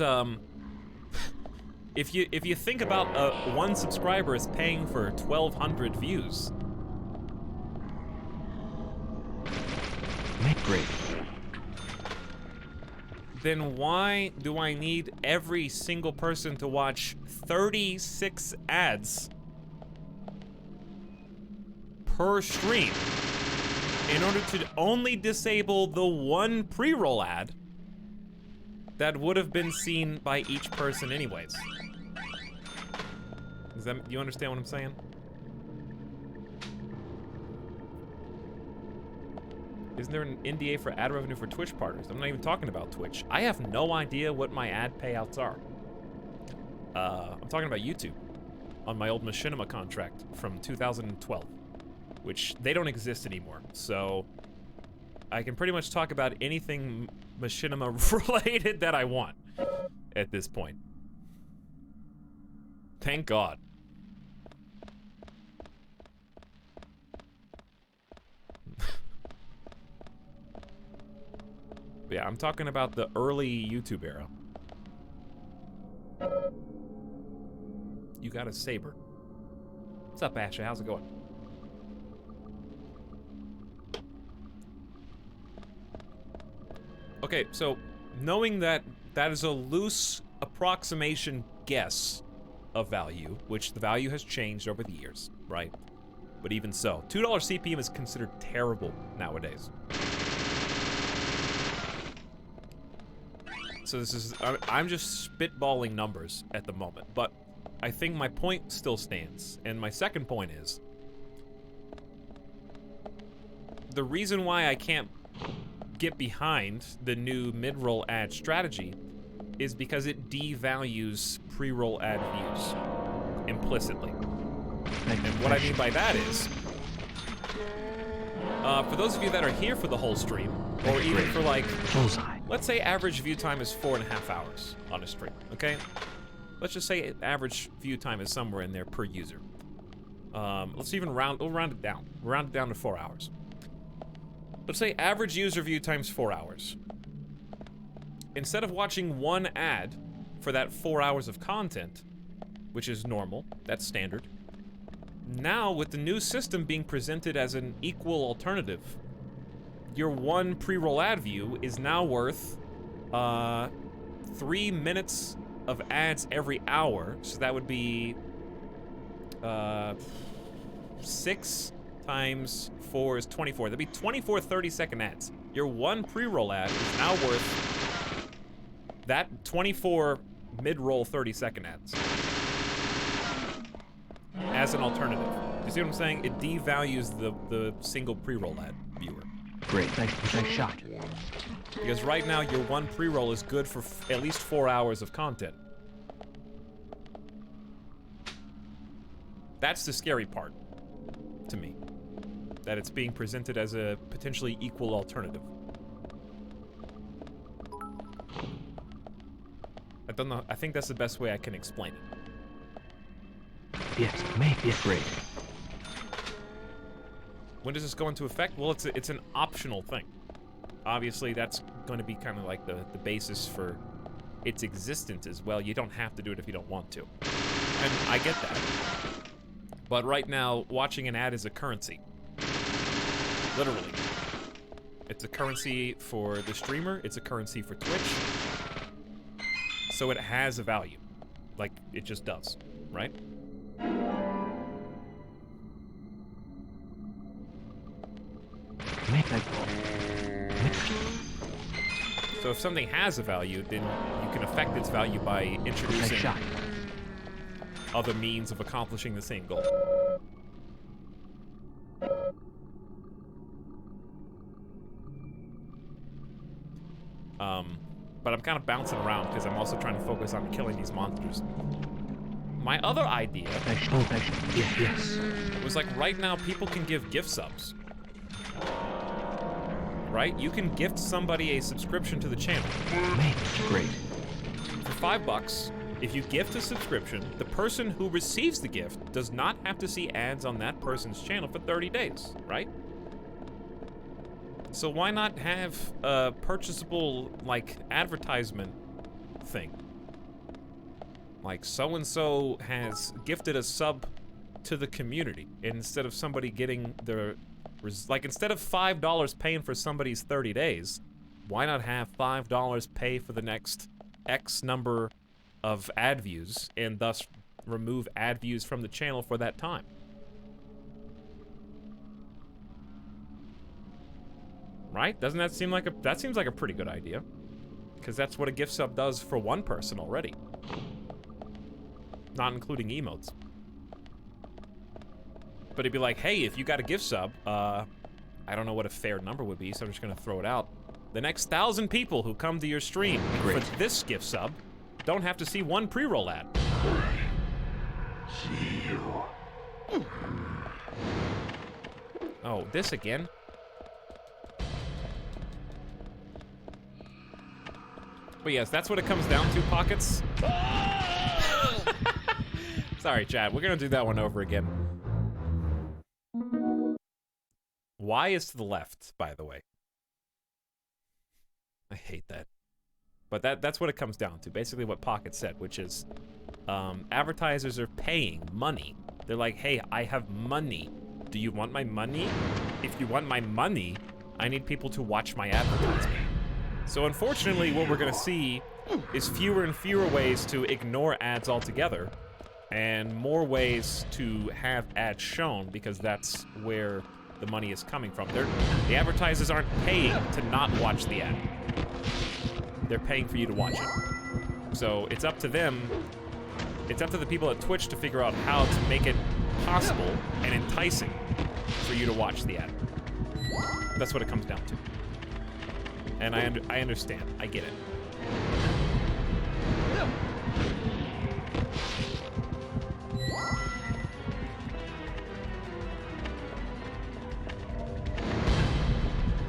if you think about one subscriber is paying for 1,200 views. Make great. Then why do I need every single person to watch 36 ads per stream in order to only disable the one pre-roll ad that would have been seen by each person anyways? Do you understand what I'm saying? Isn't there an NDA for ad revenue for Twitch partners? I'm not even talking about Twitch. I have no idea what my ad payouts are. I'm talking about YouTube on my old Machinima contract from 2012, which they don't exist anymore. So I can pretty much talk about anything Machinima related that I want at this point. Thank God. Yeah, I'm talking about the early YouTube era. You got a saber. What's up, Asha? How's it going? Okay, so knowing that that is a loose approximation guess of value, which the value has changed over the years, right? But even so, $2 CPM is considered terrible nowadays. So this is, I'm just spitballing numbers at the moment, but I think my point still stands. And my second point is, the reason why I can't get behind the new mid-roll ad strategy is because it devalues pre-roll ad views implicitly. And what I mean by that is, for those of you that are here for the whole stream, or even for like, let's say average view time is 4.5 hours on a stream, okay? Let's just say average view time is somewhere in there per user. Let's even we'll round it down. Round it down to 4 hours. Let's say average user view time's 4 hours. Instead of watching one ad for that 4 hours of content, which is normal, that's standard, now with the new system being presented as an equal alternative, your one pre-roll ad view is now worth 3 minutes of ads every hour, so that would be 6 times 4 is 24. That'd be 24 30-second ads. Your one pre-roll ad is now worth that 24 mid-roll 30-second ads as an alternative. You see what I'm saying? It devalues the single pre-roll ad viewer. Great, nice shot. Because right now your one pre-roll is good for at least 4 hours of content. That's the scary part to me. That it's being presented as a potentially equal alternative. I don't know. I think that's the best way I can explain it. Yes, maybe great. When does this go into effect? Well, it's an optional thing. Obviously, that's going to be kind of like the basis for its existence as well. You don't have to do it if you don't want to. And I get that. But right now, watching an ad is a currency. Literally. It's a currency for the streamer. It's a currency for Twitch. So it has a value. Like, it just does. Right? So if something has a value, then you can affect its value by introducing other means of accomplishing the same goal. But I'm kind of bouncing around because I'm also trying to focus on killing these monsters. My other idea was like right now people can give gift subs. Right? You can gift somebody a subscription to the channel. Great. For $5, if you gift a subscription, the person who receives the gift does not have to see ads on that person's channel for 30 days, right? So why not have a purchasable, like, advertisement thing? Like, so-and-so has gifted a sub to the community, and instead of somebody getting their... Like, instead of $5 paying for somebody's 30 days, why not have $5 pay for the next X number of ad views, and thus remove ad views from the channel for that time? Right? Doesn't that seem like that seems like a pretty good idea? Because that's what a gift sub does for one person already. Not including emotes. But it'd be like, hey, if you got a gift sub, I don't know what a fair number would be, so I'm just gonna throw it out. The next 1,000 people who come to your stream for this gift sub don't have to see one pre-roll ad. See you. Oh, this again? But yes, that's what it comes down to, Pockets. Sorry, chat. We're gonna do that one over again. Y is to the left, by the way. I hate that. But that's what it comes down to. Basically what Pocket said, which is advertisers are paying money. They're like, hey, I have money. Do you want my money? If you want my money, I need people to watch my advertisement. So unfortunately, what we're gonna see is fewer and fewer ways to ignore ads altogether, and more ways to have ads shown, because that's where the money is coming from. The advertisers aren't paying to not watch the ad. They're paying for you to watch it. So it's up to them, it's up to the people at Twitch to figure out how to make it possible and enticing for you to watch the ad. That's what it comes down to. And I understand. I get it.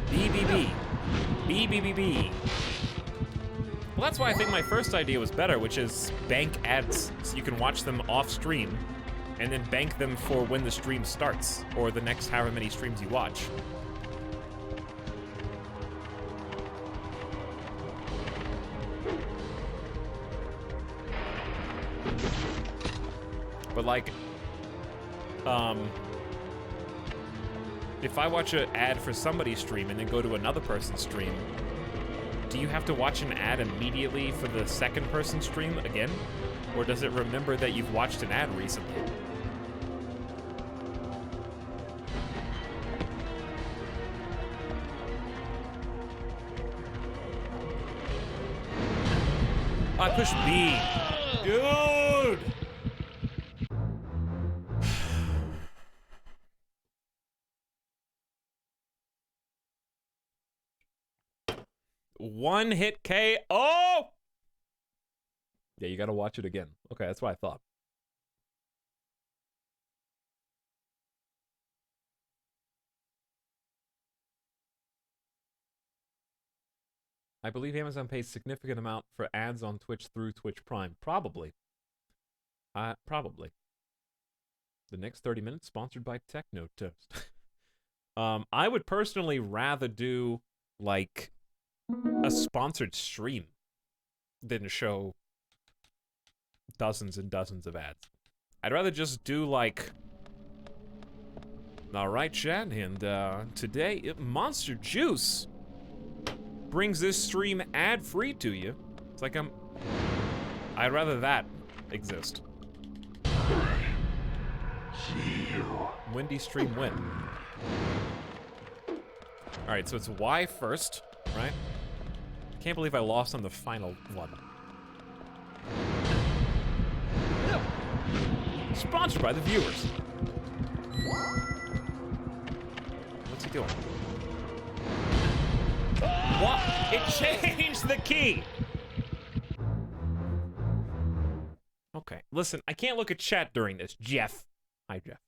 BBB. BBBB. Well, that's why I think my first idea was better, which is bank ads so you can watch them off stream and then bank them for when the stream starts or the next however many streams you watch. But like, if I watch an ad for somebody's stream and then go to another person's stream, do you have to watch an ad immediately for the second person's stream again? Or does it remember that you've watched an ad recently? I pushed B. Dude! One hit KO! Yeah, you gotta watch it again. Okay, that's what I thought. I believe Amazon pays significant amount for ads on Twitch through Twitch Prime. Probably. Probably. The next 30 minutes sponsored by Techno Toast. I would personally rather do, like, a sponsored stream than show dozens and dozens of ads. I'd rather just do, like, alright, chat, and today, Monster Juice brings this stream ad-free to you. It's like I'd rather that exist. See you. Windy stream win. Alright, so it's Y first, right? Can't believe I lost on the final one. Sponsored by the viewers. What's he doing? What? It changed the key! Okay, listen, I can't look at chat during this. Jeff. Hi, Jeff.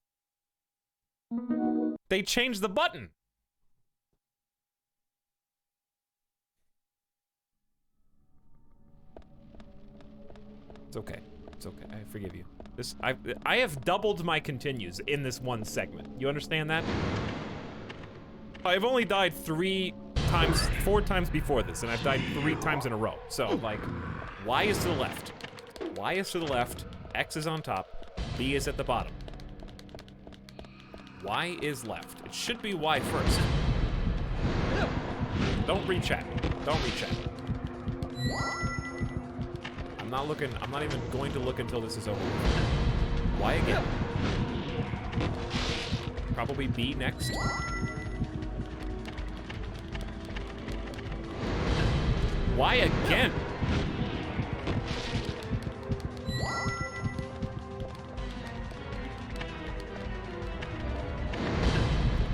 They changed the button! It's okay. It's okay. I forgive you. I have doubled my continues in this one segment. You understand that? I've only died 4 times before this, and I've died 3 times in a row. So, like, Y is to the left. Y is to the left. X is on top. B is at the bottom. Y is left. It should be Y first. Don't reach at me. Don't reach at me. I'm not looking. I'm not even going to look until this is over. Y again. Probably B next. Y again.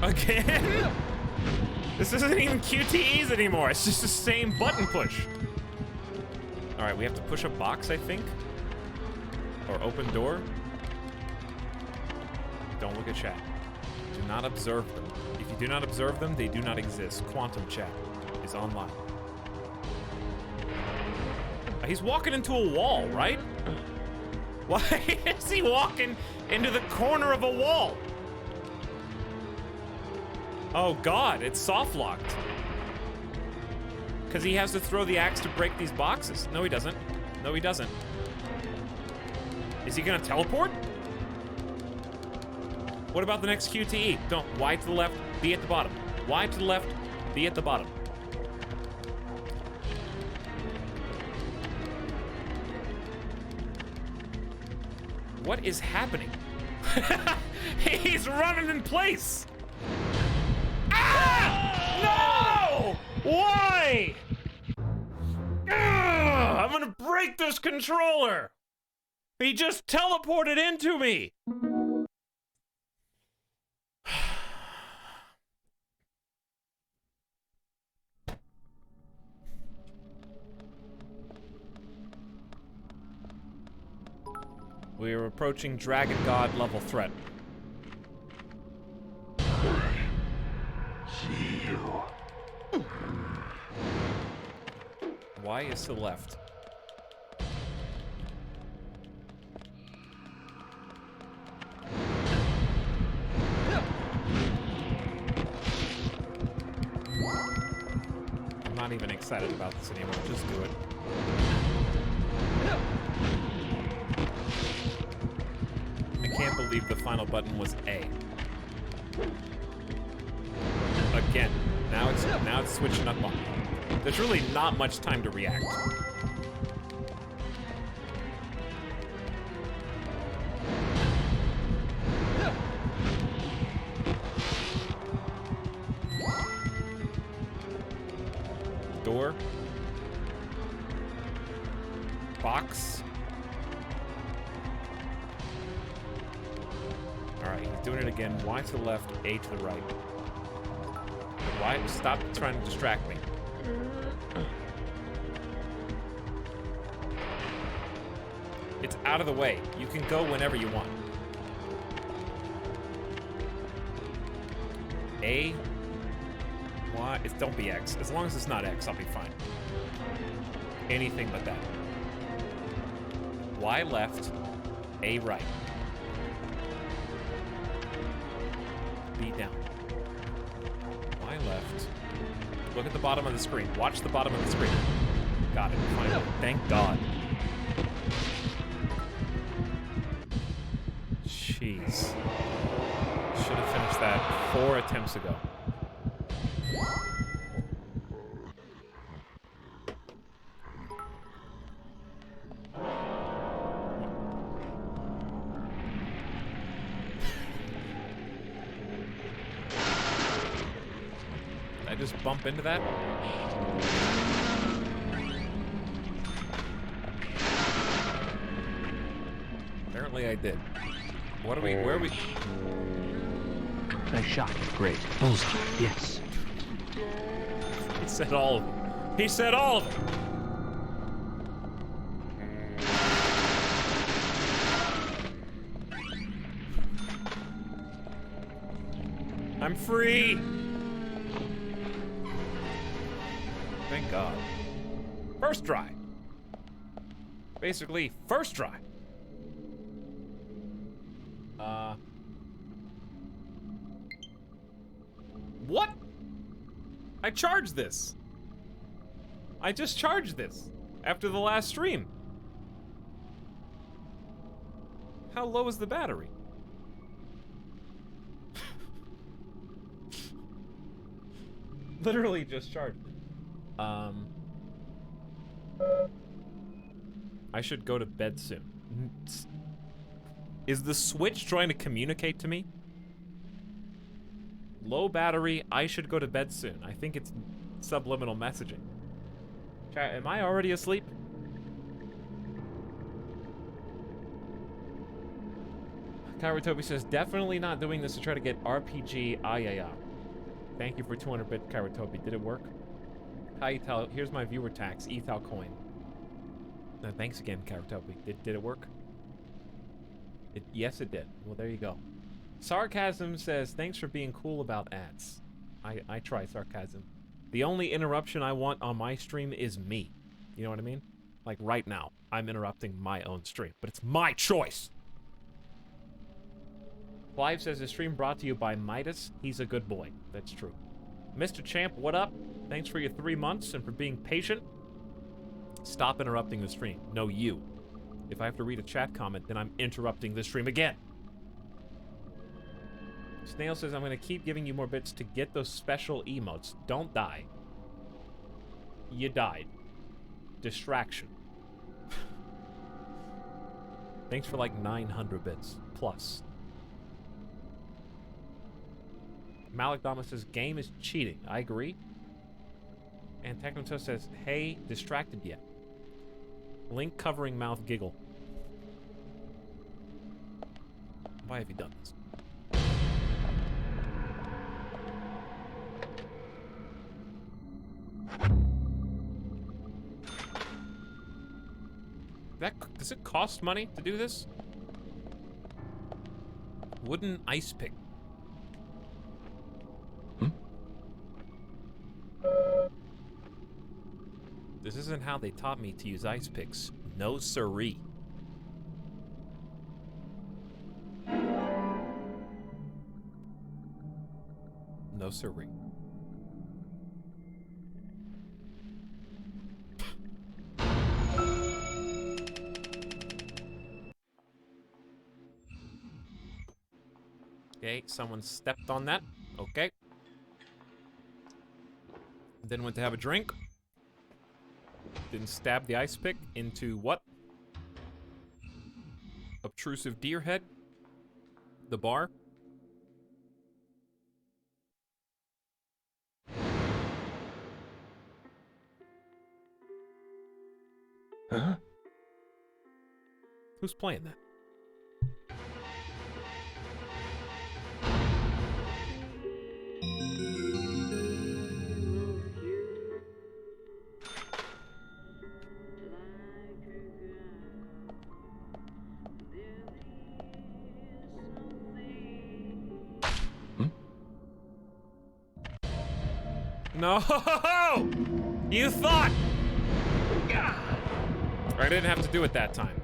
Again? This isn't even QTEs anymore. It's just the same button push. All right, we have to push a box, I think. Or open door. Don't look at chat. Do not observe them. If you do not observe them, they do not exist. Quantum chat is online. He's walking into a wall, right? Why is he walking into the corner of a wall? Oh God, it's soft locked. Because he has to throw the axe to break these boxes. No, he doesn't. No, he doesn't. Is he gonna teleport? What about the next QTE? Don't. Y to the left, B at the bottom. Y to the left, B at the bottom. What is happening? He's running in place! Ah! No! Why? Ugh, I'm gonna break this controller! He just teleported into me! We are approaching Dragon God level threat. See you. Y is to the left. I'm not even excited about this anymore. Just do it. I can't believe the final button was A. Again, now it's switching up on me. There's really not much time to react. Door. Box. Alright, he's doing it again. Y to the left, A to the right. Why? Stop trying to distract me. It's out of the way. You can go whenever you want. A. Y. Don't be X. As long as it's not X, I'll be fine. Anything but that. Y left. A right. B down. Y left. Look at the bottom of the screen. Watch the bottom of the screen. Got it. Finally. Thank God. Jeez. Should have finished that 4 attempts ago. Did I just bump into that? Apparently I did. What are we, where are we? Nice shot. Great. Bullseye. Yes. He said all of them. He said all of them. I'm free. Thank God. First try. Basically, first try. What? I charged this. I just charged this after the last stream. How low is the battery? Literally just charged it. I should go to bed soon. Is the Switch trying to communicate to me? Low battery, I should go to bed soon. I think it's subliminal messaging. Chat, am I already asleep? Kairatobi says, definitely not doing this to try to get RPG Ayaya. Thank you for 200-bit, Kairatobi. Did it work? Hi, Ethal. Here's my viewer tax, Ethal coin. No, thanks again, Kairatobi. Did it work? Yes, it did. Well, there you go. Sarcasm says, thanks for being cool about ads. I try sarcasm. The only interruption I want on my stream is me. You know what I mean? Like right now, I'm interrupting my own stream, but it's my choice. Clive says, the stream brought to you by Midas. He's a good boy. That's true. Mr. Champ, what up? Thanks for your 3 months and for being patient. Stop interrupting the stream. No, you. If I have to read a chat comment, then I'm interrupting the stream again. Snail says, I'm going to keep giving you more bits to get those special emotes. Don't die. You died. Distraction. Thanks for like 900 bits. Plus. Malik Dama says, game is cheating. I agree. And Technoto says, hey, distracted yet? Link covering mouth giggle. Why have you done this? Does it cost money to do this? Wooden ice pick. This isn't how they taught me to use ice picks. No siree. No siree. Okay, someone stepped on that. Okay. Then went to have a drink. Then stabbed the ice pick into what? Obtrusive deer head? The bar? Huh? Who's playing that? No! You thought! I didn't have to do it that time.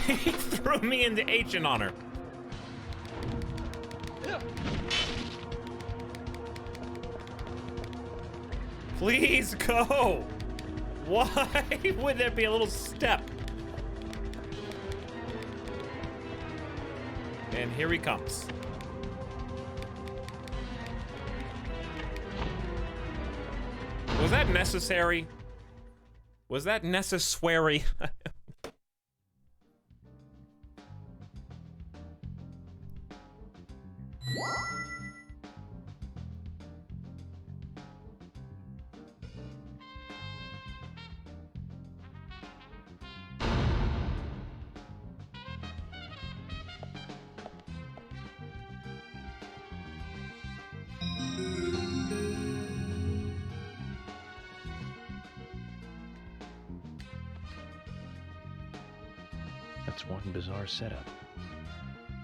He threw me into H on her. Please go! Why would there be a little step? And here he comes. Was that necessary? Was that necessary? That's one bizarre setup.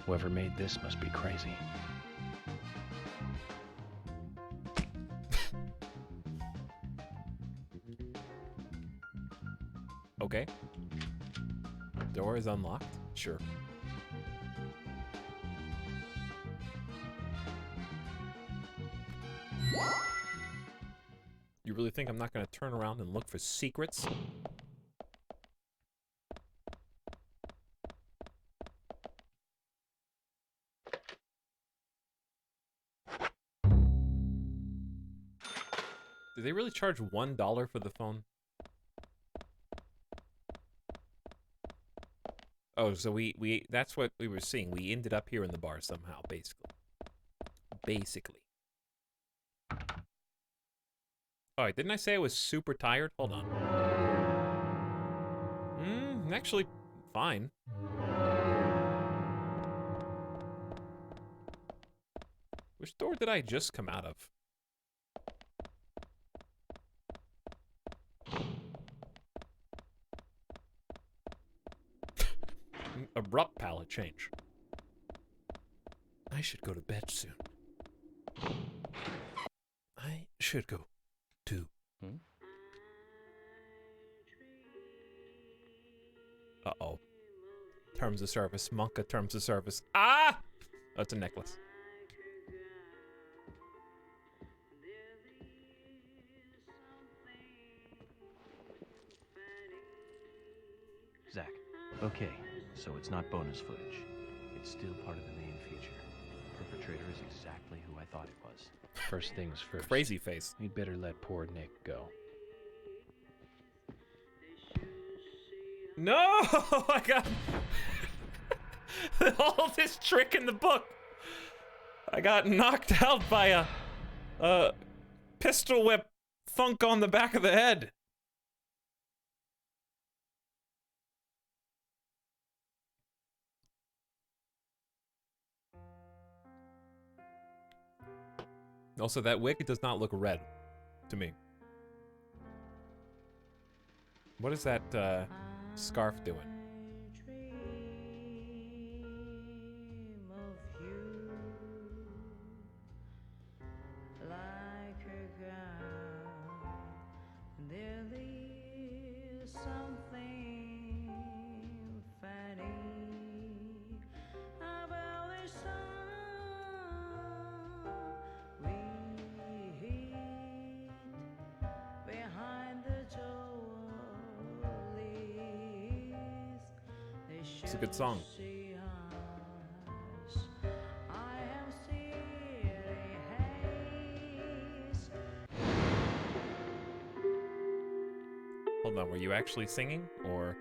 Whoever made this must be crazy. Okay. Door is unlocked. Sure. You really think I'm not going to turn around and look for secrets? Did they really charge $1 for the phone? Oh, so we that's what we were seeing. We ended up here in the bar somehow, basically. Basically. Alright, didn't I say I was super tired? Hold on. Actually, fine. Which door did I just come out of? Abrupt palette change. I should go to bed soon. I should go too. Uh-oh. Terms of service. Monka terms of service. Ah! Oh, it's a necklace. Zach, okay, so it's not bonus footage. It's still part of the main feature. The perpetrator is exactly who I thought it was. First things first. Crazy face. We'd better let poor Nick go. No! I got all this trick in the book. I got knocked out by a pistol whip thunk on the back of the head. Also, that wig does not look red to me. What is that scarf doing? It's a good song. Hold on, were you actually singing, or?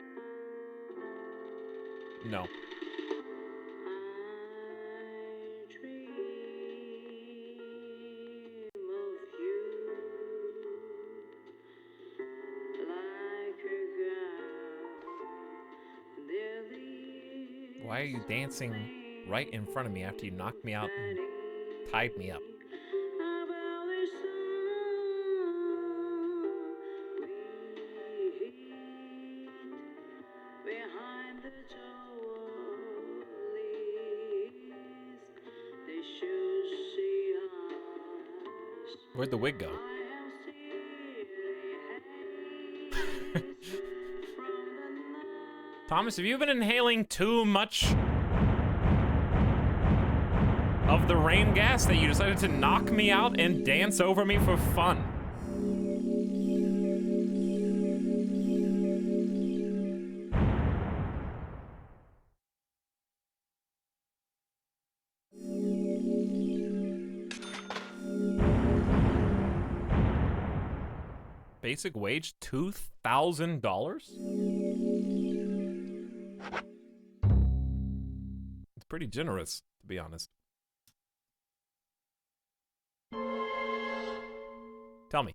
No. Why are you dancing right in front of me after you knocked me out and tied me up? Where'd the wig go? Thomas, have you been inhaling too much of the rain gas that you decided to knock me out and dance over me for fun? Basic wage $2,000? It's pretty generous, to be honest. Tell me.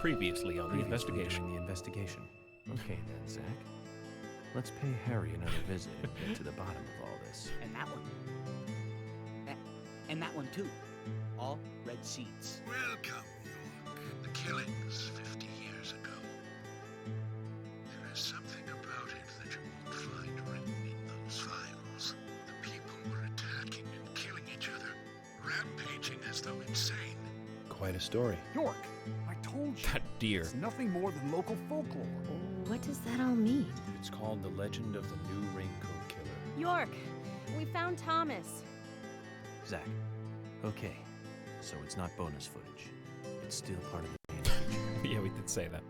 Previously on the investigation. The investigation. Okay then, Zach. Let's pay Harry another visit and get to the bottom of all this. And that one. And that one too. All red seeds. Welcome, York. The killings 50 years ago. There is something about it that you won't find written in those files. The people were attacking and killing each other, rampaging as though insane. Quite a story. York, I told you. That deer. It's nothing more than local folklore. What does that all mean? It's called The Legend of the New Raincoat Killer. York, we found Thomas. Zach. Okay. So it's not bonus footage. It's still part of the main feature. Yeah, we did say that.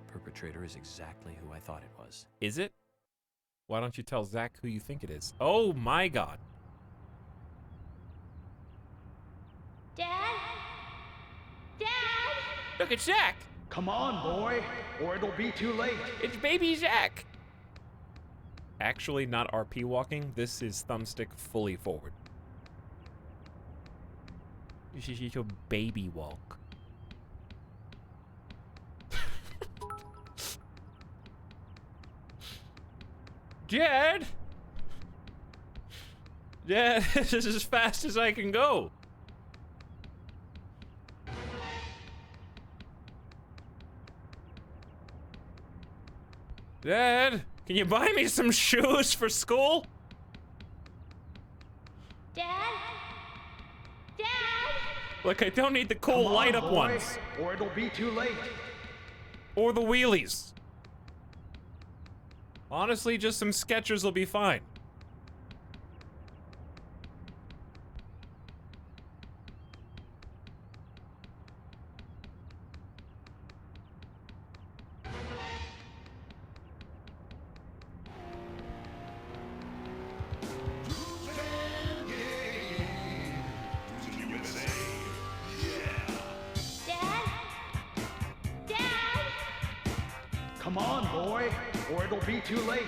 Perpetrator is exactly who I thought it was. Is it? Why don't you tell Zach who you think it is? Oh my god. Dad? Dad? Look at Zach! Come on, boy, or it'll be too late. It's baby Zach! Actually, not RP walking. This is thumbstick fully forward. This is your baby walk. Jed! Jed, this is as fast as I can go. Dad, can you buy me some shoes for school? Dad? Dad? Look, I don't need the cool light up ones. Or it'll be too late. Or the wheelies. Honestly, just some Skechers will be fine. Come on, boy, or it'll be too late.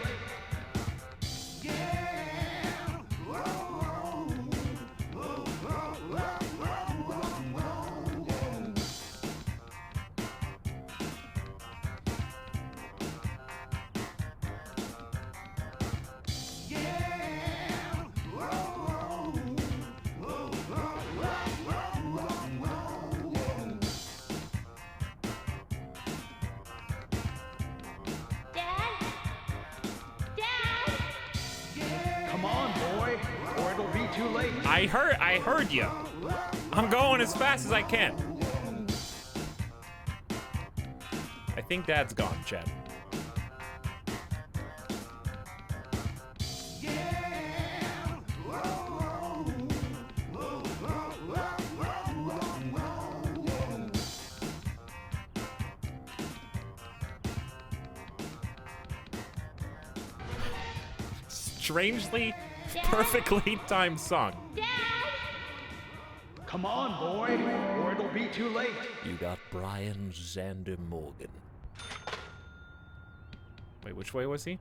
I heard you. I'm going as fast as I can. I think Dad's gone, Chad. strangely, perfectly timed song. Come on, boy, or it'll be too late. You got Brian Xander Morgan. Wait, which way was he?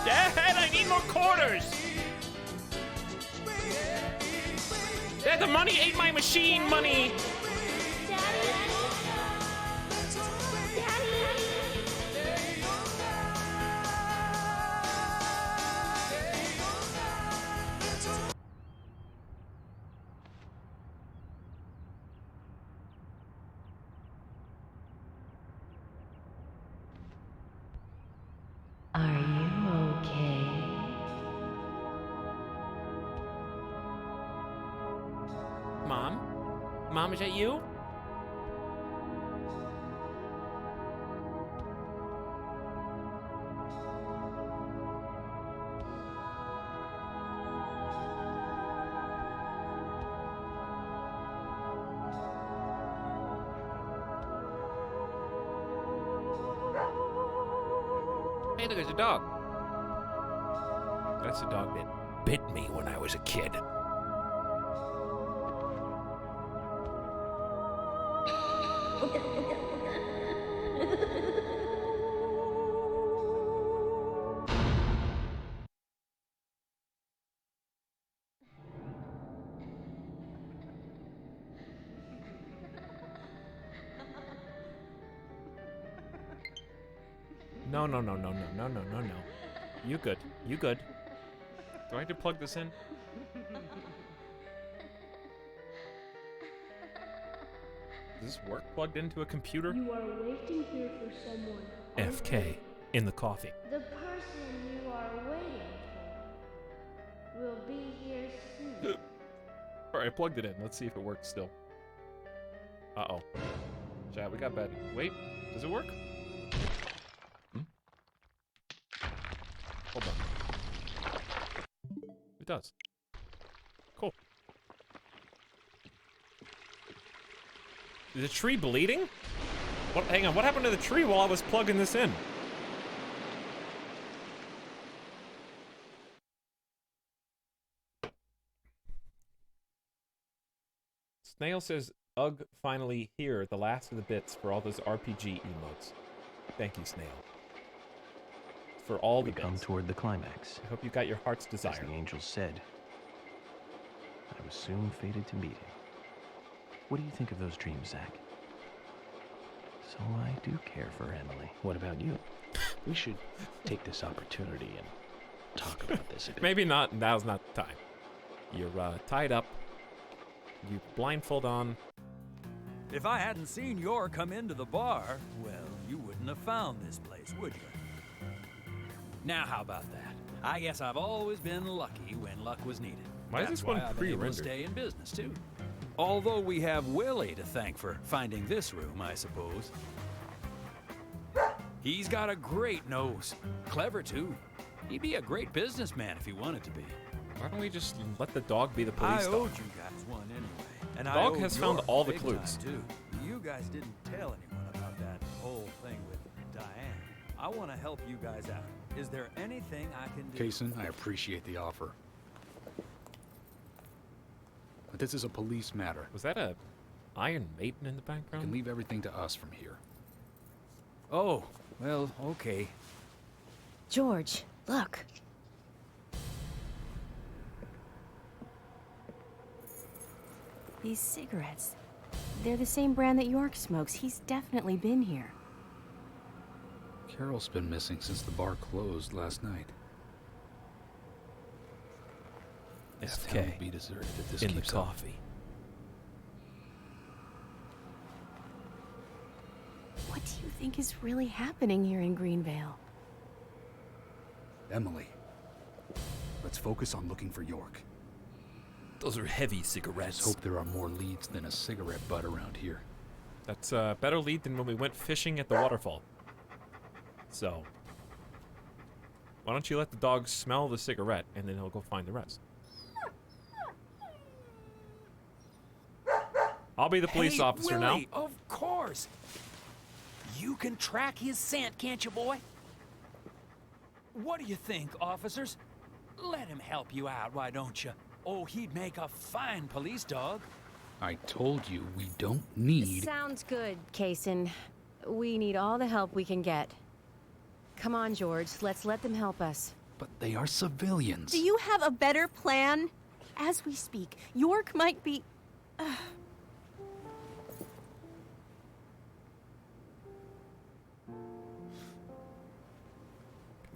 Dad, I need more quarters! Dad, the money ate my machine money! Are you okay? Mom? Mom, is that you? Hey, look, there's a dog. That's the dog that bit me when I was a kid. No. You good. You good. Do I have to plug this in? Does this work plugged into a computer? You are waiting here for someone. FK in the coffee. The person you are waiting for will be here soon. Alright, I plugged it in. Let's see if it works still. Uh-oh. Chat, we got bad. Wait, does it work? Hold on. It does. Cool. Is the tree bleeding? What? Hang on, what happened to the tree while I was plugging this in? Snail says, "Ugh, finally here, the last of the bits for all those RPG emotes." Thank you, Snail. For all the We come bits. toward the climax. I hope you got your heart's As desire. the angel said, I was soon fated to meet him. What do you think of those dreams, Zach? So I do care for Emily. What about you? We should take this opportunity and talk about this a bit. Maybe not. Now's not the time. You're tied up. You blindfold on. If I hadn't seen Yor come into the bar, well, you wouldn't have found this place, would you? Now, how about that? I guess I've always been lucky when luck was needed. Why is That's this one why I've been able to pre-rendered? stay in business, too. Although we have Willie to thank for finding this room, I suppose. He's got a great nose. Clever, too. He'd be a great businessman if he wanted to be. Why don't we just let the dog be the police I dog? owed you guys one anyway. And I Dog owed has Yor found all the big clues. time, too. You guys didn't tell anyone about that whole thing with Diane. I want to help you guys out. Is there anything I can do? Kaysen, I appreciate the offer. But this is a police matter. Was that a Iron Maiden in the You background? can leave everything to us from here. Oh, well, okay. George, look. These cigarettes. They're the same brand that York smokes. He's definitely been here. Carol's been missing since the bar closed last night. This town will be deserted if this in the keeps up. coffee. What do you think is really happening here in Greenvale? Emily, let's focus on looking for York. Those are heavy Let's cigarettes. hope there are more leads than a cigarette butt around here. That's a better lead than when we went fishing at the waterfall. So, why don't you let the dog smell the cigarette, and then he'll go find the rest. I'll be the police officer now. Willie, of course. You can track his scent, can't you, boy? What do you think, officers? Let him help you out, why don't you? Oh, he'd make a fine police dog. I told you we don't need... Sounds good, Kaysen. We need all the help we can get. Come on, George. Let's let them help us. But they are civilians. Do you have a better plan? As we speak, York might be... Come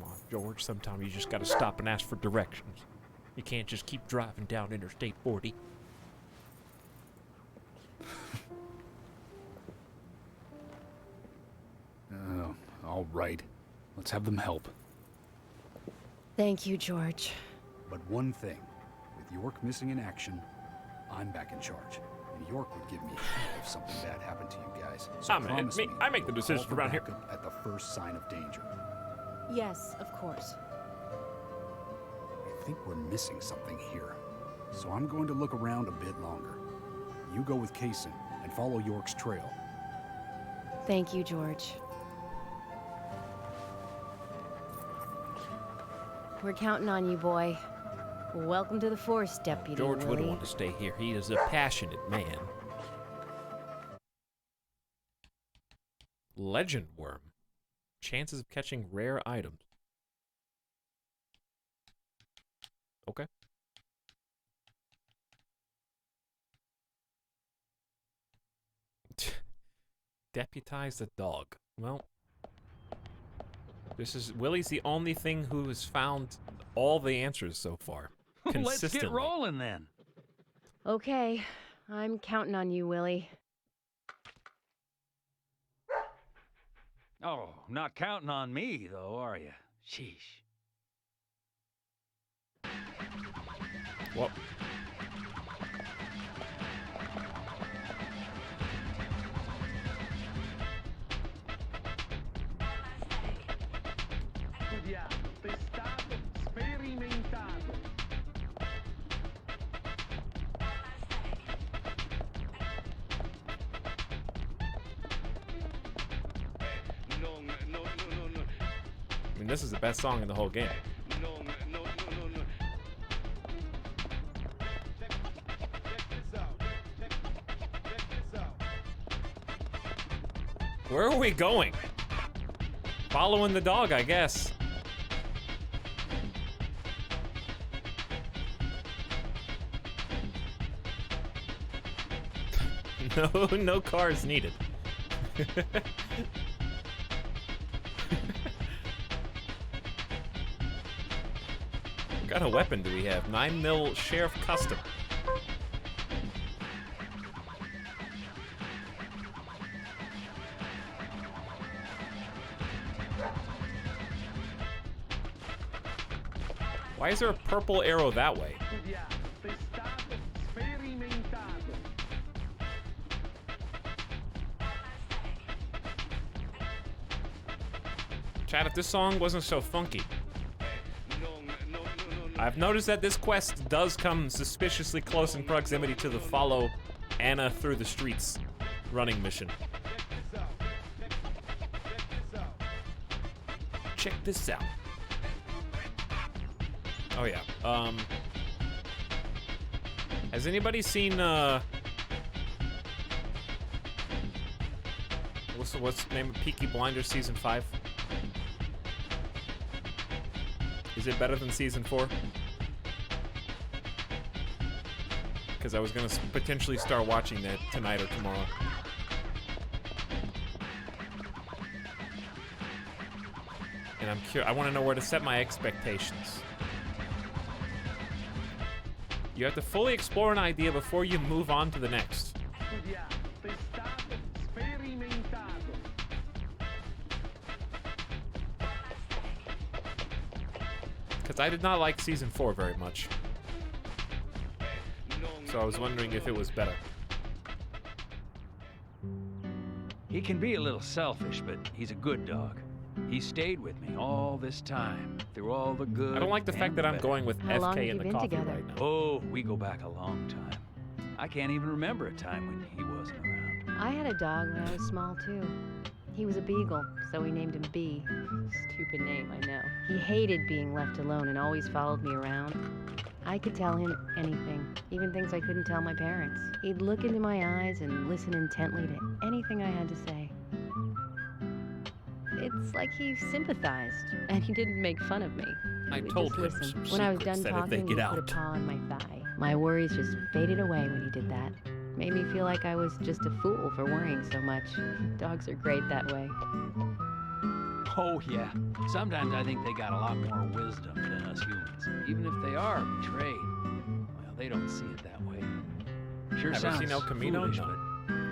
on, George. Sometimes you just gotta stop and ask for directions. You can't just keep driving down Interstate 40. All right. Let's have them help. Thank you, George. But one thing, with York missing in action, I'm back in charge. And York would give me hell if something bad happened to you guys. So promise me I make the you'll decisions call for around here. backup at the first sign of danger. Yes, of course. I think we're missing something here. So I'm going to look around a bit longer. You go with Kaysen and follow York's trail. Thank you, George. We're counting on you, boy. Welcome to the force, Deputy George Willie. wouldn't want to stay here. He is a passionate man. Legend worm. Chances of catching rare items. Okay. Deputize the dog. Well, Willie's the only thing who has found all the answers so far. Let's Consistently. get rolling then. Okay, I'm counting on you, Willie. Oh, not counting on me, though, are you? Sheesh. Well, I mean, this is the best song in the whole game. Where are we going? Following the dog, I guess. No cars needed. What kind of weapon do we have? 9mm Sheriff Custom. Why is there a purple arrow that way? Chad, if this song wasn't so funky. I've noticed that this quest does come suspiciously close in proximity to the follow Anna through the streets running mission. Check this out. Oh yeah. Has anybody seen what's the name of Peaky Blinders season 5? Is it better than season 4? Because I was gonna potentially start watching that tonight or tomorrow. And I'm curious. I want to know where to set my expectations. You have to fully explore an idea before you move on to the next. Because I did not like season 4 very much. So I was wondering if it was better. He can be a little selfish, but he's a good dog. He stayed with me all this time, through all the good. I don't like the fact that I'm bad. going with How long have FK you in the been coffee together? right now. Oh, we go back a long time. I can't even remember a time when he wasn't around. I had a dog when I was small, too. He was a beagle, so we named him B. Stupid name, I know. He hated being left alone and always followed me around. I could tell him anything, even things I couldn't tell my parents. He'd look into my eyes and listen intently to anything I had to say. It's like he sympathized, and he didn't make fun of me. I He would told just him listen. some When I was secrets done that if they talking, get he'd put a out. paw on my thigh. My worries just faded away when he did that. Made me feel like I was just a fool for worrying so much. Dogs are great that way. Oh, yeah. Sometimes I think they got a lot more wisdom than us humans, even if they are betrayed. Well, they don't see it that way. Sure Ever sounds seen El Camino? foolish, No. but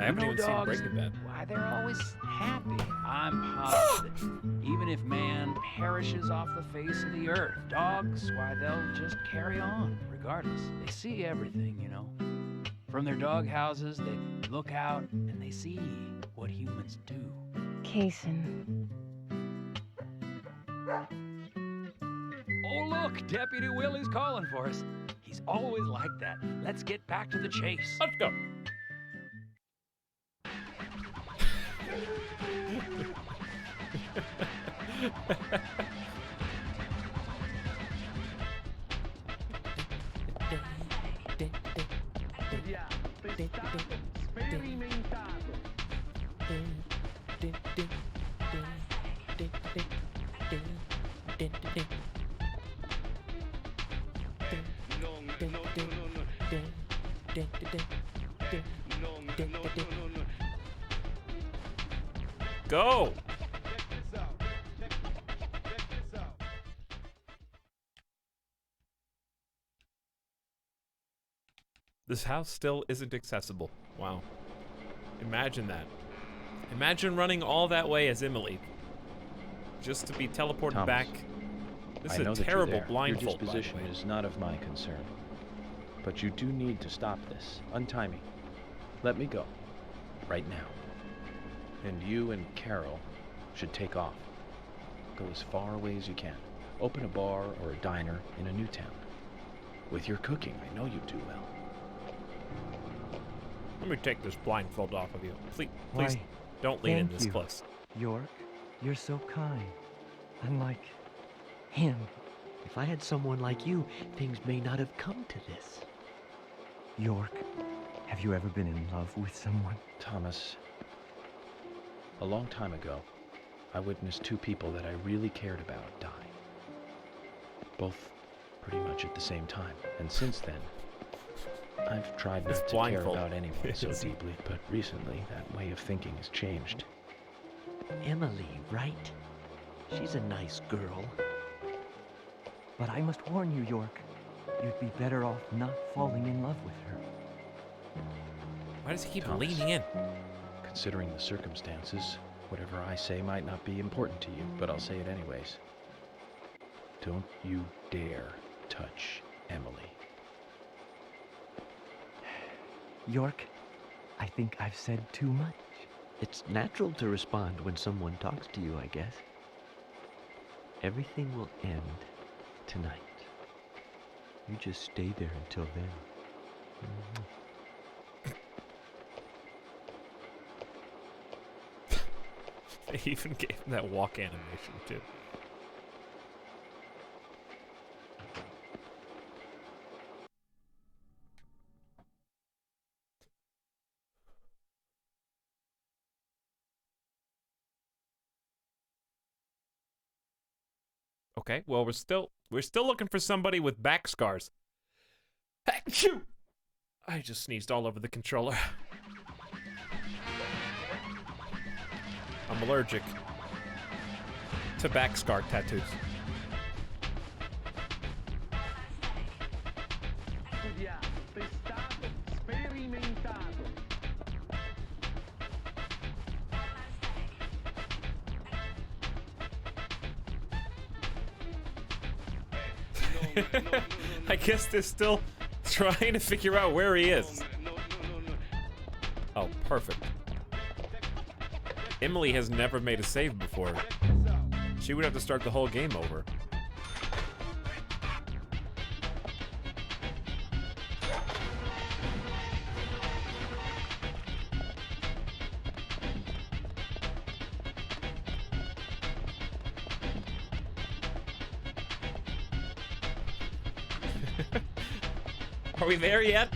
I haven't you know even seen dogs, Breaking Bad. why, they're always happy. I'm positive that even if man perishes off the face of the earth, dogs, why, they'll just carry on, regardless. They see everything, you know. From their dog houses, they look out and they see what humans do. Kaysen. Oh, look, Deputy Willie's calling for us. He's always like that. Let's get back to the chase. Let's go. Go! This house still isn't accessible. Wow. Imagine that. Imagine running all that way as Emily. Just to be teleported Thomas, back. This I is know a that you're terrible there. blindfold, Your by the disposition way. is not of my concern. But you do need to stop this. Untie me. Let me go. Right now. And you and Carol should take off. Go as far away as you can. Open a bar or a diner in a new town. With your cooking, I know you do well. Let me take this blindfold off of you. Please Why, don't lean in thank this you, close. York, you're so kind. Unlike him. If I had someone like you, things may not have come to this. York, have you ever been in love with someone? Thomas, a long time ago, I witnessed two people that I really cared about die. Both pretty much at the same time. And since then, I've tried This not to care blindfold. about anyone so deeply, but recently that way of thinking has changed. Emily, right? She's a nice girl. But I must warn you, York, you'd be better off not falling in love with her. Why does he keep Thomas, leaning in? Considering the circumstances, whatever I say might not be important to you, but I'll say it anyways. Don't you dare touch Emily. York, I think I've said too much. It's natural to respond when someone talks to you, I guess. Everything will end tonight. You just stay there until then. They even gave him that walk animation, too. Okay, well, we're still looking for somebody with back scars. Achoo! I just sneezed all over the controller. I'm allergic to back scar tattoos. I guess they're still trying to figure out where he is. Oh, perfect. Emily has never made a save before. She would have to start the whole game over. Are we there yet?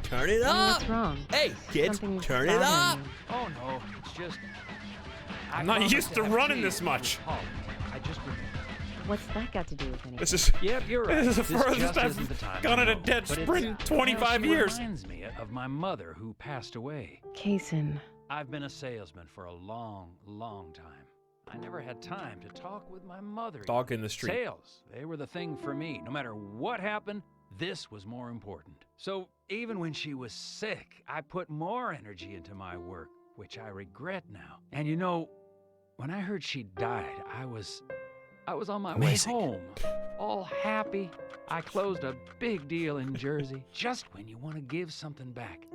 Turn it Honey, up! what's wrong? Hey, kids, Something's turn it up! bothering you. Oh no, it's just. I'm not used to have running tea this much. with Polly. I just. What's that got to do with anything? This is Yep, you're right. This is the furthest just I've isn't the time, gone I at a know. dead But sprint in it's- 25 she years. reminds me of my mother who passed away. Kaysen. I've been a salesman for a long, long time. I never had time to talk with my mother. Dog in the street. Sales, they were the thing for me. No matter what happened, this was more important. So even when she was sick, I put more energy into my work, which I regret now. And you know, when I heard she died, I was on my Amazing. way home, all happy. I closed a big deal in Jersey. Just when you want to give something back,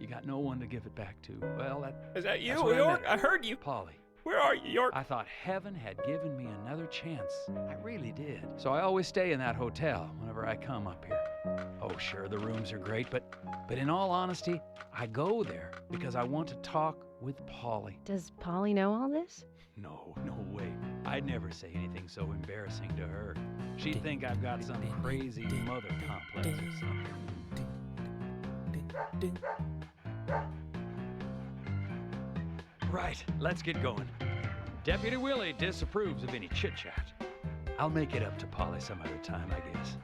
you got no one to give it back to. Well, Is that you, that's where York? met I heard you. Polly. Where are you, York? I thought heaven had given me another chance. I really did. So I always stay in that hotel whenever I come up here. Oh, sure, the rooms are great, but in all honesty, I go there because I want to talk with Polly. Does Polly know all this? No way. I'd never say anything so embarrassing to her. She'd think I've got some crazy mother complex or something. Right, let's get going. Deputy Willie disapproves of any chit-chat. I'll make it up to Polly some other time, I guess.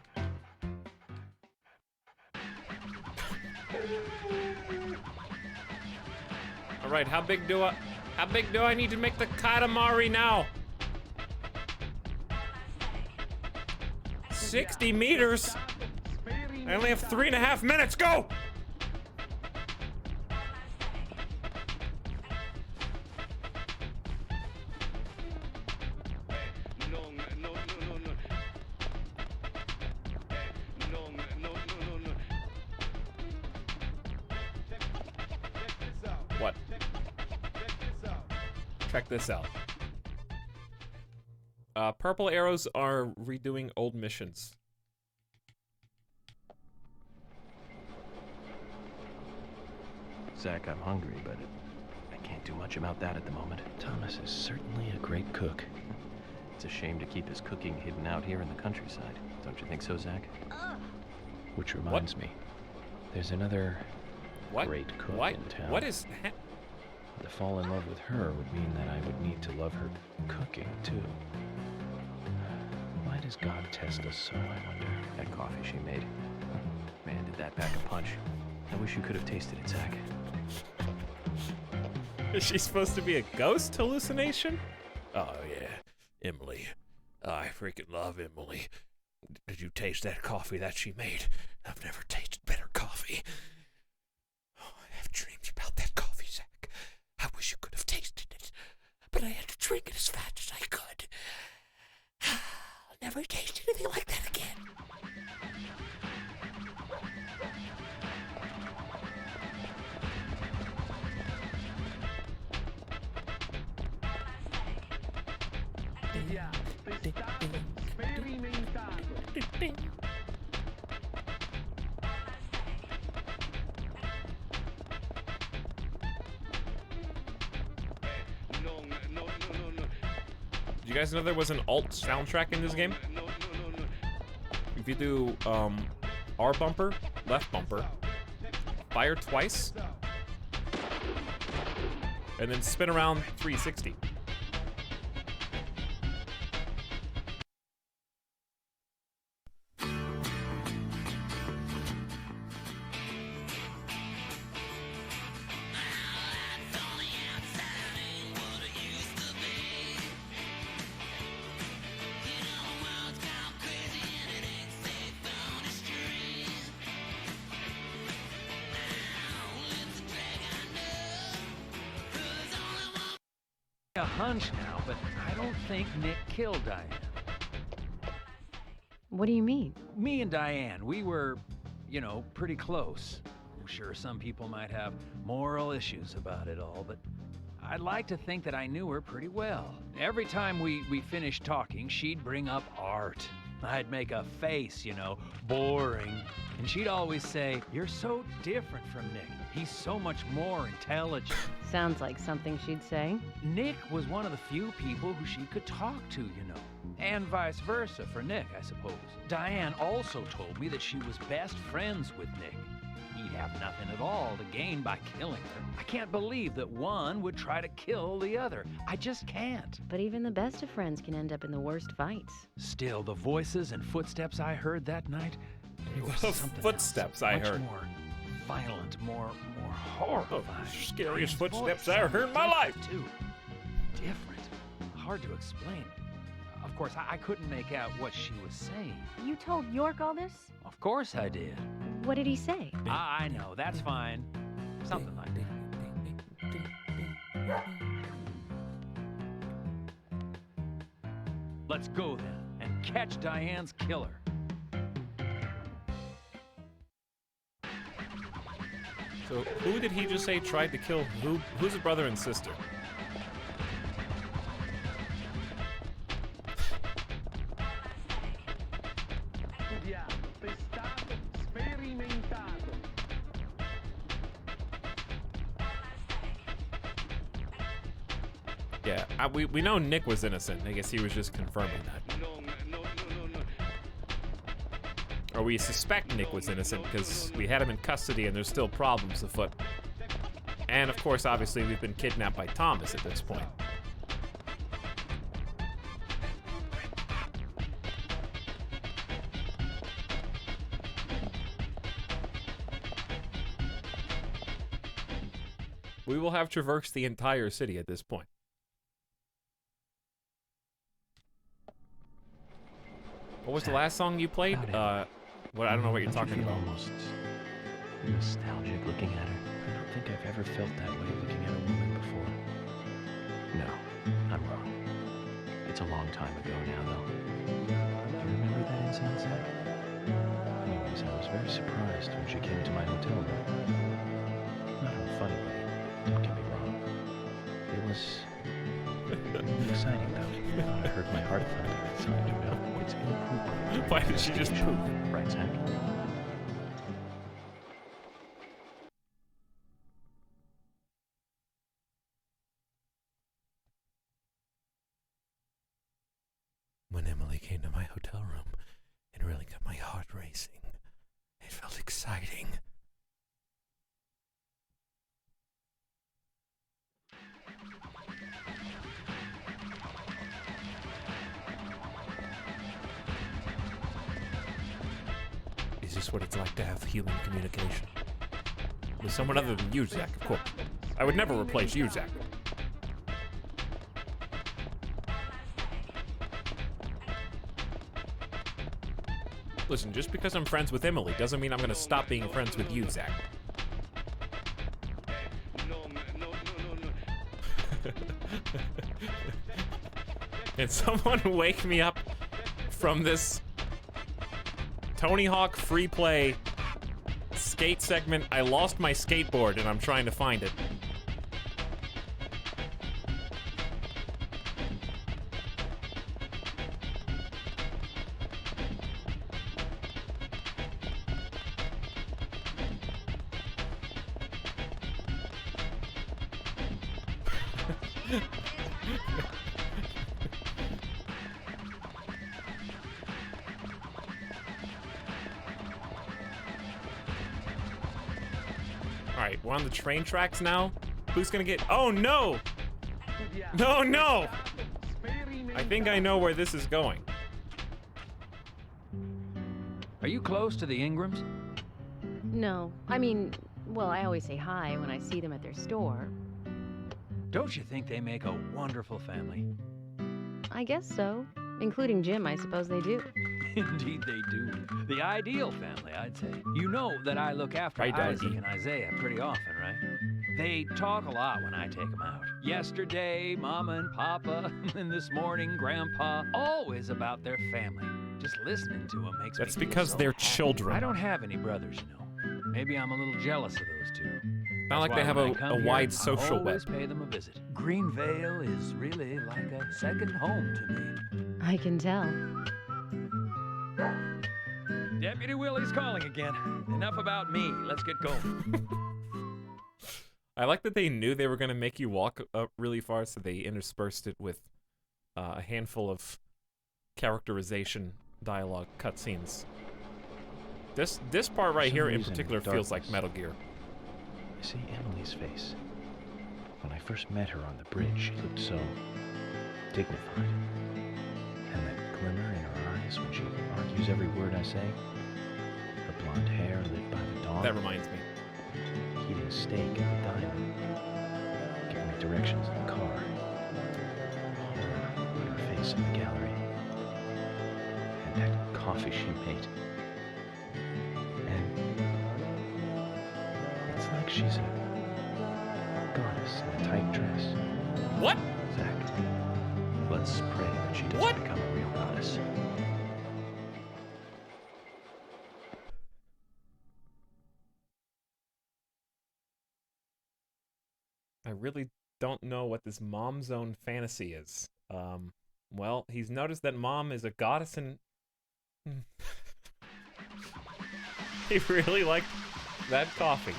All right, how big do I need to make the Katamari now? 60 meters. I only have 3.5 minutes. Go! What? Check this out. Purple arrows are redoing old missions. Zach, I'm hungry, but I can't do much about that at the moment. Thomas is certainly a great cook. It's a shame to keep his cooking hidden out here in the countryside. Don't you think so, Zach? Which reminds me, there's another great cook in town. What is that? To fall in love with her would mean that I would need to love her cooking, too. Why does God test us so, I wonder? That coffee she made. Man, did that pack a punch. I wish you could have tasted it, Zach. Is she supposed to be a ghost hallucination? Oh, yeah. Emily. I freaking love Emily. Did you taste that coffee that she made? I've never tasted better coffee. Oh, I have dreams about that coffee, Zach. I wish you could have tasted it, but I had to drink it as fast as I could. I'll never taste anything like that again. Did you guys know there was an alt soundtrack in this game? If you do R bumper, left bumper, fire twice, and then spin around 360. a hunch now, but I don't think Nick killed Diane. What do you mean? Me and Diane, we were, you know, pretty close. I'm sure some people might have moral issues about it all, but I'd like to think that I knew her pretty well. Every time we finished talking, she'd bring up art. I'd make a face, you know, boring. And she'd always say, "You're so different from Nick. He's so much more intelligent." Sounds like something she'd say. Nick was one of the few people who she could talk to, you know. And vice versa for Nick, I suppose. Diane also told me that she was best friends with Nick. He'd have nothing at all to gain by killing her. I can't believe that one would try to kill the other. I just can't. But even the best of friends can end up in the worst fights. Still, the voices and footsteps I heard that night, they were something footsteps else, I much heard. more violent, more horrifying. Scariest Diane's footsteps voice I ever heard in my life. too. Different. Hard to explain. Of course, I couldn't make out what she was saying. You told York all this? Of course I did. What did he say? I know, that's fine. Something like that. Let's go then and catch Diane's killer. So who did he just say tried to kill who? Who's the brother and sister? Yeah, we know Nick was innocent. I guess he was just confirming that. Or we suspect Nick was innocent because we had him in custody and there's still problems afoot. And of course, obviously, we've been kidnapped by Thomas at this point. We will have traversed the entire city at this point. What was the last song you played? What? I don't know what you're talking about. Almost nostalgic looking at her. I don't think I've ever felt that way looking at a woman before. No, I'm wrong. It's a long time ago now, though. Do you remember that incident, Zach? Anyways, I was very surprised when she came to my hotel room. Not in a funny way, don't get me wrong. It was exciting, though. I thought I heard my heart thumping inside, you know? It's inappropriate. Why did she just poop? Right, Zach? When Emily came to my hotel room, it really got my heart racing. It felt exciting. Is this what it's like to have human communication? With someone other than you, Zach, of course. I would never replace you, Zach. Listen, just because I'm friends with Emily doesn't mean I'm gonna stop being friends with you, Zach. Can someone wake me up from this Tony Hawk free play skate segment? I lost my skateboard and I'm trying to find it. Alright, we're on the train tracks now. Who's gonna get... Oh, no! No, no! I think I know where this is going. Are you close to the Ingrams? No. I mean, well, I always say hi when I see them at their store. Don't you think they make a wonderful family? I guess so. Including Jim, I suppose they do. Indeed they do. The ideal family, I'd say. You know that I look after Right, Isaac doggy. and Isaiah pretty often, right? They talk a lot when I take them out. Yesterday, Mama and Papa, and this morning, Grandpa, always about their family. Just listening to them makes That's me feel because so they're happy. children. I don't have any brothers, you know. Maybe I'm a little jealous of those two. Not like That's they why have when a I come here, wide social I always web. pay them a visit. Greenvale is really like a second home to me. I can tell. Deputy Willie's calling again. Enough about me. Let's get going. I like that they knew they were going to make you walk up really far, so they interspersed it with a handful of characterization dialogue cutscenes. This part right here in particular feels like Metal Gear. I see Emily's face. When I first met her on the bridge, she looked so dignified. And that glimmer in her eyes when she argues every word I say. Her blonde hair lit by the dawn. That reminds me. Eating steak at the diner. Giving me directions in the car. Horror on her face in the gallery. And that coffee she made. And it's like she's a goddess in a tight dress. What? Zach, let's pray that she doesn't become a real goddess. I really don't know what this mom zone fantasy is. Well, he's noticed that mom is a goddess and... He really liked that coffee.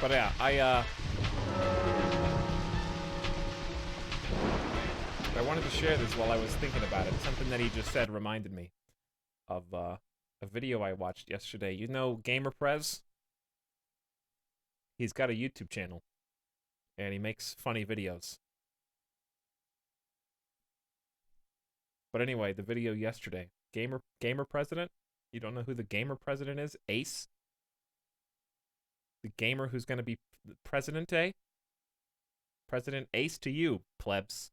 But yeah, I wanted to share this while I was thinking about it. Something that he just said reminded me of a video I watched yesterday. You know Gamer Prez? He's got a YouTube channel, and he makes funny videos. But anyway, the video yesterday, Gamer President? You don't know who the Gamer President is? Ace? The gamer who's going to be President, eh? President Ace to you, plebs.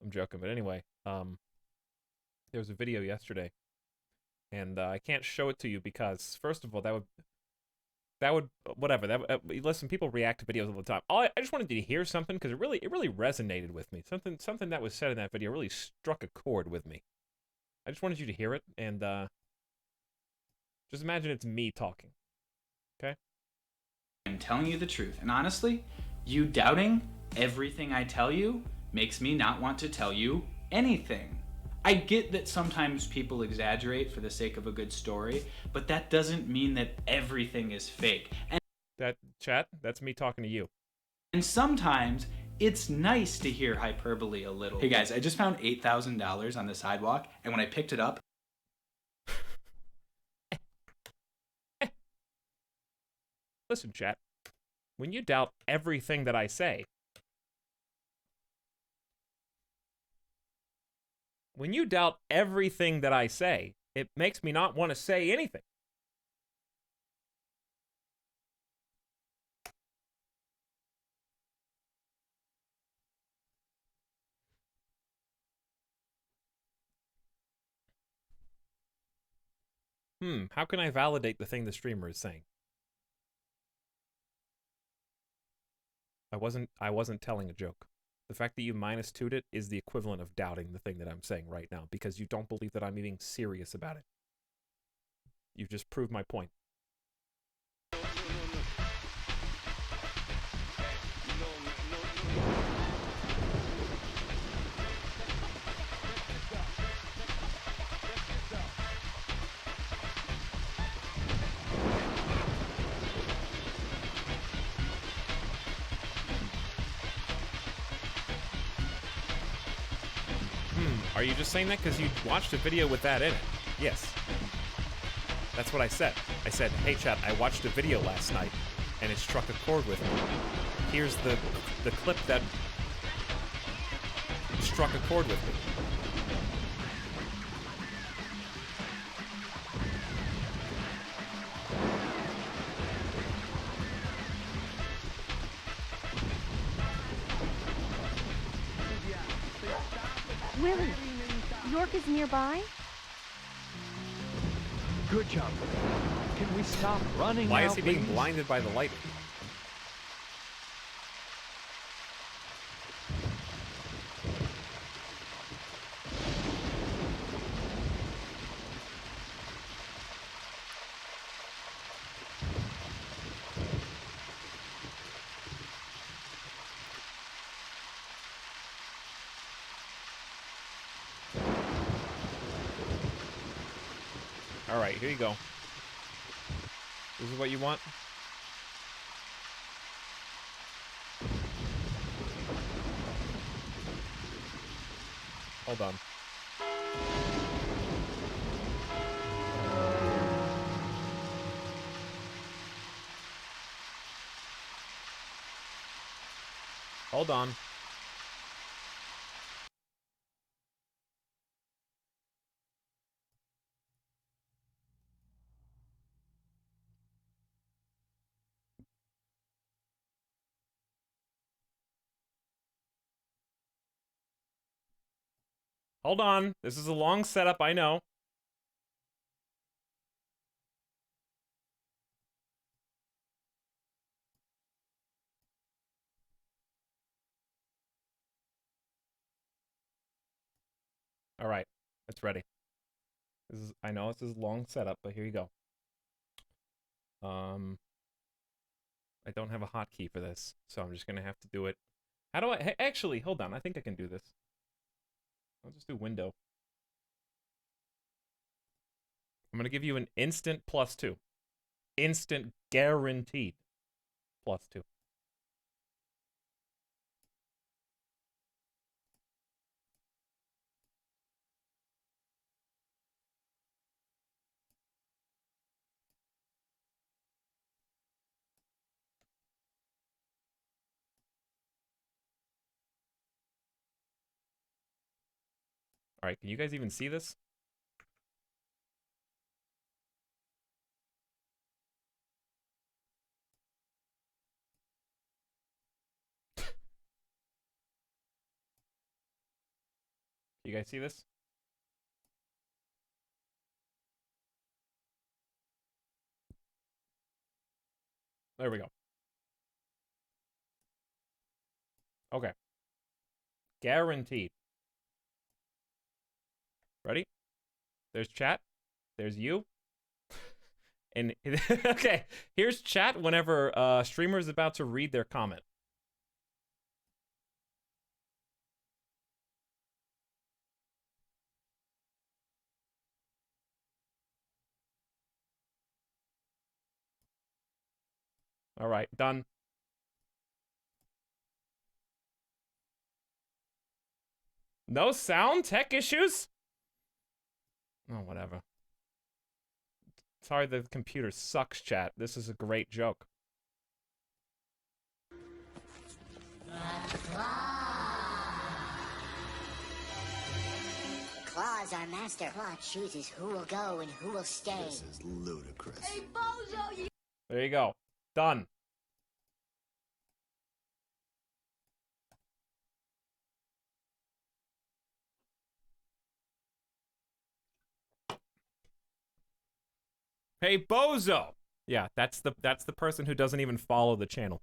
I'm joking, but anyway, there was a video yesterday, and I can't show it to you because, first of all, that would whatever. Listen, people react to videos all the time. I just wanted you to hear something because it really resonated with me. Something that was said in that video really struck a chord with me. I just wanted you to hear it, and just imagine it's me talking. Okay? I'm telling you the truth, and honestly, you doubting everything I tell you makes me not want to tell you anything. I get that sometimes people exaggerate for the sake of a good story, but that doesn't mean that everything is fake. And that chat, that's me talking to you. And sometimes it's nice to hear hyperbole a little. Hey guys, I just found $8,000 on the sidewalk, and when I picked it up, listen, chat. When you doubt everything that I say, it makes me not want to say anything. How can I validate the thing the streamer is saying? I wasn't telling a joke. The fact that you -2'd it is the equivalent of doubting the thing that I'm saying right now because you don't believe that I'm being serious about it. You've just proved my point. Are you just saying that because you watched a video with that in it? Yes. That's what I said. I said, hey chat, I watched a video last night and it struck a chord with me. Here's the clip that struck a chord with me. Willie, York is nearby? Good job. Can we stop running Why now, is he being please? blinded by the lightning? All right, here you go. This is what you want? Hold on. Hold on. Hold on. This is a long setup, I know. All right, it's ready. I know this is a long setup, but here you go. I don't have a hotkey for this, so I'm just gonna have to do it. How do I? Actually, hold on. I think I can do this. I'll just do window. I'm gonna give you an instant +2. Instant guaranteed +2. All right, can you guys even see this? You guys see this? There we go. Okay. Guaranteed. Ready? There's chat. There's you. And okay, here's chat whenever streamer is about to read their comment. All right, done. No sound? Tech issues? Oh, whatever. Sorry, the computer sucks, chat. This is a great joke. Claw is our master. Claw chooses who will go and who will stay. This is ludicrous. Hey, Bozo, you... There you go. Done. Hey, Bozo! Yeah, that's the person who doesn't even follow the channel.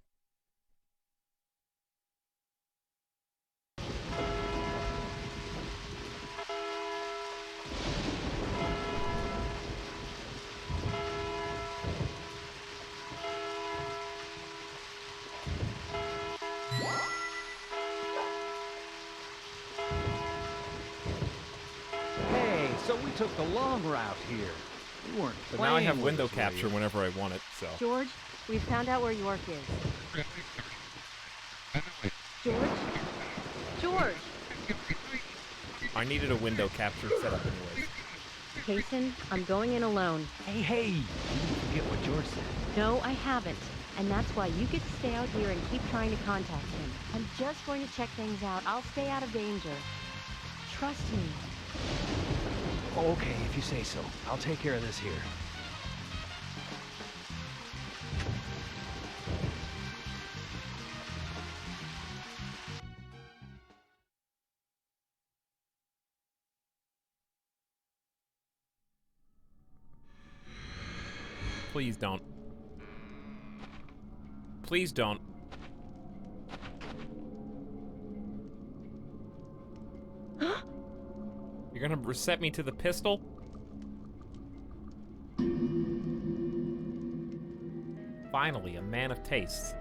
Hey, so we took the long route here. We weren't But now I have playing window with us, capture were you? whenever I want it, so. George, we've found out where York is. George? George! I needed a window capture setup anyways. Payson, I'm going in alone. Hey, you didn't forget what George said. No, I haven't. And that's why you get to stay out here and keep trying to contact him. I'm just going to check things out. I'll stay out of danger. Trust me. Okay, if you say so. I'll take care of this here. Please don't. Please don't. You're gonna reset me to the pistol? Finally, a man of taste.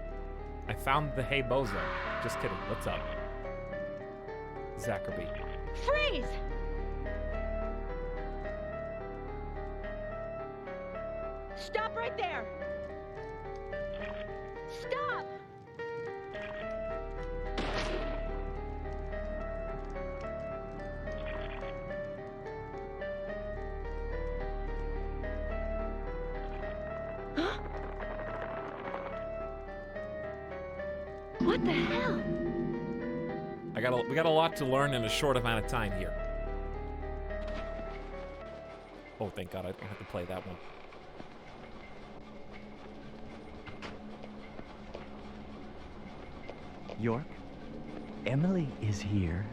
I found the Hey Bozo. Just kidding. What's up? Zackerby. Freeze! Stop right there! Stop! What the hell? We got a lot to learn in a short amount of time here. Oh, thank God I don't have to play that one. York, Emily is here.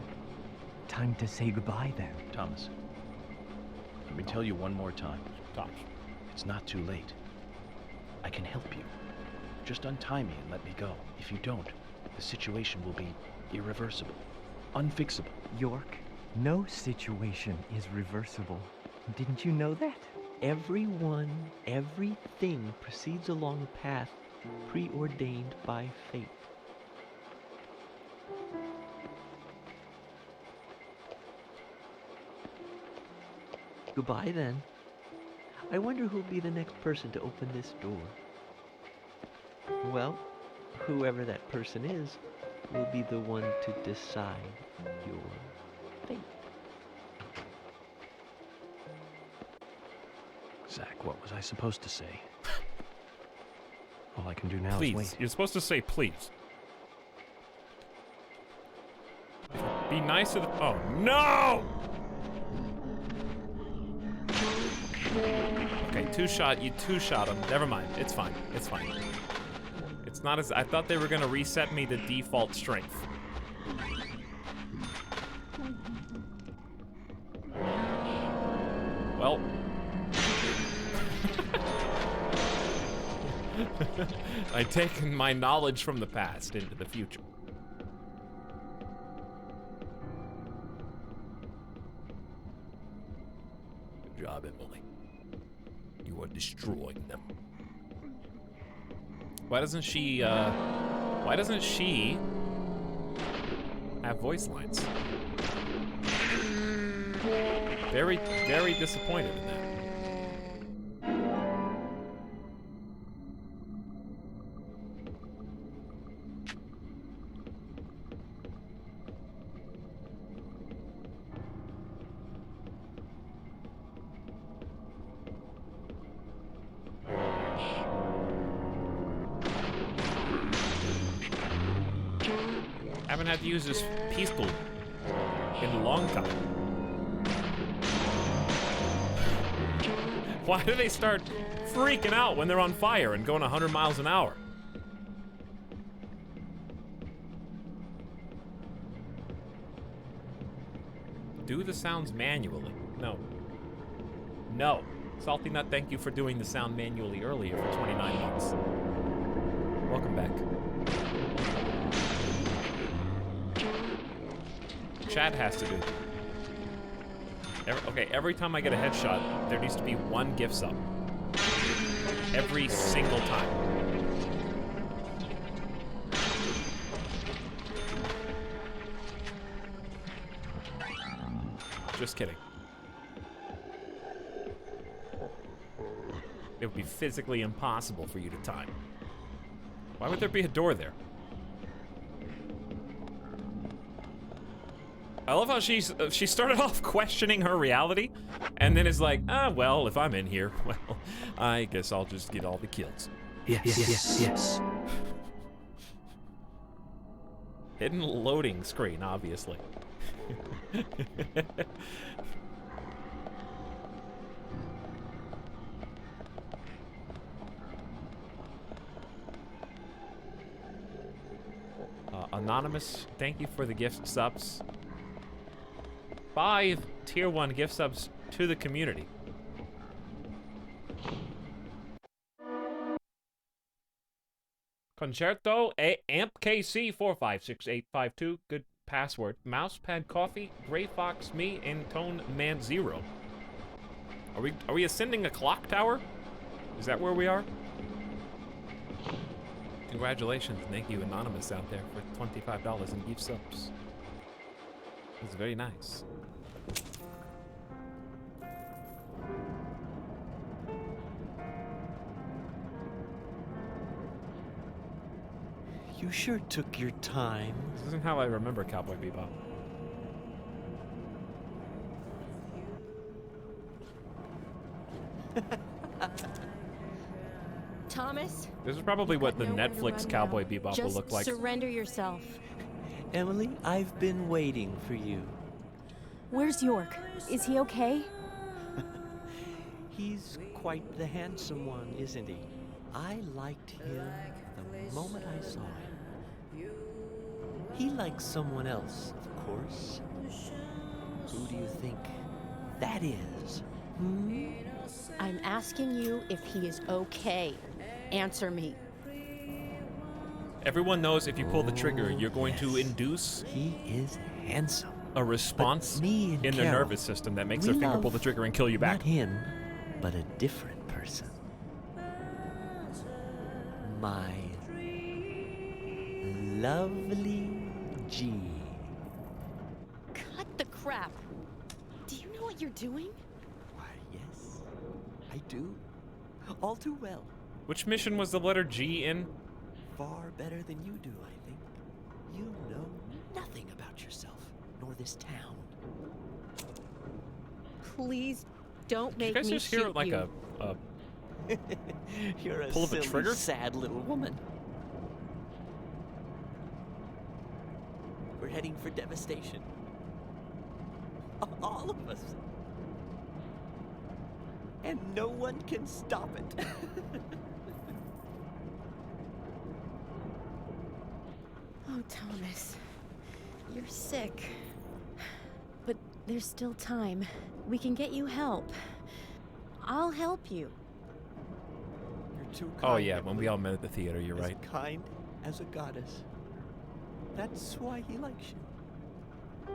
Time to say goodbye then. Thomas, let me tell you one more time. Thomas. It's not too late. I can help you. Just untie me and let me go. If you don't, the situation will be irreversible, unfixable. York, no situation is reversible. Didn't you know that? Everyone, everything proceeds along a path preordained by fate. Goodbye then. I wonder who'll be the next person to open this door. Well, whoever that person is will be the one to decide your fate. Zach, what was I supposed to say? All I can do now Please. is wait. You're supposed to say please. Be nice to the... Oh, no! Okay, you two-shot him. Never mind. It's fine. It's fine. It's not as... I thought they were going to reset me to default strength. Well... I've taken my knowledge from the past into the future. Good job, Emily. You are destroying them. Why doesn't she have voice lines? Very, very disappointed in that. Haven't had to use this pistol in a long time. Why do they start freaking out when they're on fire and going 100 miles an hour? Do the sounds manually. No. No. Salty Nut, thank you for doing the sound manually earlier for 29 months. Welcome back. Chad has to do it. Every time I get a headshot, there needs to be one gift sub. Every single time. Just kidding. It would be physically impossible for you to time. Why would there be a door there? I love how she started off questioning her reality, and then is like, well, if I'm in here, well, I guess I'll just get all the kills. Yes. Hidden loading screen, obviously. Anonymous, thank you for the gift subs. 5 tier 1 gift subs to the community. Concerto Amp KC 456852. Good password. Mousepad Coffee, Gray Fox Me, and Tone Man 0. Are we ascending a clock tower? Is that where we are? Congratulations, thank you Anonymous out there for $25 in gift subs. It's very nice. You sure took your time. This isn't how I remember Cowboy Bebop. Thomas? This is probably what the Nowhere to Netflix run Cowboy now. Bebop will Just look like. surrender yourself. Emily, I've been waiting for you. Where's York? Is he okay? He's quite the handsome one, isn't he? I liked him the moment I saw him. He likes someone else, of course. Who do you think that is? Hmm? I'm asking you if he is okay. Answer me. Everyone knows if you pull the trigger, you're going to induce He is handsome. a response me and in their Carol, nervous system that makes we their finger love pull the trigger and kill you back. Not him, but a different person. My lovely G. Cut the crap. Do you know what you're doing? Why, yes, I do. All too well. Which mission was the letter G in? Far better than you do, I think. You know nothing about yourself, nor this town. Please don't Did you make guys me just hear shoot like you. a You're a pull of a silly, trigger? sad little woman. We're heading for devastation. All of us. And no one can stop it. Oh, Thomas. You're sick. But there's still time. We can get you help. I'll help you. You're too kind. Oh yeah, when we all met at the theater, you're right. As kind as a goddess. That's why he likes you.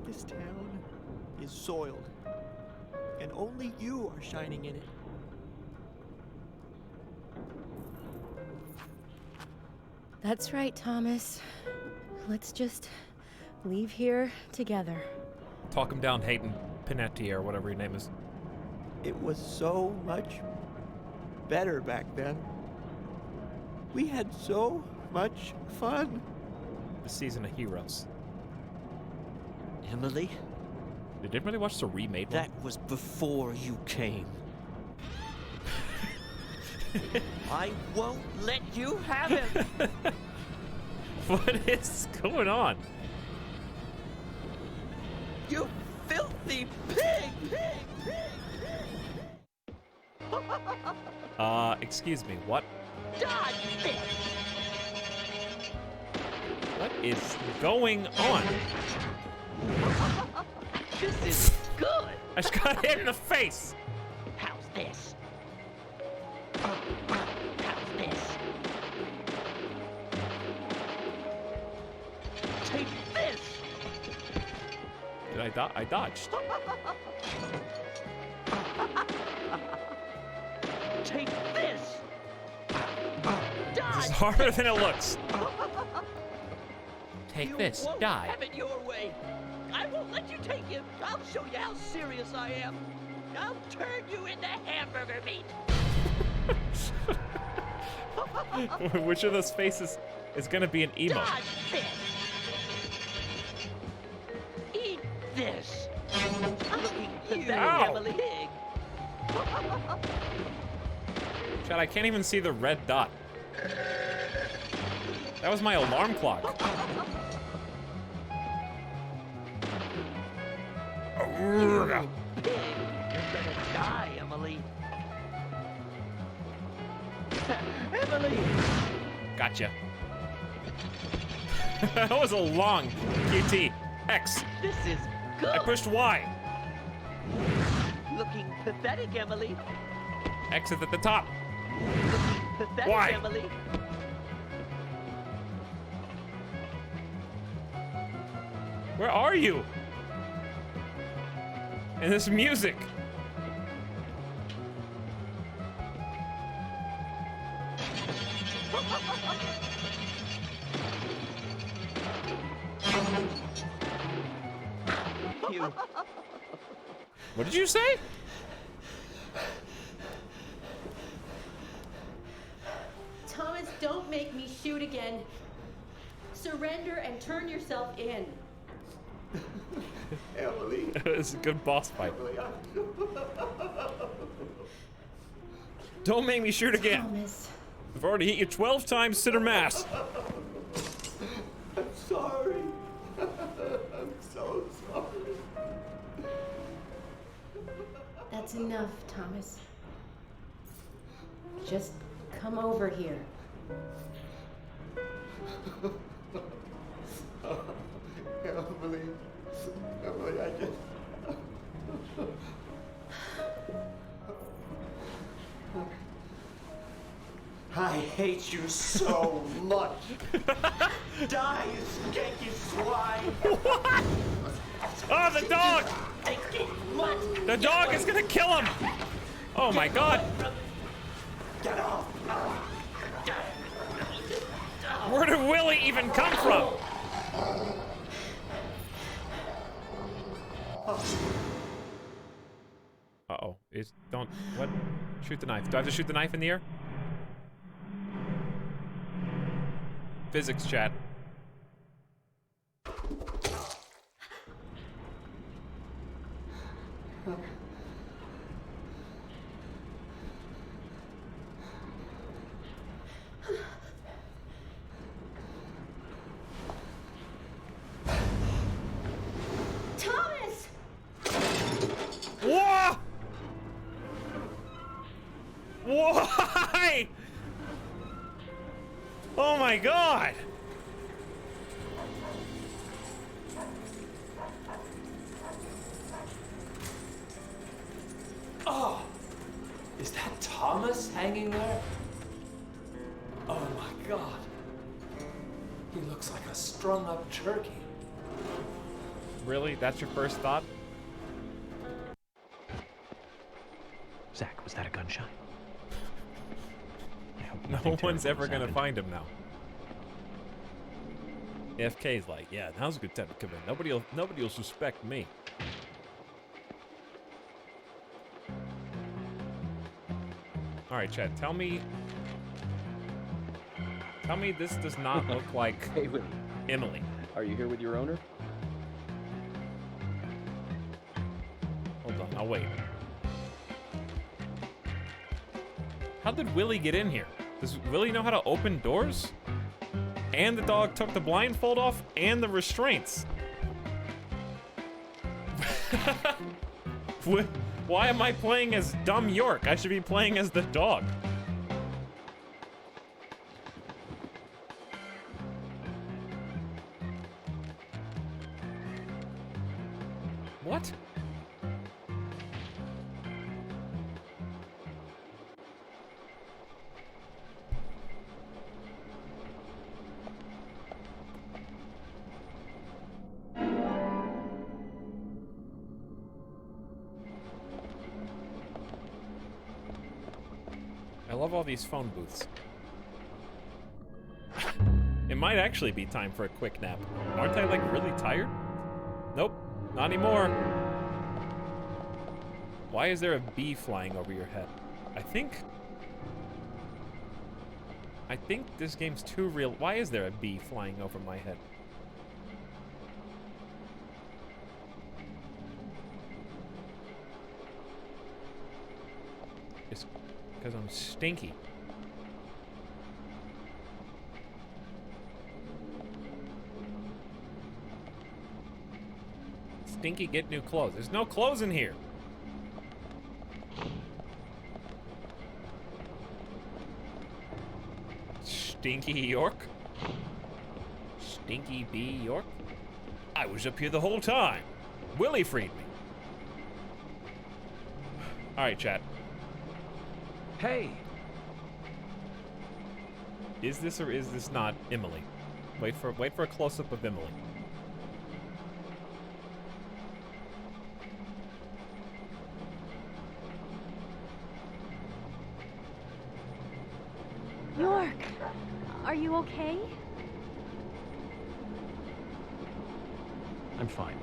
This town is soiled. And only you are shining in it. That's right, Thomas. Let's just leave here together. Talk him down, Hayden Panettiere, or whatever your name is. It was so much better back then. We had so much fun. The season of Heroes. Emily? Did anybody watch the remade one? That was before you came. I won't let you have him! What is going on? You filthy pig! Excuse me, what? Dodge this! What is going on? This is good! I just got hit in the face! How's this? How's this? Take this! Did I dodged. Take this! This is harder than it looks. Take this, won't die. have it your way. I won't let you take him. I'll show you how serious I am. I'll turn you into hamburger meat. Which of those faces is gonna be an emo? Dodge this. Eat this. Looking pathetic, Ow. Emily Higg. Chad, I can't even see the red dot. That was my alarm clock. You pig. You're gonna die, Emily. Emily! Gotcha. That was a long QT. X. This is good. I pushed Y. Looking pathetic, Emily. X is at the top. Looking pathetic, Why? Emily. Where are you? And this music. You. What did you say? Thomas, don't make me shoot again. Surrender and turn yourself in. Emily. It's a good boss fight. Don't make me shoot again. Thomas. I've already hit you 12 times, sit or mass. I'm sorry. I'm so sorry. That's enough, Thomas. Just come over here. Emily, I just... I hate you so much. Die, you skanky swine. What? Oh, the dog! The dog is gonna kill him! Oh my god! Get off! Where did Willie even come from? Uh-oh. Don't... What? Shoot the knife. Do I have to shoot the knife in the air? Physics, chat. Thomas! Whoa! Why? Oh my god! Oh, is that Thomas hanging there? Oh my god. He looks like a strung up turkey. Really? That's your first thought? Zach, was that a gunshot? No one's ever gonna find him now. AFK's like, yeah, now's a good time to come in. Nobody will suspect me. All right, Chad, tell me this does not look like Hey, Willie. Emily. Are you here with your owner? Hold on, I'll wait. How did Willie get in here? Does Willie know how to open doors? And the dog took the blindfold off and the restraints. Why am I playing as dumb York? I should be playing as the dog. What? I love all these phone booths. It might actually be time for a quick nap. Aren't I, like, really tired? Nope, not anymore. Why is there a bee flying over your head? I think this game's too real. Why is there a bee flying over my head? It's because I'm stinky. Stinky, get new clothes. There's no clothes in here. Stinky York? Stinky B York? I was up here the whole time. Willie freed me. Alright, chat. Hey! Is this or is this not Emily? Wait for a close-up of Emily. Are you okay? I'm fine.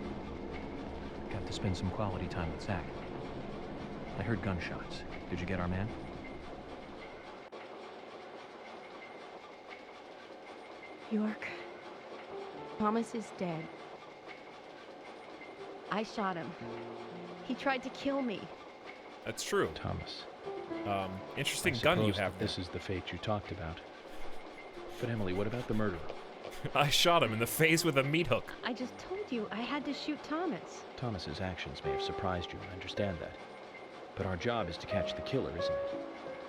Got to spend some quality time with Zach. I heard gunshots. Did you get our man? York. Thomas is dead. I shot him. He tried to kill me. That's true. Thomas. Interesting I gun you suppose have that this is the fate you talked about. But Emily, what about the murderer? I shot him in the face with a meat hook. I just told you I had to shoot Thomas. Thomas's actions may have surprised you, I understand that. But our job is to catch the killer, isn't it?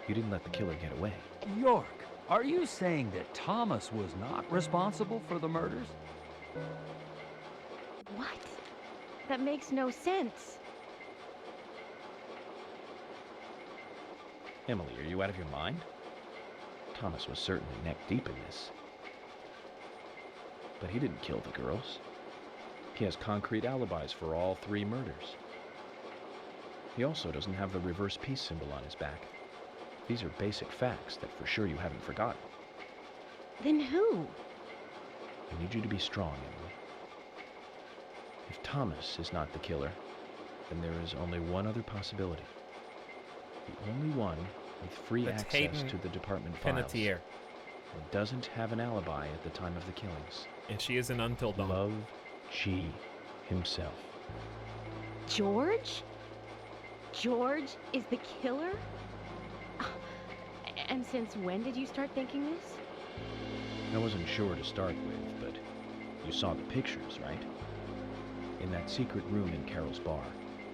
You didn't let the killer get away. York, are you saying that Thomas was not responsible for the murders? What? That makes no sense. Emily, are you out of your mind? Thomas was certainly neck deep in this. But he didn't kill the girls. He has concrete alibis for all 3 murders. He also doesn't have the reverse peace symbol on his back. These are basic facts that for sure you haven't forgotten. Then who? I need you to be strong, Emily. If Thomas is not the killer, then there is only one other possibility. The only one with free That's access Hayden to the department files. Panettiere. And doesn't have an alibi at the time of the killings. And she is an Until Dawn. Love G himself. George? George is the killer? And since when did you start thinking this? I wasn't sure to start with, but you saw the pictures, right? In that secret room in Carol's bar.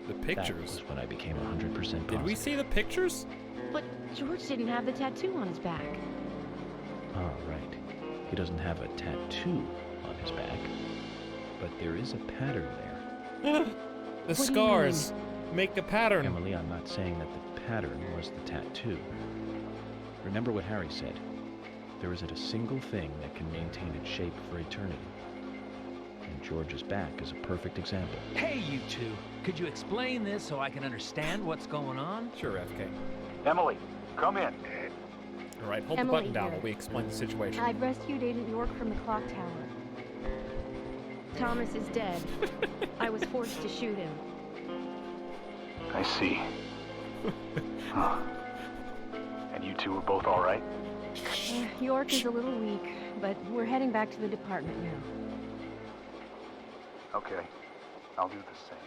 The pictures? That was when I became 100% positive. Did we see the pictures? But George didn't have the tattoo on his back. Ah, right. He doesn't have a tattoo on his back, but there is a pattern there. The scars make a pattern. Emily, I'm not saying that the pattern was the tattoo. Remember what Harry said. There isn't a single thing that can maintain its shape for eternity. And George's back is a perfect example. Hey, you two. Could you explain this so I can understand what's going on? Sure, FK. Emily, come in. All right, hold Emily the button down here. while we explain the situation. I've rescued Agent York from the clock tower. Thomas is dead. I was forced to shoot him. I see. Huh. And you two are both all right? York is a little weak, but we're heading back to the department now. Okay. I'll do the same.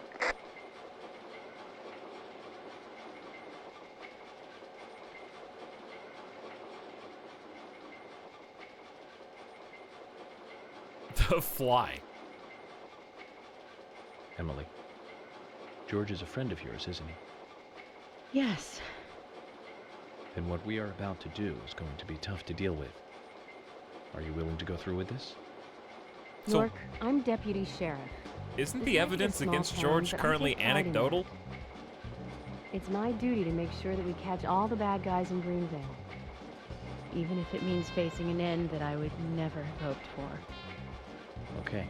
The Fly. Emily, George is a friend of yours, isn't he? Yes. Then what we are about to do is going to be tough to deal with. Are you willing to go through with this? So- York, I'm deputy sheriff. Isn't This the might be a evidence small against town, George but I currently take pride in anecdotal? that. It's my duty to make sure that we catch all the bad guys in Greenvale. Even if it means facing an end that I would never have hoped for. Okay.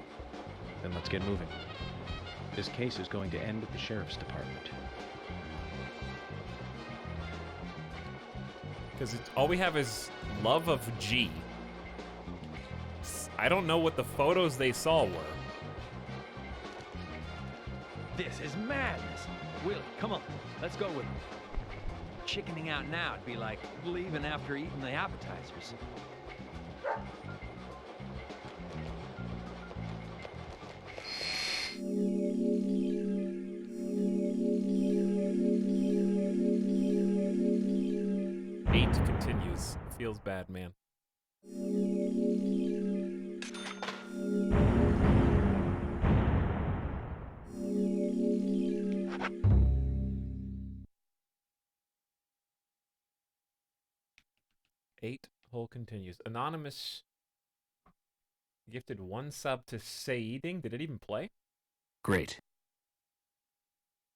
Then let's get moving. This case is going to end at the sheriff's department. Because all we have is love of G. I don't know what the photos they saw were. This is madness. Willie, come on. Let's go with him. Chickening out now would be like leaving after eating the appetizers. Eight continues. Feels bad, man. Eight hole continues. Anonymous gifted 1 sub to Sayeding. Did it even play? Great.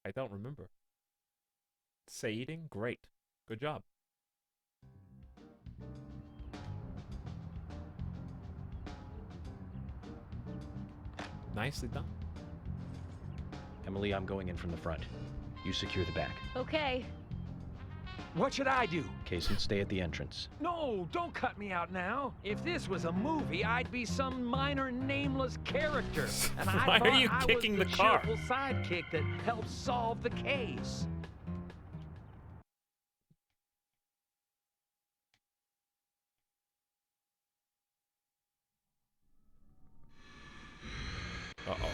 I don't remember. Sayeding? Great. Good job. Nicely done. Emily, I'm going in from the front. You secure the back. Okay. What should I do? Kaysen, stay at the entrance. No, don't cut me out now. If this was a movie, I'd be some minor nameless character. And I Why thought are you I kicking was the car? cheerful sidekick that helps solve the case. Uh-oh.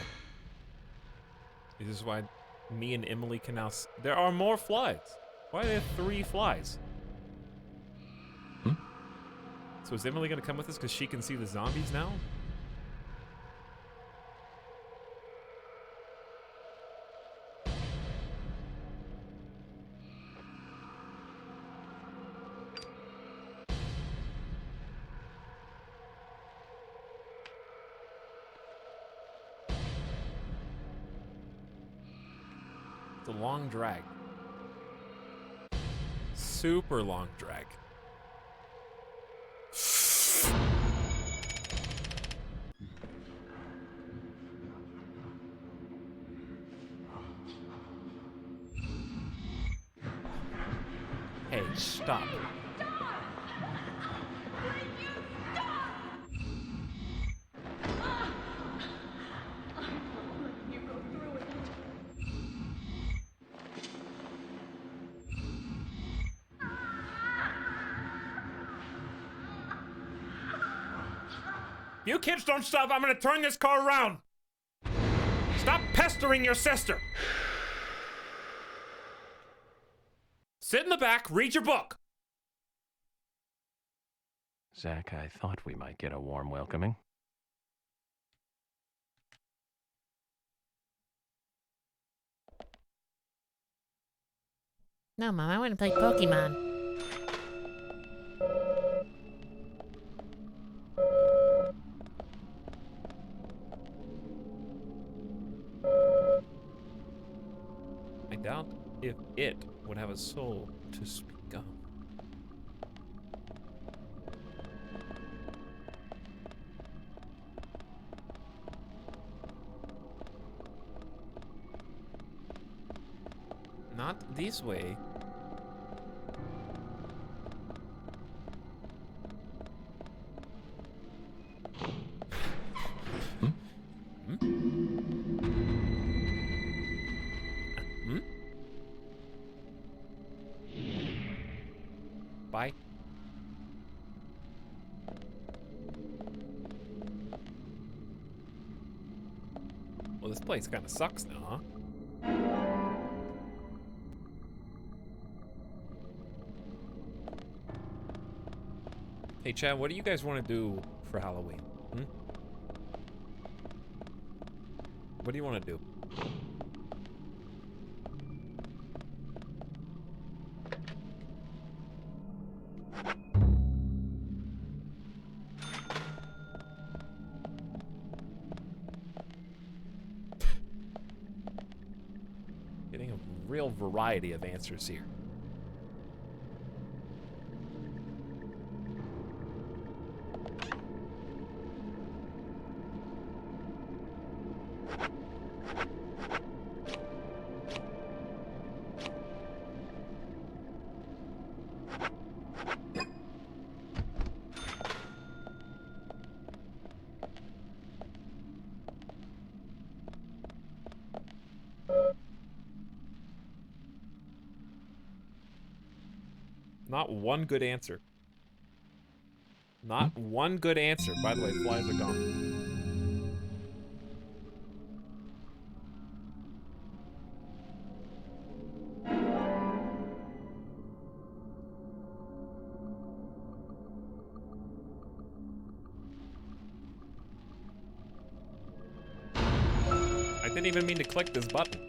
This is why me and Emily can now... There are more flies. Why are there 3 flies? So is Emily gonna come with us because she can see the zombies now? It's a long drag. Super long drag. Hey, stop. You kids don't stop, I'm gonna turn this car around! Stop pestering your sister! Sit in the back, read your book! Zach, I thought we might get a warm welcoming. No, Mom, I want to play Pokemon. I doubt if it would have a soul to speak of. Not this way. Bye. Well, this place kind of sucks now, huh? Hey, Chad, what do you guys want to do for Halloween? What do you want to do? Getting a real variety of answers here. Not one good answer. Not one good answer. By the way, flies are gone. I didn't even mean to click this button.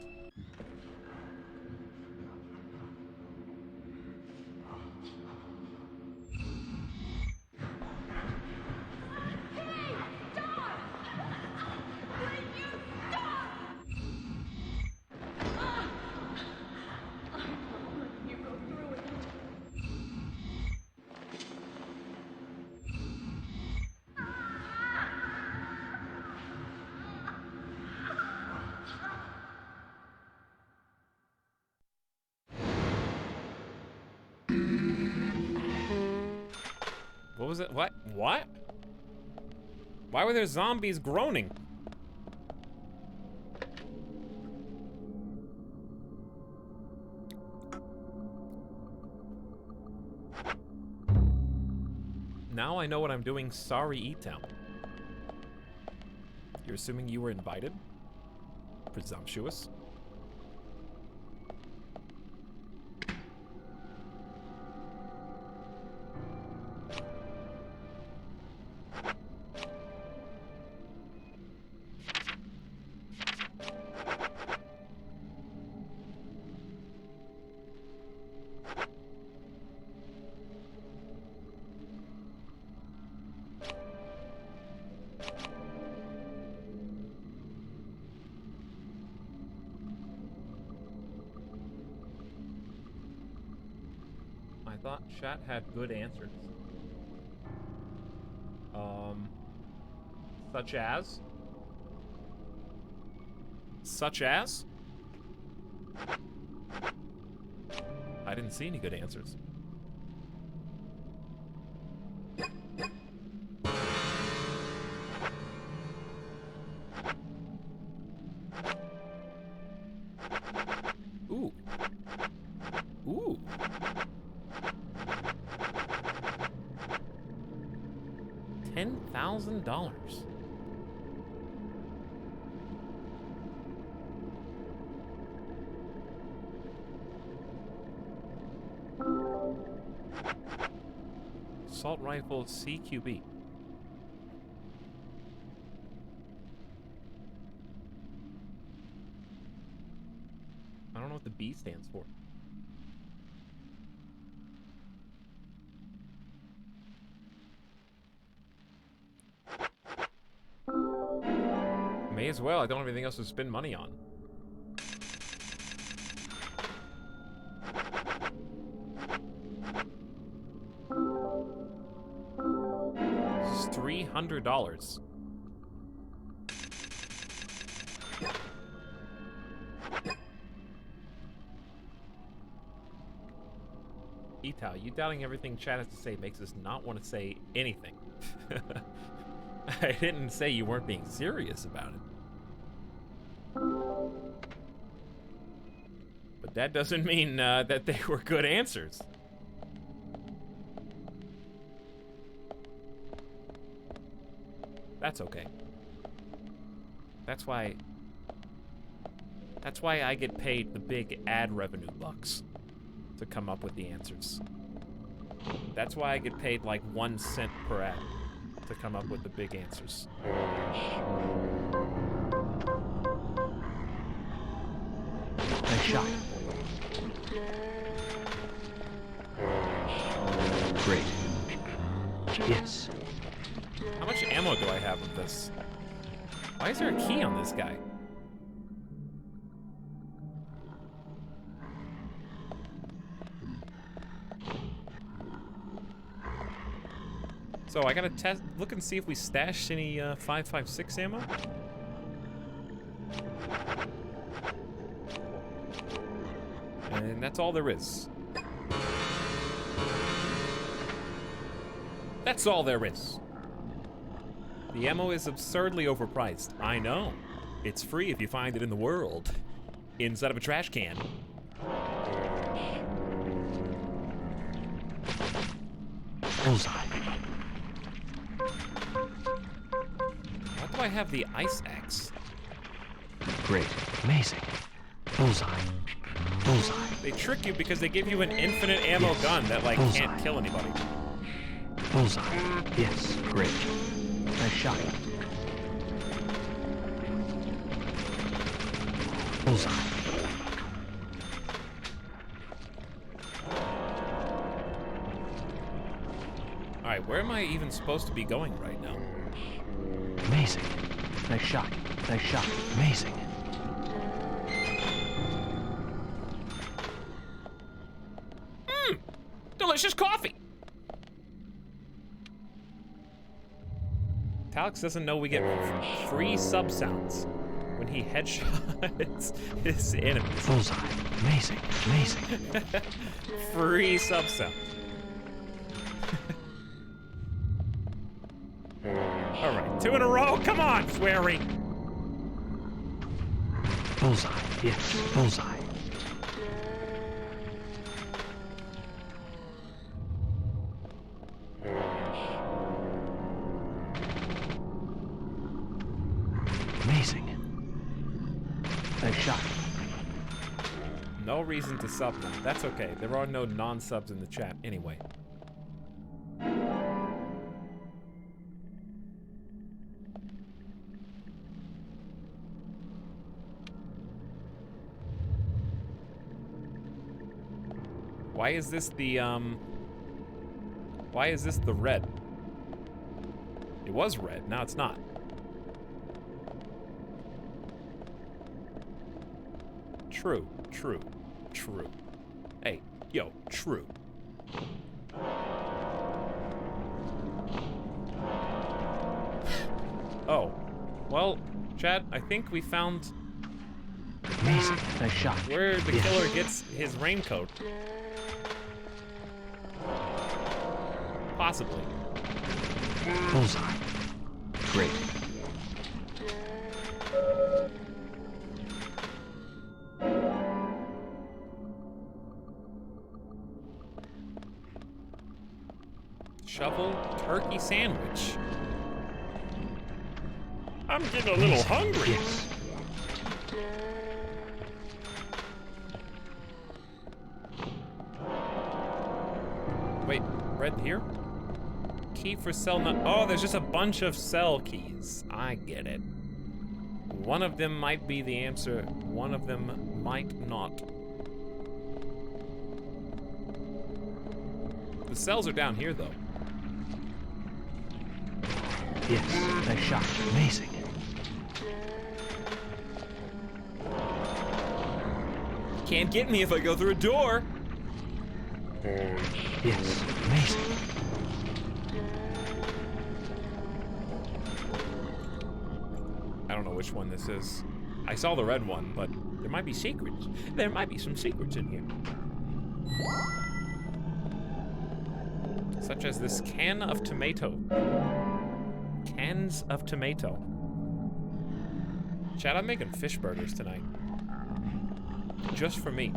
What was it? What? What? Why were there zombies groaning? Now I know what I'm doing. Sorry, E-Town. You're assuming you were invited? Presumptuous. I thought chat had good answers. Such as? Such as? I didn't see any good answers. Ooh. Ooh. $10,000. Assault rifle CQB. I don't know what the B stands for. May as well. I don't have anything else to spend money on. This is $300. Etau, you doubting everything chat has to say makes us not want to say anything. I didn't say you weren't being serious about it. But that doesn't mean that they were good answers. That's okay. That's why I get paid the big ad revenue bucks to come up with the answers. That's why I get paid like 1 cent per ad to come up with the big answers. Nice shot. Great. Yes. How much ammo do I have with this? Why is there a key on this guy? So I gotta look and see if we stashed any 5.56 ammo. And that's all there is. That's all there is. The ammo is absurdly overpriced. I know. It's free if you find it in the world. Inside of a trash can. Bullseye. Why do I have the ice axe? Great. Amazing. Bullseye. Bullseye. They trick you because they give you an infinite ammo gun that, like, Bullseye. can't kill anybody. Bullseye. Yes. Great. Nice shot. Bullseye. Alright, where am I even supposed to be going right now? Amazing. Nice shot. Nice shot. Amazing. Delicious coffee! Etalyx doesn't know we get free sub sounds when he headshots his enemies. Bullseye. Amazing. Amazing. Free sub sound. All right, 2 in a row. Come on, Sweary. Bullseye. Yes, bullseye. Amazing. Nice shot. No reason to sub now. That's okay. There are no non-subs in the chat anyway. Why is this the red? It was red, now it's not. True, true, true. Hey, yo, true. Oh, well, chat, I think we found Amazing. Nice shot. where the killer gets his raincoat. Possibly. Bullseye. Great. Shovel turkey sandwich. I'm getting a little hungry. Yes. Wait, red here? Key for cell not. Oh, there's just a bunch of cell keys. I get it. One of them might be the answer, one of them might not. The cells are down here, though. Yes. Nice shot. Amazing. Can't get me if I go through a door. Yes. Amazing. I don't know which one this is. I saw the red one, but there might be secrets. There might be some secrets in here. Such as this can of tomato. Cans of tomato. Chad, I'm making fish burgers tonight. Just for me.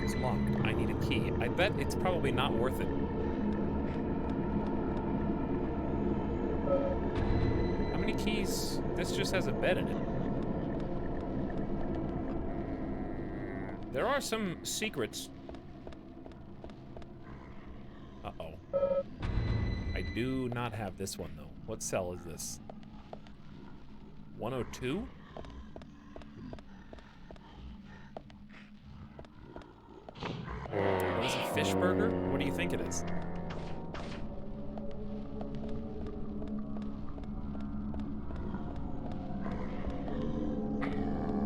It's locked. I need a key. I bet it's probably not worth it. How many keys? This just has a bed in it. There are some secrets. Uh-oh. I do not have this one, though. What cell is this? 102? What is a fish burger? What do you think it is?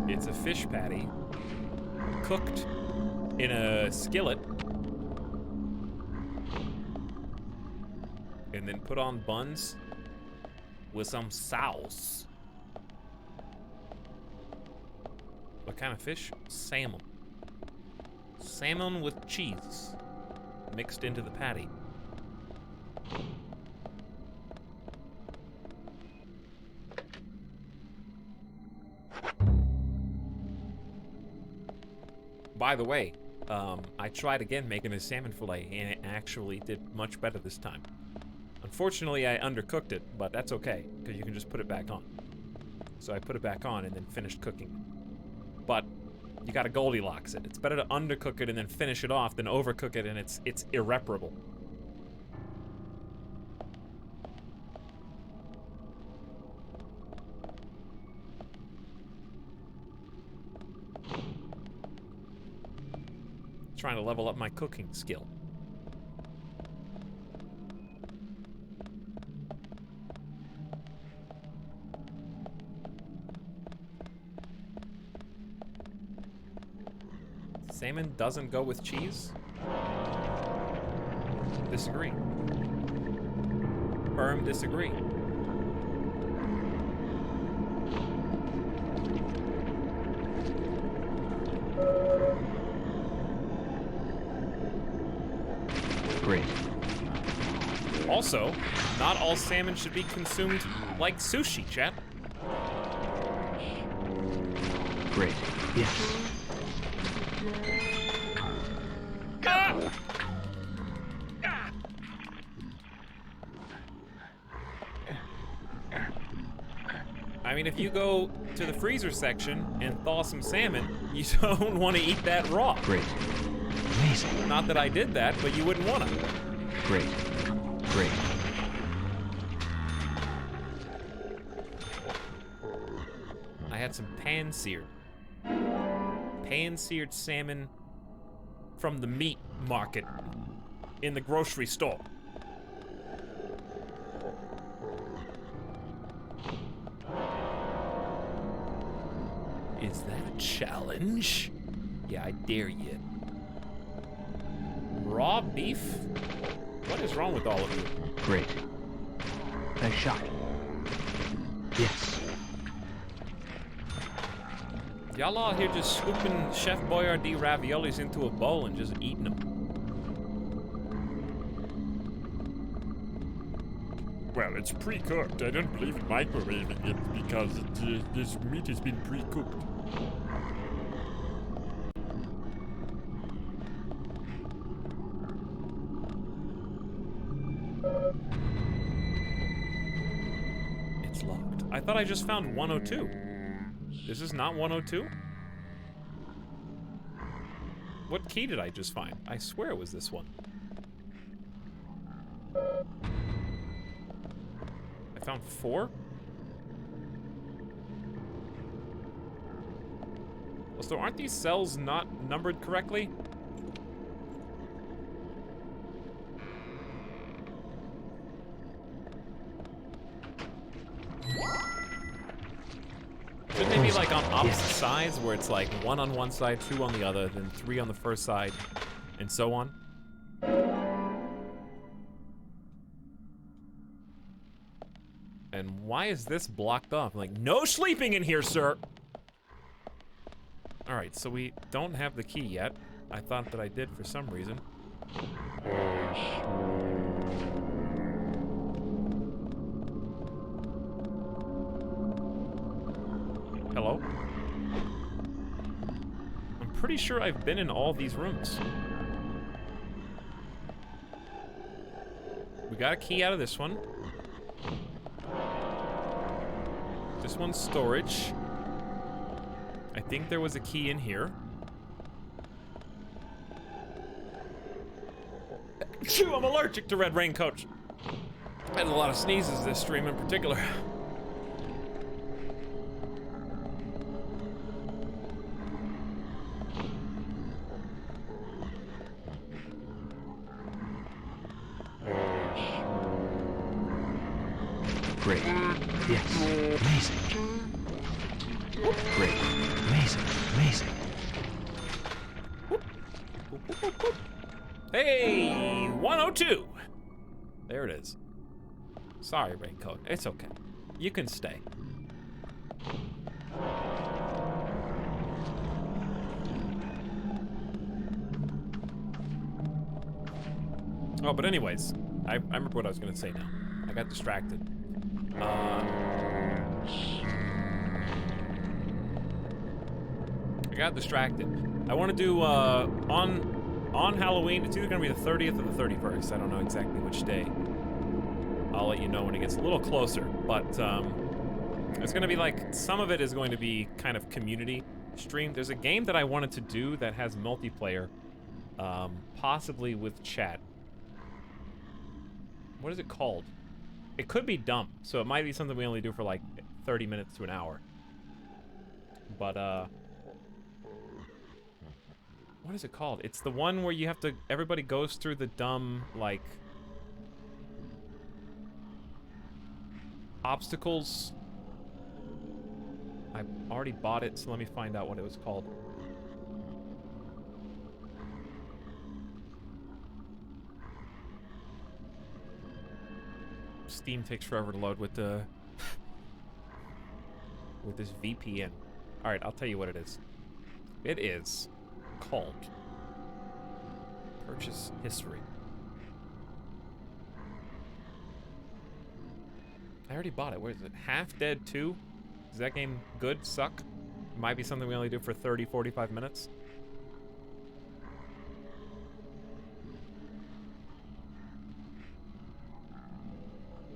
It's a fish patty cooked in a skillet and then put on buns with some sauce. What kind of fish? Salmon. Salmon with cheese mixed into the patty. By the way, I tried again making a salmon fillet, and it actually did much better this time. Unfortunately, I undercooked it, but that's okay, because you can just put it back on. So I put it back on and then finished cooking. But you gotta Goldilocks it. It's better to undercook it and then finish it off than overcook it and it's irreparable. Trying to level up my cooking skill. Salmon doesn't go with cheese? Disagree. Firm disagree. Also, not all salmon should be consumed like sushi, chat. Great. Yes. Ah! I mean, if you go to the freezer section and thaw some salmon, you don't want to eat that raw. Great. Amazing. Not that I did that, but you wouldn't want to. Great. Great. I had some pan-seared salmon from the meat market in the grocery store. Is that a challenge? Yeah, I dare you. Raw beef? What is wrong with all of you? Great. Nice shot. Yes. Y'all out here just scooping Chef Boyardee raviolis into a bowl and just eating them. Well, it's pre-cooked. I don't believe in microwaving it because this meat has been pre-cooked. It's locked. I thought I just found 102. This is not 102? What key did I just find? I swear it was this one. I found 4? So aren't these cells not numbered correctly? Shouldn't they be like on opposite sides where it's like 1 on one side, 2 on the other, then 3 on the first side, and so on? And why is this blocked off? Like, no sleeping in here, sir! Alright, so we don't have the key yet. I thought that I did for some reason. Hello? I'm pretty sure I've been in all these rooms. We got a key out of this one. This one's storage. I think there was a key in here. Phew, I'm allergic to red raincoats. I had a lot of sneezes this stream in particular. Great. Yes. Amazing. Great. Amazing. Amazing. Hey, 102. There it is. Sorry, Raincoat. It's okay. You can stay. Oh, but anyways, I remember what I was gonna say now. I got distracted. I got distracted. I want to do on Halloween. It's either gonna be the 30th or the 31st. I don't know exactly which day. I'll let you know when it gets a little closer. But it's gonna be like, some of it is going to be kind of community stream. There's a game that I wanted to do that has multiplayer, possibly with chat. What is it called? It could be dumb, so it might be something we only do for like 30 minutes to an hour. But what is it called? It's the one where you have to, everybody goes through the dumb, like, obstacles. I already bought it, so let me find out what it was called. Steam takes forever to load with the with this VPN. All right, I'll tell you what it is. It is called Purchase History. I already bought it. Where is it? Half Dead 2? Is that game good? Suck? Might be something we only do for 30, 45 minutes.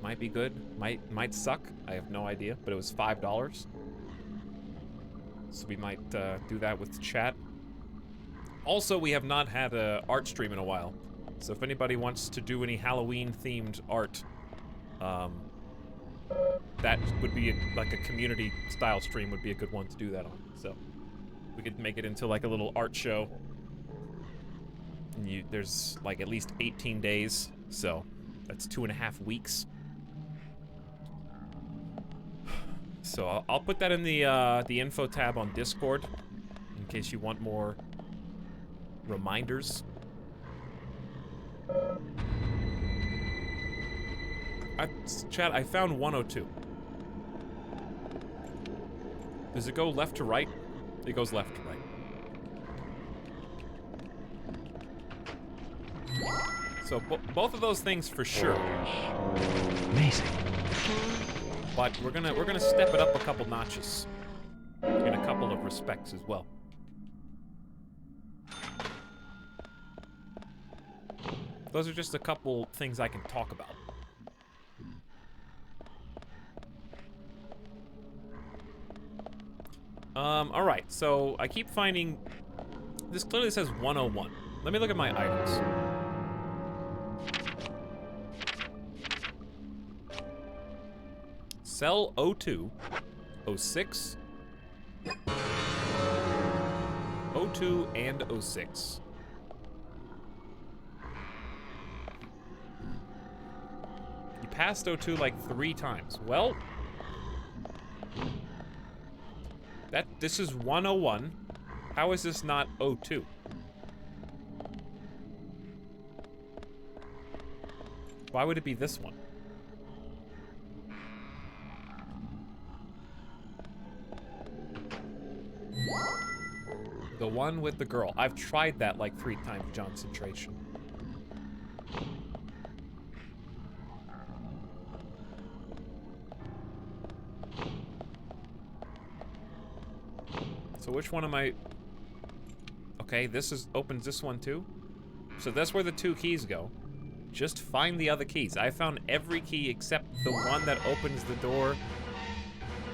Might be good. Might suck. I have no idea. But it was $5. So we might do that with chat. Also, we have not had a art stream in a while. So if anybody wants to do any Halloween-themed art, that would be like a community-style stream would be a good one to do that on. So we could make it into like a little art show. And there's like at least 18 days, so that's 2.5 weeks. So I'll put that in the info tab on Discord in case you want more reminders. Chat, I found 102. Does it go left to right? It goes left to right. So both of those things for sure. Amazing. But we're gonna step it up a couple notches in a couple of respects as well. Those are just a couple things I can talk about. All right. So I keep finding this clearly says 101. Let me look at my items. Cell 02, 06, 02, and 06. You passed 02 like 3 times. Well, this is 101. How is this not 02? Why would it be this one? The one with the girl. I've tried that like 3 times, Concentration. So which one am I... Okay, this opens this one too. So that's where the 2 keys go. Just find the other keys. I found every key except the one that opens the door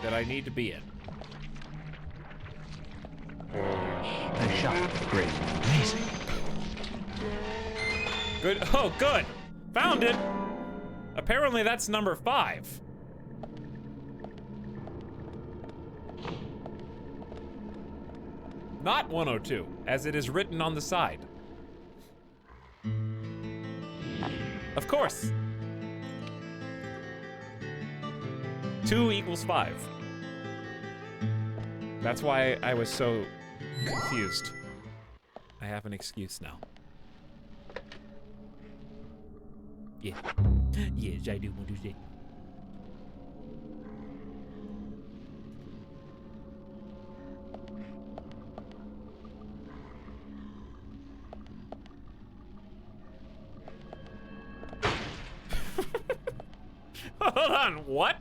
that I need to be in. Nice shot. Great. Amazing. Good. Oh, good. Found it. Apparently that's number 5. Not 102, as it is written on the side. Of course. 2 equals 5. That's why I was so confused. I have an excuse now. Yeah. Yes, I do want to say. Hold on, what?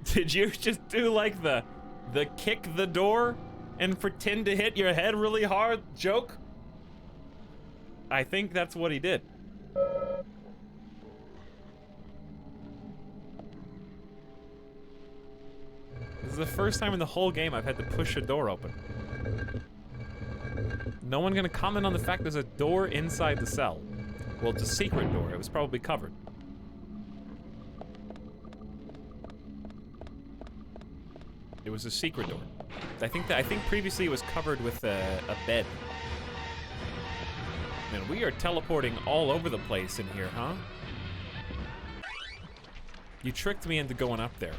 Did you just do like the kick the door and pretend to hit your head really hard joke? I think that's what he did. This is the first time in the whole game I've had to push a door open. No one gonna comment on the fact there's a door inside the cell. Well, it's a secret door. It was probably covered. It was a secret door. I think previously it was covered with a bed. Man, we are teleporting all over the place in here, huh? You tricked me into going up there.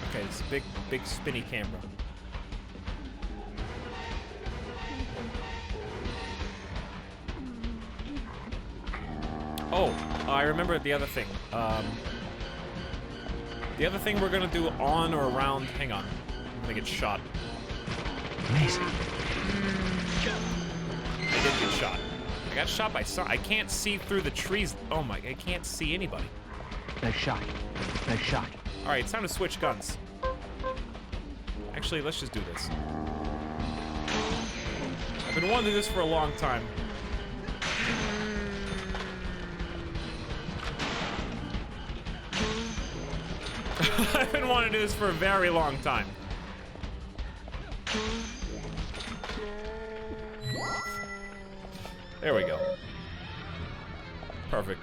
Okay, it's a big spinny camera. Oh, I remember the other thing. The other thing we're gonna do on or around. Hang on. I'm gonna get shot. Amazing. I did get shot. I got shot by some. I can't see through the trees. Oh my, I can't see anybody. Nice shot. Nice shot. Alright, it's time to switch guns. Actually, let's just do this. I've been wanting to do this for a long time. I've been wanting to do this for a very long time. There we go. Perfect.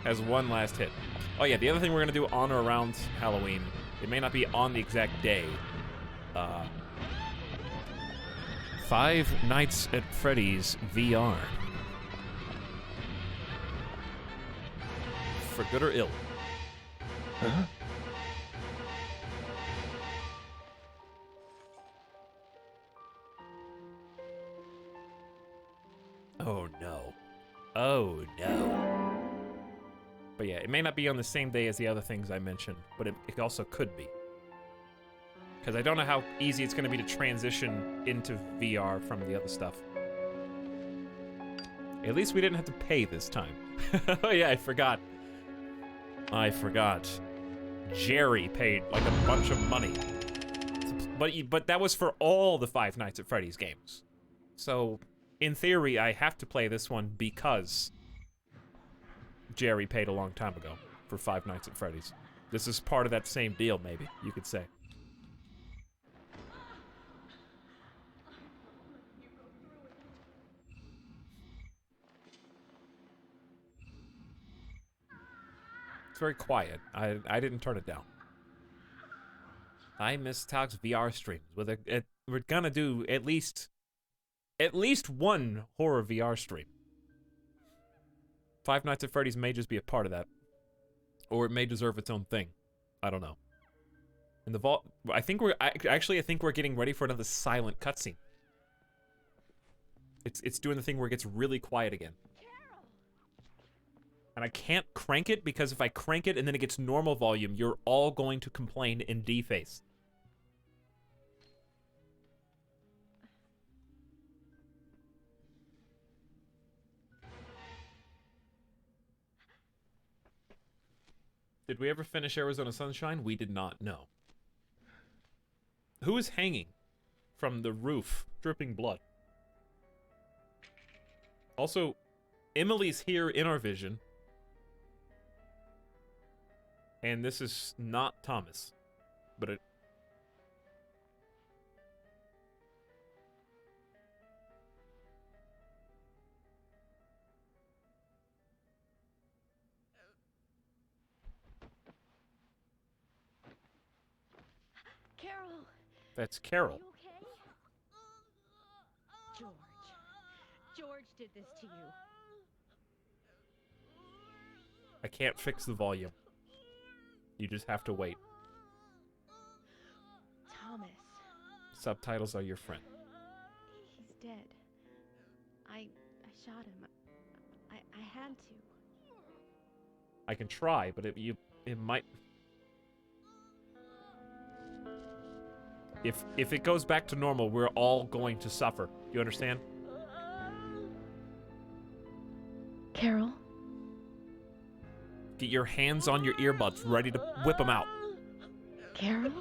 Has one last hit. Oh yeah, the other thing we're gonna do on or around Halloween, it may not be on the exact day. Five Nights at Freddy's VR. For good or ill. Huh? Oh no. Oh no. But yeah, it may not be on the same day as the other things I mentioned, but it also could be. Because I don't know how easy it's going to be to transition into VR from the other stuff. At least we didn't have to pay this time. Oh yeah, I forgot. Jerry paid like a bunch of money. But that was for all the Five Nights at Freddy's games. So, in theory, I have to play this one because Jerry paid a long time ago for Five Nights at Freddy's. This is part of that same deal, maybe, you could say. It's very quiet. I didn't turn it down. I miss Talk's VR streams. We're gonna do at least one horror VR stream. Five Nights at Freddy's may just be a part of that. Or it may deserve its own thing. I don't know. In the vault, I think we're getting ready for another silent cutscene. It's doing the thing where it gets really quiet again. And I can't crank it because if I crank it and then it gets normal volume, you're all going to complain and deface. Did we ever finish Arizona Sunshine? We did not, no. Who is hanging from the roof, dripping blood? Also, Emily's here in our vision. And this is not Thomas, but it... Carol! That's Carol. You okay? George did this to you. I can't fix the volume. You just have to wait. Thomas. Subtitles are your friend. He's dead. I shot him. I had to. I can try, but it might... If it goes back to normal, we're all going to suffer. You understand? Carol? Get your hands on your earbuds, ready to whip them out. Carol?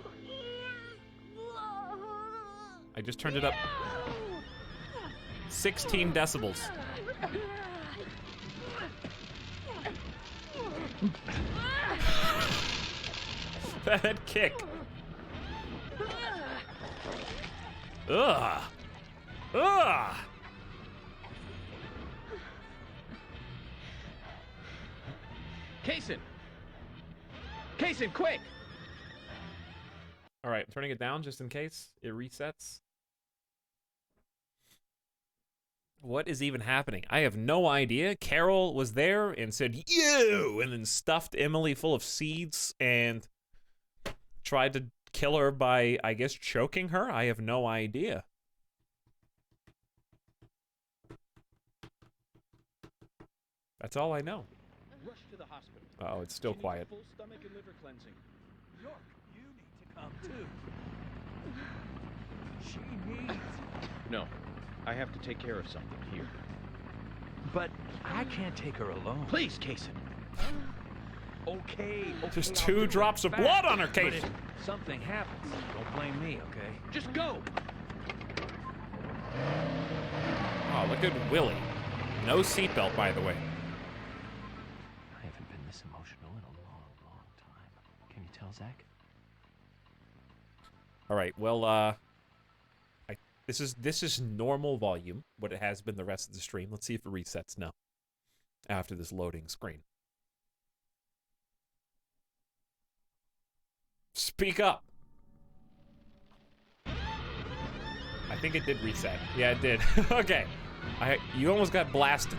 I just turned it up. 16 decibels. That kick. Ugh. Ugh. Kaysen! Kaysen, quick! All right, I'm turning it down just in case it resets. What is even happening? I have no idea. Carol was there and said, "You!" and then stuffed Emily full of seeds and tried to kill her by, I guess, choking her? I have no idea. That's all I know. Rush to the hospital. Oh, it's still She needs quiet. Full stomach and liver cleansing. York, you need to come too. She needs. No, I have to take care of something here. But I can't take her alone. Please, Kaysen. Okay. Just I'll 2 do it drops of fast. blood on her But case. if something happens, don't blame me, okay? Just go. Oh, look at Willie. No seatbelt, by the way. I haven't been this emotional in a long, long time. Can you tell, Zach? All right. Well, this is normal volume, what it has been the rest of the stream. Let's see if it resets now after this loading screen. Speak up. I think it did reset. Yeah, it did. Okay. You almost got blasted.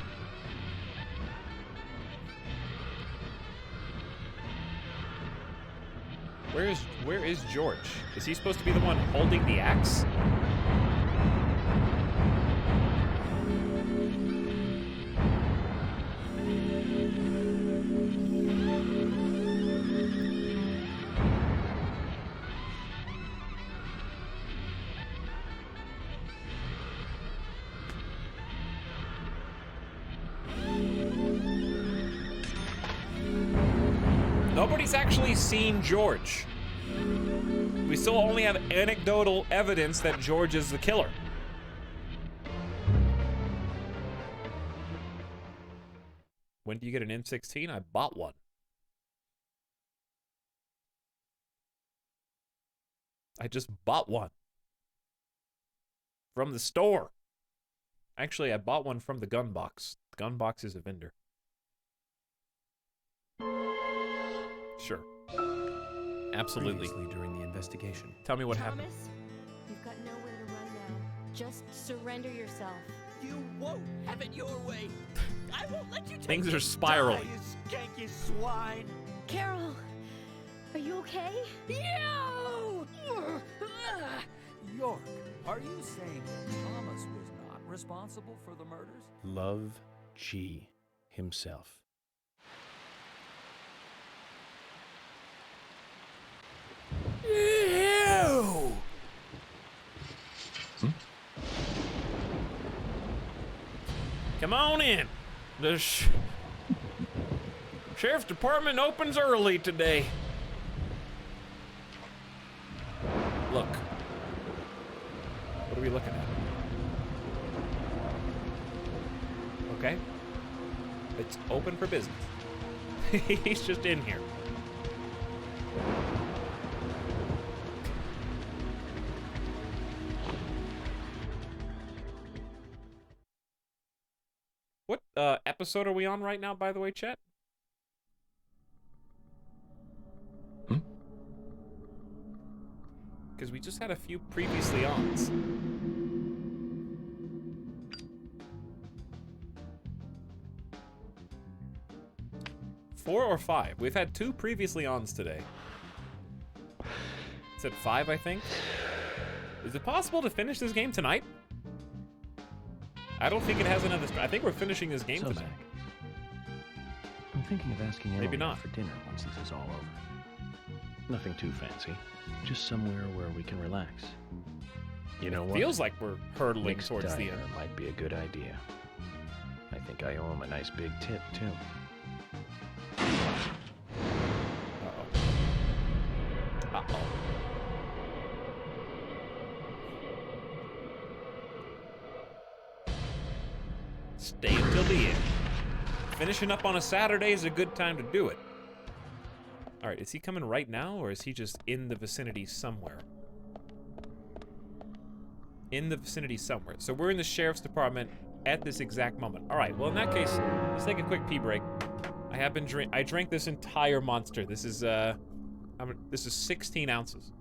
Where is George? Is he supposed to be the one holding the axe? Nobody's actually seen George. We still only have anecdotal evidence that George is the killer. When do you get an M16? I bought one. I just bought one. From the store. Actually, I bought one from the gun box. The gun box is a vendor. Sure. Absolutely. Previously during the investigation. Tell me what happened. Thomas, you've got nowhere to run now. Just surrender yourself. You won't have it your way. I won't let you take Things it. are spiraling. Die, you skanky swine. Carol, are you okay? No! York, are you saying Thomas was not responsible for the murders? Love G himself. Ew! Come on in. The Sheriff's Department opens early today. Look. What are we looking at? Okay. It's open for business. He's just in here. What episode are we on right now, by the way, chat? Because we just had a few previously ons. Four or five? We've had 2 previously ons today. It's at 5, I think. Is it possible to finish this game tonight? I don't think it has another. I think we're finishing this game So, tonight. Zach, I'm thinking of asking Maybe Emily not. out for dinner once this is all over. Nothing too fancy. Just somewhere where we can relax. You know what? Feels like we're hurtling Nick's towards the diner end. might be a good idea. I think I owe him a nice big tip, too. Uh-oh. Stay until the end. Finishing up on a Saturday is a good time to do it. All right, is he coming right now, or is he just in the vicinity somewhere? In the vicinity somewhere. So we're in the Sheriff's Department at this exact moment. All right, well, in that case, let's take a quick pee break. I drank this entire monster. This is, this is 16 ounces.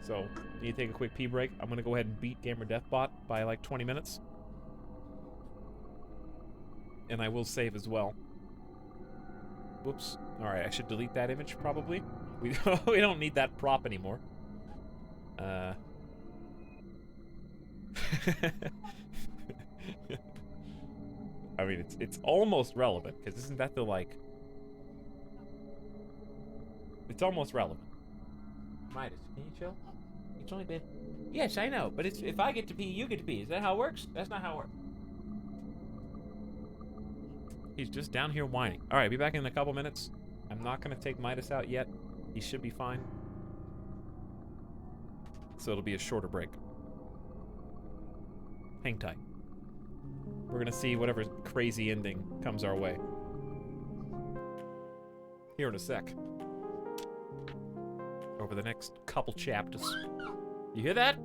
So, need to take a quick pee break. I'm gonna go ahead and beat Gamer Deathbot by like 20 minutes. And I will save as well. Whoops. Alright, I should delete that image, probably. We don't need that prop anymore. I mean, it's almost relevant, because isn't that the, like... It's almost relevant. Midas, can you chill? It's only been... Yes, I know, but it's if I get to pee, you get to pee. Is that how it works? That's not how it works. He's just down here whining. Alright, be back in a couple minutes. I'm not going to take Midas out yet. He should be fine. So it'll be a shorter break. Hang tight. We're going to see whatever crazy ending comes our way. Here in a sec. Over the next couple chapters. You hear that?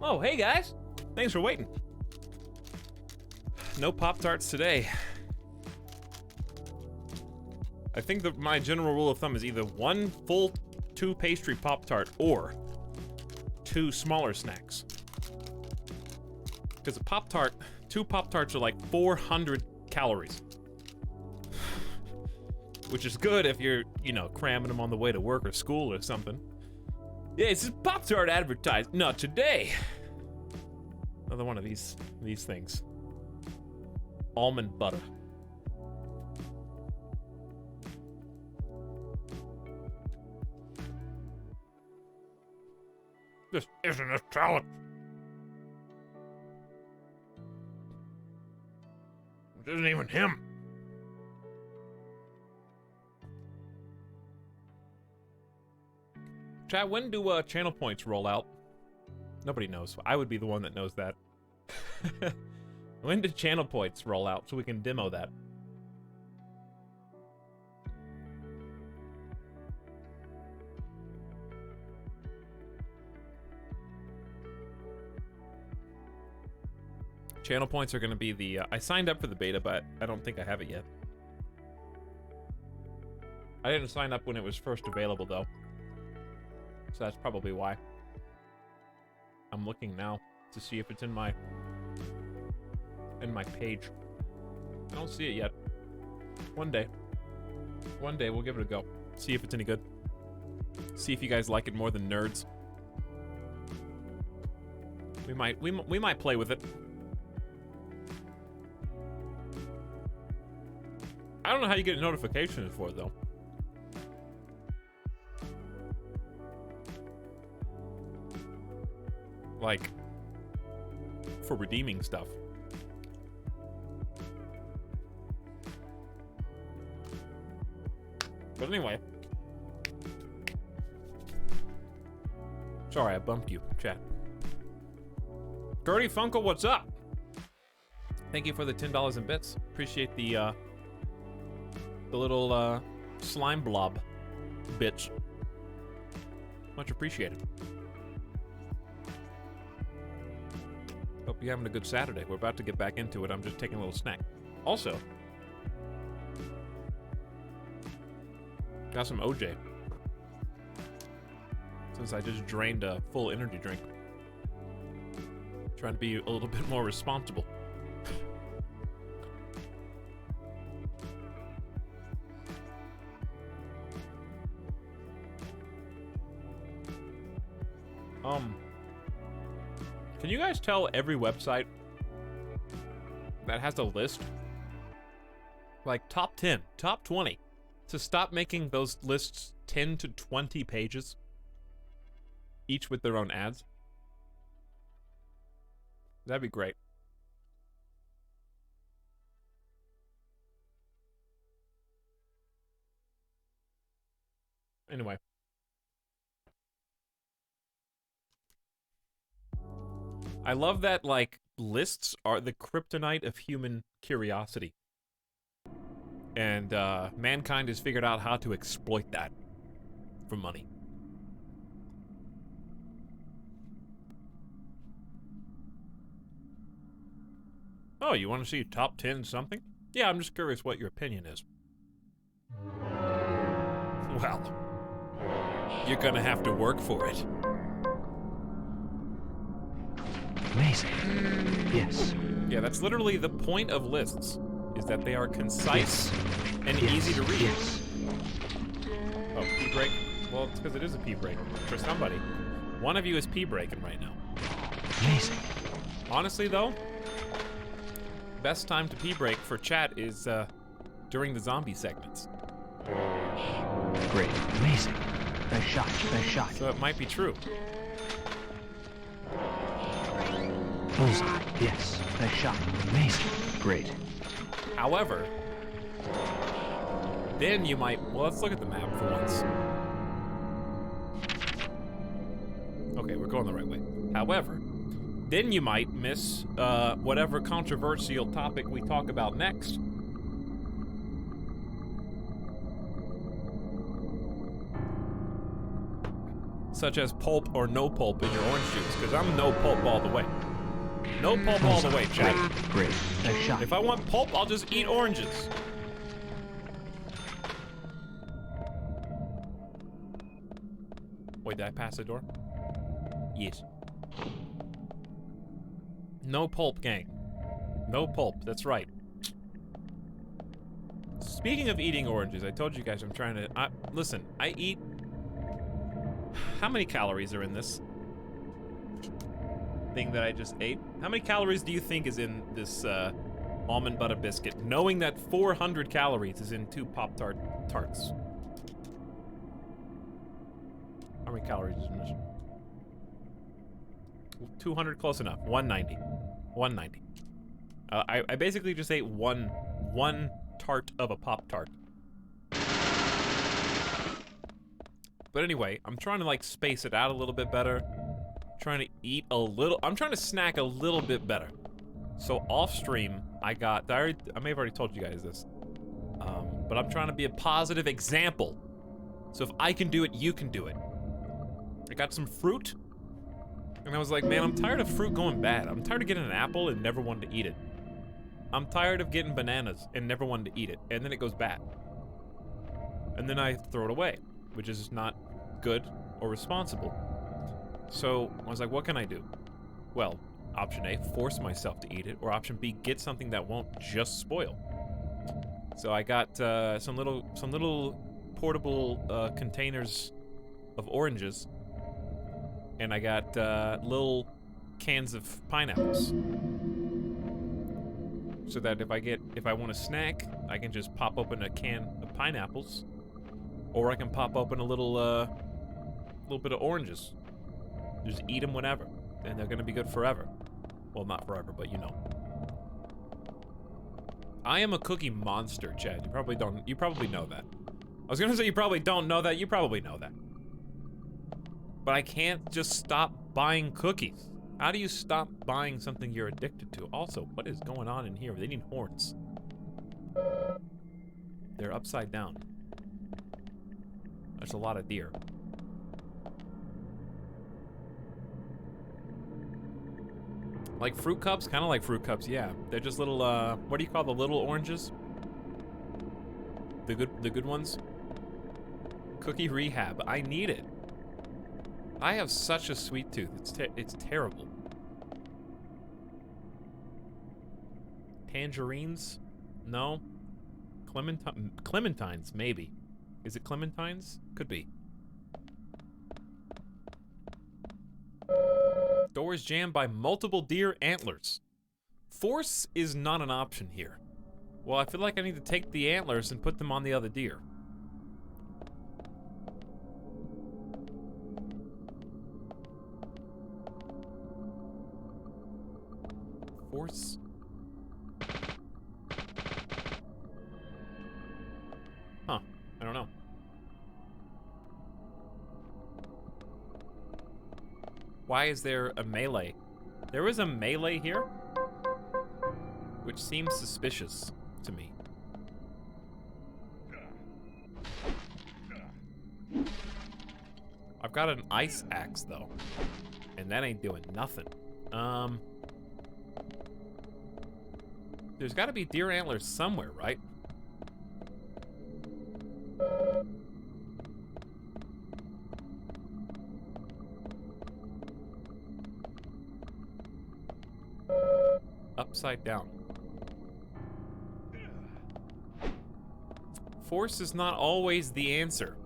Oh, hey guys. Thanks for waiting. No Pop-Tarts today. I think that my general rule of thumb is either one full 2 pastry Pop-Tart or 2 smaller snacks. Because a Pop-Tart, 2 Pop-Tarts are like 400 calories. Which is good if you're, you know, cramming them on the way to work or school or something. Yeah, it's a Pop-Tart advertised. Not today. Another one of these things. Almond butter. This isn't a salad. It isn't even him. Chat, when do channel points roll out? Nobody knows. I would be the one that knows that. When do channel points roll out so we can demo that? Channel points are going to be the... I signed up for the beta, but I don't think I have it yet. I didn't sign up when it was first available, though. So that's probably why. I'm looking now to see if it's in my page. I don't see it yet. One day we'll give it a go. See if it's any good. See if you guys like it more than nerds. We might play with it. I don't know how you get notifications for it, though. Like, for redeeming stuff. But anyway. Sorry, I bumped you, chat. Gertie Funkel, what's up? Thank you for the $10 in bits. Appreciate the little slime blob bits. Much appreciated. Hope you're having a good Saturday. We're about to get back into it. I'm just taking a little snack. Also, got some OJ. Since I just drained a full energy drink. Trying to be a little bit more responsible. Can you guys tell every website that has a list, like top 10, top 20, to stop making those lists 10 to 20 pages, each with their own ads? That'd be great. Anyway. I love that, like, lists are the kryptonite of human curiosity. And, mankind has figured out how to exploit that for money. Oh, you want to see top 10 something? Yeah, I'm just curious what your opinion is. Well, you're gonna have to work for it. Amazing. Yes. Yeah, that's literally the point of lists, is that they are concise and easy to read. Yes. Oh, pee break? Well, it's because it is a pee break for somebody. One of you is pee breaking right now. Amazing. Honestly, though, best time to pee break for chat is during the zombie segments. Great. Amazing. Nice shot. Nice shot. So it might be true. Bullseye. Yes. Nice shot. Amazing. Great. However, then you might... Well, let's look at the map for once. Okay, we're going the right way. However, then you might miss whatever controversial topic we talk about next. such as pulp or no pulp in your orange juice, because I'm no pulp all the way. No pulp all the way, Chad. Great. Nice shot. If I want pulp, I'll just eat oranges. Wait, did I pass the door? Yes. No pulp, gang. No pulp, that's right. Speaking of eating oranges, I told you guys I'm trying to... listen, I eat... How many calories are in this thing that I just ate? How many calories do you think is in this almond butter biscuit, knowing that 400 calories is in 2 Pop-Tart tarts? How many calories is in this? 200, close enough. 190. 190. I basically just ate one tart of a Pop-Tart. But anyway, I'm trying to like space it out a little bit better. Trying to eat a little. I'm trying to snack a little bit better. So off stream, I may have already told you guys this, but I'm trying to be a positive example. So if I can do it, you can do it. I got some fruit, and I was like, man, I'm tired of fruit going bad. I'm tired of getting an apple and never wanting to eat it. I'm tired of getting bananas and never wanting to eat it, and then it goes bad. And then I throw it away, which is not good or responsible. So I was like, what can I do? Well, option A, force myself to eat it, or option B, get something that won't just spoil. So I got some little portable containers of oranges, and I got little cans of pineapples. So that if I want a snack, I can just pop open a can of pineapples, or I can pop open a little bit of oranges. Just eat them whenever, and they're gonna be good forever. Well, not forever, but you know. I am a cookie monster, Chad. You probably know that. I was gonna say you probably don't know that. You probably know that. But I can't just stop buying cookies. How do you stop buying something you're addicted to? Also, what is going on in here? They need horns. They're upside down. There's a lot of deer. Like fruit cups? Kind of like fruit cups, yeah. They're just little, what do you call the little oranges? The good ones? Cookie rehab. I need it. I have such a sweet tooth. It's terrible. Tangerines? No. Clementines, maybe. Is it clementines? Could be. Doors jammed by multiple deer antlers. Force is not an option here. Well, I feel like I need to take the antlers and put them on the other deer. Force. Huh. I don't know. Why is there a melee? There is a melee here? Which seems suspicious to me. I've got an ice axe, though. And that ain't doing nothing. There's gotta be deer antlers somewhere, right? Upside down. Force is not always the answer.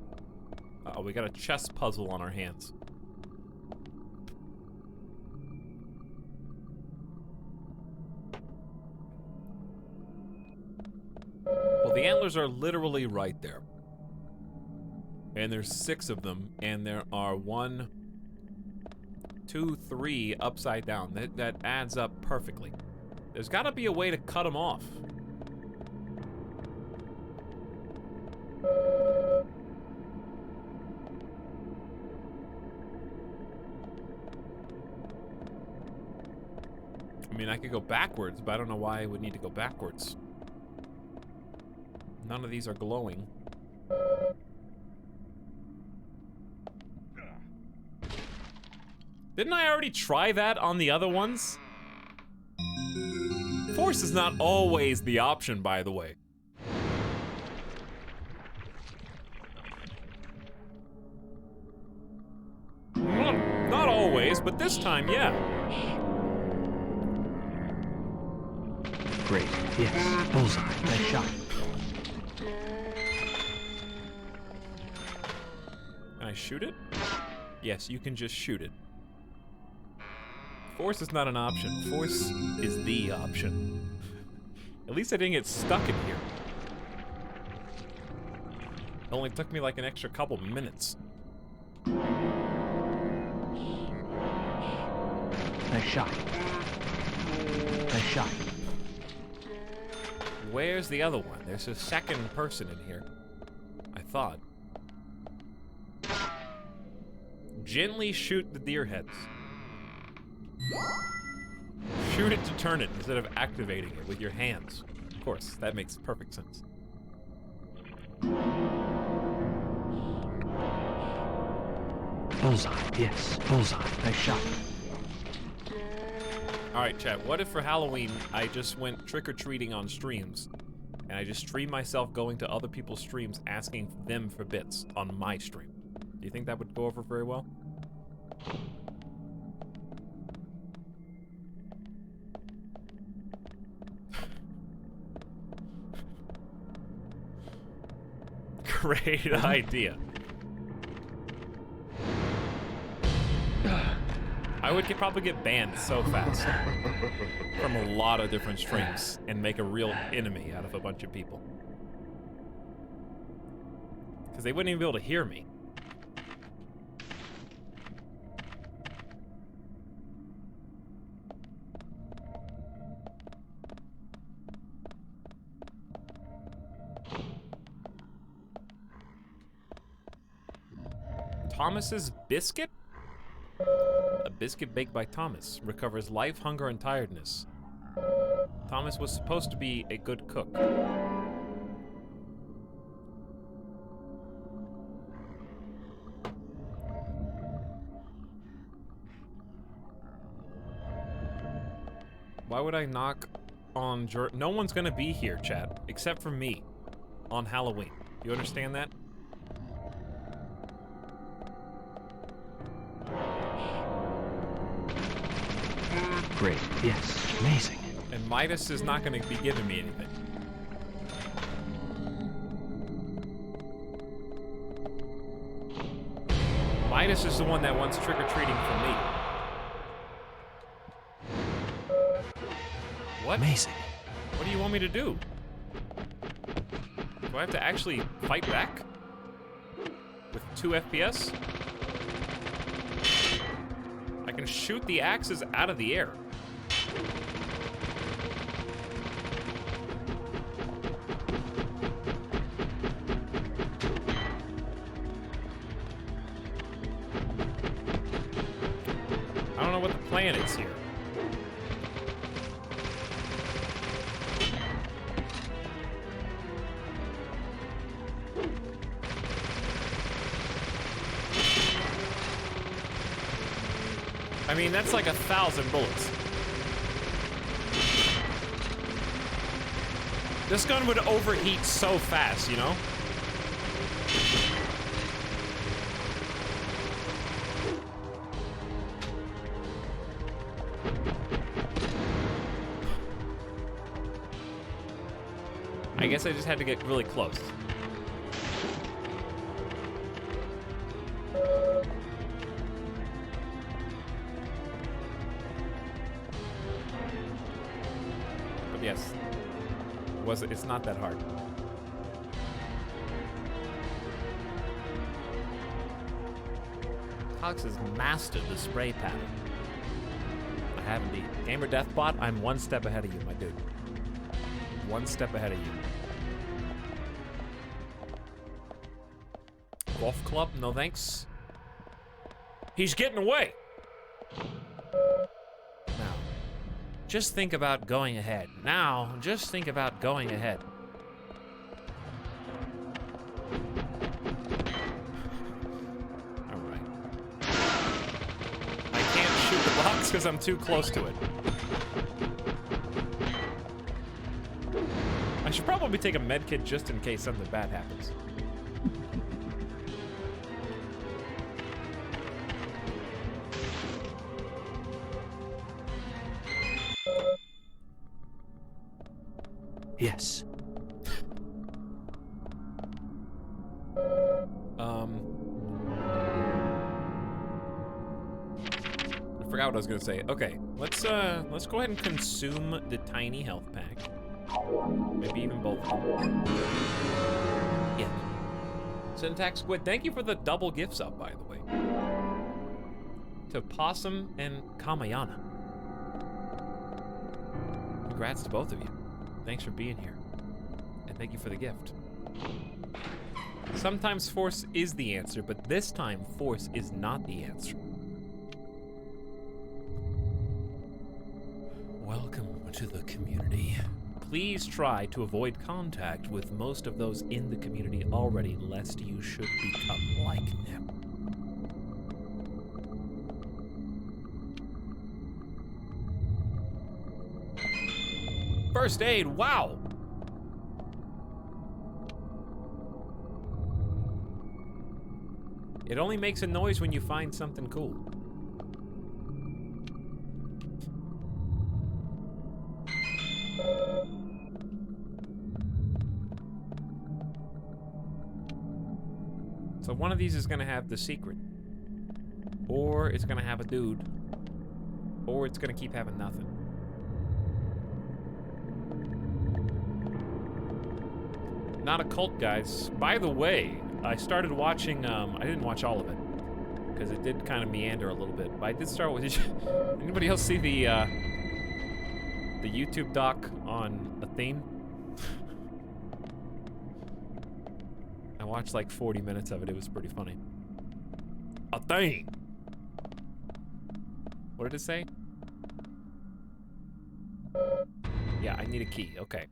Uh-oh, we got a chess puzzle on our hands. Well, the antlers are literally right there. And there's 6 of them, and there are 1, 2, 3 upside down. That adds up perfectly. There's gotta be a way to cut them off. I mean, I could go backwards, but I don't know why I would need to go backwards. None of these are glowing. Didn't I already try that on the other ones? Force is not always the option, by the way. Not always, but this time, yeah. Great. Yes. Bullseye. Nice shot. Can I shoot it? Yes, you can just shoot it. Force is not an option. Force is the option. At least I didn't get stuck in here. It only took me like an extra couple minutes. Nice shot. Nice shot. Where's the other one? There's a second person in here. I thought. Gently shoot the deer heads. Shoot it to turn it instead of activating it with your hands. Of course, that makes perfect sense. Bullseye. Yes. Bullseye. Nice shot. Alright, chat, what if for Halloween I just went trick-or-treating on streams and I just streamed myself going to other people's streams asking them for bits on my stream? Do you think that would go over very well? Great idea. I would probably get banned so fast from a lot of different streams and make a real enemy out of a bunch of people. Because they wouldn't even be able to hear me. Thomas's biscuit? A biscuit baked by Thomas recovers life, hunger, and tiredness. Thomas was supposed to be a good cook. Why would I knock on no one's gonna be here, chat, except for me on Halloween. You understand that? Great. Yes. Amazing. And Midas is not going to be giving me anything. Midas is the one that wants trick-or-treating from me. What? Amazing. What do you want me to do? Do I have to actually fight back? With 2 FPS? I can shoot the axes out of the air. I don't know what the plan is here. I mean, that's like 1,000 bullets. This gun would overheat so fast, you know? I guess I just had to get really close. Yes. It's not that hard. Etalyx has mastered the spray pattern. I have indeed. Gamer Deathbot, I'm one step ahead of you, my dude. One step ahead of you. Golf club, no thanks. He's getting away! Just think about going ahead. Now, just think about going ahead. Alright. I can't because I'm too close to it. I should probably take a med kit just in case something bad happens. Yes. I forgot what I was gonna say. Okay, let's go ahead and consume the tiny health pack. Maybe even both of them. Yeah. Syntax Squid, thank you for the double gifts up, by the way. To Possum and Kamayana. Congrats to both of you. Thanks for being here. And thank you for the gift. Sometimes force is the answer, but this time force is not the answer. Welcome to the community. Please try to avoid contact with most of those in the community already, lest you should become like them. First aid, wow! It only makes a noise when you find something cool. So one of these is gonna have the secret. Or it's gonna have a dude. Or it's gonna keep having nothing. Not a cult, guys. By the way, I started watching, I didn't watch all of it, because it did kind of meander a little bit, but I did start with, anybody else see the YouTube doc on Athene? I watched like 40 minutes of it, it was pretty funny. Athene! What did it say? Yeah, I need a key, okay.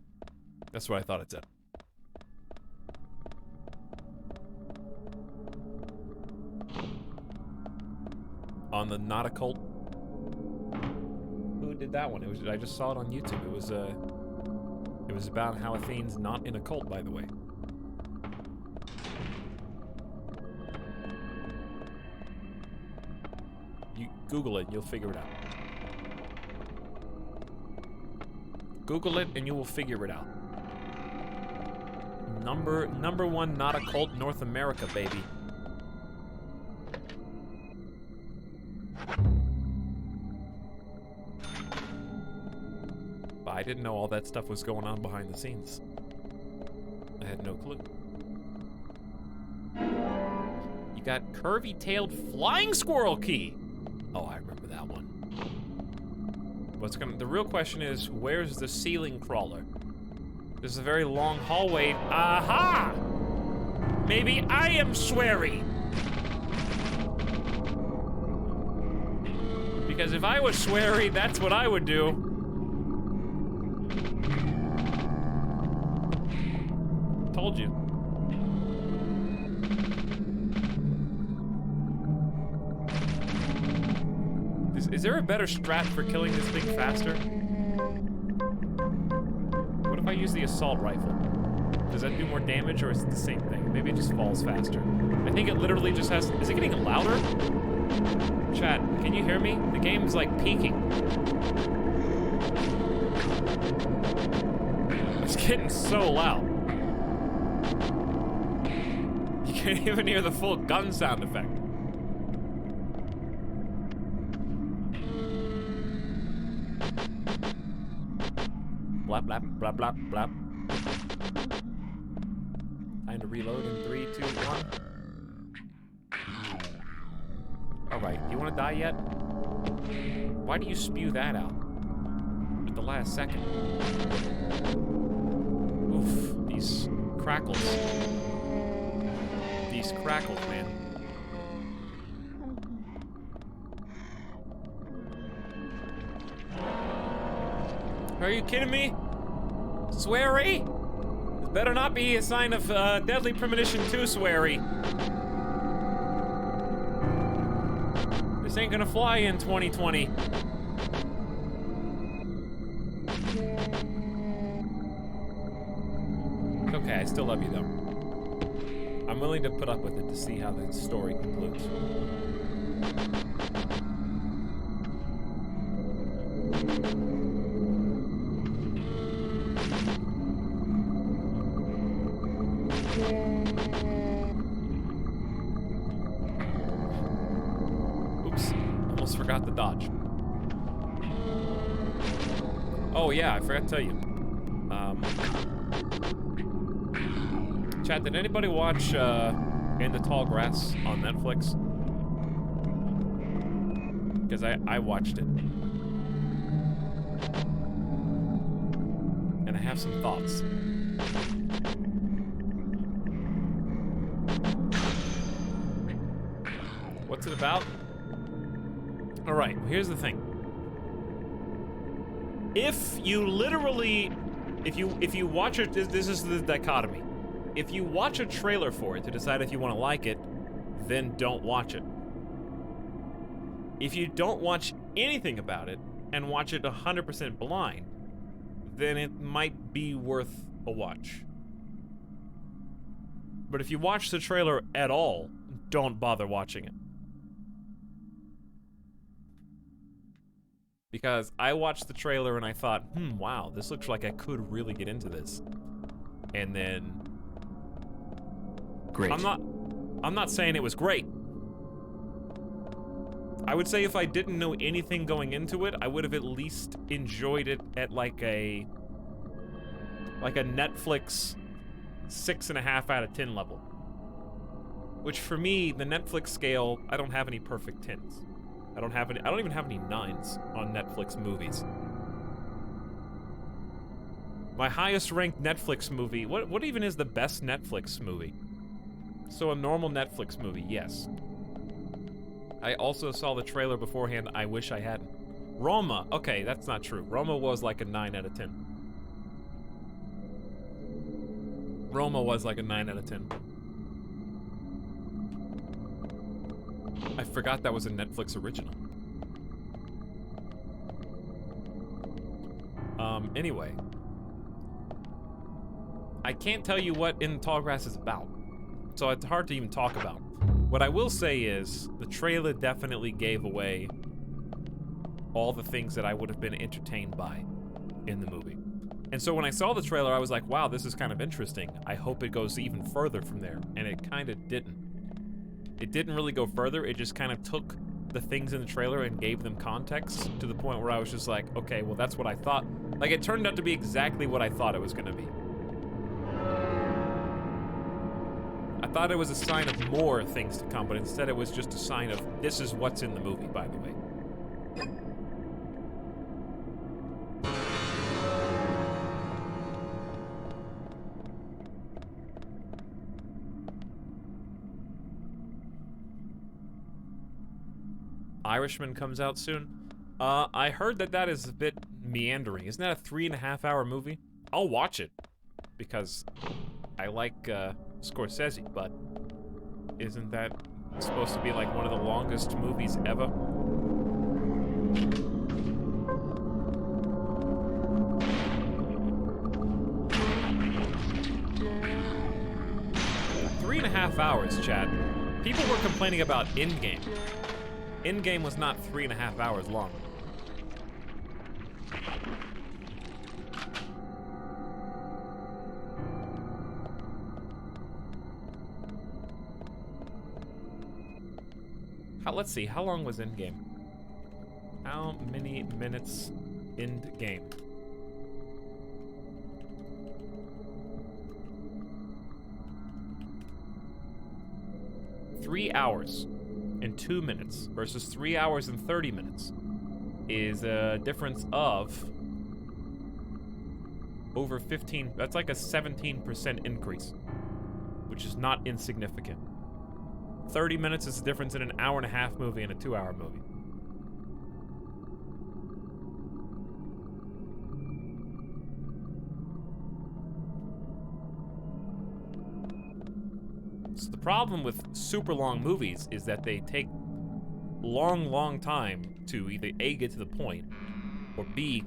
That's what I thought it said. On the Not a Cult. Who did that one? It was, I just saw it on YouTube. It was about how Athene's not in a cult, by the way. You Google it, you'll figure it out. Google it and you will figure it out. Number one Not a Cult North America, baby. I didn't know all that stuff was going on behind the scenes. I had no clue. You got curvy-tailed flying squirrel key. Oh, I remember that one. The real question is, where's the ceiling crawler? This is a very long hallway. Aha! Maybe I am sweary. Because if I was sweary, that's what I would do. Told you. Is there a better strat for killing this thing faster? What if I use the assault rifle? Does that do more damage or is it the same thing? Maybe it just falls faster. I think it literally just has... Is it getting louder? Chat, can you hear me? The game's like peaking. It's getting so loud. You can't even hear the full gun sound effect. Blap, blap, blap, blap, blap. Time to reload in 3, 2, 1. Alright, you wanna die yet? Why do you spew that out? At the last second. Oof, these crackles. These crackles, man. Are you kidding me? Sweary? This better not be a sign of Deadly Premonition 2 sweary. This ain't gonna fly in 2020. willing to put up with it to see how the story concludes. Oops, almost forgot the dodge. Oh yeah, I forgot to tell you. Chat, did anybody watch In the Tall Grass on Netflix? Because I watched it. And I have some thoughts. What's it about? Alright, here's the thing. If you literally, if you watch it, this is the dichotomy. If you watch a trailer for it to decide if you want to like it, then don't watch it. If you don't watch anything about it and watch it 100% blind, then it might be worth a watch. But if you watch the trailer at all, don't bother watching it. Because I watched the trailer and I thought, wow, this looks like I could really get into this. And then... Great. I'm not saying it was great. I would say if I didn't know anything going into it, I would have at least enjoyed it at like a Netflix 6.5 out of 10 level. Which for me, the Netflix scale, I don't have any perfect 10s. I don't even have any 9s on Netflix movies. My highest ranked Netflix movie, what even is the best Netflix movie? So a normal Netflix movie, yes. I also saw the trailer beforehand, I wish I hadn't. Roma, okay, that's not true. Roma was like a 9 out of 10. Roma was like a 9 out of 10. I forgot that was a Netflix original. Anyway. I can't tell you what In the Tall Grass is about. So it's hard to even talk about. What I will say is, the trailer definitely gave away all the things that I would have been entertained by in the movie. And so when I saw the trailer, I was like, wow, this is kind of interesting. I hope it goes even further from there. And it kind of didn't. It didn't really go further, it just kind of took the things in the trailer and gave them context to the point where I was just like, okay, well that's what I thought. Like, it turned out to be exactly what I thought it was gonna be. I thought it was a sign of more things to come, but instead it was just a sign of, this is what's in the movie, by the way. Irishman comes out soon. I heard that is a bit meandering. Isn't that a 3.5 hour movie? I'll watch it because I like Scorsese, but isn't that supposed to be like one of the longest movies ever? Three and a half hours, chat. People were complaining about Endgame. Endgame was not 3.5 hours long. Let's see, how long was Endgame? How many minutes Endgame? $3 hours and 2 minutes versus 3 hours and 30 minutes is a difference of over 15. That's like a 17% increase, which is not insignificant. 30 minutes is the difference in an 1.5-hour movie and a 2-hour movie. So the problem with super long movies is that they take long time to either A, get to the point, or B,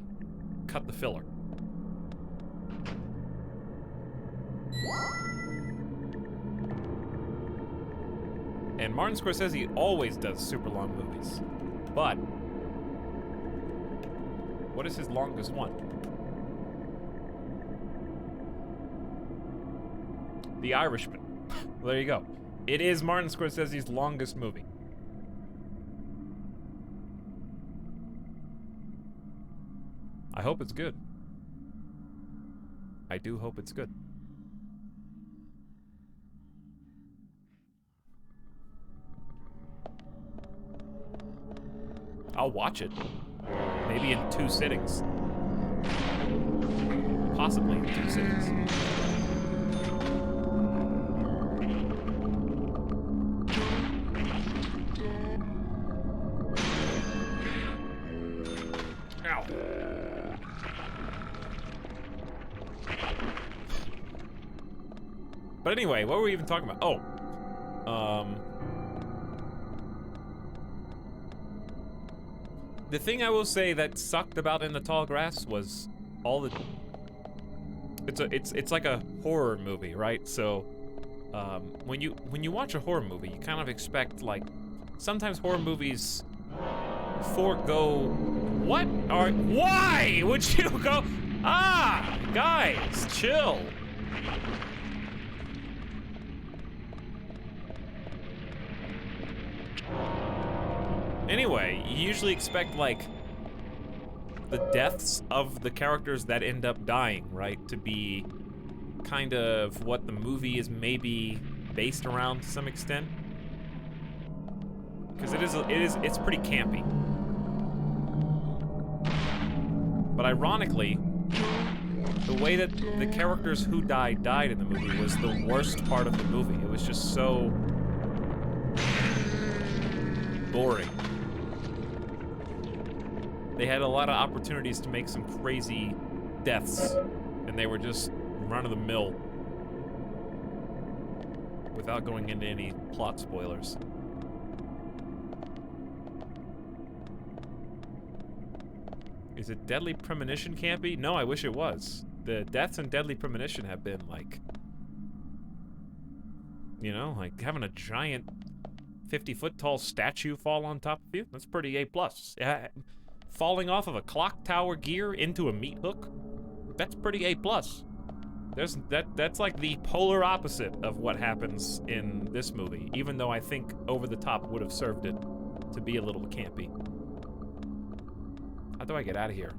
cut the filler. And Martin Scorsese always does super long movies. But what is his longest one? The Irishman. Well, there you go. It is Martin Scorsese's longest movie. I hope it's good. I do hope it's good. I'll watch it. Maybe in 2 sittings. Possibly in 2 sittings. Ow. But anyway, what were we even talking about? Oh. The thing I will say that sucked about In the Tall Grass was all the... It's like a horror movie, right? So, when you watch a horror movie, you kind of expect, like, sometimes horror movies forego... Why would you go... Ah! Guys, chill. Anyway, you usually expect, like, the deaths of the characters that end up dying, right, to be kind of what the movie is maybe based around to some extent. Because it's pretty campy. But ironically, the way that the characters who died in the movie was the worst part of the movie. It was just so boring. They had a lot of opportunities to make some crazy deaths, and they were just run-of-the-mill without going into any plot spoilers. Is it Deadly Premonition campy? No, I wish it was. The deaths in Deadly Premonition have been like, you know, like having a giant 50-foot tall statue fall on top of you. That's pretty A+. Yeah. Falling off of a clock tower gear into a meat hook, that's pretty A+. That's like the polar opposite of what happens in this movie, even though I think Over the Top would have served it to be a little campy. How do I get out of here?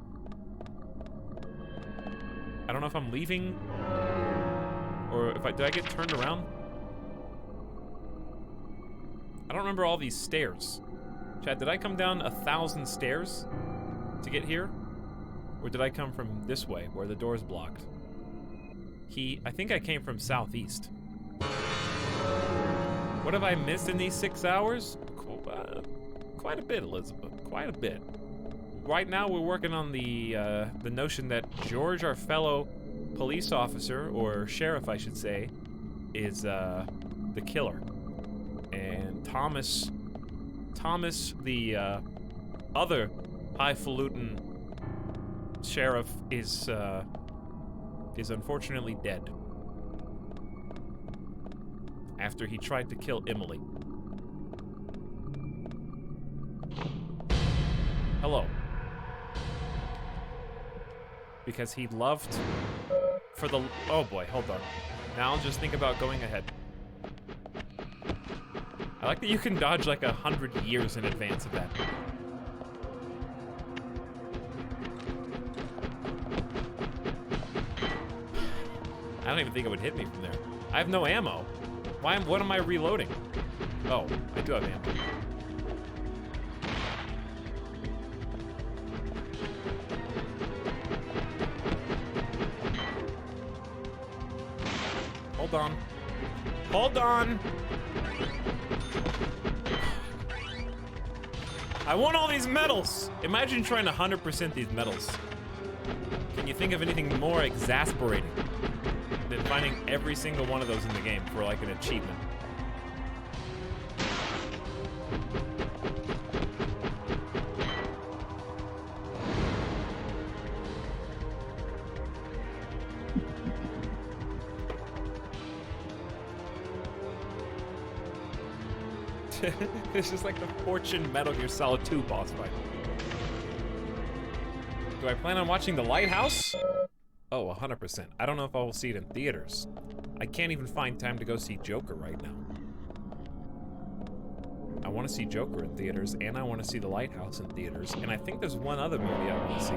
I don't know if I'm leaving, or did I get turned around? I don't remember all these stairs. Chad, did I come down 1,000 stairs to get here? Or did I come from this way, where the door's blocked? I think I came from southeast. What have I missed in these 6 hours? Quite a bit, Elizabeth. Quite a bit. Right now, we're working on the notion that George, our fellow police officer, or sheriff, I should say, is the killer. And Thomas, the other highfalutin sheriff, is unfortunately dead after he tried to kill Emily. Hello. Because he loved for the... Oh boy, hold on. Now I'll just think about going ahead. I like that you can dodge like 100 years in advance of that. I don't even think it would hit me from there. I have no ammo. What am I reloading? Oh, I do have ammo. Hold on. Hold on! I want all these medals! Imagine trying to 100% these medals. Can you think of anything more exasperating than finding every single one of those in the game for like an achievement? This is like the Fortune Metal Gear Solid 2 boss fight. Do I plan on watching The Lighthouse? Oh, 100%. I don't know if I will see it in theaters. I can't even find time to go see Joker right now. I want to see Joker in theaters, and I want to see The Lighthouse in theaters, and I think there's one other movie I want to see.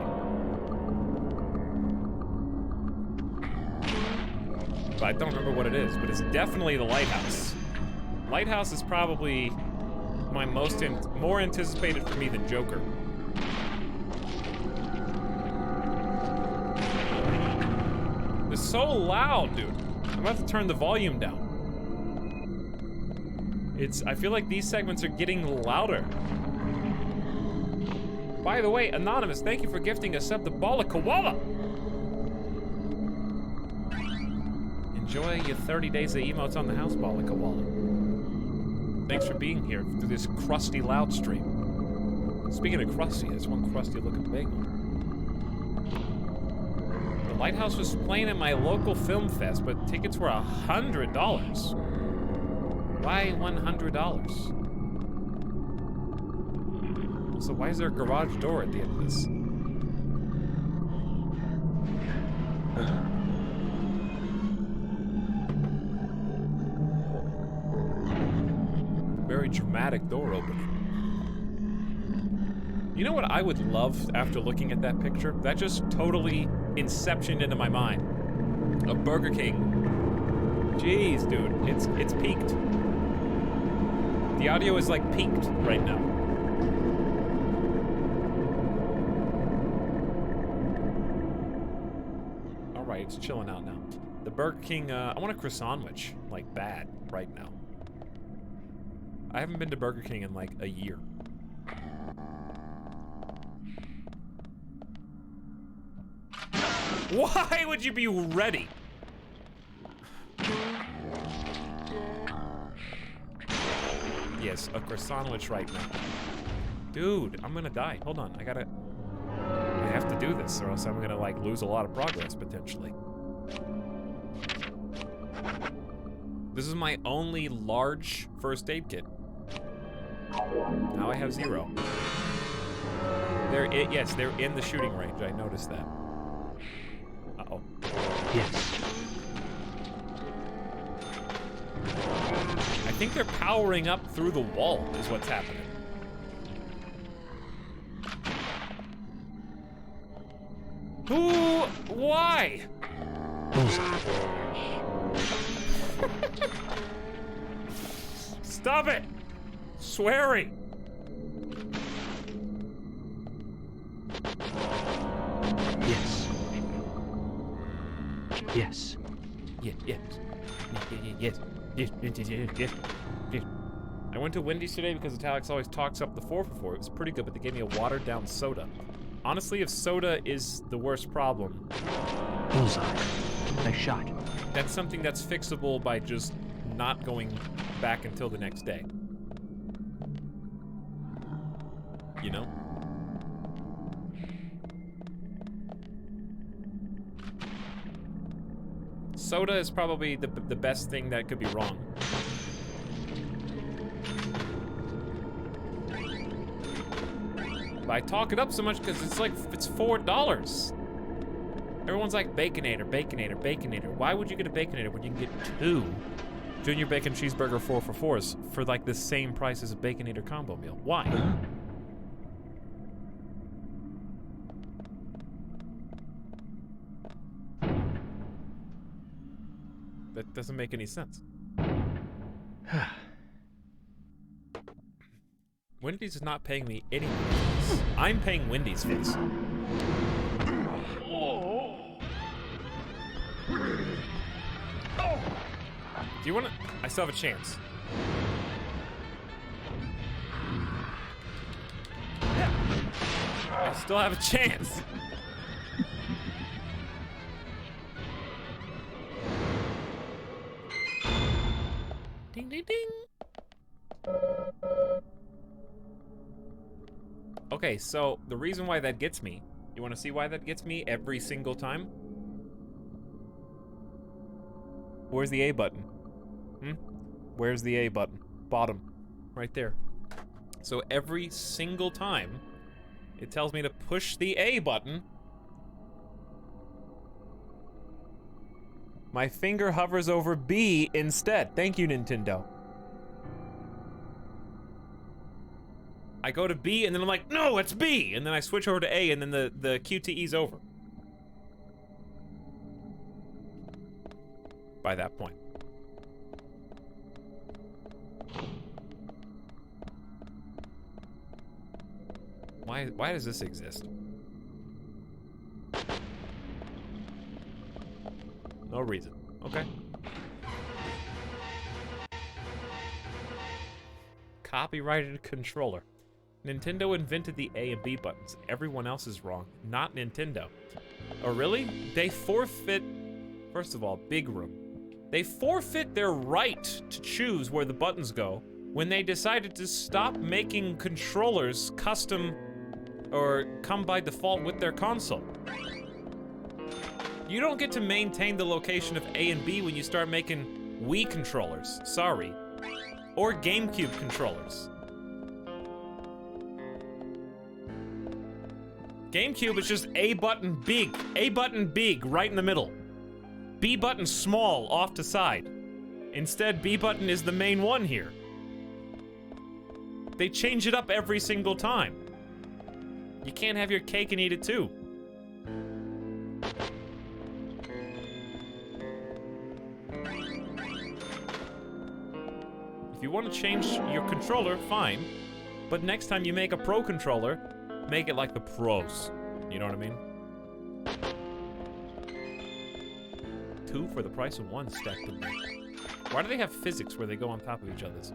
But I don't remember what it is, but it's definitely The Lighthouse. Lighthouse is probably my more anticipated for me than Joker. It's so loud, dude. I'm about to turn the volume down. I feel like these segments are getting louder. By the way, Anonymous, thank you for gifting us up the Bala Koala. Enjoy your 30 days of emotes on the house, Bala Koala. Thanks for being here through this crusty loud stream. Speaking of crusty, there's one crusty looking bagel. The Lighthouse was playing at my local film fest, but tickets were $100. Why $100? Also, why is there a garage door at the end of this? Very dramatic door opening. You know what I would love after looking at that picture? That just totally inceptioned into my mind. A Burger King. Jeez, dude, it's peaked. The audio is like peaked right now. All right, it's chilling out now. The Burger King, I want a croissant sandwich, like bad, right now. I haven't been to Burger King in like a year. Why would you be ready? Yes, a croissant sandwich right now. Dude, I'm gonna die. Hold on, I have to do this or else I'm gonna like lose a lot of progress potentially. This is my only large first aid kit. Now I have 0. Yes, they're in the shooting range. I noticed that. Uh-oh. Yes. I think they're powering up through the wall is what's happening. Who? Why? Stop it! Swearing! Yes. Yes. Yes. Yes. I went to Wendy's today because Etalyx always talks up the 4 for 4. It was pretty good, but they gave me a watered down soda. Honestly, if soda is the worst problem... Bullseye. Nice shot. That's something that's fixable by just not going back until the next day. You know? Soda is probably the best thing that could be wrong. But I talk it up so much because it's $4. Everyone's like, Baconator, Baconator, Baconator. Why would you get a Baconator when you can get 2 Junior Bacon Cheeseburger 4 for 4s for like the same price as a Baconator combo meal? Why? That doesn't make any sense. Wendy's is not paying me any fees. I'm paying Wendy's fees. Do you want to? I still have a chance. I still have a chance. Ding, ding, ding. Okay, so the reason why that gets me, you want to see why that gets me every single time? Where's the A button? Where's the A button? Bottom. Right there. So every single time, it tells me to push the A button. My finger hovers over B instead. Thank you, Nintendo. I go to B, and then I'm like, no, it's B! And then I switch over to A, and then the QTE's over. By that point. Why does this exist? No reason. Okay. Copyrighted controller. Nintendo invented the A and B buttons. Everyone else is wrong. Not Nintendo. Oh, really? They forfeit... First of all, big room. They forfeit their right to choose where the buttons go when they decided to stop making controllers custom or come by default with their console. You don't get to maintain the location of A and B when you start making Wii controllers. Sorry. Or GameCube controllers. GameCube is just A button big. A button big right in the middle. B button small off to side. Instead, B button is the main one here. They change it up every single time. You can't have your cake and eat it too. If you want to change your controller, fine. But next time you make a pro controller, make it like the pros. You know what I mean? 2 for the price of 1 stacked in there. Why do they have physics where they go on top of each other's?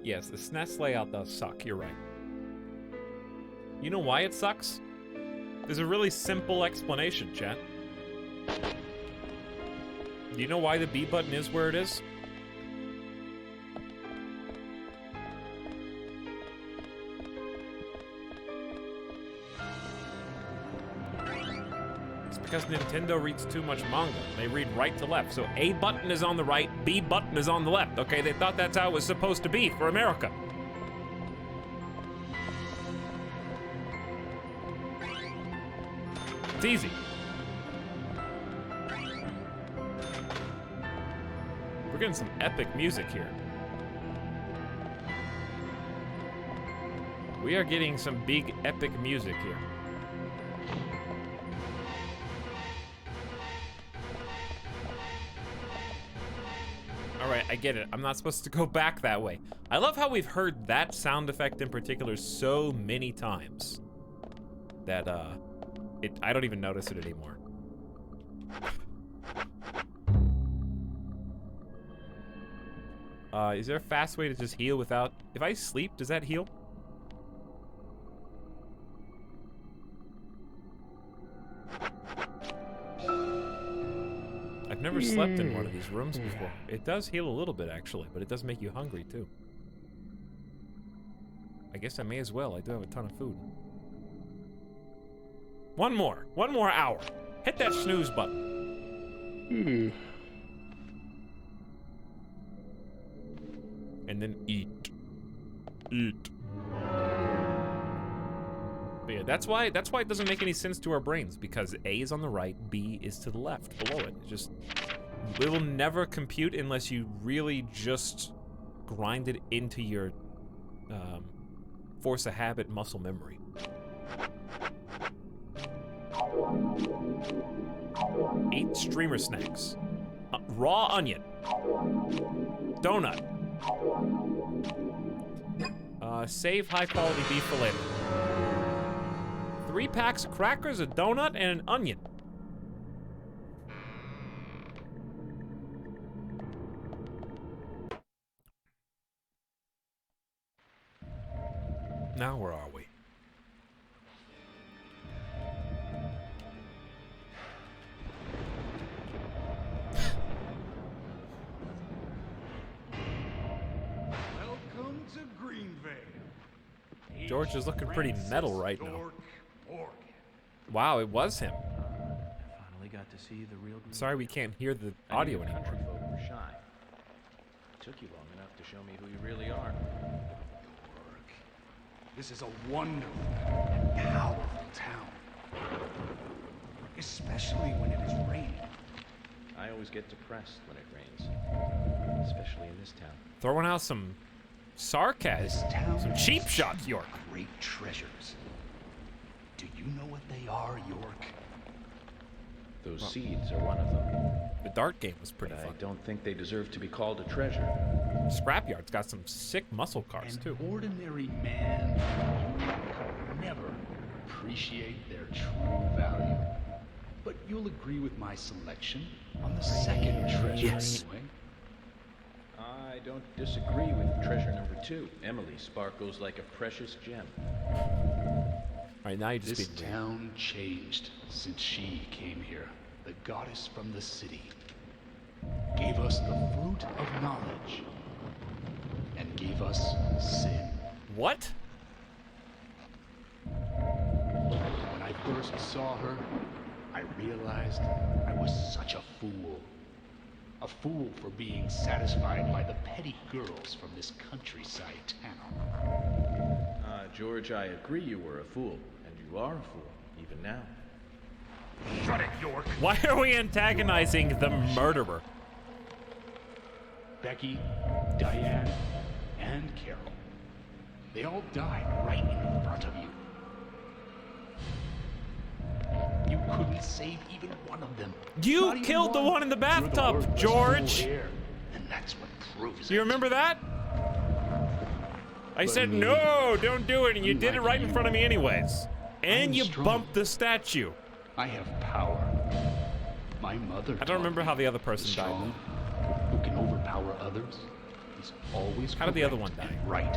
Yes, the SNES layout does suck, you're right. You know why it sucks? There's a really simple explanation, chat. Do you know why the B button is where it is? It's because Nintendo reads too much manga. They read right to left. So A button is on the right, B button is on the left. Okay, they thought that's how it was supposed to be for America. It's easy. We're getting some epic music here. We are getting some big epic music here. Alright, I get it. I'm not supposed to go back that way. I love how we've heard that sound effect in particular so many times that, I don't even notice it anymore. Is there a fast way to just heal without... If I sleep, does that heal? I've never slept in one of these rooms before. It does heal a little bit, actually, but it does make you hungry, too. I guess I may as well. I do have a ton of food. One more hour. Hit that snooze button. And then eat. But yeah, that's why it doesn't make any sense to our brains, because A is on the right, B is to the left below it. It will never compute unless you really just grind it into your force of habit muscle memory. Eat streamer snacks. Raw onion. Donut. Save high quality beef for later. 3 packs of crackers, a donut, and an onion. Now where are we? Welcome to Greenvale. George is looking pretty metal right now. Wow, it was him. Finally got to see the real. Sorry we can't hear the I knew audio the anymore. country folk were shy. It took you long enough to show me who you really are. This is a wonderful and powerful town. Especially when it is raining. I always get depressed when it rains. Especially in this town. Throwing out some sarcasm. Some cheap shots, York. Great treasures. Do you know what they are, York? Those seeds are one of them. The dart game was pretty But fun. I don't think they deserve to be called a treasure. Scrapyard's got some sick muscle cars, too. Ordinary man could never appreciate their true value. But you'll agree with my selection on the second treasure anyway. I don't disagree with treasure number 2. Emily sparkles like a precious gem. Alright, now you just This being weird. town changed since she came here. The goddess from the city gave us the fruit of knowledge and gave us sin. What? When I first saw her, I realized I was such a fool. A fool for being satisfied by the petty girls from this countryside town. George, I agree you were a fool. And you are a fool, even now. Shut it, York! Why are we antagonizing the murderer? Becky, Diane, and Carol. They all died right in front of you. You couldn't save even one of them. You Not even killed the one in the You're the bathtub, worthless George! fool here, and that's what proves Do you remember that? I But said, me, no, don't do it, and you did it unlike right in you, front of me anyways. And I'm you strong. bumped the statue. I have power. My mother. I don't remember how the other person died. Strong, who can overpower others, is always. How did the other correct one die? and right.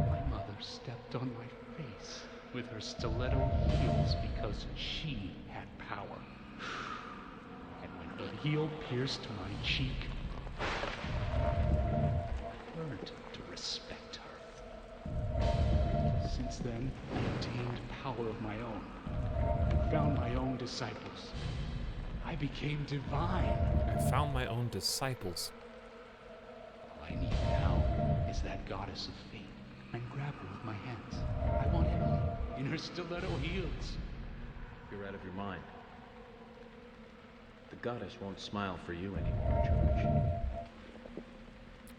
My mother stepped on my face with her stiletto heels because she had power. And when her heel pierced my cheek, I learned to respect her. Since then, I obtained power of my own. I found my own disciples. I became divine. I found my own disciples. All I need now is that goddess of fate. And grab her with my hands. I want Emily in her stiletto heels. You're out of your mind. The goddess won't smile for you anymore, George.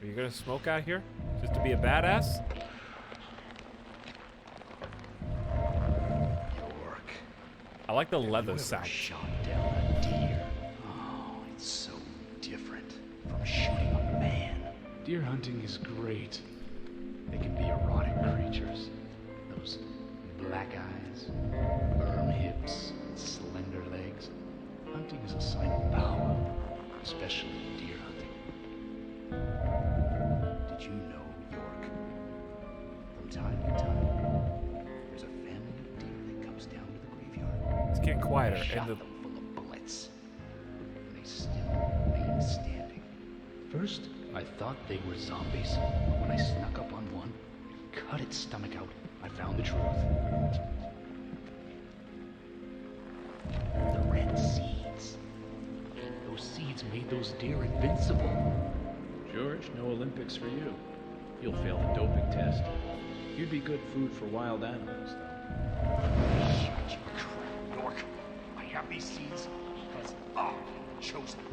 Are you gonna smoke out here? Just to be a badass? York. I like the leather You ever sound. shot down a deer? Oh, it's so different from shooting a man. Deer hunting is great. They can be erotic creatures. Those black eyes, firm hips, and slender legs. Hunting is a sign of power, especially deer hunting. Did you know, York? From time to time, there's a family of deer that comes down to the graveyard. It's getting quieter. I shot And the them full of bullets. And they still remain standing. First, I thought they were zombies. But when I snuck up on one, cut its stomach out, I found the truth. The red seeds. Those seeds made those deer invincible. George, no Olympics for you. You'll fail the doping test. You'd be good food for wild animals, though. Shut your crap, York. I have these seeds because I chose them.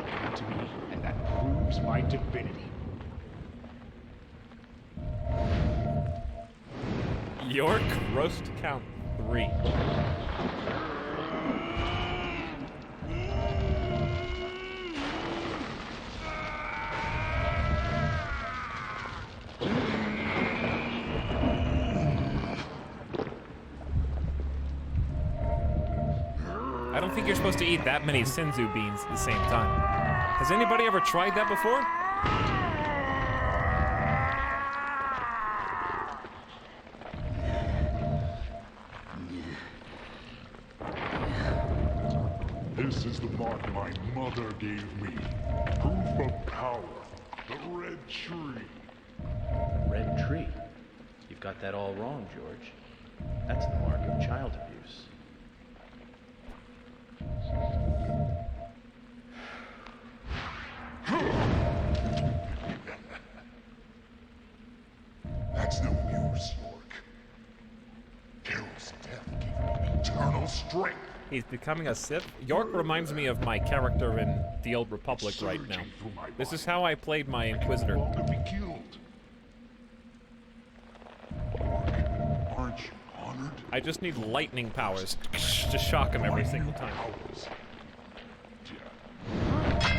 They come to me, and that proves my divinity. York roast count 3. I don't think you're supposed to eat that many Senzu beans at the same time. Has anybody ever tried that before? This is the mark my mother gave me. Proof of power. The red tree. Red tree? You've got that all wrong, George. That's the mark of child abuse. strength. He's becoming a Sith? York reminds me of my character in The Old Republic right now. This is how I played my Inquisitor. To be killed. Aren't you honored? I just need lightning powers to shock him every single time.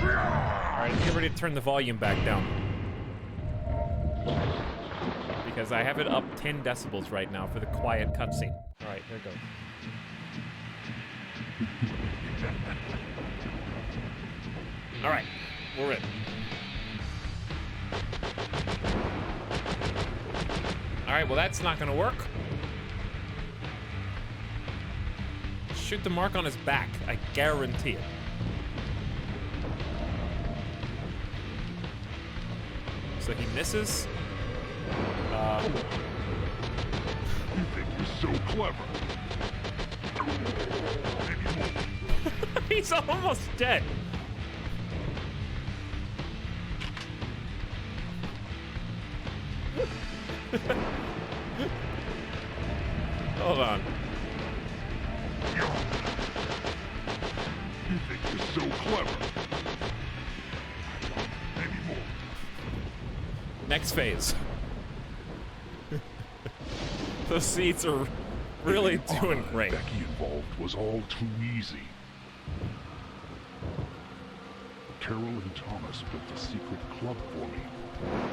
Alright, get ready to turn the volume back down. Because I have it up 10 decibels right now for the quiet cutscene. Alright, here it goes. Alright, we're in. Alright, well that's not gonna work. Shoot the mark on his back, I guarantee it. So he misses. You think you're so clever. He's almost dead. Hold on. You think you're so clever. Anymore. Next phase. Those seats are really doing great. Becky involved was all too easy. Carol and Thomas built a secret club for me.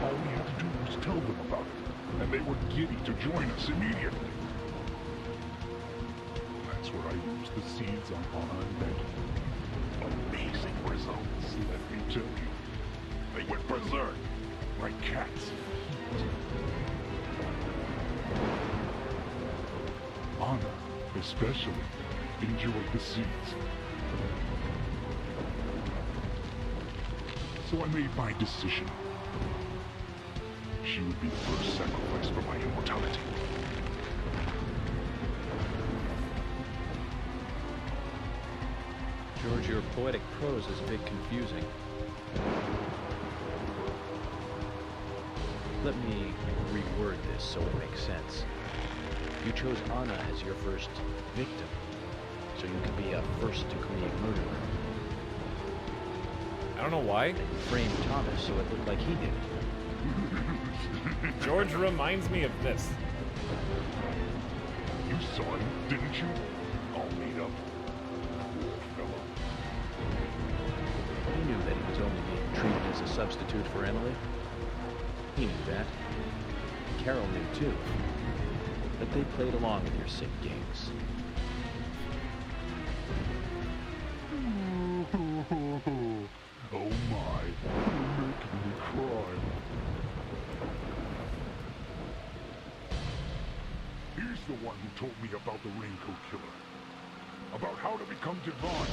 All we had to do was tell them about it, and they were giddy to join us immediately. That's where I used the seeds on Anna and Becky. Amazing results, let me tell you. They went berserk, like cats. Anna, especially, enjoyed the seeds. So I made my decision. She would be the first sacrifice for my immortality. George, your poetic prose is a bit confusing. Let me reword this so it makes sense. You chose Anna as your first victim, so you could be a first-degree murderer. I don't know why. And you framed Thomas so it looked like he did it. George reminds me of this. You saw him, didn't you? All made up. Poor fellow. He knew that he was only being treated as a substitute for Emily. He knew that. Carol knew too. But they played along with your sick games. Oh my, you're making me cry. He's the one who told me about the Raincoat Killer. About how to become divine.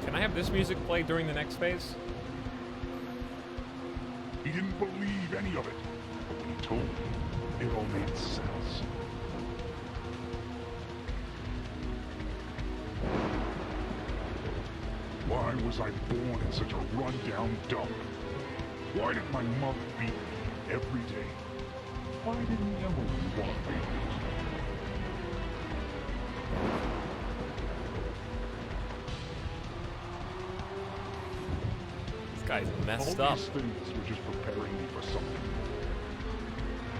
Can I have this music play during the next phase? He didn't believe any of it. But when he told me, it all made sense. Why was I born in such a run-down dump? Why did my mother beat me every day? Why didn't Emily want me? This guy's messed All up. these things were just preparing me for something.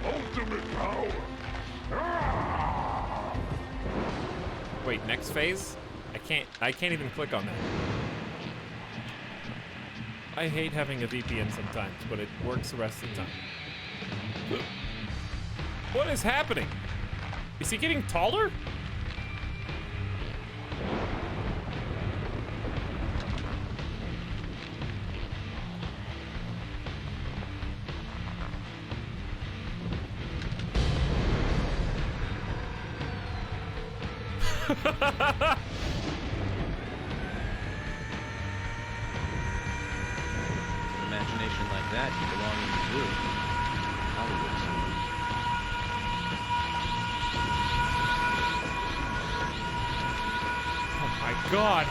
Ultimate power! Ah! Wait, next phase? I can't even click on that. I hate having a VPN sometimes, but it works the rest of the time. What is happening? Is he getting taller? Imagination like that, you belong in the zoo. Hollywood scenes. Oh my god!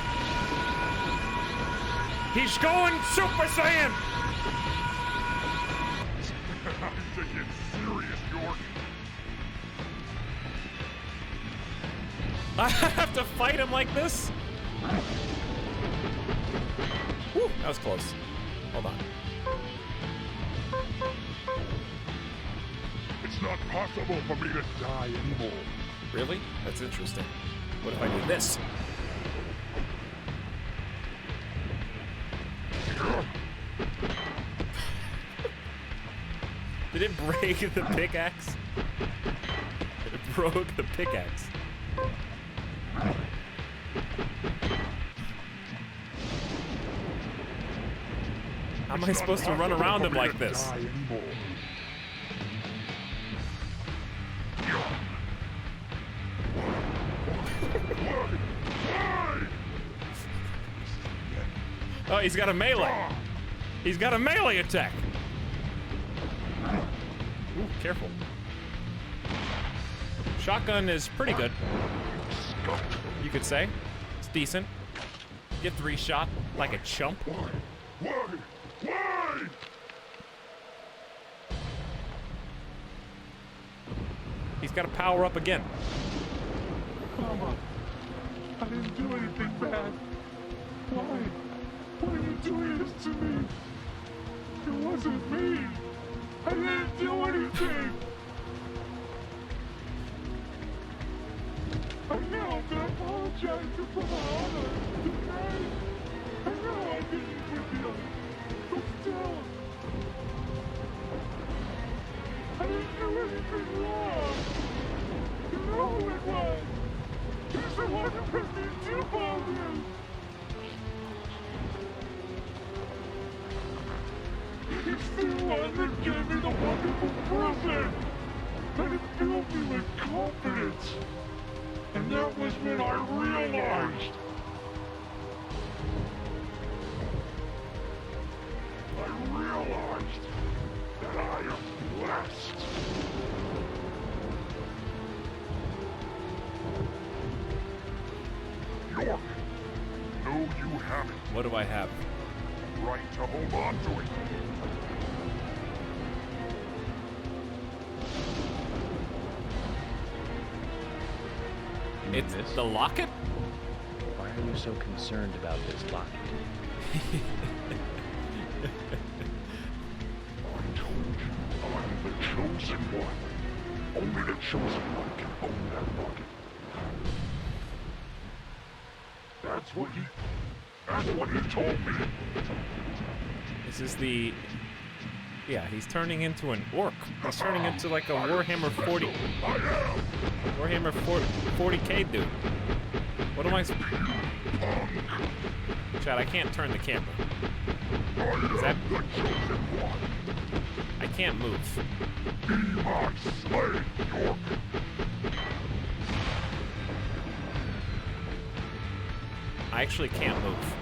He's going Super Saiyan! I think it's serious, York. I have to fight him like this? Whew, that was close. Hold on. It's not possible for me to die anymore. Really? That's interesting. What if I do this? Did it break the pickaxe? It broke the pickaxe. How am I supposed to run around him like this? Oh, he's got a melee. He's got a melee attack. Ooh, careful. Shotgun is pretty good. You could say. It's decent. Get 3 shot like a chump. Why? He's got to power up again. Mama, I didn't do anything bad. Why? Why are you doing this to me? It wasn't me. I didn't do anything. I know I'm gonna apologize to Papa. I know I didn't with you. But still, I didn't do anything wrong. You know who it was. He's the one who put me in 2 bombs. He's the one that gave me the wonderful present. And it filled me with confidence. And that was when I realized. That I am blessed. York, no, you haven't. What do I have? Right to hold on to it. It's the locket? Why are you so concerned about this locket? I told you, I'm the chosen one. Only the chosen one can own that locket. That's what he told me. This is the... Yeah, he's turning into an orc. He's turning into like a Warhammer 40... Warhammer 40k dude. What am I... Chad, I can't turn the camera. Is that... I can't move. Be my slave, York. I actually can't move.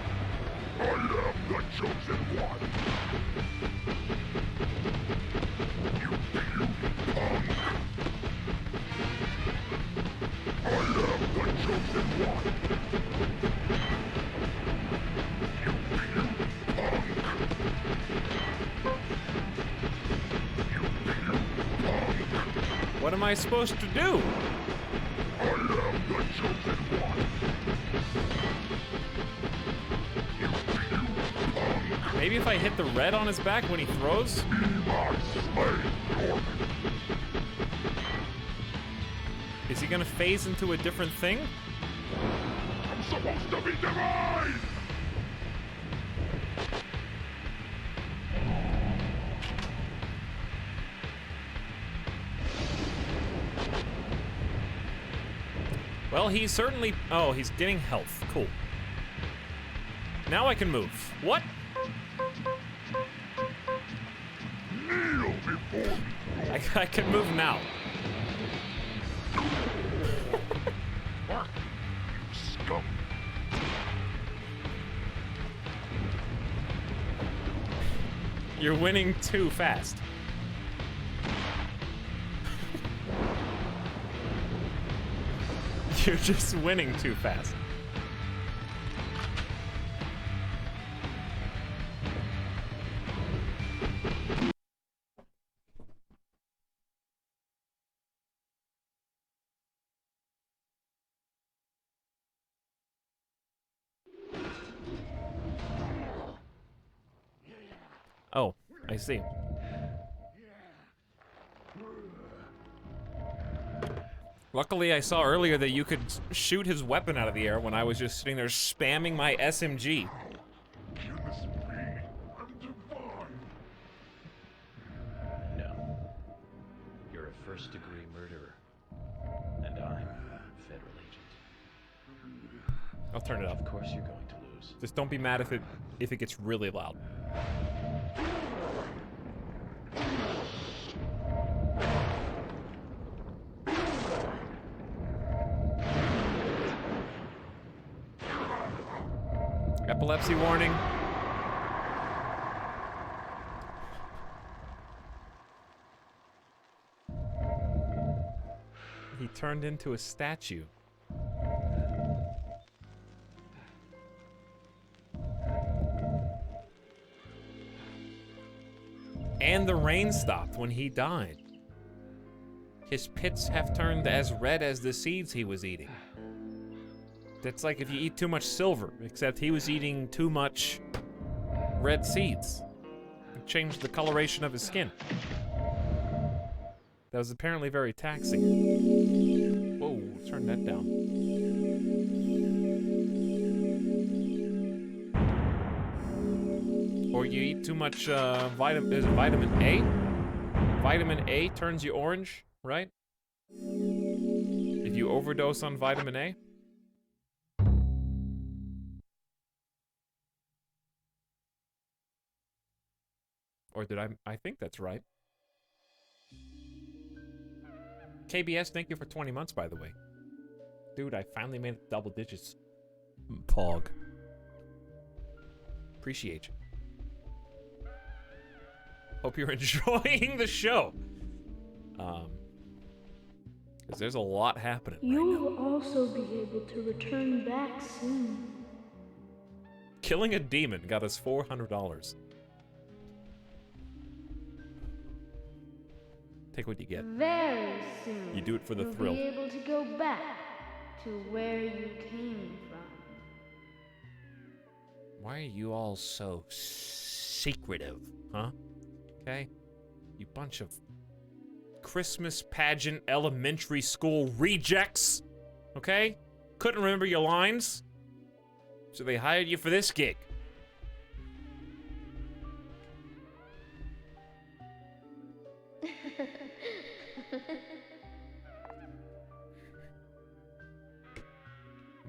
I am the chosen one. You puny punk. I am the chosen one. You puny punk. You puny punk. What am I supposed to do? I am the chosen one. Maybe if I hit the red on his back when he throws? Is he gonna phase into a different thing? I'm supposed to be divine! Well, he's certainly... Oh, he's getting health. Cool. Now I can move. What? Kneel before me. I can move now. You scum. You're winning too fast. You're just winning too fast. Oh, I see. Luckily, I saw earlier that you could shoot his weapon out of the air when I was just sitting there spamming my SMG. No. You're a first-degree murderer. And I'm a federal agent. I'll turn it up. Of course you're going to lose. Just don't be mad if it gets really loud. Epilepsy warning. He turned into a statue. And the rain stopped when he died. His pits have turned as red as the seeds he was eating. That's like if you eat too much silver, except he was eating too much red seeds. It changed the coloration of his skin. That was apparently very taxing. Whoa, turn that down. Or you eat too much vitamin A? Vitamin A turns you orange, right? If you overdose on vitamin A? Or did I think that's right. KBS, thank you for 20 months, by the way. Dude, I finally made it double digits. Pog. Appreciate you. Hope you're enjoying the show. Because there's a lot happening. You will also be able to return back soon. Killing a demon got us $400. Take what you get. Very soon. You do it for the you'll thrill. Be able to go back to where you came from. Why are you all so secretive, huh? Okay? You bunch of Christmas pageant elementary school rejects, okay? Couldn't remember your lines, so they hired you for this gig.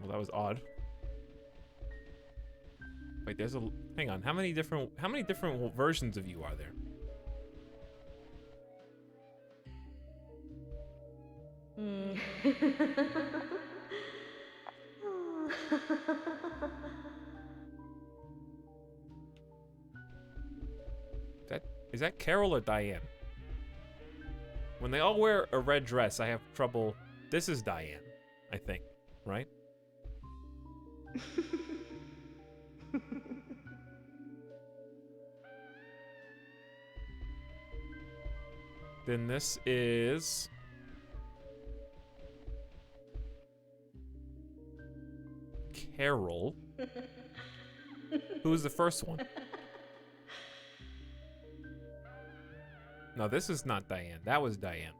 Well, that was odd. Wait, there's a... Hang on, how many different versions of you are there? Is that Carol or Diane? When they all wear a red dress, I have trouble... This is Diane, I think, right? Then this is... Carol. Who was the first one? No, this is not Diane. That was Diane.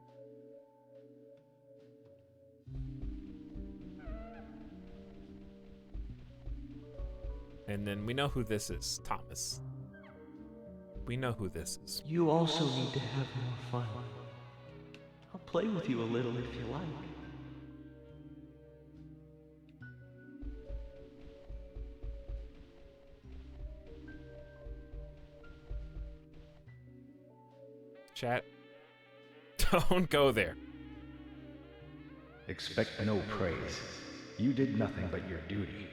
And then we know who this is. Thomas. We know who this is. You also need to have more fun. I'll play with you a little if you like. Chat, don't go there. Expect no praise. You did nothing but your duty.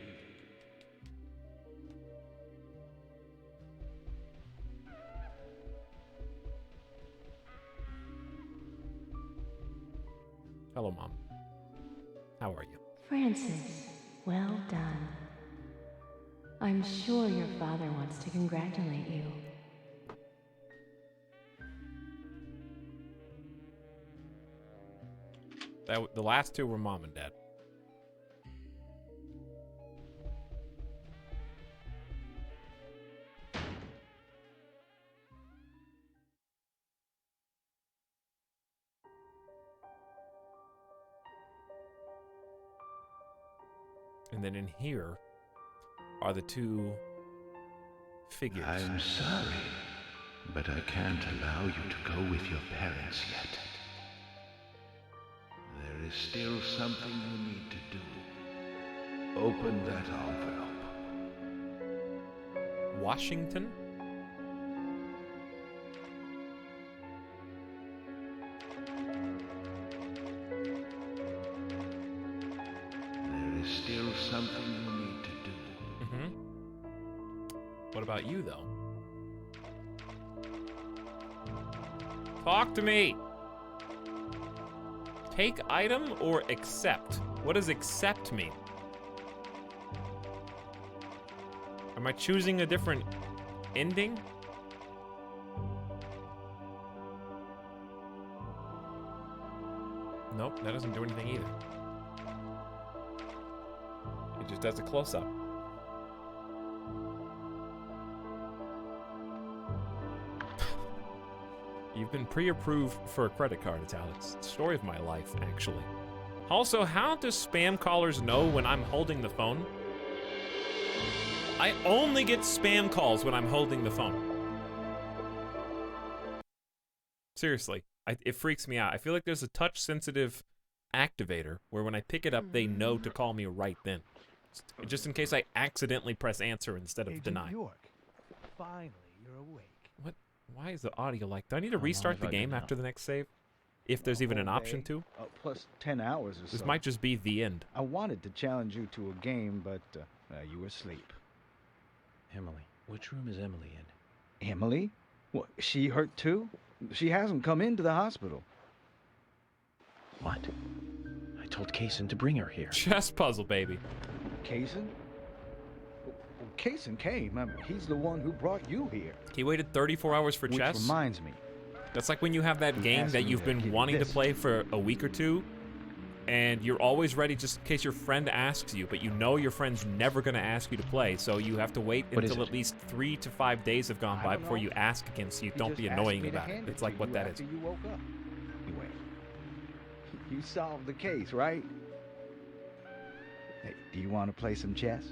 Hello, Mom. How are you? Francis, well done. I'm sure your father wants to congratulate you. The last two were Mom and Dad. And then in here are the two figures. I'm sorry, but I can't allow you to go with your parents yet. There is still something you need to do. Open that envelope. Washington? There is still something you need to do. Mm-hmm. What about you, though? Talk to me! Take item or accept? What does accept mean? Am I choosing a different ending? Nope, that doesn't do anything either. It just does a close-up. You've been pre-approved for a credit card, Etalyx. Story of my life, actually. Also, how do spam callers know when I'm holding the phone? I only get spam calls when I'm holding the phone. Seriously, it freaks me out. I feel like there's a touch-sensitive activator where when I pick it up, they know to call me right then. Just in case I accidentally press answer instead of deny. York, finally you're awake. What? Why is the audio like? Do I need to restart the game after the next save? If there's even an option to? Plus 10 hours or so. This might just be the end. I wanted to challenge you to a game, but you were asleep. Emily. Which room is Emily in? Emily? What, she hurt too? She hasn't come into the hospital. What? I told Kaysen to bring her here. Chess puzzle, baby. Kaysen? Well, Kaysen came. I mean, he's the one who brought you here. He waited 34 hours for chess? Which reminds me. That's like when you have that game that you've been wanting to play for a week or two, and you're always ready just in case your friend asks you, but you know your friend's never going to ask you to play, so you have to wait until at least 3 to 5 days have gone by before you ask again, so you don't be annoying about it. It's like what that is. You woke up. Anyway, you solved the case, right? Hey, do you want to play some chess?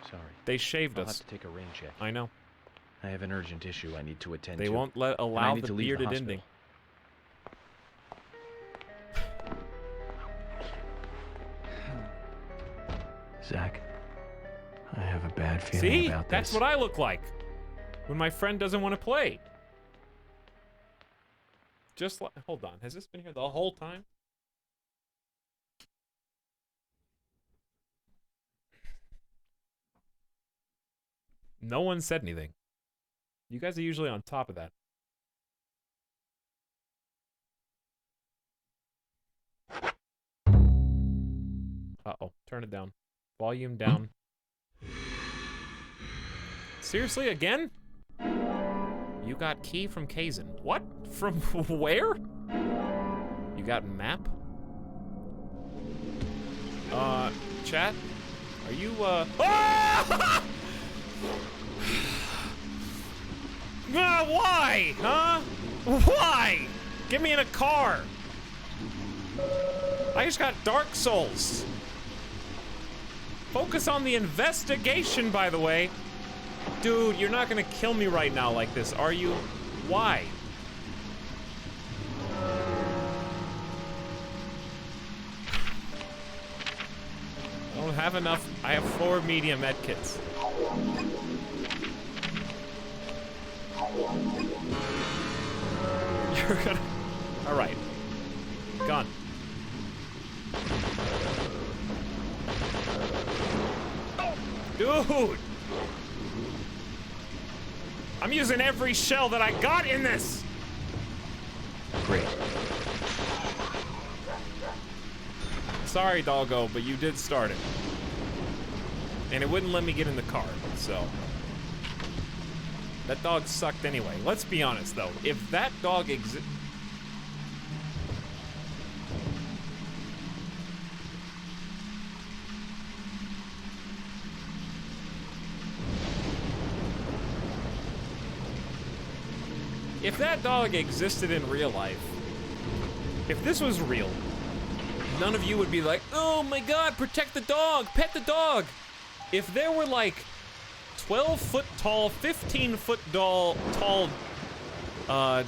Sorry. They shaved I'll us. have to take a rain check. I know. I have an urgent issue I need to attend to. They won't allow the bearded ending. Zach, I have a bad feeling about this. That's what I look like when my friend doesn't want to play. Just like, hold on, has this been here the whole time? No one said anything. You guys are usually on top of that. Uh-oh, turn it down. Volume down. Seriously, again? You got key from Kaysen. What? From where? You got map? Chat? Are you, Ah! Why? Huh? Why? Get me in a car. I just got Dark Souls. Focus on the investigation, by the way. Dude, you're not gonna kill me right now like this, are you? Why? I don't have enough. I have 4 medium medkits. You're gonna... Alright. Gun. Dude! I'm using every shell that I got in this! Great. Sorry, doggo, but you did start it. And it wouldn't let me get in the car, so... That dog sucked anyway. Let's be honest, though. If that dog exists... If that dog existed in real life, if this was real, none of you would be like, oh my god, protect the dog, pet the dog. If there were like 12-foot tall, 15-foot tall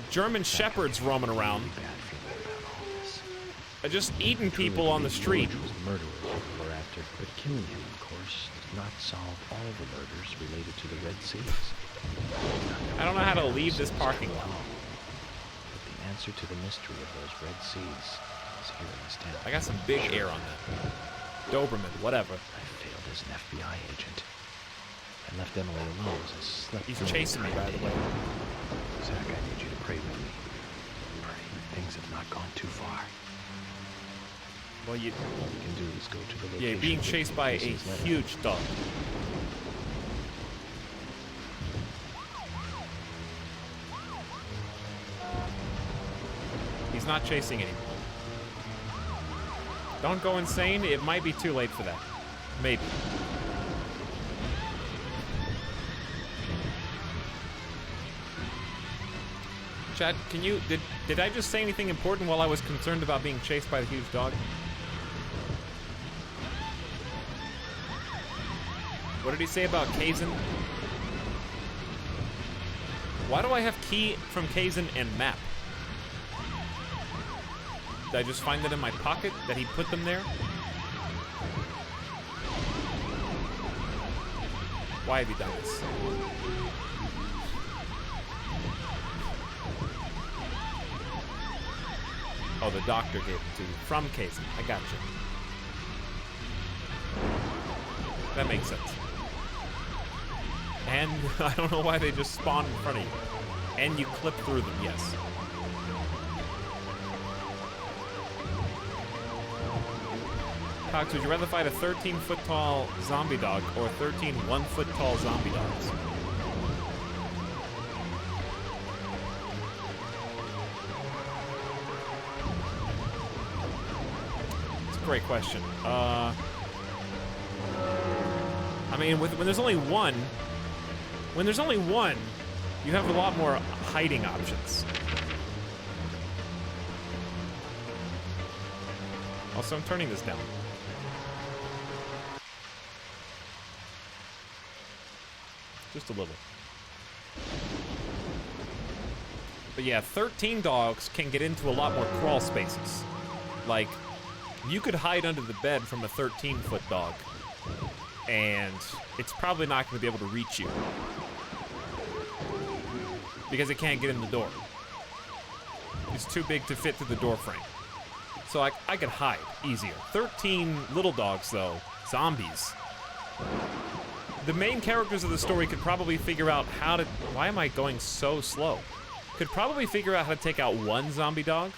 German shepherds roaming around, just eating people on the street. Was the murderer people were after, but killing him, of course, does not solve all the murders related to the Red Seas. I don't know how to leave this parking lot. But the answer to the mystery of those Red Seas is here in this town. I got some big air on that. Doberman, whatever. I failed as an FBI agent. I left Emily alone as I slept. He's chasing me, by the way. Zach, I need you to pray with me. Pray that things have not gone too far. Well, all we can do is go to the location. Yeah, being chased by a huge dog. He's not chasing anymore. Don't go insane. It might be too late for that. Maybe. Chat, can you... Did I just say anything important while I was concerned about being chased by the huge dog? What did he say about Kazin? Why do I have key from Kazin and map? Did I just find it in my pocket that he put them there? Why have you done this? Oh, the doctor gave it to you from Kazin. I got you. That makes sense. And I don't know why they just spawn in front of you. And you clip through them, yes. Cox, would you rather fight a 13-foot tall zombie dog or 13 1-foot tall zombie dogs? It's a great question. I mean, when there's only one, you have a lot more hiding options. Also, I'm turning this down. Just a little. But yeah, 13 dogs can get into a lot more crawl spaces. Like, you could hide under the bed from a 13-foot dog, and it's probably not going to be able to reach you because it can't get in the door. It's too big to fit through the door frame. So I could hide easier. 13 little dogs, though, zombies. The main characters of the story could probably figure out how to... Why am I going so slow? Could probably figure out how to take out one zombie dog.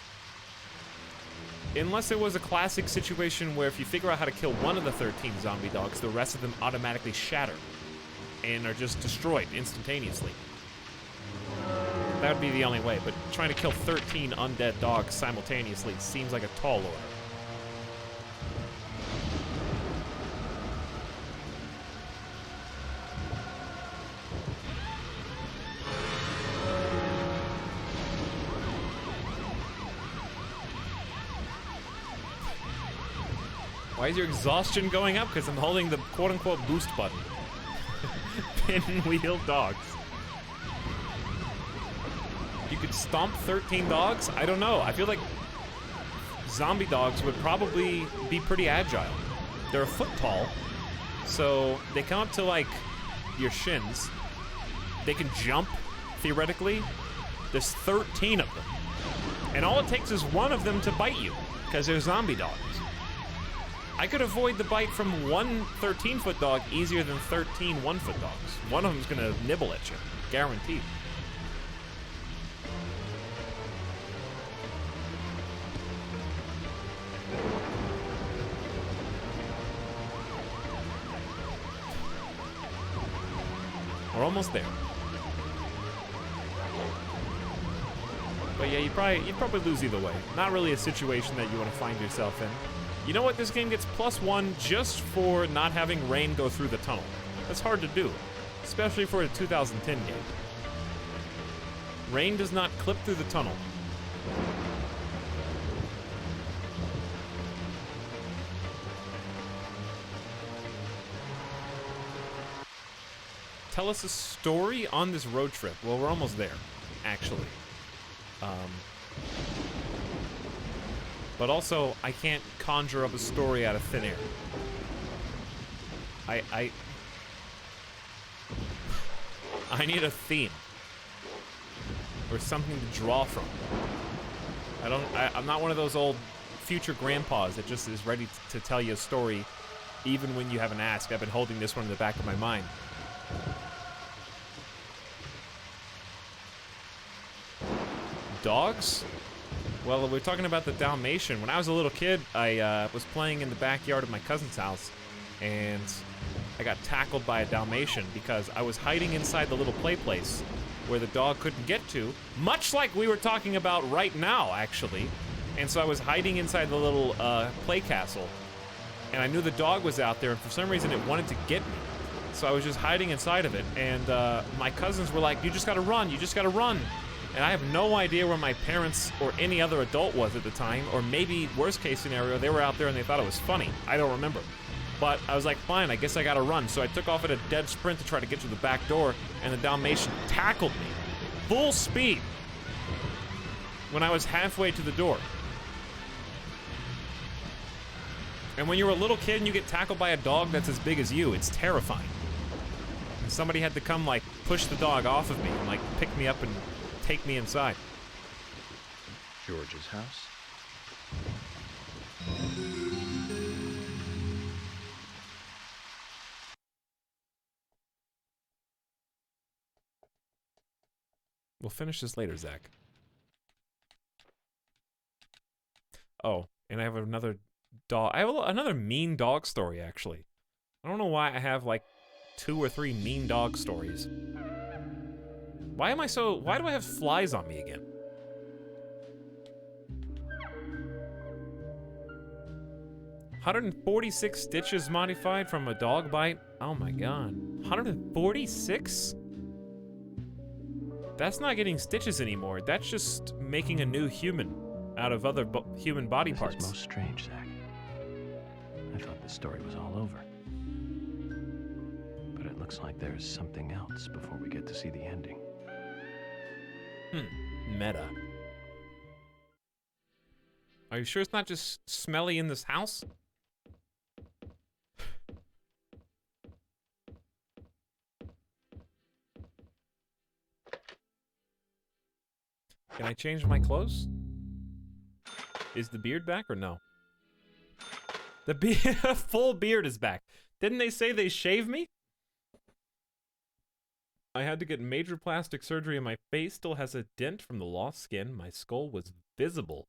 Unless it was a classic situation where if you figure out how to kill one of the 13 zombie dogs, the rest of them automatically shatter and are just destroyed instantaneously. That would be the only way, but trying to kill 13 undead dogs simultaneously seems like a tall order. Why is your exhaustion going up? Because I'm holding the quote-unquote boost button. Pinwheel dogs. You could stomp 13 dogs? I don't know. I feel like zombie dogs would probably be pretty agile. They're a foot tall, so they come up to, like, your shins. They can jump, theoretically. There's 13 of them. And all it takes is one of them to bite you, because they're zombie dogs. I could avoid the bite from one 13-foot dog easier than 13 1-foot dogs. One of them's gonna nibble at you, guaranteed. We're almost there. But yeah, you'd probably lose either way. Not really a situation that you want to find yourself in. You know what? This game gets +1 just for not having rain go through the tunnel. That's hard to do, especially for a 2010 game. Rain does not clip through the tunnel. tell us a story on this road trip. Well, we're almost there, actually. But also, I can't conjure up a story out of thin air. I need a theme. Or something to draw from. I'm not one of those old future grandpas that just is ready to tell you a story even when you haven't asked. I've been holding this one in the back of my mind. Dogs? Well, we're talking about the Dalmatian. When I was a little kid, I was playing in the backyard of my cousin's house, and I got tackled by a Dalmatian because I was hiding inside the little play place where the dog couldn't get to, much like we were talking about right now, actually. And so I was hiding inside the little play castle, and I knew the dog was out there, and for some reason it wanted to get me. So I was just hiding inside of it, and my cousins were like, you just gotta run, you just gotta run. And I have no idea where my parents or any other adult was at the time, or maybe, worst case scenario, they were out there and they thought it was funny. I don't remember. But I was like, fine, I guess I gotta run. So I took off at a dead sprint to try to get to the back door, and the Dalmatian tackled me. Full speed. When I was halfway to the door. And when you're a little kid and you get tackled by a dog that's as big as you, it's terrifying. And somebody had to come, like, push the dog off of me and, like, pick me up and take me inside. George's house. We'll finish this later, Zach. Oh, and I have another dog. I have another mean dog story, actually. I don't know why I have, like, 2 or 3 mean dog stories. Why do I have flies on me again? $146 stitches modified from a dog bite? Oh my god. 146? That's not getting stitches anymore. That's just making a new human out of other human body parts. This is most strange, Zach. I thought this story was all over. But it looks like there's something else before we get to see the ending. Meta. Are you sure it's not just smelly in this house? Can I change my clothes? Is the beard back or no? The full beard is back. Didn't they say they shave me? I had to get major plastic surgery and my face still has a dent from the lost skin. My skull was visible.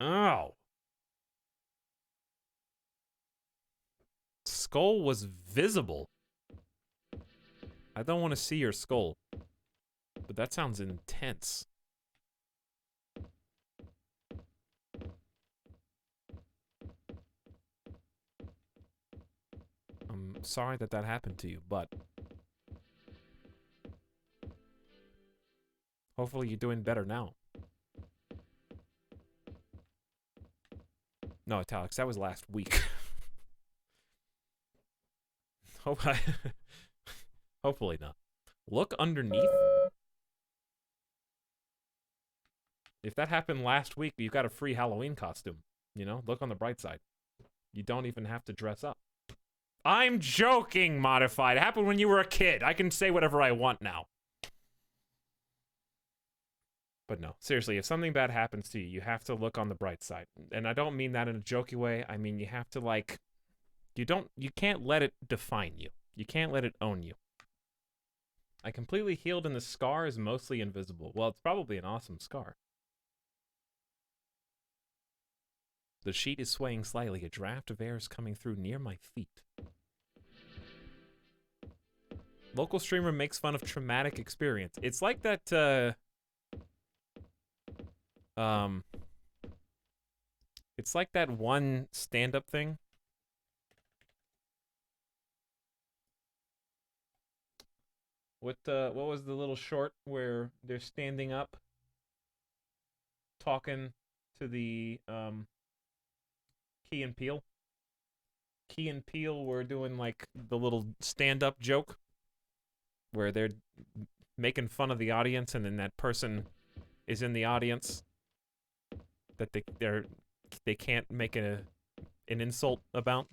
Ow. Skull was visible. I don't want to see your skull. But that sounds intense. I'm sorry that happened to you, but hopefully you're doing better now. No, Etalyx, that was last week. Hopefully not. Look underneath. If that happened last week, you got a free Halloween costume. You know, look on the bright side. You don't even have to dress up. I'm joking, Modified. It happened when you were a kid. I can say whatever I want now. But no, seriously, if something bad happens to you, you have to look on the bright side. And I don't mean that in a jokey way. I mean, you have to, like, you can't let it define you. You can't let it own you. I completely healed and the scar is mostly invisible. Well, it's probably an awesome scar. The sheet is swaying slightly. A draft of air is coming through near my feet. Local streamer makes fun of traumatic experience. It's like that, it's like that one stand-up thing. What was the little short where they're standing up, talking to the, Key and Peele? Key and Peele were doing, like, the little stand-up joke. where they're making fun of the audience, and then that person is in the audience that they can't make an insult about.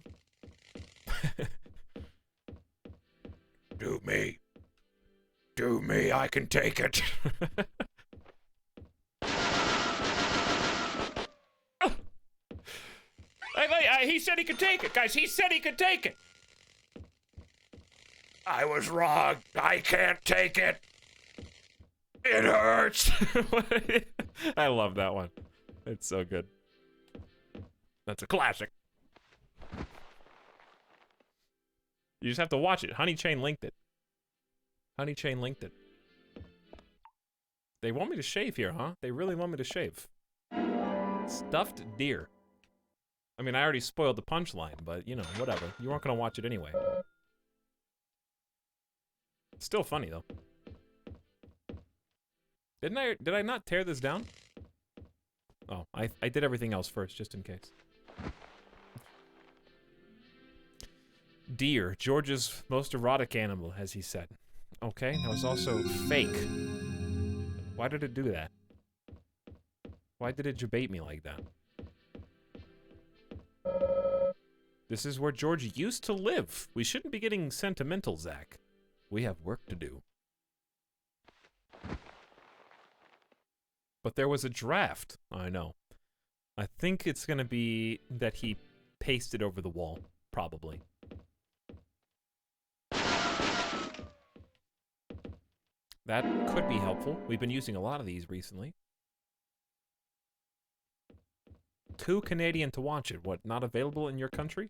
Do me. Do me, I can take it. He said he could take it, guys. He said he could take it. I was wrong. I can't take it. It hurts. I love that one. It's so good. That's a classic. You just have to watch it. Honey Chain linked it. Honey Chain linked it. They want me to shave here, huh? They really want me to shave. Stuffed deer. I mean, I already spoiled the punchline, but, you know, whatever. You weren't going to watch it anyway. It's still funny, though. Did I not tear this down? Oh, I did everything else first, just in case. Deer, George's most erotic animal, as he said. Okay, that was also fake. Why did it do that? Why did it debate me like that? This is where George used to live. We shouldn't be getting sentimental, Zach. We have work to do. But there was a draft. I know. I think it's going to be that he pasted over the wall, probably. That could be helpful. We've been using a lot of these recently. Too Canadian to watch it. What, not available in your country?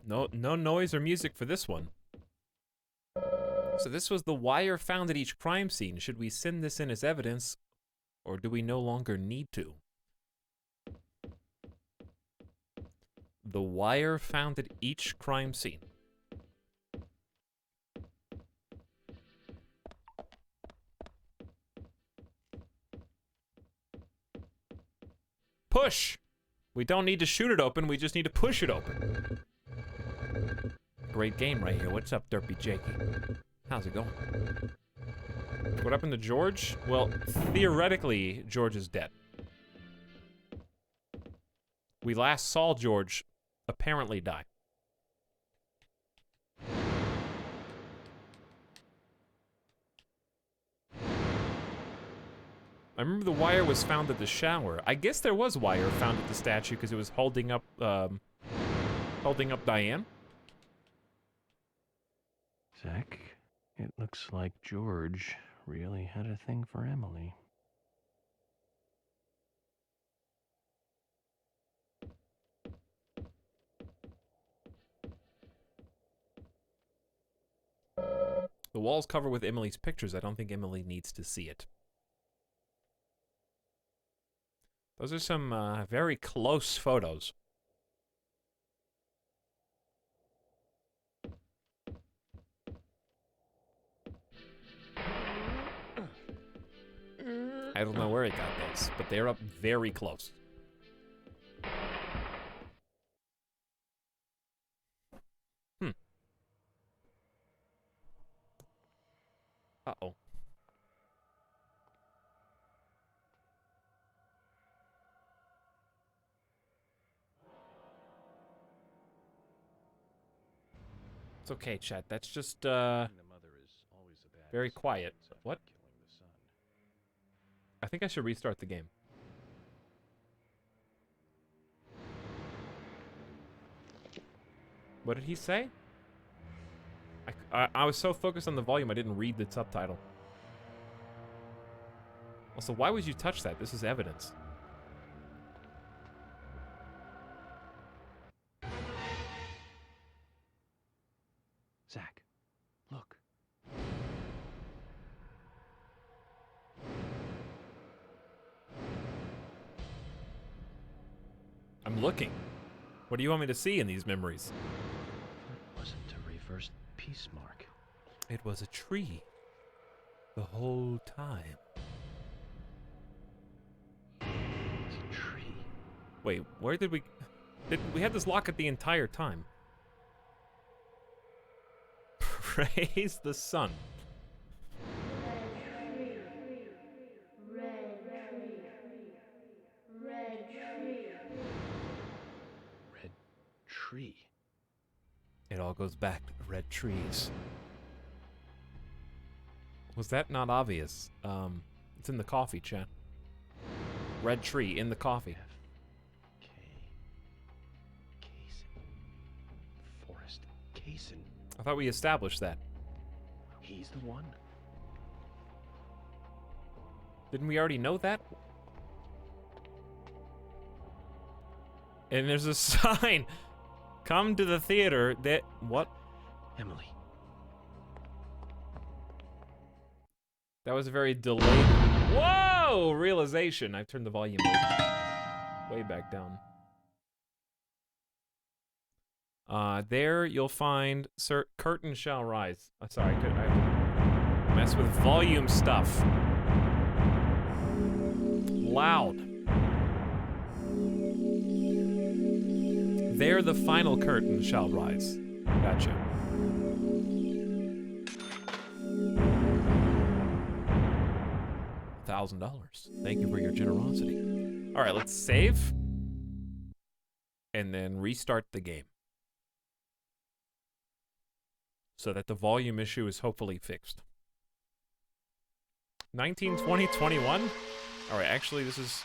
No noise or music for this one. So this was the wire found at each crime scene. Should we send this in as evidence, or do we no longer need to? The wire found at each crime scene. Push! We don't need to shoot it open, we just need to push it open. Great game right here. What's up, Derpy Jakey? How's it going? What happened to George? Well, theoretically, George is dead. We last saw George apparently die. I remember the wire was found at the shower. I guess there was wire found at the statue because it was holding up Diane. Zach, it looks like George really had a thing for Emily. The wall's covered with Emily's pictures. I don't think Emily needs to see it. Those are some very close photos. I don't know where he got those, but they're up very close. Uh-oh. It's okay, chat. That's just, very quiet. What? I think I should restart the game. What did he say? I was so focused on the volume, I didn't read the subtitle. Also, why would you touch that? This is evidence. Zach, look. I'm looking. What do you want me to see in these memories? It wasn't a reversed peace mark. It was a tree. The whole time. It's a tree. Wait, where did we... we had this locket the entire time. Praise the sun. Red tree. Red tree. Red tree. It all goes back to the red trees. Was that not obvious? It's in the coffee, chat. Red tree in the coffee. Forrest Kaysen. I thought we established that. He's the one. Didn't we already know that? And there's a sign. Come to the theater that... What? Emily. That was a very delayed... Whoa! Realization. I've turned the volume way back down. There you'll find curtain shall rise. Sorry, I have to mess with volume stuff. Loud. There the final curtain shall rise. Gotcha. $1,000. Thank you for your generosity. All right, let's save. And then restart the game. So that the volume issue is hopefully fixed. 19, 20, 21? All right, actually, this is...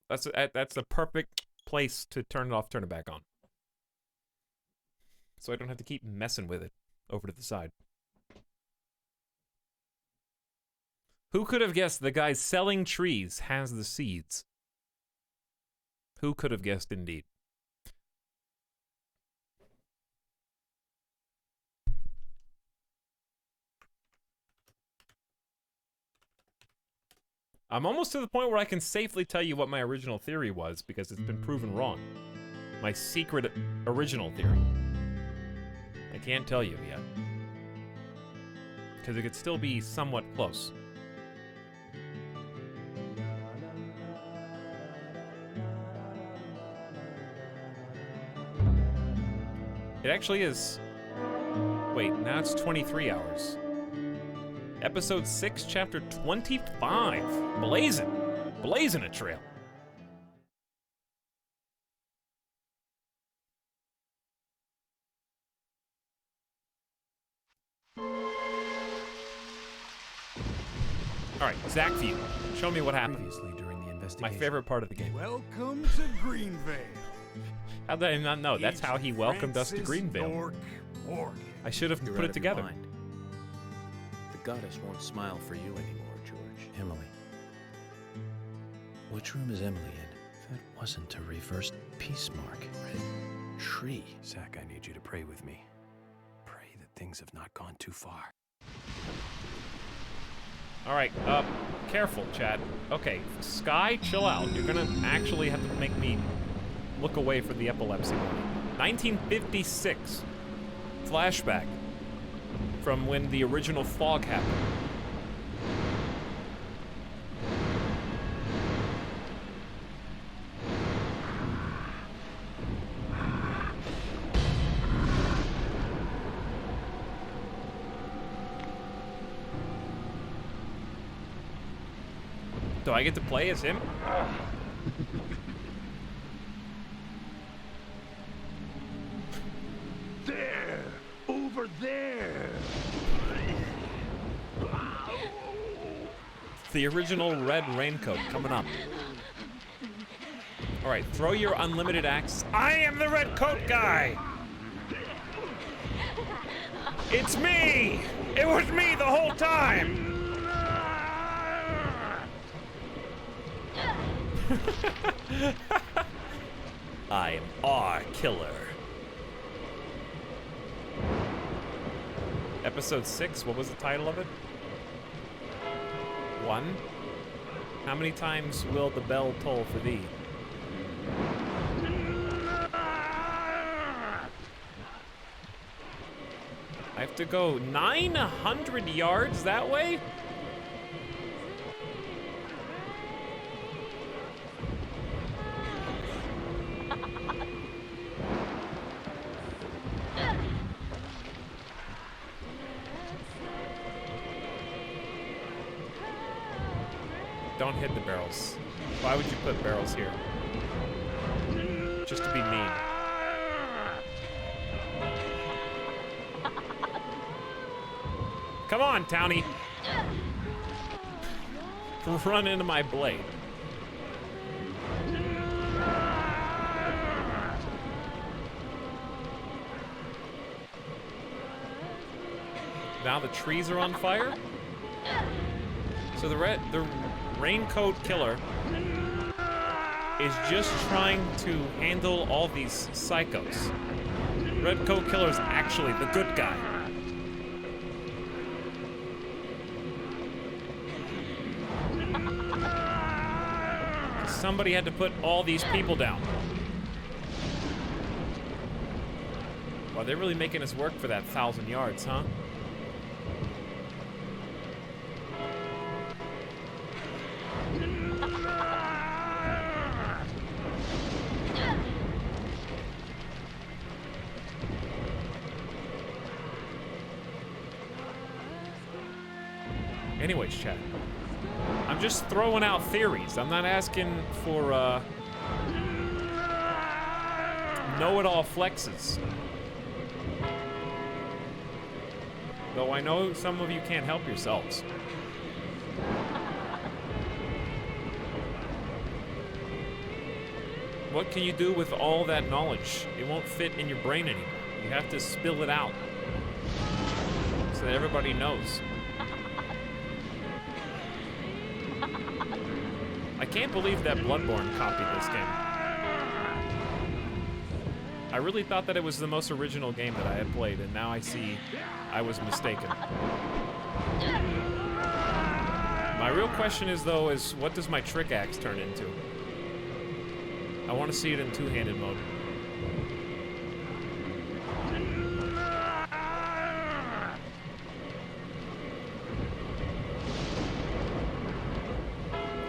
That's the perfect place to turn it off, turn it back on. So I don't have to keep messing with it over to the side. Who could have guessed the guy selling trees has the seeds? Who could have guessed indeed? I'm almost to the point where I can safely tell you what my original theory was because it's been proven wrong. My secret original theory. I can't tell you yet. Because it could still be somewhat close. It actually is... Wait, now it's 23 hours. Episode 6, chapter 25. Blazing. Blazing a trail. All right, Zach View. Show me what happened. Previously during the investigation. My favorite part of the game. Welcome to Greenvale. How did I not know? That's how he welcomed us to Greenvale. Nork, Oregon. I should have put it together. The goddess won't smile for you anymore, George. Emily. Which room is Emily in? That wasn't a reversed peace mark. Red tree. Zach, I need you to pray with me. Pray that things have not gone too far. All right, careful, chat. Okay, Sky, chill out. You're gonna actually have to make me look away from the epilepsy. 1956. Flashback from when the original fog happened. Do I get to play as him? There! Over there! The original red raincoat coming up. All right, throw your unlimited axe. I am the red coat guy! It's me! It was me the whole time! I am our killer. Episode 6, what was the title of it? 1. How many times will the bell toll for thee? I have have to go 900 yards that way? Don't hit the barrels. Why would you put barrels here? Just to be mean. Come on, Townie. Run into my blade. Now the trees are on fire? So the raincoat killer is just trying to handle all these psychos. Redcoat killer is actually the good guy. Somebody had to put all these people down. Wow, they're really making us work for that 1,000 yards, huh? Anyways, chat. I'm just throwing out theories. I'm not asking for know-it-all flexes. Though I know some of you can't help yourselves. What can you do with all that knowledge? It won't fit in your brain anymore. You have to spill it out so that everybody knows. I can't believe that Bloodborne copied this game. I really thought that it was the most original game that I had played, and now I see I was mistaken. My real question is, though, is what does my trick axe turn into? I want to see it in two-handed mode.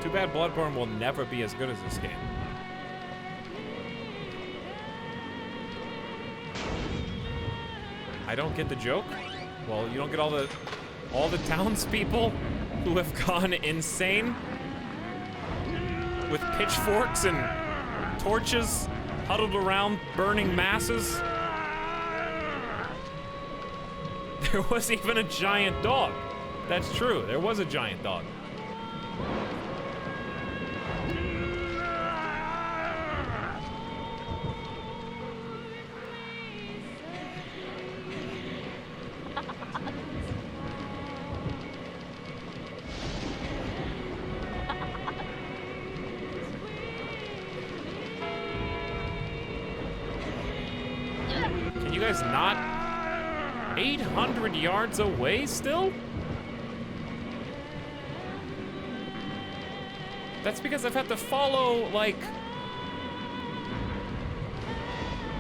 Too bad Bloodborne will never be as good as this game. I don't get the joke? Well, you don't get all the townspeople who have gone insane with pitchforks and torches huddled around burning masses. There was even a giant dog. That's true, there was a giant dog. You guys not 800 yards away still? That's because I've had to follow, like,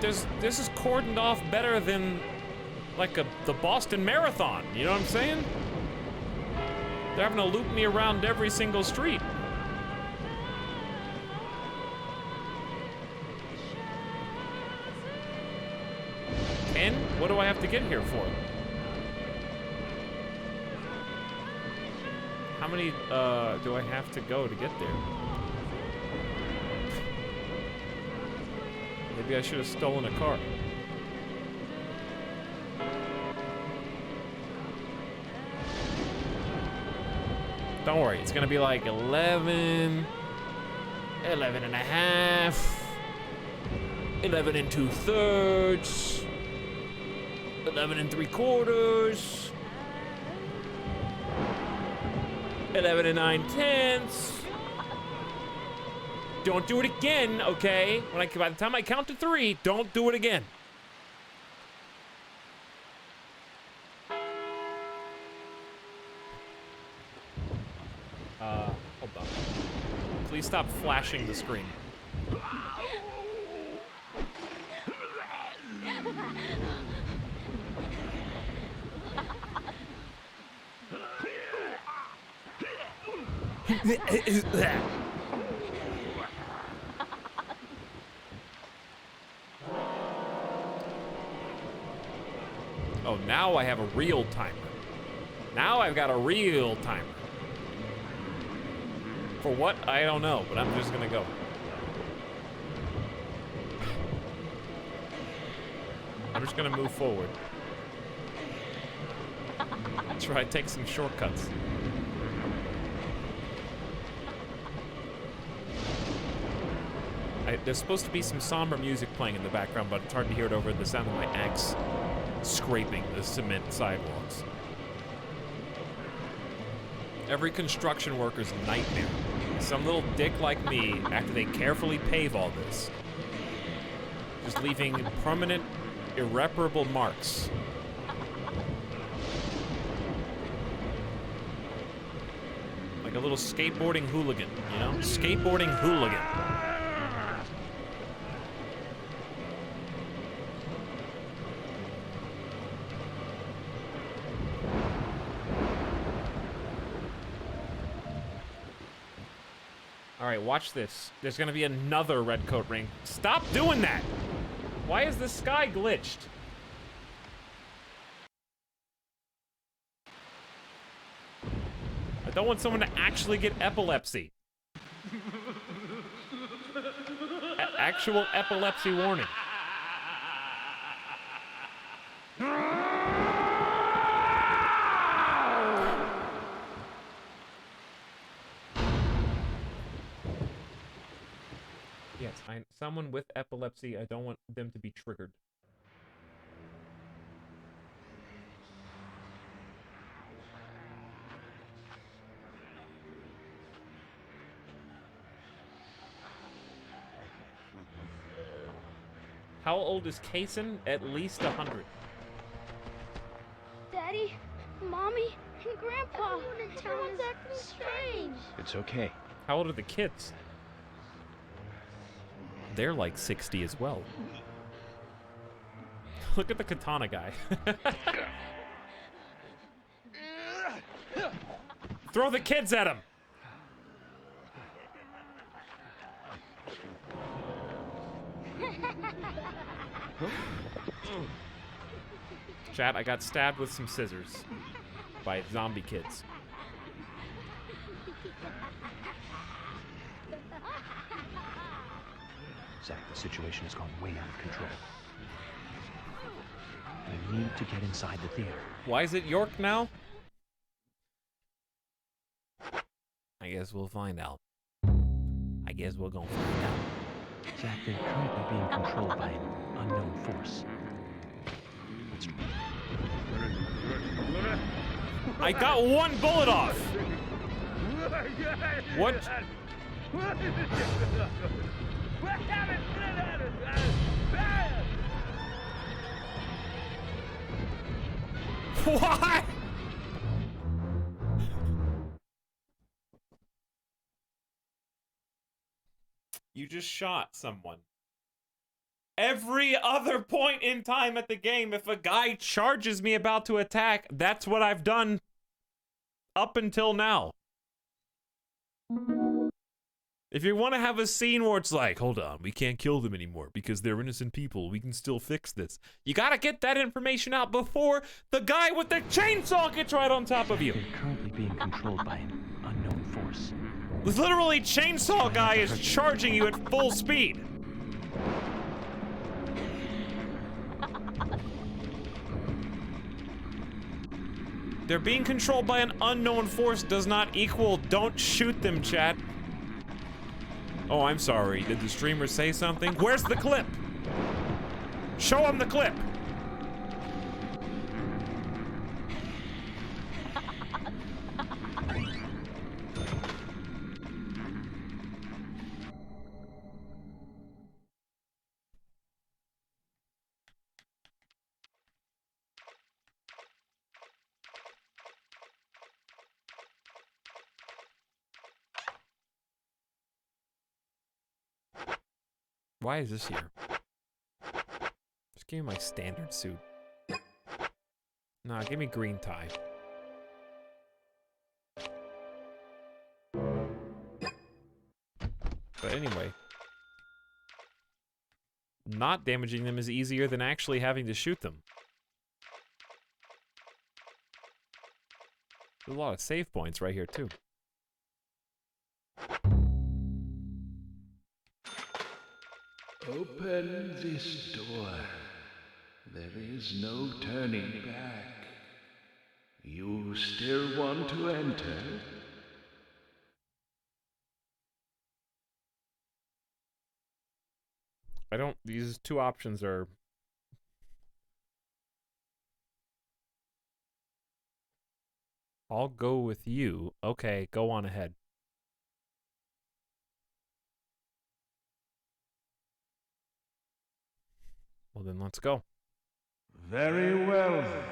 this is cordoned off better than, like, the Boston Marathon, you know what I'm saying? They're having to loop me around every single street. What do I have to get here for? How many do I have to go to get there? Maybe I should have stolen a car. Don't worry, it's gonna be like 11 and a half, 11 and 2/3. 11 and 3/4, 11 and 9/10. Don't do it again, okay? By the time I count to 3, don't do it again. Hold on. Please stop flashing the screen. Oh, now I have a real timer. Now I've got a real timer. For what? I don't know, but I'm just gonna go. I'm just gonna move forward. Try to take some shortcuts. There's supposed to be some somber music playing in the background, but it's hard to hear it over the sound of my axe scraping the cement sidewalks. Every construction worker's nightmare. Some little dick like me, after they carefully pave all this, just leaving permanent, irreparable marks. Like a little skateboarding hooligan, you know? Skateboarding hooligan. All right, watch this. There's gonna be another red coat ring. Stop doing that! Why is the sky glitched? I don't want someone to actually get epilepsy. Actual epilepsy warning. Yes, someone with epilepsy, I don't want them to be triggered. How old is Kaysen? At least 100. Daddy, Mommy, and Grandpa. Everyone's acting strange. It's okay. How old are the kids? They're like 60 as well. Look at the katana guy. Throw the kids at him! Chat, I got stabbed with some scissors by zombie kids. Zach, the situation has gone way out of control. We need to get inside the theater. Why is it York now? I guess we'll find out. I guess we're gonna find out. Zach, they're currently being controlled by an unknown force. I got one bullet off! What? Why? You just shot someone. Every other point in time at the game, if a guy charges me about to attack, that's what I've done up until now. If you want to have a scene where it's like, hold on, we can't kill them anymore because they're innocent people, we can still fix this. You gotta get that information out before the guy with the chainsaw gets right on top of you. They're currently being controlled by an unknown force. Literally, chainsaw guy is charging you at full speed. They're being controlled by an unknown force does not equal don't shoot them, chat. Oh, I'm sorry. Did the streamer say something? Where's the clip? Show him the clip. Why is this here? Just give me my standard suit. Nah, give me green tie. But anyway. Not damaging them is easier than actually having to shoot them. There's a lot of save points right here, too. Open this door. There is no turning back. You still want to enter? I don't... These two options are... I'll go with you. Okay, go on ahead. Well, then let's go. Very well, then.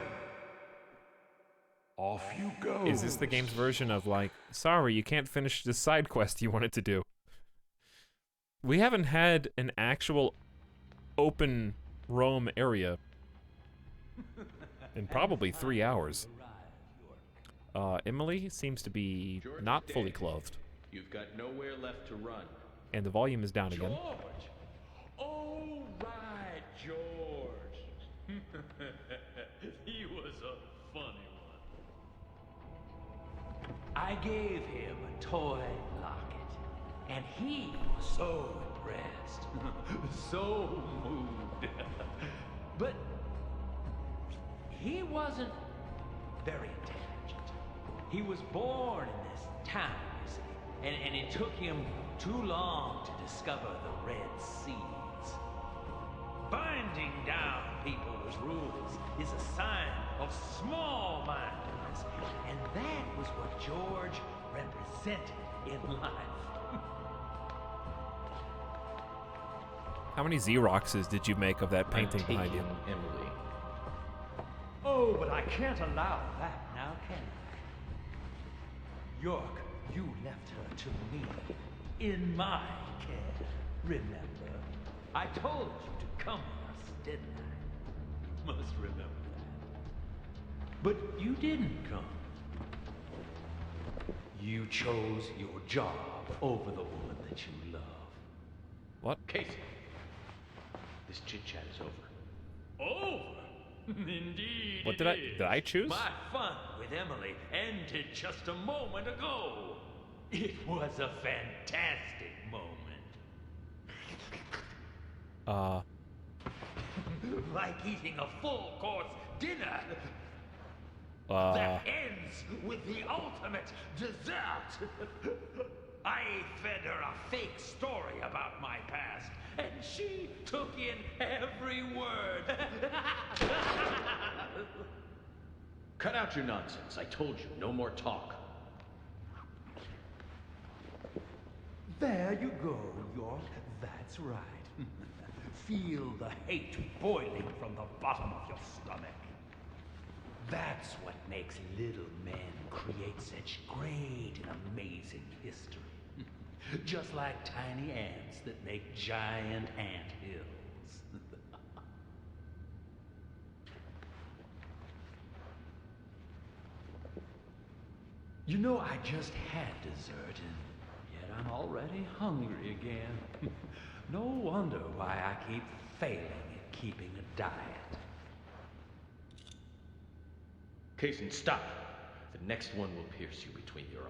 Off you go. Is this the game's version of, like, sorry, you can't finish the side quest you wanted to do? We haven't had an actual open roam area in probably 3 hours. Emily seems to be not fully clothed. You've got nowhere left to run. And the volume is down again. George! Oh, right, George. He was a funny one. I gave him a toy locket, and he was so impressed, so moved. But he wasn't very intelligent. He was born in this town, you see, and it took him too long to discover the Red Seeds. Binding down people's rules is a sign of small-mindedness, and that was what George represented in life. How many Xeroxes did you make of that painting behind you? Emily. Oh, but I can't allow that now, can I? York, you left her to me, in my care, remember? I told you to come with us, didn't I? Must remember that. But you didn't come. You chose your job over the woman that you love. What? Casey, this chit-chat is over. Over? Indeed. What did I choose? My fun with Emily ended just a moment ago. It was a fantastic moment. Like eating a full-course dinner. That ends with the ultimate dessert. I fed her a fake story about my past, and she took in every word. Cut out your nonsense. I told you, no more talk. There you go, York. That's right. Feel the hate boiling from the bottom of your stomach. That's what makes little men create such great and amazing history. Just like tiny ants that make giant ant hills. You know, I just had dessert, and yet I'm already hungry again. No wonder why I keep failing at keeping a diet. Kaysen, stop. The next one will pierce you between your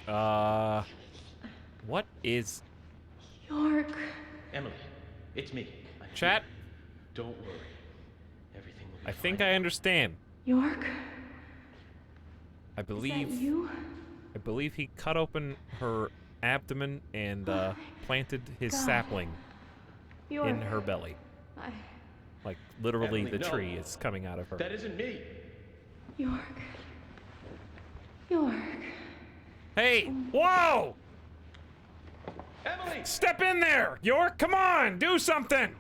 eyes. What is... York. Emily, it's me. Chat? Don't worry. Everything will be I think I understand. York? I believe... Is that you? I believe he cut open her abdomen and planted his God. sapling York. in her belly. Like, literally, Emily, the no. tree is coming out of her. That isn't me. York. York. Hey! Whoa! Emily! Step in there! York, come on! Do something!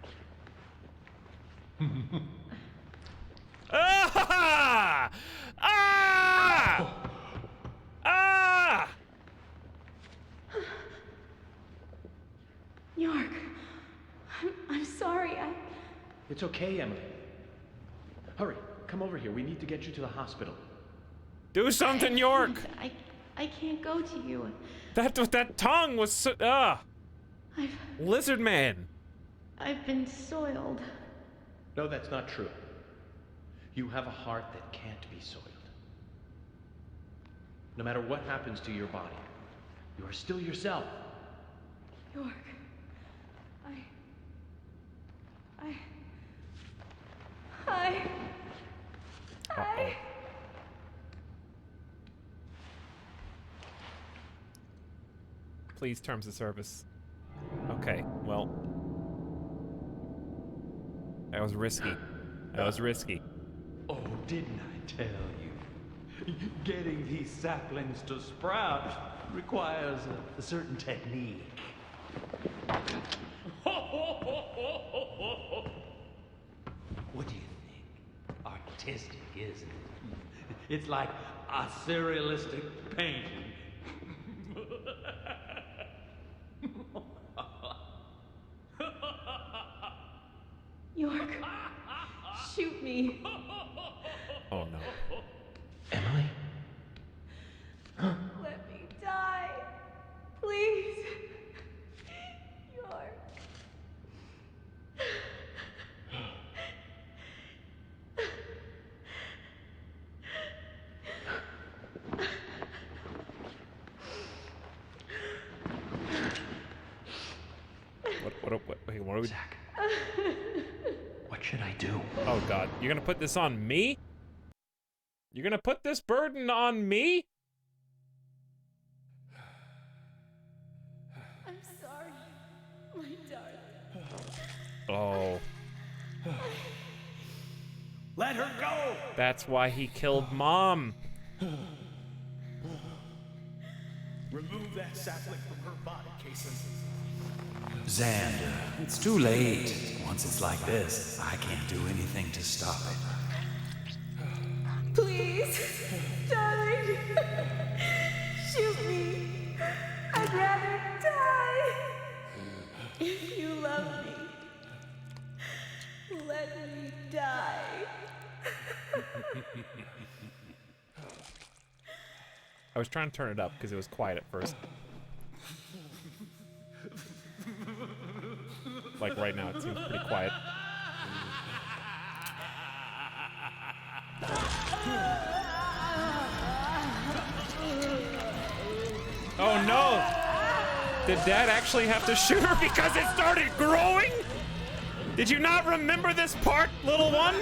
Ah! Ah! Ah! York. I'm sorry. It's okay, Emily. Hurry, come over here. We need to get you to the hospital. Do something, York! I can't go to you. That tongue was so, Lizard man. I've been soiled. No, that's not true. You have a heart that can't be soiled. No matter what happens to your body, you are still yourself. York, Please, terms of service. Okay, well. That was risky. That was risky. Oh, didn't I tell you? Getting these saplings to sprout requires a certain technique. What do you think? Artistic, isn't it? It's like a surrealistic painting. York, shoot me. Oh no. Emily? Let me die. Please. York. What are we? Zach. What should I do? Oh God, you're gonna put this on me? You're gonna put this burden on me? I'm sorry, my darling. Oh. Let her go! That's why he killed Mom. Remove that sapling from her body, Kason. Xander, it's too late. Once it's like this, I can't do anything to stop it. Please, darling. Shoot me. I'd rather die. If you love me, let me die. I was trying to turn it up because it was quiet at first. Like right now, it seems pretty quiet. Oh no! Did Dad actually have to shoot her because it started growing? Did you not remember this part, little one?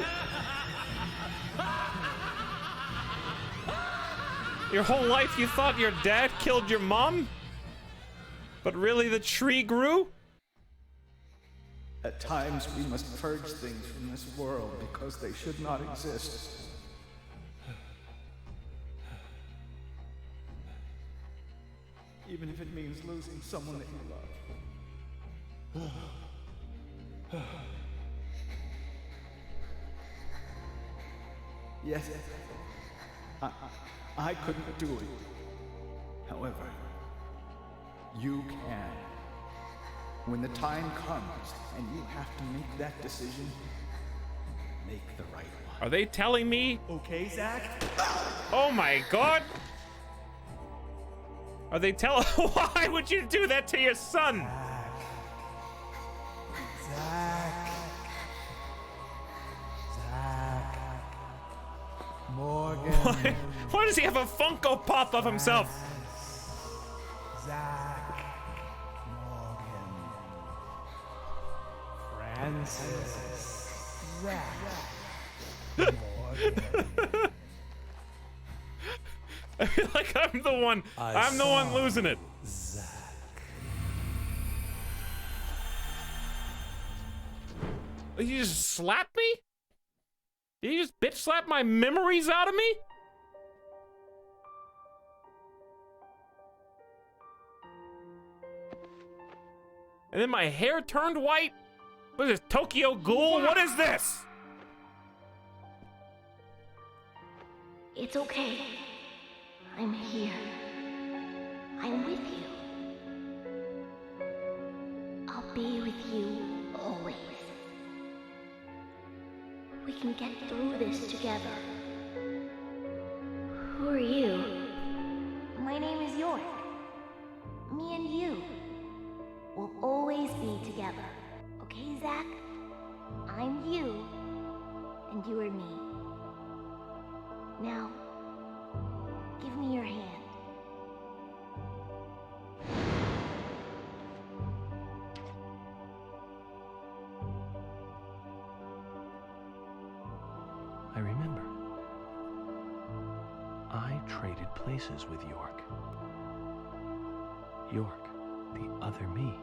Your whole life you thought your dad killed your mom? But really the tree grew? At times, we must purge things from this world because they should not exist. Even if it means losing someone that you love. Yes, I couldn't do it. However, you can. When the time comes and you have to make that decision, make the right one. Are they telling me? Okay, Zach? Oh my God! Are they telling? Why would you do that to your son? Zach. Morgan. Why does he have a Funko Pop of himself? Zach. Morgan. Francis. Zach. Morgan. I feel like I'm the one. I'm the one losing it. Zach. You just slapped me? Did you just bitch slap my memories out of me? And then my hair turned white? What is this, Tokyo Ghoul? What is this? It's okay. I'm here. I'm with you. I'll be with you always. We can get through this together. Who are you? My name is York. Me and you will always be together. Okay, Zack? I'm you, and you are me. Now, give me your hand. I remember. I traded places with York. York, the other me.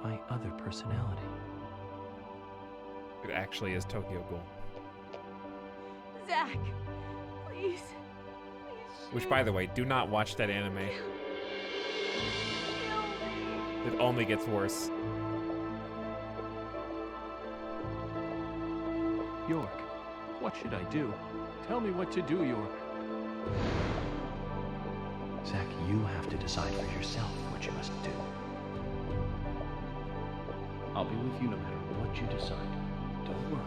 My other personality. It actually is Tokyo Ghoul. Zack, please. Which, by the way, do not watch that anime. It only gets worse. York, what should I do? Tell me what to do, York. Zack, you have to decide for yourself what you must do. I'll be with you no matter what you decide. Don't worry.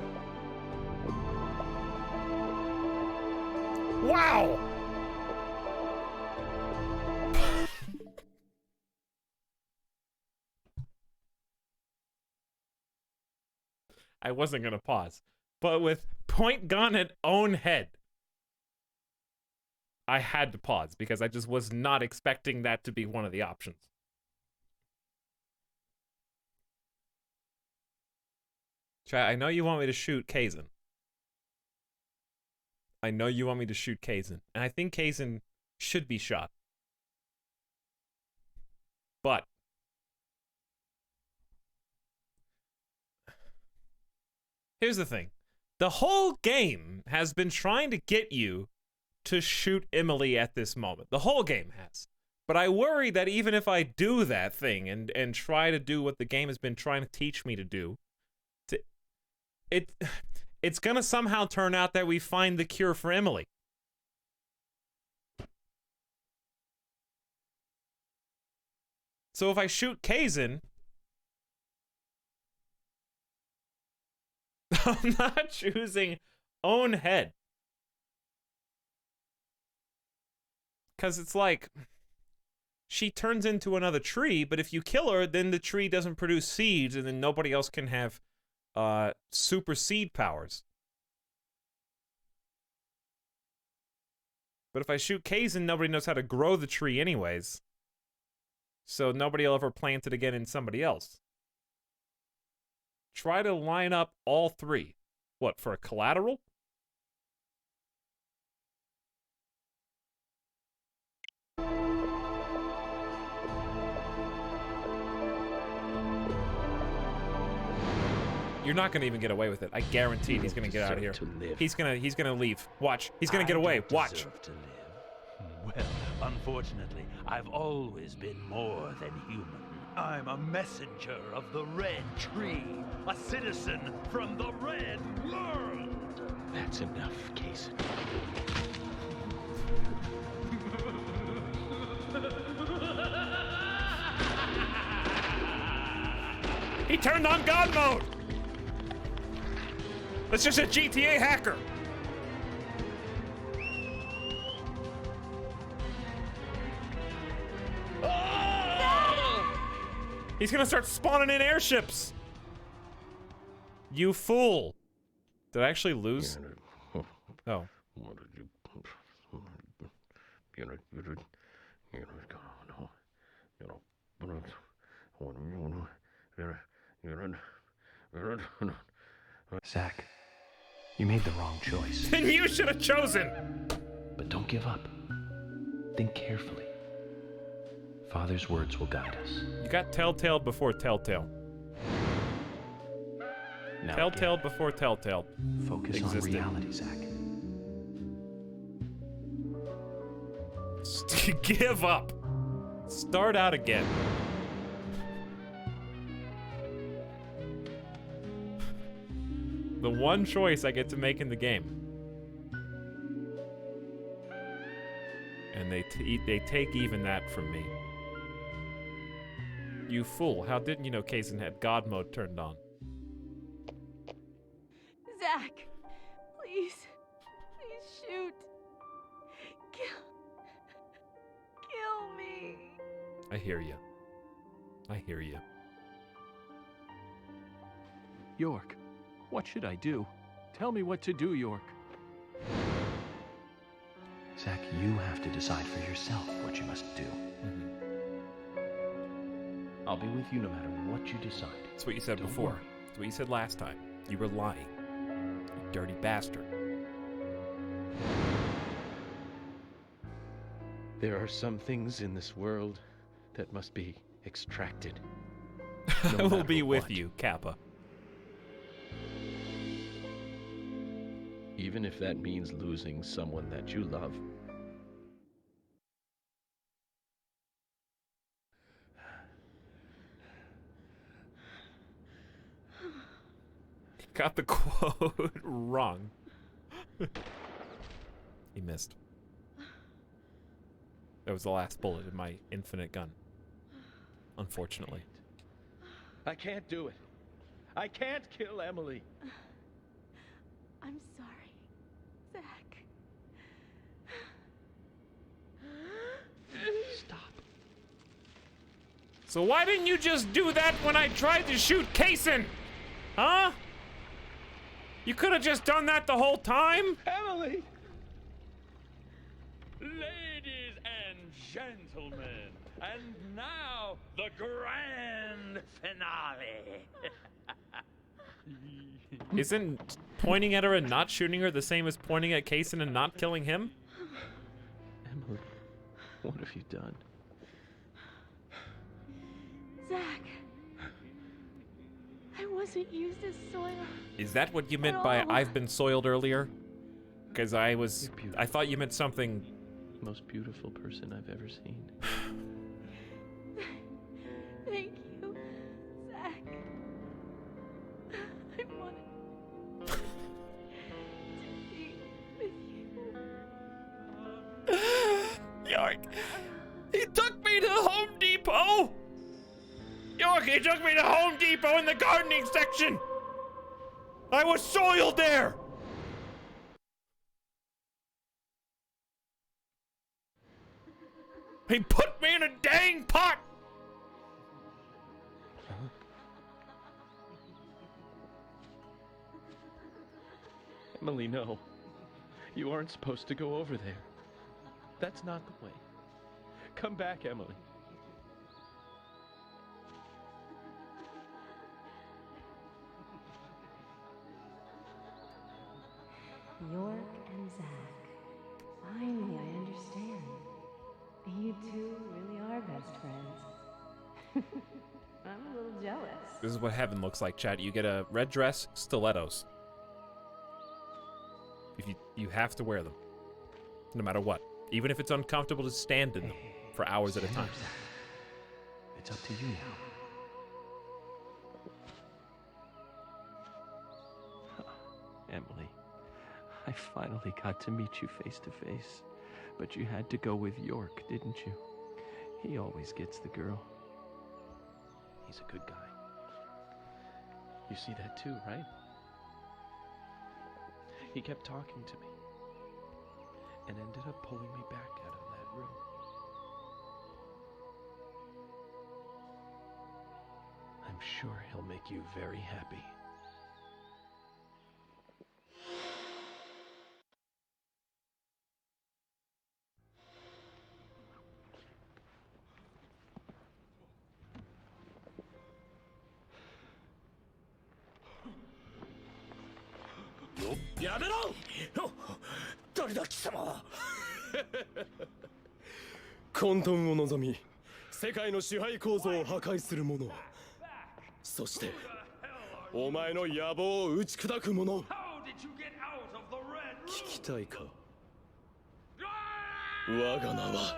Wow! I wasn't gonna pause, but with point gun at own head, I had to pause because I just was not expecting that to be one of the options. Chat, I know you want me to shoot Kazin. I know you want me to shoot Kazin, and I think Kazin should be shot. But here's the thing. The whole game has been trying to get you to shoot Emily at this moment. The whole game has. But I worry that even if I do that thing and try to do what the game has been trying to teach me to do, it's gonna somehow turn out that we find the cure for Emily. So if I shoot Kazin, I'm not choosing own head. Because it's like, she turns into another tree, but if you kill her, then the tree doesn't produce seeds, and then nobody else can have super seed powers. But if I shoot Kazin, nobody knows how to grow the tree anyways. So nobody will ever plant it again in somebody else. Try to line up all three. What, for a collateral? You're not gonna even get away with it. I guarantee he's gonna get out of here. He's gonna leave. Watch. He's gonna get away. Watch. To live. Well, unfortunately, I've always been more than human. I'm a messenger of the Red Tree, a citizen from the Red World. That's enough, Kazin. He turned on God mode. That's just a GTA hacker. He's gonna start spawning in airships. You fool. Did I actually lose? Oh. Zack, you made the wrong choice. Then you should have chosen. But don't give up. Think carefully. Father's words will guide us. You got telltale before telltale. Now Telltale before telltale. Focus existed. on reality, Zack. Give up. Start out again. The one choice I get to make in the game. And they take even that from me. You fool, how didn't you know Kazin had God mode turned on? Zack, please shoot. Kill I hear you. I hear you. York, what should I do? Tell me what to do, York. Zack, you have to decide for yourself what you must do. I'll be with you no matter what you decide. That's what you said Don't before. worry. That's what you said last time. You were lying. You dirty bastard. There are some things in this world that must be extracted. I will be with you, Kappa. Even if that means losing someone that you love. Got the quote wrong. He missed. That was the last bullet in my infinite gun. Unfortunately. I can't do it. I can't kill Emily. I'm sorry, Zack. Stop. So why didn't you just do that when I tried to shoot Kaysen? Huh? You could have just done that the whole time? Emily! Ladies and gentlemen, and now the grand finale. Isn't pointing at her and not shooting her the same as pointing at Kaysen and not killing him? Emily, what have you done? Zack, I wasn't used as soil. Is that what you meant by I've been soiled earlier? Because I thought you meant something. Most beautiful person I've ever seen. Thank you, Zack. I wanted to be with you. York, he took me to Home Depot! York, he took me to Home Depot in the gardening section! I was soiled there! He put me in a dang pot! Emily, no. You aren't supposed to go over there. That's not the way. Come back, Emily. York and Zack. Finally, I understand. You two really are best friends. I'm a little jealous. This is what heaven looks like, chat. You get a red dress, stilettos. If you have to wear them. No matter what. Even if it's uncomfortable to stand in them for hours at a time. It's up to you now. Emily, I finally got to meet you face to face. But you had to go with York, didn't you? He always gets the girl. He's a good guy. You see that too, right? He kept talking to me and ended up pulling me back out of that room. I'm sure he'll make you very happy.やめろ！誰だ貴様！混沌を望み、世界の支配構造を破壊する者。そして、お前の野望を打ち砕く者。聞きたいか？我が名は。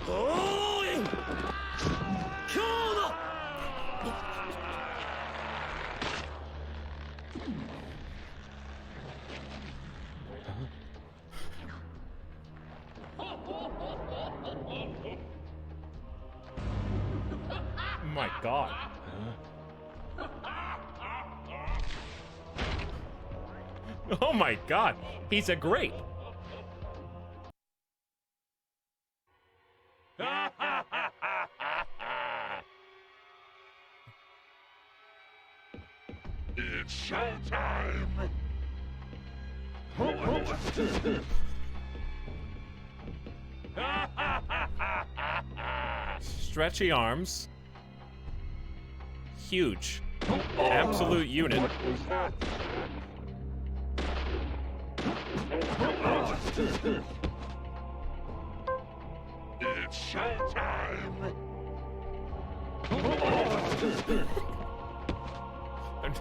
おーい！今日だ！Oh my god. Oh my god. He's a grape. It's showtime! Stretchy arms. Huge. Absolute unit. It's showtime!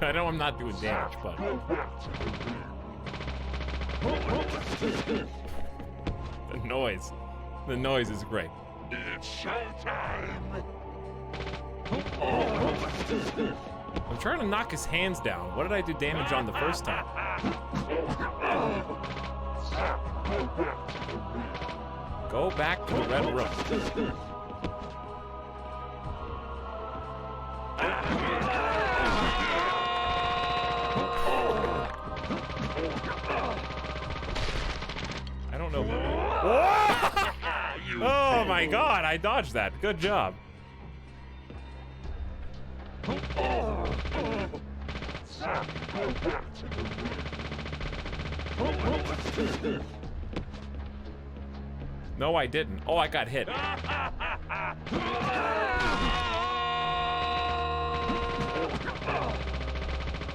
I know I'm not doing damage, but... The noise. The noise is great. It's showtime! I'm trying to knock his hands down. What did I do damage on the first time? Go back to the red room. I don't know. Oh my god, I dodged that. Good job. No, I didn't. Oh, I got hit. How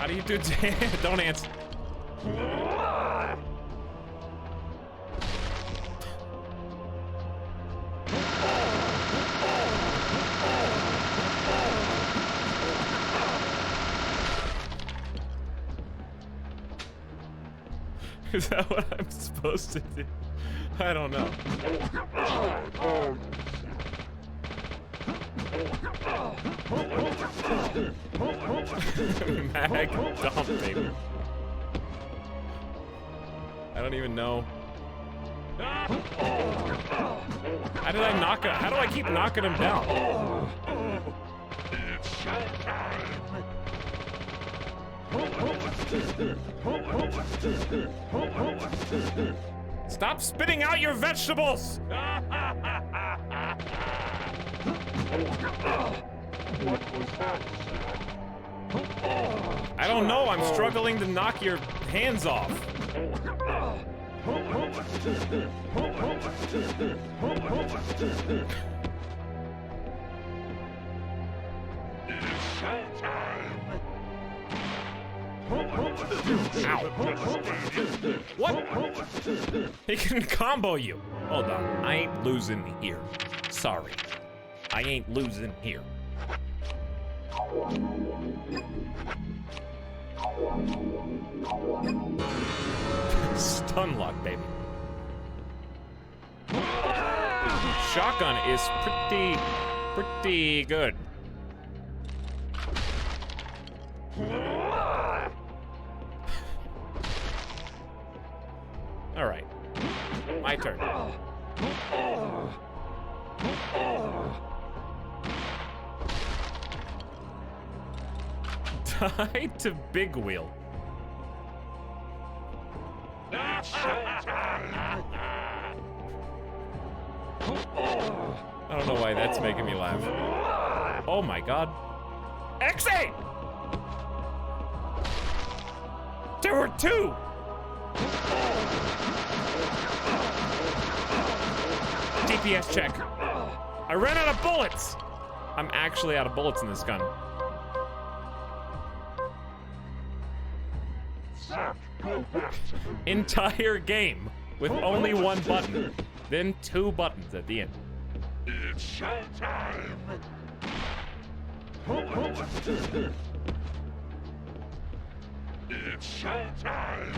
do you do damage? Don't answer. Is that what I'm supposed to do? I don't know. Mag dump, baby. I don't even know. How did I knock him? How do I keep knocking him down? Stop spitting out your vegetables! I don't know, I'm struggling to knock your hands off. Ow. What? He can combo you. Hold on, I ain't losing here. Sorry. I ain't losing here. Stun lock, baby. Shotgun is pretty good. All right, my turn. Tied to Big Wheel. I don't know why that's making me laugh. Oh my god. X8! There were two! DPS check. I ran out of bullets! I'm actually out of bullets in this gun. Entire game with only one button, then two buttons at the end. It's showtime! It's showtime!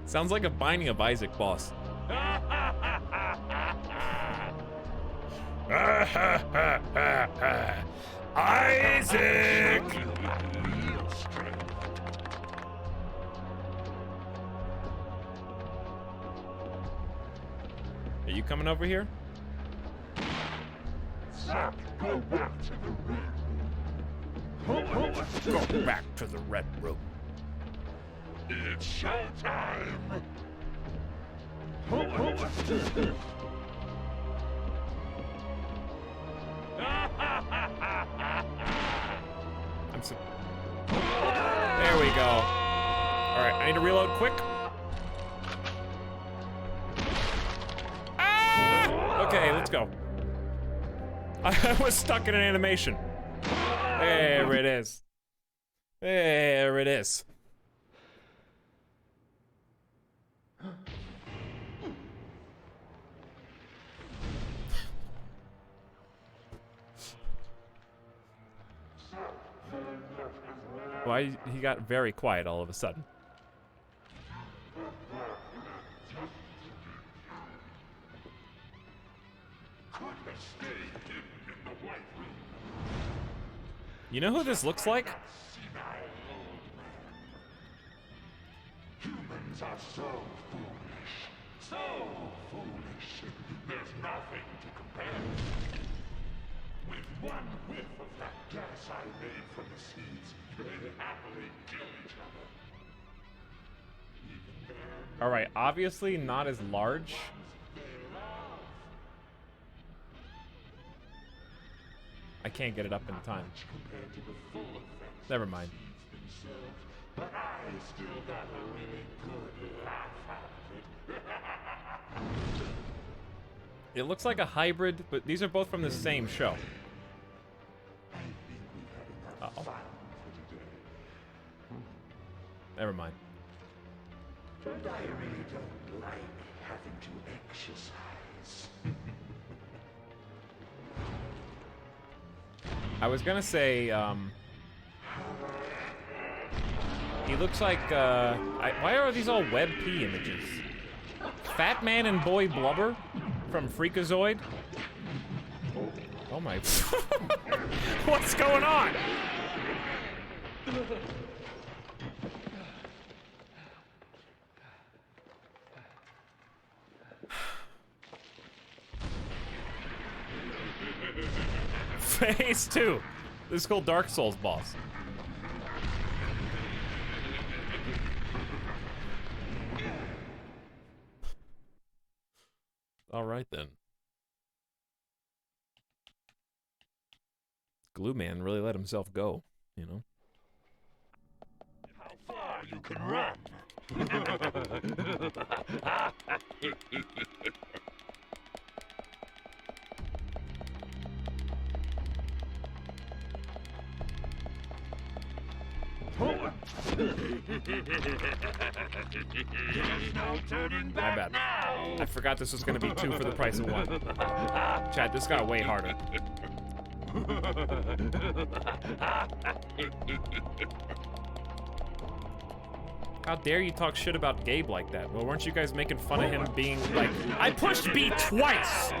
Sounds like a Binding of Isaac boss. Isaac! Are you coming over here? Zack, go back to the red. Go back to the red room. It's showtime! There we go. All right, I need to reload quick. Ah! Okay, let's go. I was stuck in an animation. There it is. There it is. Why he got very quiet all of a sudden. You know who this looks like? Humans are so foolish. So foolish. There's nothing to compare. With one whiff of that gas I made from the seeds, they happily kill each other. All right, obviously not as large. I can't get it up in time. Never mind. But I still got a really good laugh out of it. It looks like a hybrid, but these are both from the same show. Uh-oh. Never mind. But I really don't like having to exercise. I was gonna say, he looks like, why are these all Web P images? Fat Man and Boy Blubber from Freakazoid? Oh my, what's going on? Phase 2. This is called Dark Souls boss. All right then. Glue Man really let himself go, you know. How far you can run. My bad. I forgot this was gonna be 2 for the price of 1. Chad, this got way harder. How dare you talk shit about Gabe like that? Well, weren't you guys making fun of him being like, I pushed B twice!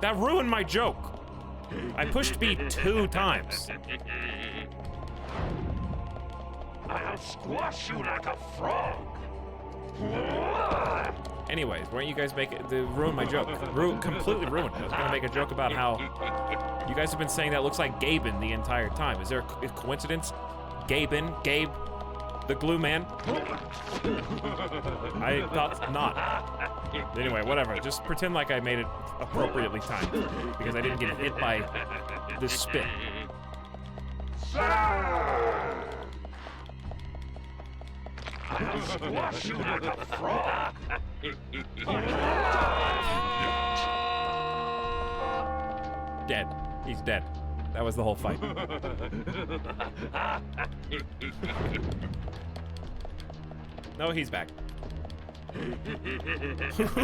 That ruined my joke. I pushed B 2 times. I'll squash you like a frog. Anyways, weren't you guys making ruin my joke? Completely ruined it. I was gonna make a joke about how you guys have been saying that looks like Gaben the entire time. Is there a coincidence? Gabe, the Glue Man. I thought not. Anyway, whatever. Just pretend like I made it appropriately timed because I didn't get hit by this spit. I'll squash you like a frog. Dead. He's dead. That was the whole fight. No, he's back.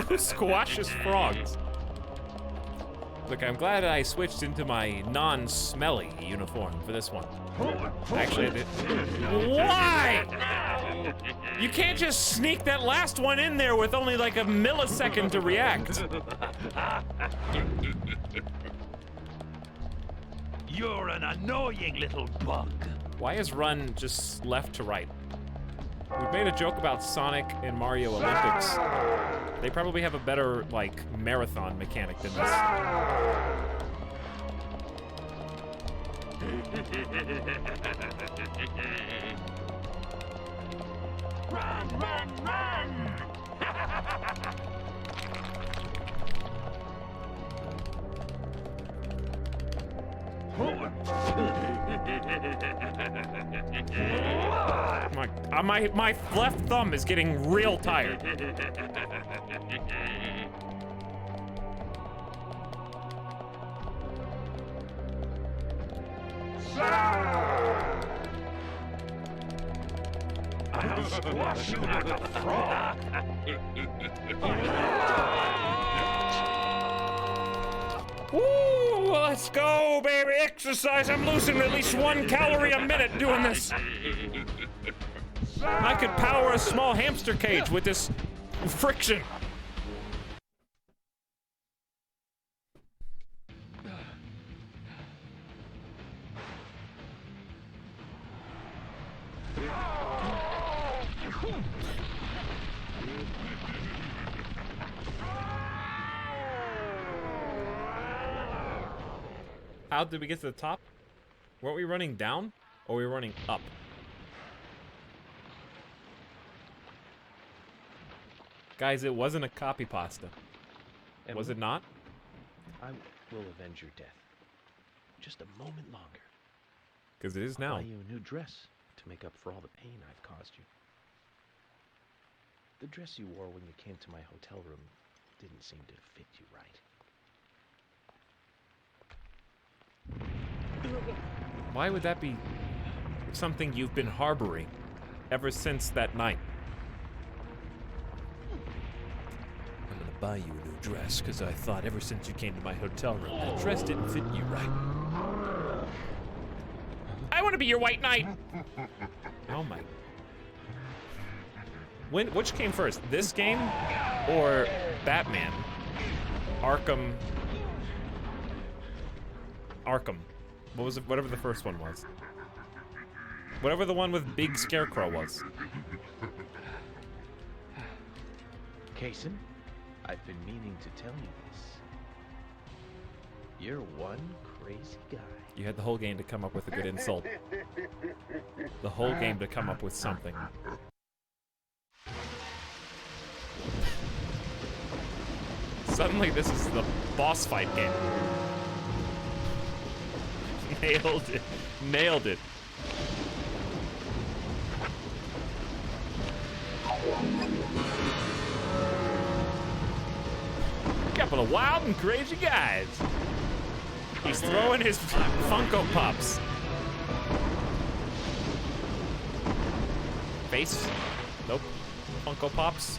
Who squashes frogs? Look, I'm glad I switched into my non-smelly uniform for this one. Actually, I did. Why? You can't just sneak that last one in there with only like a millisecond to react. You're an annoying little bug. Why is run just left to right? We've made a joke about Sonic and Mario Olympics. They probably have a better, like, marathon mechanic than this. Run, run, run! My left thumb is getting real tired. I'll squash you like a frog. Woo! Let's go, baby! Exercise! I'm losing at least 1 calorie a minute doing this. I could power a small hamster cage with this friction. How did we get to the top? Weren't we running down? Or were we running up? Guys, it wasn't a copy pasta. Was it not? I will avenge your death. Just a moment longer. Because it is I'll now. buy you a new dress to make up for all the pain I've caused you. The dress you wore when you came to my hotel room didn't seem to fit you right. Why would that be something you've been harboring ever since that night? I'm gonna buy you a new dress, because I thought ever since you came to my hotel room, that dress didn't fit you right. I want to be your white knight! Oh my. Which came first? This game? Or Batman? Arkham. What was it? Whatever the first one was. Whatever the one with Big Scarecrow was. Kaysen, I've been meaning to tell you this. You're one crazy guy. You had the whole game to come up with a good insult. The whole game to come up with something. Suddenly this is the boss fight game. Nailed it. Nailed it. Couple of wild and crazy guys. He's throwing his Funko Pops. Face? Nope. Funko Pops.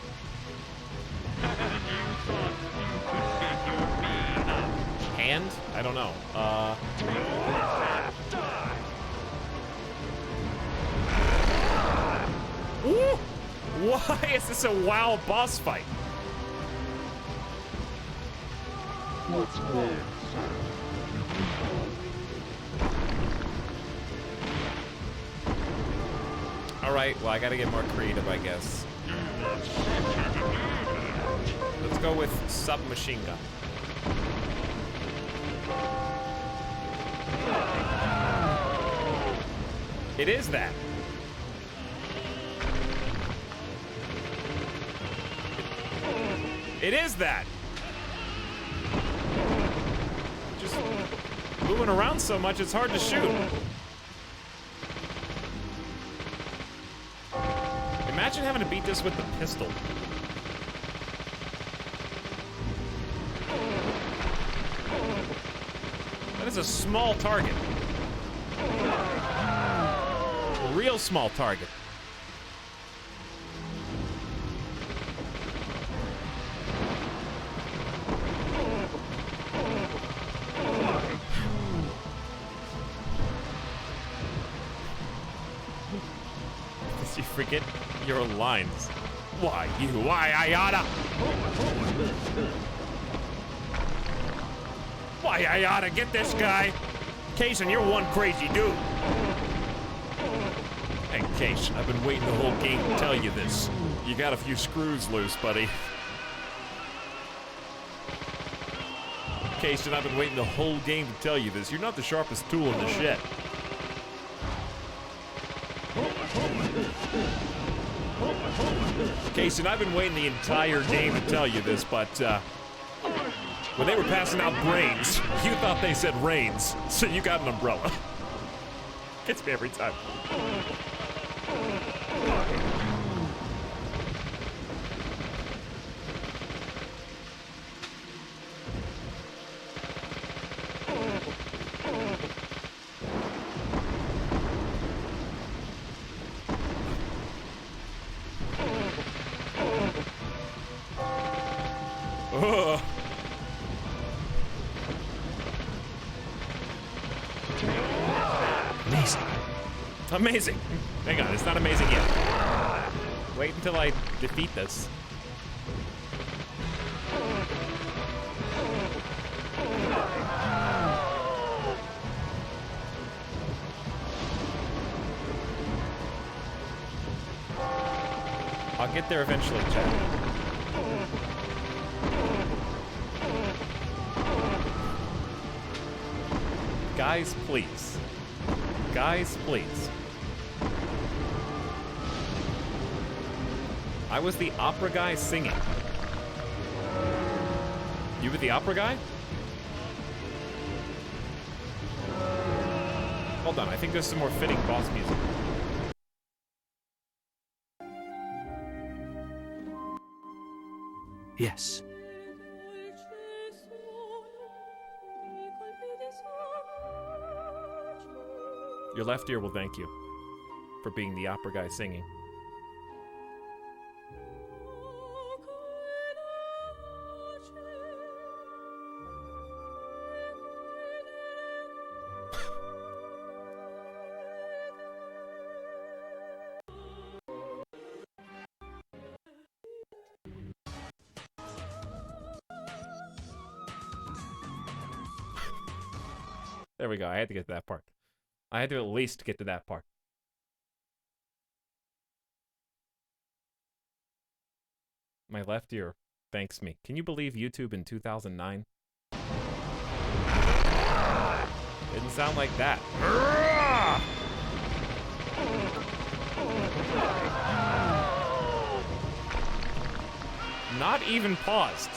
Hand? I don't know. Ooh! Why is this a WoW boss fight? What's this? Alright, well, I gotta get more creative, I guess. Let's go with submachine gun. It is that. It is that. Just moving around so much, it's hard to shoot. Imagine having to beat this with the pistol. That is a small target. A real small target. Did you forget your lines? Why you? Why I oughta? Why I oughta get this guy? Kaysen, you're one crazy dude. Hey, Case, I've been waiting the whole game to tell you this. You got a few screws loose, buddy. Kaysen, I've been waiting the whole game to tell you this. You're not the sharpest tool in the shed. Kaysen, I've been waiting the entire game to tell you this, but, When they were passing out brains, you thought they said rains, so you got an umbrella. Gets me every time. Ugh. Amazing. Amazing. Hang on, it's not amazing yet. Wait until I defeat this. I'll get there eventually, Chad. Guys, please. Guys, please. I was the opera guy singing. You were the opera guy? Hold on, I think there's some more fitting boss music. Yes. Your left ear will thank you for being the opera guy singing. There we go. I had to get to that part. I had to at least get to that part. My left ear thanks me. Can you believe YouTube in 2009? Didn't sound like that. Not even paused.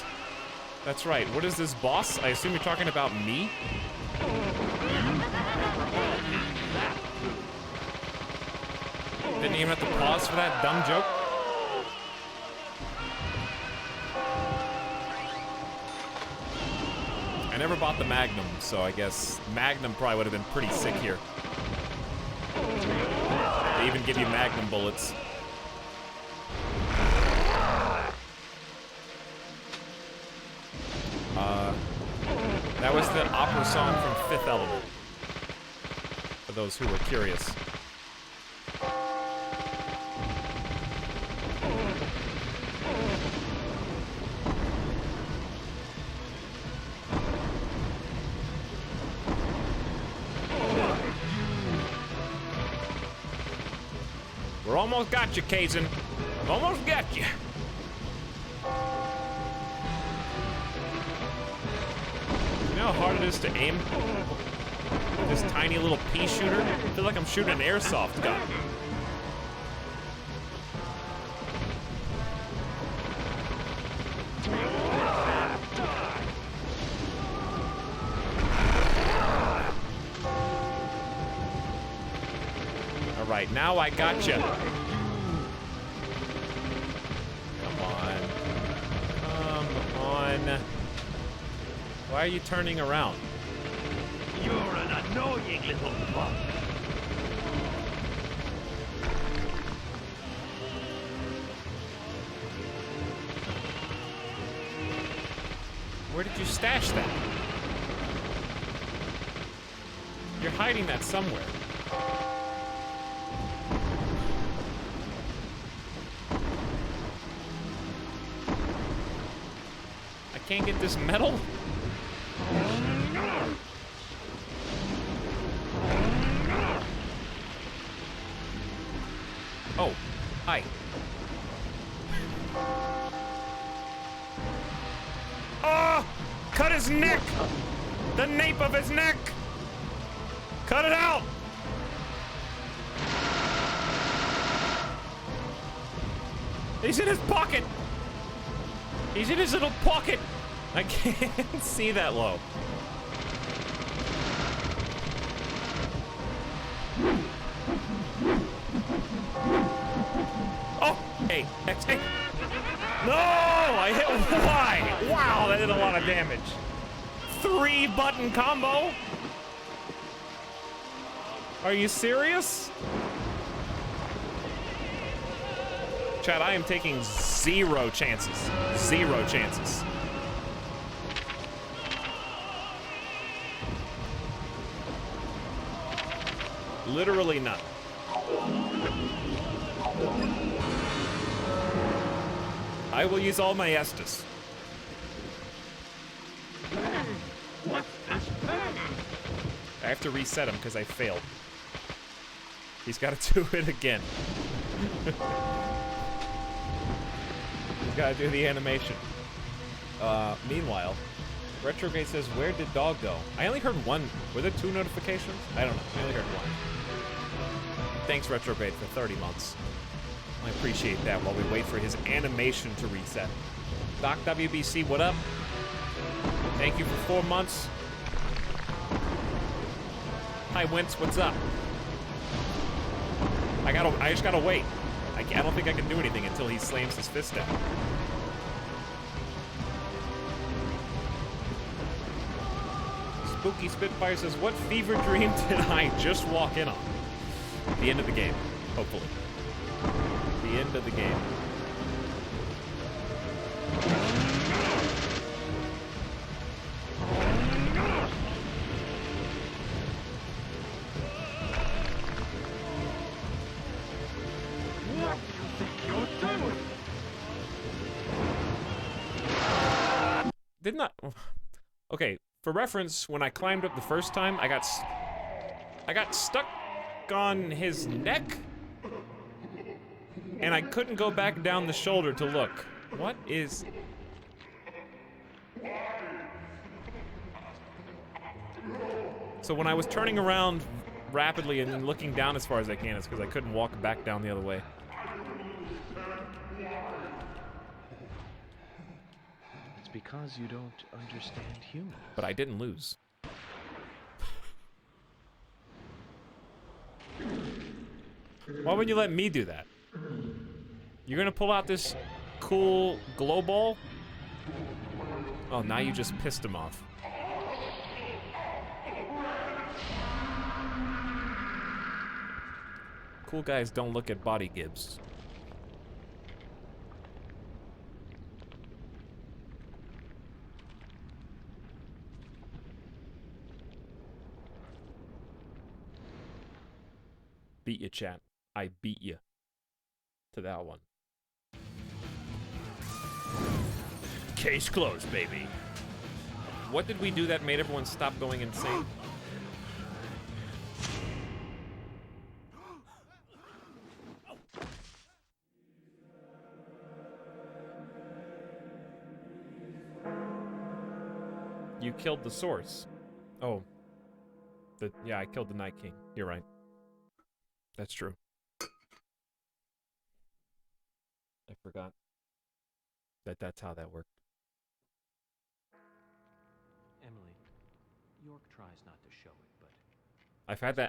That's right. What is this, boss? I assume you're talking about me? Didn't even have to pause for that dumb joke. I never bought the Magnum, so I guess Magnum probably would have been pretty sick here. They even give you Magnum bullets. That was the opera song from Fifth Element, for those who were curious. We're almost got you, Kazin. I've almost got you. You know how hard it is to aim with this tiny little pea shooter? I feel like I'm shooting an airsoft gun. All right, now I got you. Come on. Come on. Why are you turning around? You're an annoying little fuck. Where did you stash that? You're hiding that somewhere. I can't get this metal? Oh, hi. Oh! Cut his neck! The nape of his neck! Cut it out! He's in his pocket! He's in his little pocket! I can't see that low. Oh, hey, X, hey. No, I hit Y. Wow, that did a lot of damage. 3-button combo? Are you serious? Chad, I am taking 0 chances. 0 chances. Literally none. I will use all my Estus. I have to reset him because I failed. He's got to do it again. He's got to do the animation. Meanwhile, Retrograde says, where did dog go? I only heard one. Were there 2 notifications? I don't know. I only heard one. Thanks, Retrograde, for 30 months. I appreciate that while we wait for his animation to reset. Doc WBC, what up? Thank you for 4 months. Hi, Wince, what's up? I just gotta wait. I don't think I can do anything until he slams his fist down. Spooky Spitfire says, what fever dream did I just walk in on? The end of the game, hopefully. The end of the game. What do you think you're doing? Did not. Okay, for reference, when I climbed up the first time, I got stuck on his neck, and I couldn't go back down the shoulder to look. What is? So when I was turning around rapidly and then looking down as far as I can, it's because I couldn't walk back down the other way. It's because you don't understand humans. But I didn't lose. Why wouldn't you let me do that? You're gonna pull out this cool glow ball? Oh, now you just pissed him off. Cool guys don't look at body gibs. Beat you, chat. I beat you to that one. Case closed, baby. What did we do that made everyone stop going insane? You killed the source. Oh. Yeah, I killed the Night King. You're right. That's true. I forgot that's how that worked. Emily, York tries not to show it, but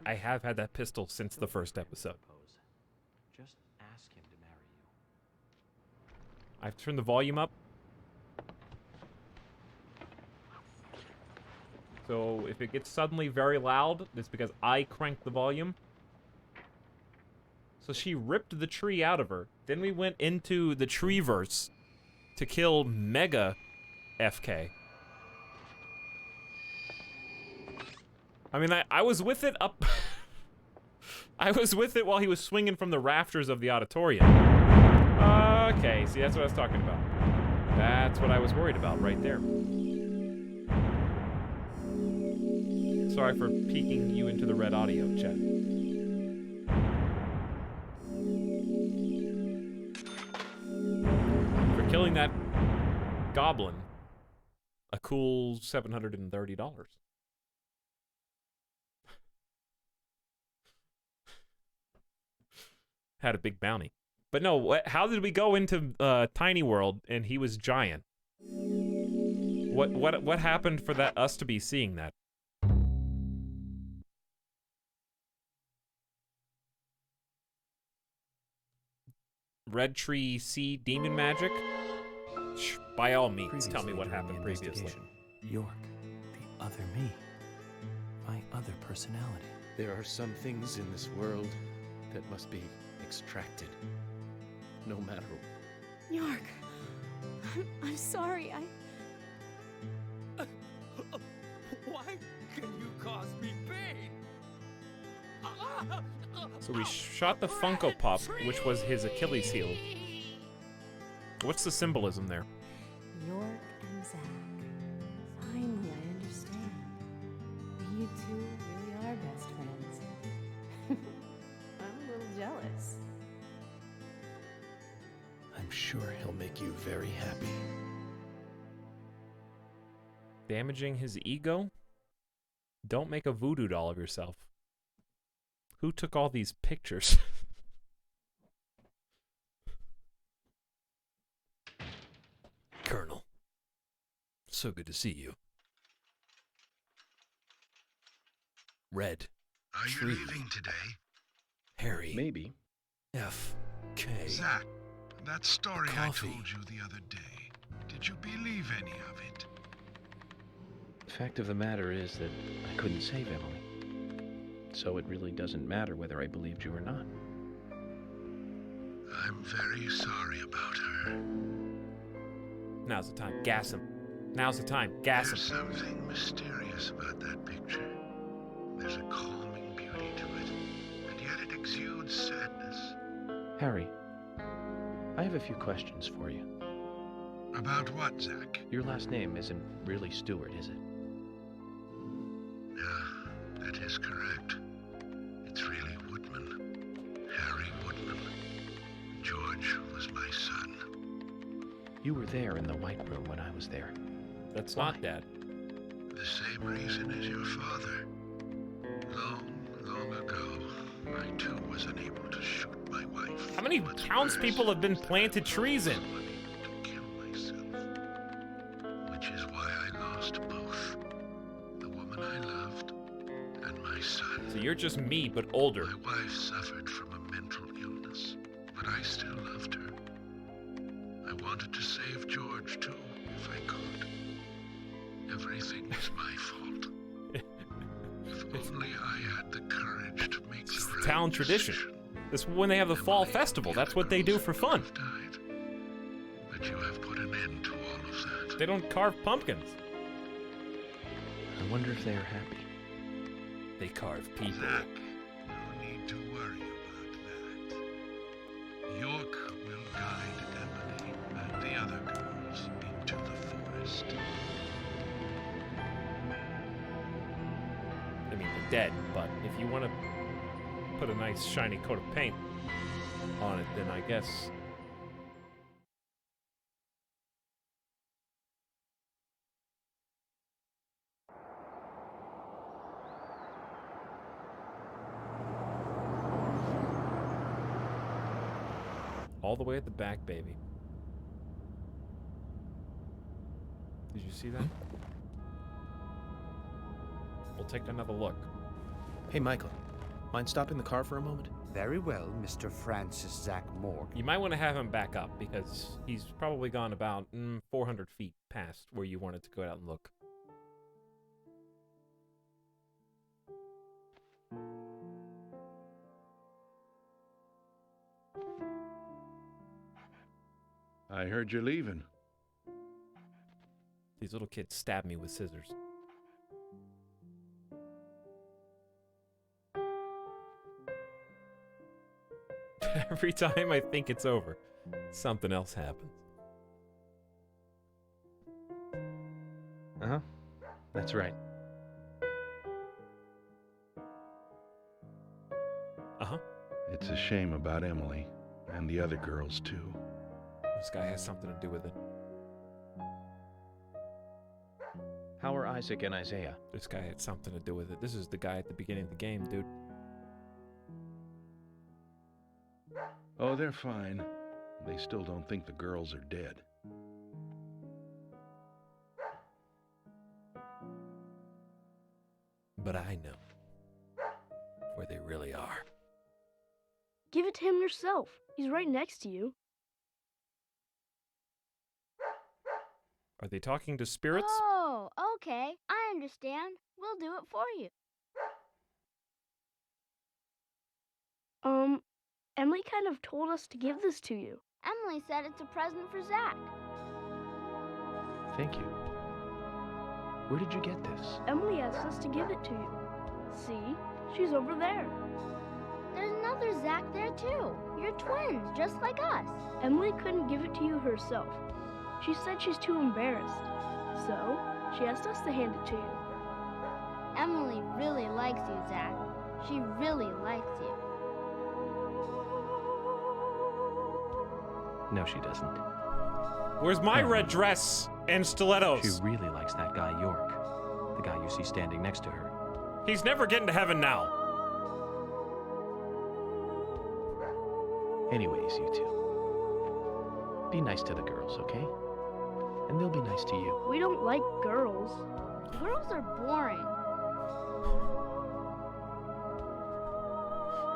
I have had that pistol since the first episode. just ask him to marry you. I've turned the volume up. So if it gets suddenly very loud, it's because I cranked the volume. So she ripped the tree out of her. Then we went into the Treeverse to kill Mega FK. I mean, I was with it up... I was with it while he was swinging from the rafters of the auditorium. Okay, see, that's what I was talking about. That's what I was worried about right there. Sorry for peeking you into the red audio, chat. For killing that goblin, a cool $730. Had a big bounty. But no, how did we go into Tiny World and he was giant? What happened for us to be seeing that? Red Tree Sea Demon Magic? By all means, tell me what happened previously. York, the other me. My other personality. There are some things in this world that must be extracted. No matter. York, I'm sorry. Why can you cause me pain? So we shot the Funko Pop, which was his Achilles heel. What's the symbolism there? York and Zack. Finally, I understand. You two really are best friends. I'm a little jealous. I'm sure he'll make you very happy. Damaging his ego? Don't make a voodoo doll of yourself. Who took all these pictures? Colonel, so good to see you. Red. Are you leaving today? Harry. Maybe. F.K. Zack, that story I Coffee. told you the other day, did you believe any of it? The fact of the matter is that I couldn't save Emily. So it really doesn't matter whether I believed you or not. I'm very sorry about her. Now's the time. Gas him. Now's the time. Gas him. There's something mysterious about that picture. There's a calming beauty to it, and yet it exudes sadness. Harry, I have a few questions for you. About what, Zack? Your last name isn't really Stewart, is it? Yeah, that is correct. It's really Woodman. Harry Woodman. George was my son. You were there in the White Room when I was there. That's not Dad. The same reason as your father. Long ago, I too was unable to shoot my wife. How many townspeople have been planted trees in? Which is why I lost both. The woman I loved and my son. So you're just me, but older. My wife suffered from a mental illness, but I still loved her. I wanted to save George too, if I could. Everything was my fault. If only I had the courage to make the right Town tradition. This is when they have the fall festival. That's what they do for fun. But you have put an end to all of that. They don't carve pumpkins. I wonder if they are happy. They carve people. Zack, no need to worry about that. York will guide Emily and the other girls into the forest. I mean, they're dead, but if you want to put a nice shiny coat of paint on it, then I guess... All the way at the back, baby. Did you see that? We'll take another look. Hey, Michael. Mind stopping the car for a moment? Very well, Mr. Francis Zack Morgan. You might want to have him back up, because he's probably gone about 400 feet past where you wanted to go out and look. I heard you're leaving. These little kids stab me with scissors. Every time I think it's over, something else happens. Uh-huh. That's right. Uh-huh. It's a shame about Emily, and the other girls, too. This guy has something to do with it. How are Isaac and Isaiah? This guy had something to do with it. This is the guy at the beginning of the game, dude. Oh, they're fine. They still don't think the girls are dead. but I know where they really are. Give it to him yourself. He's right next to you. Are they talking to spirits? Oh, okay. I understand. We'll do it for you. Emily kind of told us to give this to you. Emily said it's a present for Zach. Thank you. Where did you get this? Emily asked us to give it to you. See? She's over there. There's another Zach there too. You're twins, just like us. Emily couldn't give it to you herself. She said she's too embarrassed. So, she asked us to hand it to you. Emily really likes you, Zach. She really likes you. No, she doesn't. Where's my red dress and stilettos? She really likes that guy York. The guy you see standing next to her. He's never getting to heaven now. Anyways, you two. Be nice to the girls, okay? And they'll be nice to you. We don't like girls. Girls are boring.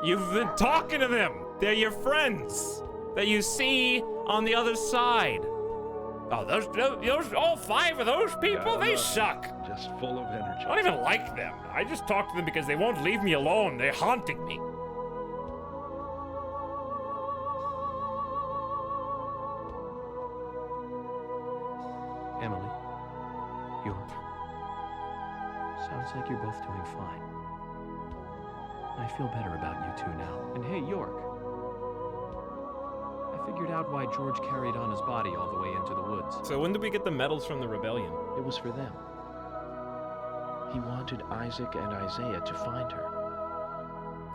You've been talking to them. They're your friends that you see on the other side. Oh, those all 5 of those people, they suck. Just full of energy. I don't even like them. I just talk to them because they won't leave me alone. They're haunting me. Emily, York. Sounds like you're both doing fine. I feel better about you two now. And hey, York. I figured out why George carried on his body all the way into the woods. So when did we get the medals from the rebellion? It was for them. He wanted Isaac and Isaiah to find her.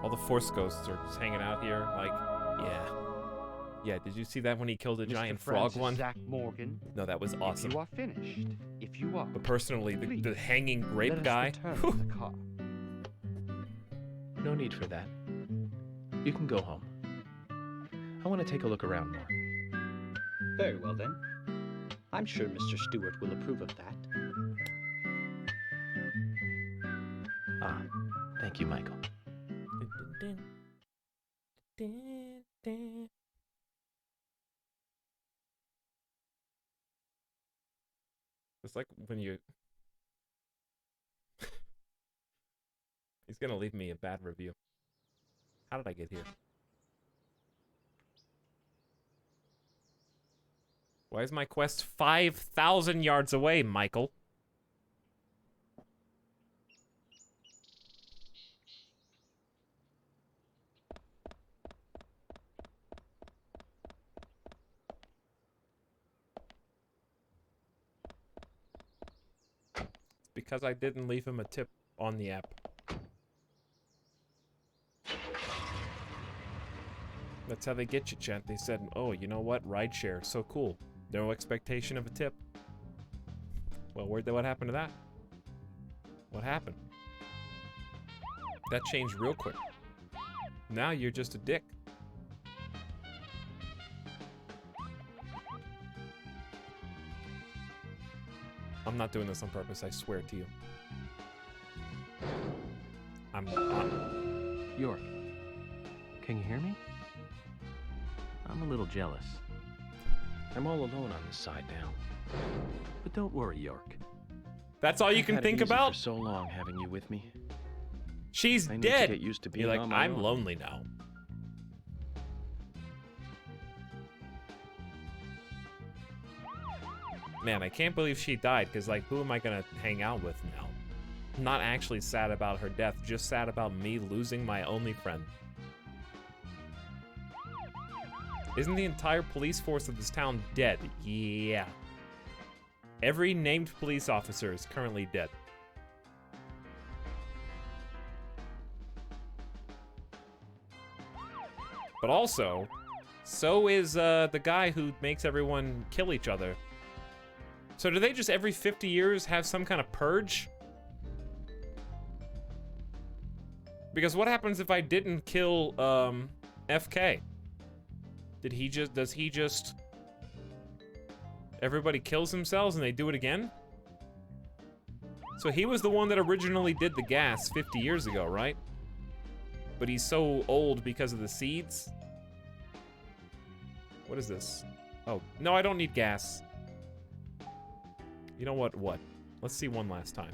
All the Force ghosts are just hanging out here, like, yeah. Yeah, did you see that when he killed a giant frog one? Zach Morgan, No, that was awesome. if you are finished, if you are, But personally, the hanging grape let us guy. return to the car. No need for that. You can go home. I want to take a look around more. Very well, then. I'm sure Mr. Stewart will approve of that. Ah, thank you, Michael. It's like when you... He's gonna leave me a bad review. How did I get here? Why is my quest 5,000 yards away, Michael? It's because I didn't leave him a tip on the app. That's how they get you, Chant. They said, oh, you know what? Rideshare, so cool. No expectation of a tip. Well, what happened to that? What happened? That changed real quick. Now you're just a dick. I'm not doing this on purpose, I swear to you. I'm York, can you hear me? I'm a little jealous. I'm all alone on this side now. But don't worry, York. That's all you I've can had it think easy about? For so long having you with me. She's I need dead. to get used to being You're like, on my I'm own. lonely now. Man, I can't believe she died, because, like, who am I gonna hang out with now? I'm not actually sad about her death, just sad about me losing my only friend. Isn't the entire police force of this town dead? Yeah. Every named police officer is currently dead. But also, so is the guy who makes everyone kill each other. So do they just every 50 years have some kind of purge? Because what happens if I didn't kill FK? Does he just everybody kills themselves and they do it again? So he was the one that originally did the gas 50 years ago, right? But he's so old because of the seeds. What is this? Oh, no, I don't need gas. You know what? What? Let's see one last time.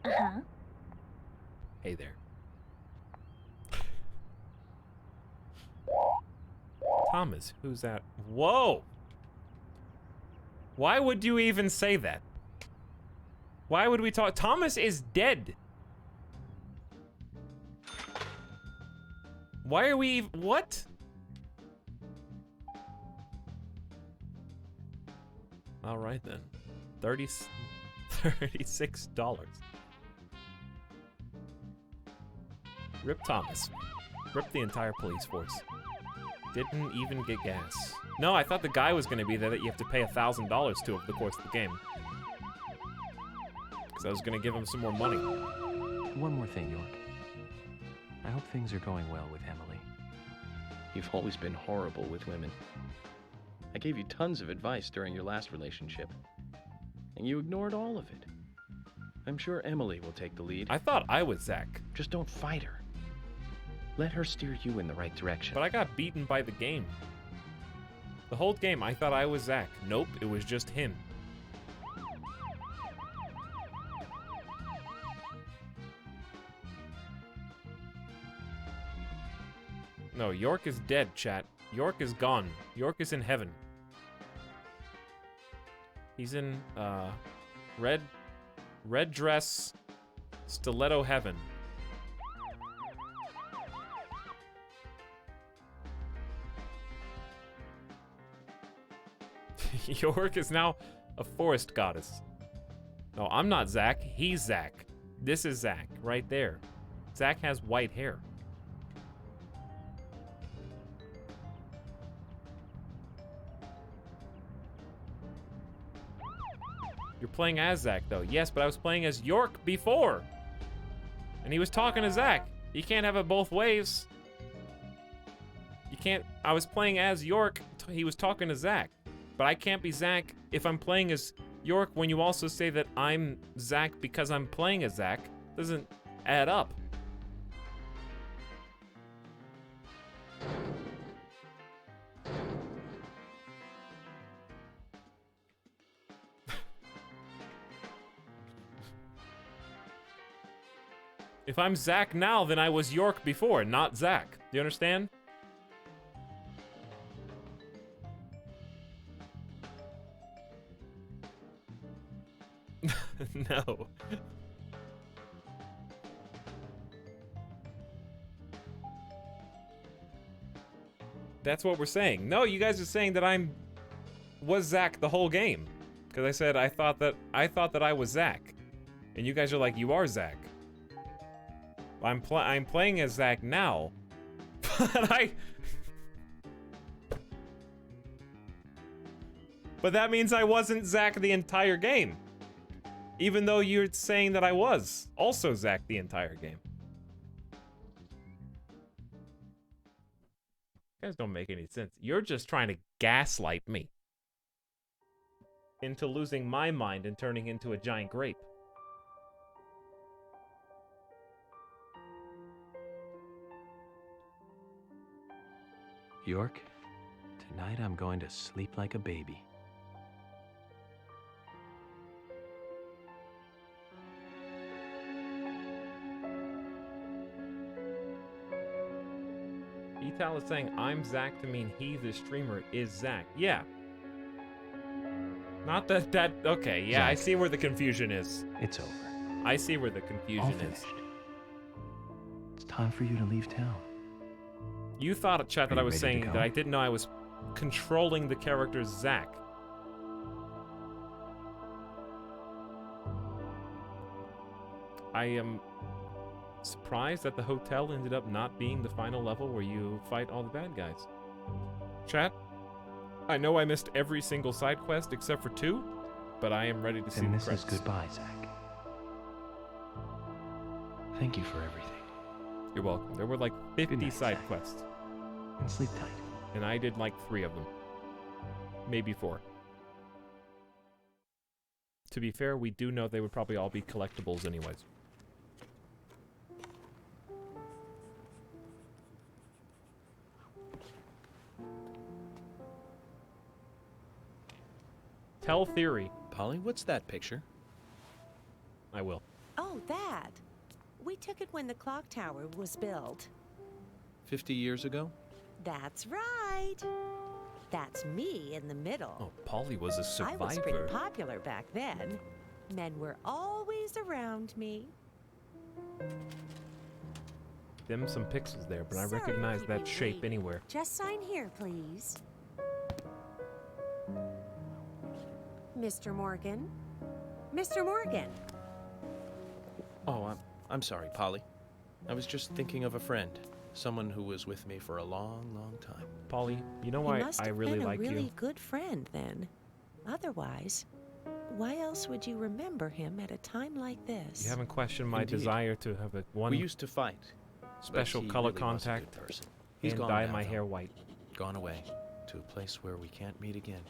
Uh-huh. Hey there. Thomas, who's that? Whoa! Why would you even say that? Why would we talk? Thomas is dead. Why are we what? All right then. $36. Rip Thomas. Rip the entire police force. Didn't even get gas. No, I thought the guy was gonna be there that you have to pay $1,000 to over the course of the game. Because I was gonna give him some more money. One more thing, York. I hope things are going well with Emily. You've always been horrible with women. I gave you tons of advice during your last relationship, and you ignored all of it. I'm sure Emily will take the lead. I thought I was Zach. Just don't fight her. Let her steer you in the right direction. But I got beaten by the game. The whole game, I thought I was Zach. Nope, it was just him. No, York is dead, chat. York is gone. York is in heaven. He's in, red dress, stiletto heaven. York is now a forest goddess. No, I'm not Zach. He's Zach. This is Zach, right there. Zach has white hair. You're playing as Zach, though. Yes, but I was playing as York before. And he was talking to Zach. You can't have it both ways. You can't... I was playing as York. He was talking to Zach. But I can't be Zach if I'm playing as York when you also say that I'm Zach because I'm playing as Zach. Doesn't add up. If I'm Zach now, then I was York before, not Zach. Do you understand? No. That's what we're saying. No, you guys are saying that was Zach the whole game. Because I said I thought that I was Zach. And you guys are like, you are Zach. I'm playing as Zach now. But that means I wasn't Zach the entire game. Even though you're saying that I was also Zach the entire game. You guys don't make any sense. You're just trying to gaslight me into losing my mind and turning into a giant grape. York, tonight I'm going to sleep like a baby. Etalyx is saying I'm Zach to mean he, the streamer, is Zach. Yeah. Not that, okay, yeah, Zach, I see where the confusion is. It's over. I see where the confusion is. It's time for you to leave town. You thought, chat, that I was saying that I didn't know I was controlling the character Zach. I am surprised that the hotel ended up not being the final level where you fight all the bad guys. Chat, I know I missed every single side quest except for 2, but I am ready to see the credits. And this is goodbye, Zach. Thank you for everything. You're welcome. There were like 50 side quests. And sleep tight. And I did like 3 of them. Maybe 4. To be fair, we do know they would probably all be collectibles anyways. Tell theory. Polly, what's that picture? I will. Oh, that. We took it when the clock tower was built. 50 years ago? That's right. That's me in the middle. Oh, Polly was a survivor. I was pretty popular back then. Men were always around me. Them some pixels there, but I recognize that shape anywhere. Just sign here, please. Mr. Morgan? Mr. Morgan! Oh, I'm sorry, Polly. I was just thinking of a friend. Someone who was with me for a long, long time. Polly, you know why I really like you? He must have been a really good friend then. Otherwise, why else would you remember him at a time like this? You haven't questioned my Indeed. desire to have one We used to fight. special but he color really was a contact good person. He's and gone dye now, my though. hair white. Gone away to a place where we can't meet again.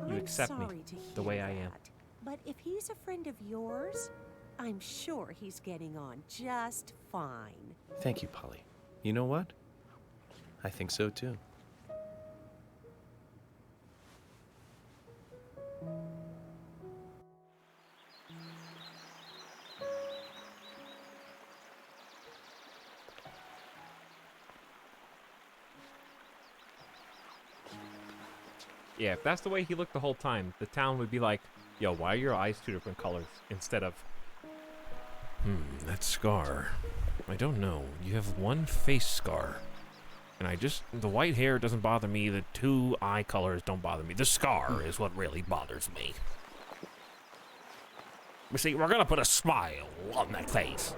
You accept me sorry to the hear way I am. that, but if he's a friend of yours, I'm sure he's getting on just fine. Thank you, Polly. You know what? I think so too. Yeah, if that's the way he looked the whole time, the town would be like, yo, why are your eyes 2 different colors? Instead of, that scar. I don't know. You have 1 face scar. And the white hair doesn't bother me. The 2 eye colors don't bother me. The scar is what really bothers me. You see, we're gonna put a smile on that face.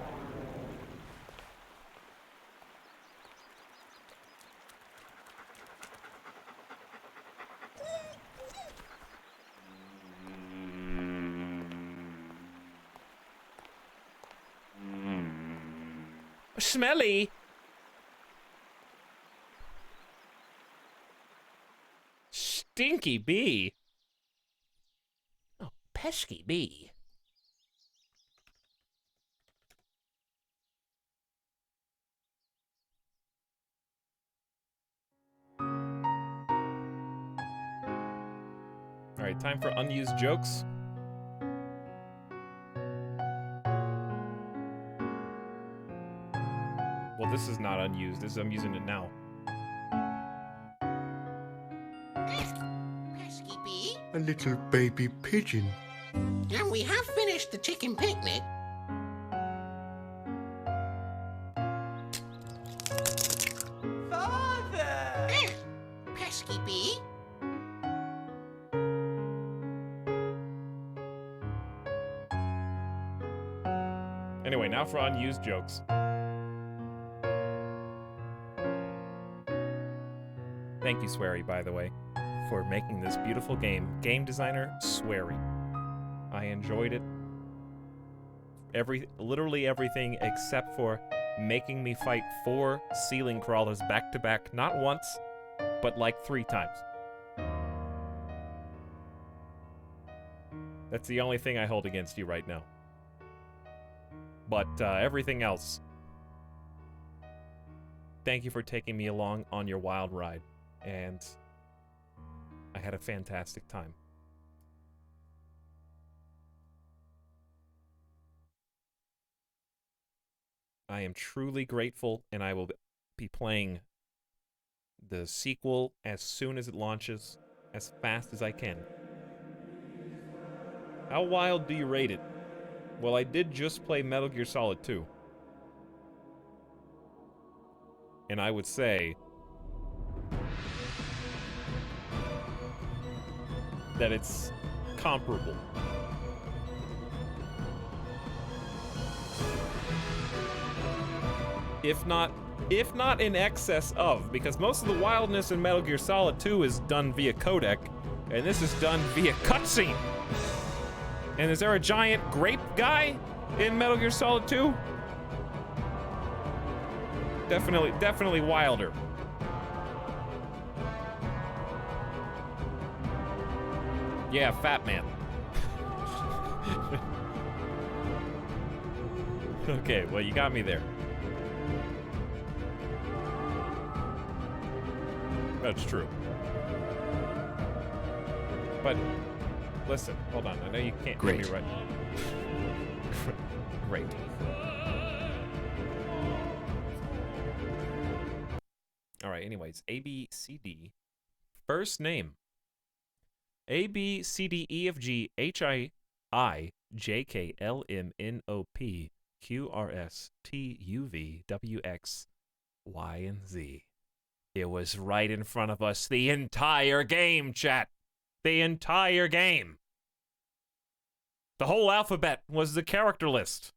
Smelly. Stinky bee. Oh, pesky bee. All right, time for unused jokes. Well, this is not unused. I'm using it now. Pesky bee. A little baby pigeon. And we have finished the chicken picnic. Father! Pesky bee. Anyway, now for unused jokes. Thank you, Swery, by the way, for making this beautiful game. Game designer, Swery. I enjoyed it. Literally everything except for making me fight 4 ceiling crawlers back to back, not once, but like 3 times. That's the only thing I hold against you right now. But everything else, thank you for taking me along on your wild ride. And I had a fantastic time. I am truly grateful, and I will be playing the sequel as soon as it launches, as fast as I can. How wild do you rate it? Well, I did just play Metal Gear Solid 2. And I would say that it's comparable. If not in excess of, because most of the wildness in Metal Gear Solid 2 is done via codec, and this is done via cutscene. And is there a giant grape guy in Metal Gear Solid 2? Definitely wilder. Yeah, fat man. Okay, well, you got me there. That's true. But, listen, hold on. I know you can't hear me right. Great. Alright, anyways. A, B, C, D. First name. A, B, C, D, E, F, G, H, I, J, K, L, M, N, O, P, Q, R, S, T, U, V, W, X, Y, and Z. It was right in front of us the entire game, chat. The entire game. The whole alphabet was the character list.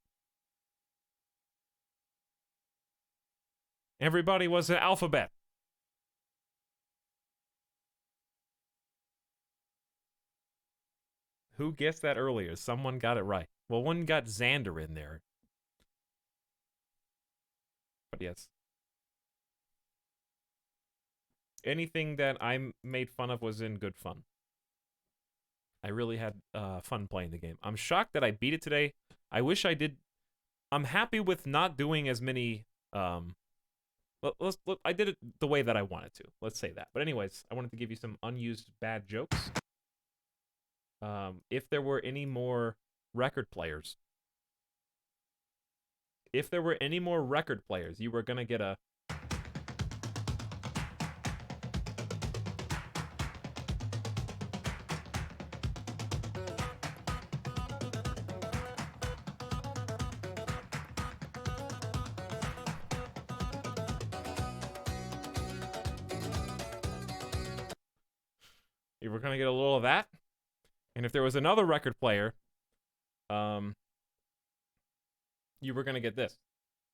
Everybody was an alphabet. Who guessed that earlier? Someone got it right. Well, one got Xander in there. But yes. Anything that I made fun of was in good fun. I really had fun playing the game. I'm shocked that I beat it today. I wish I did. I'm happy with not doing as many... I did it the way that I wanted to. Let's say that. But anyways, I wanted to give you some unused bad jokes. If there were any more record players. If there were any more record players, you were going to get a... You were going to get a little of that. And if there was another record player, you were going to get this.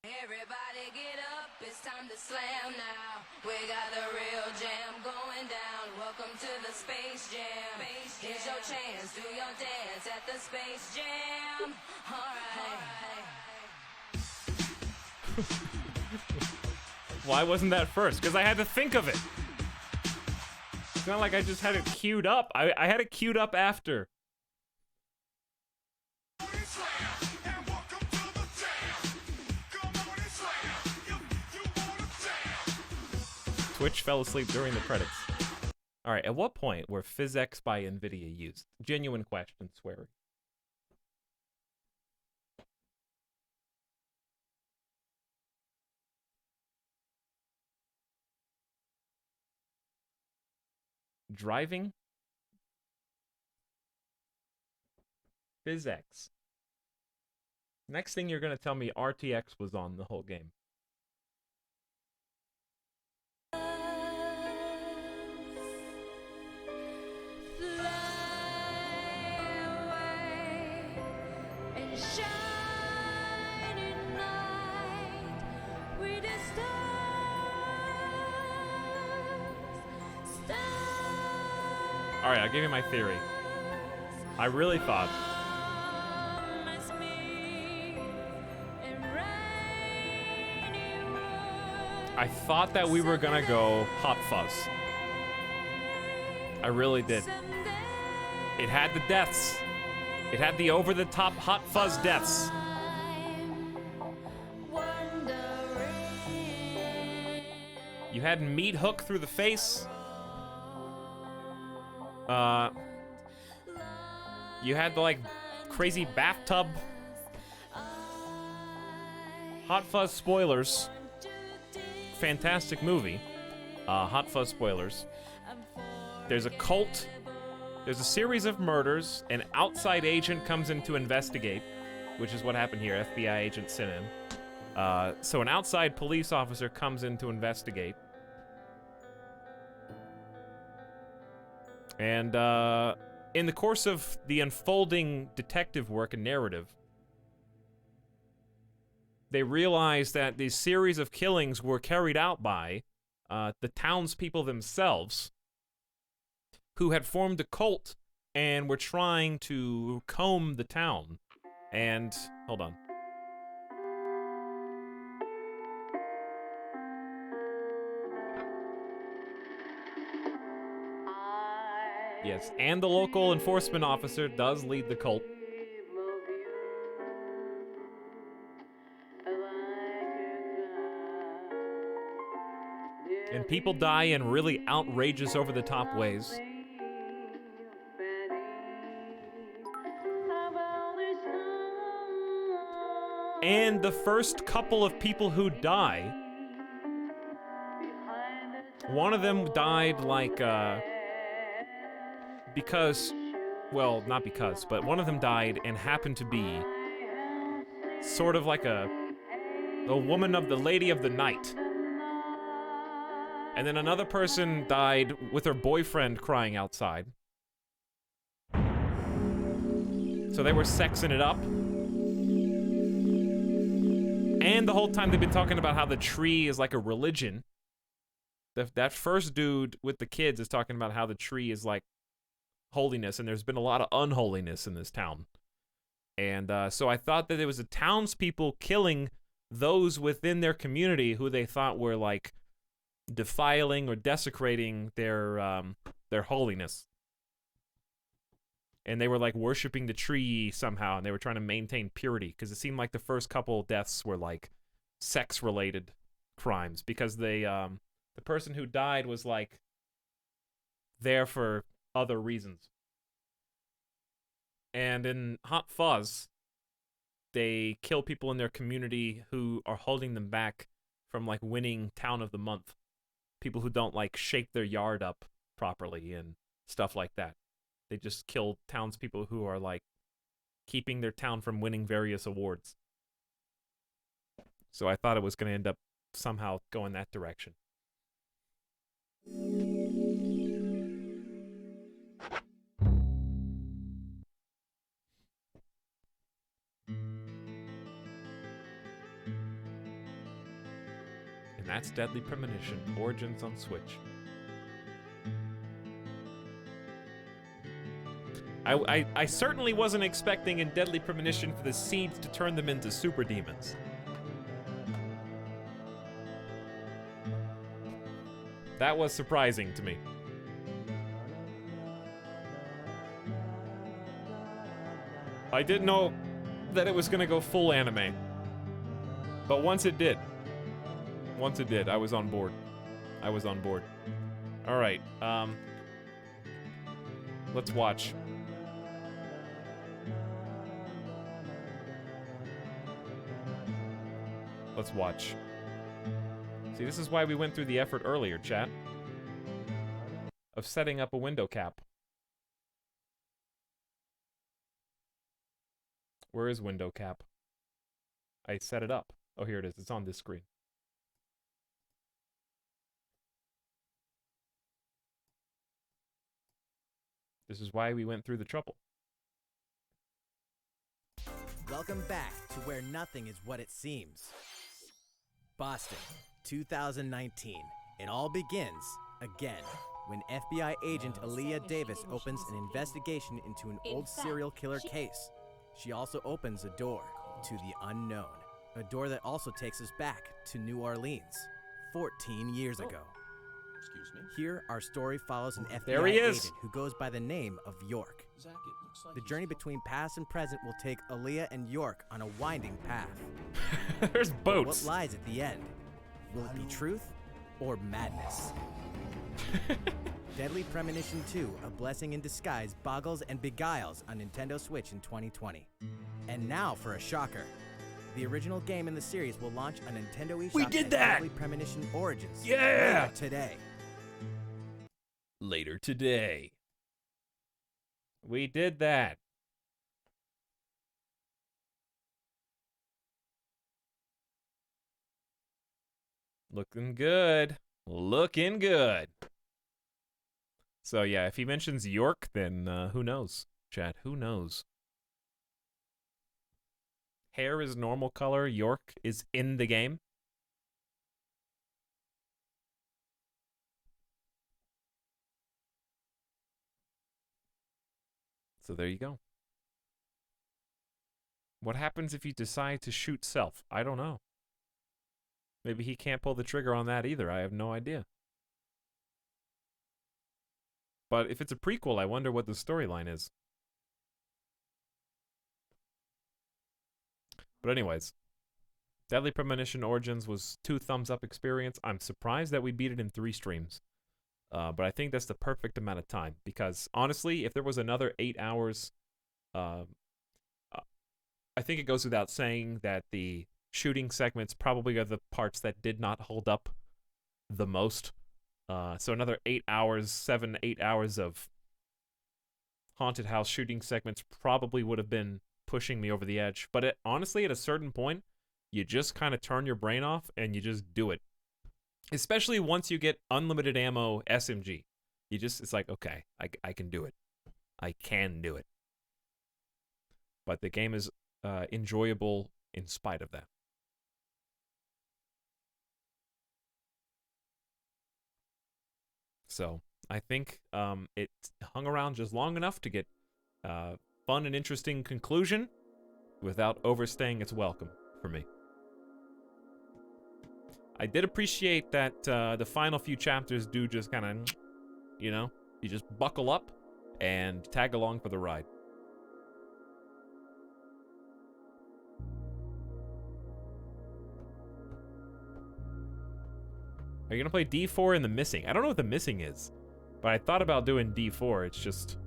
Everybody get up, it's time to slam now. We got the real jam going down. Welcome to the Space Jam. Here's your chance, do your dance at the Space Jam. Alright. Why wasn't that first? Because I had to think of it. It's not like I just had it queued up. I had it queued up after. Twitch fell asleep during the credits. Alright, at what point were PhysX by NVIDIA used? Genuine question, swearing. Driving? PhysX. Next thing you're going to tell me RTX was on the whole game. Alright, I'll give you my theory. I really thought... I thought that we were gonna go Hot Fuzz. I really did. It had the deaths. It had the over-the-top Hot Fuzz deaths. You had meat hook through the face. You had the, like, crazy bathtub. Hot Fuzz spoilers. Fantastic movie. Hot Fuzz spoilers. There's a cult. There's a series of murders. An outside agent comes in to investigate, which is what happened here. FBI agent sent in. So an outside police officer comes in to investigate. And, in the course of the unfolding detective work and narrative, they realized that these series of killings were carried out by the townspeople themselves, who had formed a cult and were trying to comb the town. And, hold on. Yes, and the local enforcement officer does lead the cult. And people die in really outrageous, over-the-top ways. And the first couple of people who die, one of them died like, because, well, not because, but one of them died and happened to be sort of like a woman of the lady of the night. And then another person died with her boyfriend crying outside. So they were sexing it up. And the whole time they've been talking about how the tree is like a religion. That first dude with the kids is talking about how the tree is like holiness, and there's been a lot of unholiness in this town. And so I thought that it was the townspeople killing those within their community who they thought were like defiling or desecrating their holiness. And they were like worshiping the tree somehow, and they were trying to maintain purity, because it seemed like the first couple deaths were like sex-related crimes, because they the person who died was like there for other reasons. And in Hot Fuzz, they kill people in their community who are holding them back from like winning Town of the Month. People who don't like shape their yard up properly and stuff like that. They just kill townspeople who are like keeping their town from winning various awards. So I thought it was going to end up somehow going that direction. And that's Deadly Premonition, Origins on Switch. I certainly wasn't expecting in Deadly Premonition for the seeds to turn them into super demons. That was surprising to me. I didn't know that it was gonna go full anime. But once it did, I was on board. I was on board. Alright, let's watch. Let's watch. See, this is why we went through the effort earlier, chat, of setting up a window cap. Where is window cap? I set it up. Oh, here it is. It's on this screen. This is why we went through the trouble. Welcome back to where nothing is what it seems. Boston, 2019. It all begins again when FBI agent Aaliyah Davis opens an investigation into an old serial killer case. She also opens a door to the unknown, a door that also takes us back to New Orleans, 14 years ago. Excuse me? Here, our story follows an There FBI he is. agent who goes by the name of York. Zach, it looks like The journey between past and present will take Aaliyah and York on a winding path. There's But boats. what lies at the end? Will it be truth or madness? Deadly Premonition 2, A Blessing in Disguise, boggles and beguiles on Nintendo Switch in 2020. And now for a shocker. The original game in the series will launch on Nintendo eShop. We did as that! Deadly Premonition Origins. Yeah! Later today. Later today. We did that. Looking good. Looking good. So yeah, if he mentions York, then who knows? Chat, who knows? Hair is normal color. York is in the game. So there you go. What happens if you decide to shoot self? I don't know. Maybe he can't pull the trigger on that either. I have no idea. But if it's a prequel, I wonder what the storyline is. But anyways, Deadly Premonition Origins was 2 thumbs up experience. I'm surprised that we beat it in 3 streams. But I think that's the perfect amount of time. Because, honestly, if there was another 8 hours... I think it goes without saying that the shooting segments probably are the parts that did not hold up the most. So another 8 hours, 7, 8 hours of haunted house shooting segments probably would have been pushing me over the edge. But honestly, at a certain point, you just kind of turn your brain off and you just do it. Especially once you get unlimited ammo SMG. It's like, okay, I can do it. I can do it. But the game is enjoyable in spite of that. So I think it hung around just long enough to get fun and interesting conclusion without overstaying its welcome for me. I did appreciate that the final few chapters do just kind of, you just buckle up and tag along for the ride. Are you going to play D4 in the missing? I don't know what the missing is, but I thought about doing D4. It's just,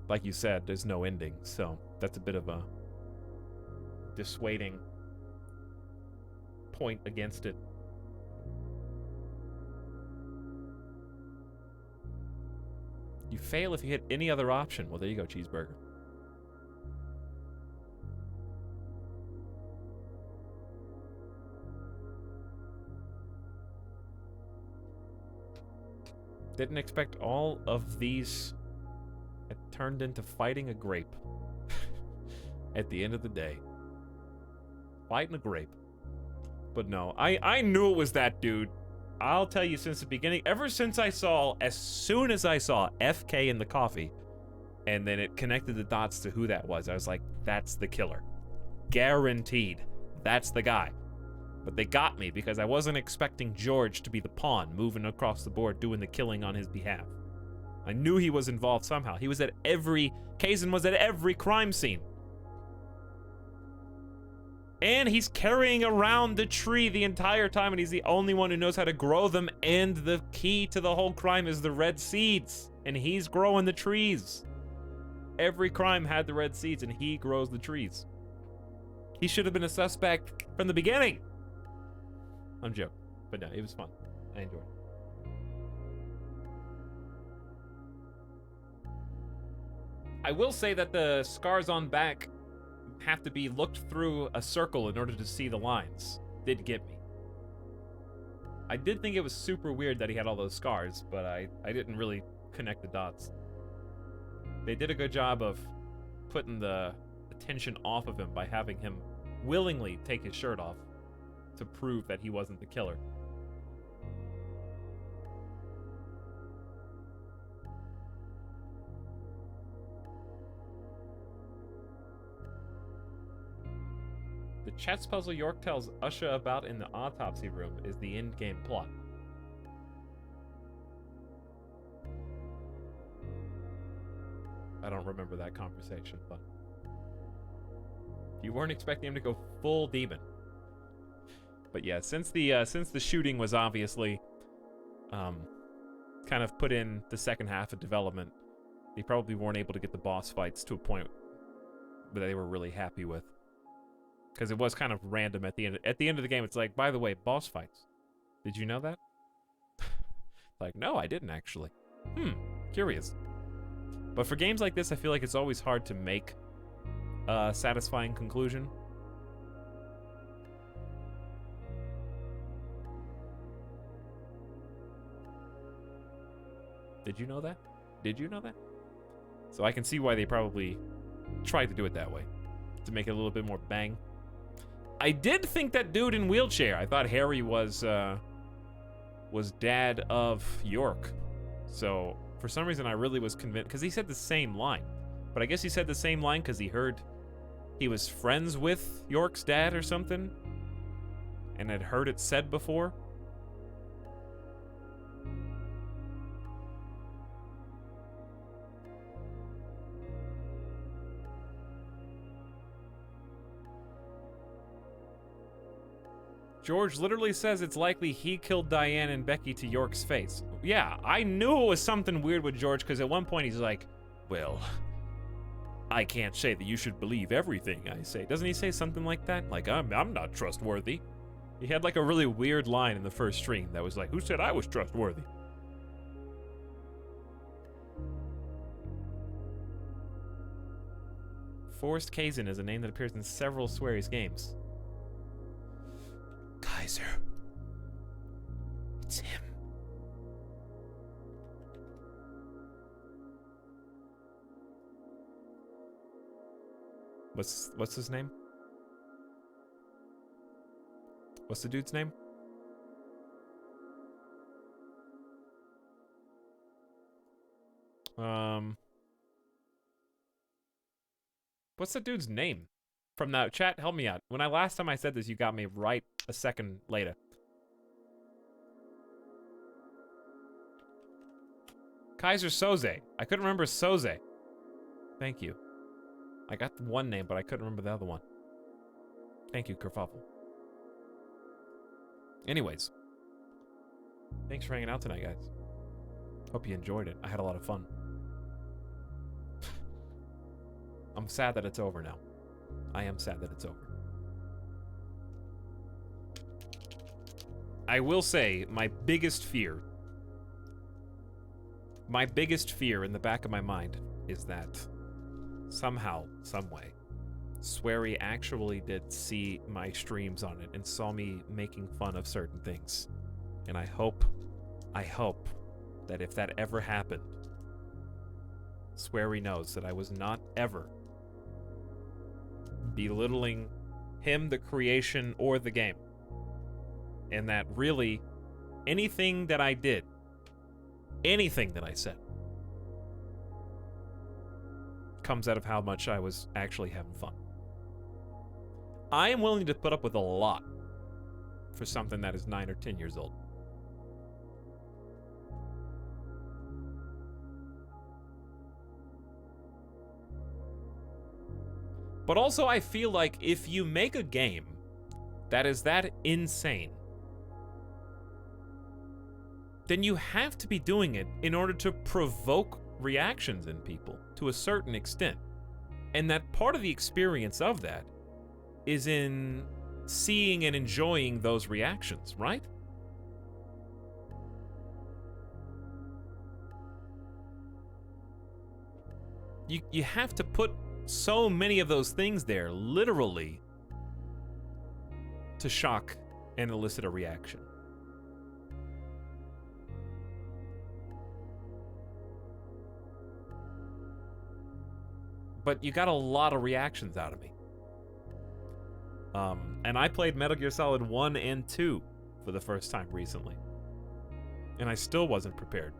like you said, there's no ending, so that's a bit of a dissuading point against it. You fail if you hit any other option. Well, there you go, cheeseburger. Didn't expect all of these. It turned into fighting a grape. At the end of the day. Fighting a grape. But no, I knew it was that dude. I'll tell you since the beginning, ever since as soon as I saw FK in the coffee, and then it connected the dots to who that was, I was like, that's the killer. Guaranteed. That's the guy. But they got me because I wasn't expecting George to be the pawn moving across the board doing the killing on his behalf. I knew he was involved somehow. Kazan was at every crime scene. And he's carrying around the tree the entire time, and he's the only one who knows how to grow them, and the key to the whole crime is the red seeds, and he's growing the trees. Every crime had the red seeds, and he grows the trees. He should have been a suspect from the beginning. I'm joking, but no, it was fun. I enjoyed it. I will say that the scars on back have to be looked through a circle in order to see the lines. Did get me. I did think it was super weird that he had all those scars, but I didn't really connect the dots. They did a good job of putting the attention off of him by having him willingly take his shirt off to prove that he wasn't the killer. The chess puzzle York tells Usha about in the autopsy room is the endgame plot. I don't remember that conversation, but you weren't expecting him to go full demon. But yeah, since the shooting was obviously kind of put in the second half of development, they probably weren't able to get the boss fights to a point that they were really happy with. Because it was kind of random at the end. At the end of the game, it's like, by the way, boss fights. Did you know that? Like, no, I didn't actually. Curious. But for games like this, I feel like it's always hard to make a satisfying conclusion. Did you know that? Did you know that? So I can see why they probably tried to do it that way. To make it a little bit more bang. I did think that dude in wheelchair. I thought Harry was dad of York. So for some reason I really was convinced, because he said the same line. But I guess he said the same line because he heard he was friends with York's dad or something. And had heard it said before. George literally says it's likely he killed Diane and Becky to York's face. Yeah, I knew it was something weird with George, because at one point he's like, well, I can't say that you should believe everything I say. Doesn't he say something like that? Like, I'm not trustworthy. He had like a really weird line in the first stream that was like, who said I was trustworthy? Forrest Kazin is a name that appears in several Swery's games. Kaiser. It's him. What's his name? What's the dude's name? What's the dude's name? From the chat, help me out. Last time I said this, you got me right a second later. Kaiser Soze. I couldn't remember Soze. Thank you. I got the one name, but I couldn't remember the other one. Thank you, Kerfuffle. Anyways. Thanks for hanging out tonight, guys. Hope you enjoyed it. I had a lot of fun. I'm sad that it's over now. I am sad that it's over. I will say, my biggest fear in the back of my mind is that somehow, someway, Swery actually did see my streams on it and saw me making fun of certain things. And I hope that if that ever happened, Swery knows that I was not ever belittling him, the creation, or the game. And that really, anything that I did, anything that I said, comes out of how much I was actually having fun. I am willing to put up with a lot for something that is 9 or 10 years old. But also, I feel like if you make a game that is that insane, then you have to be doing it in order to provoke reactions in people to a certain extent. And that part of the experience of that is in seeing and enjoying those reactions, right? You have to put so many of those things there, literally, to shock and elicit a reaction. But you got a lot of reactions out of me. And I played Metal Gear Solid 1 and 2 for the first time recently. And I still wasn't prepared.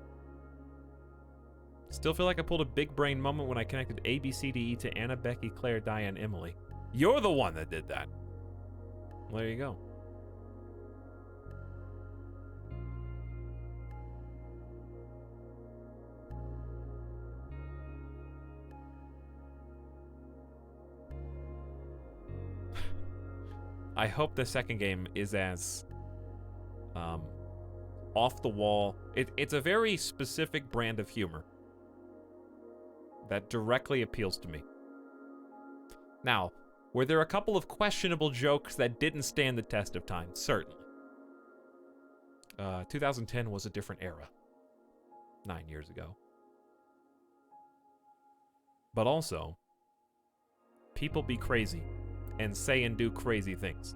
Still feel like I pulled a big brain moment when I connected A, B, C, D, E to Anna, Becky, Claire, Diane, Emily. You're the one that did that. Well, there you go. I hope the second game is as off the wall. It's a very specific brand of humor that directly appeals to me. Now, were there a couple of questionable jokes that didn't stand the test of time? Certainly. 2010 was a different era. 9 years ago. But also, people be crazy and say and do crazy things.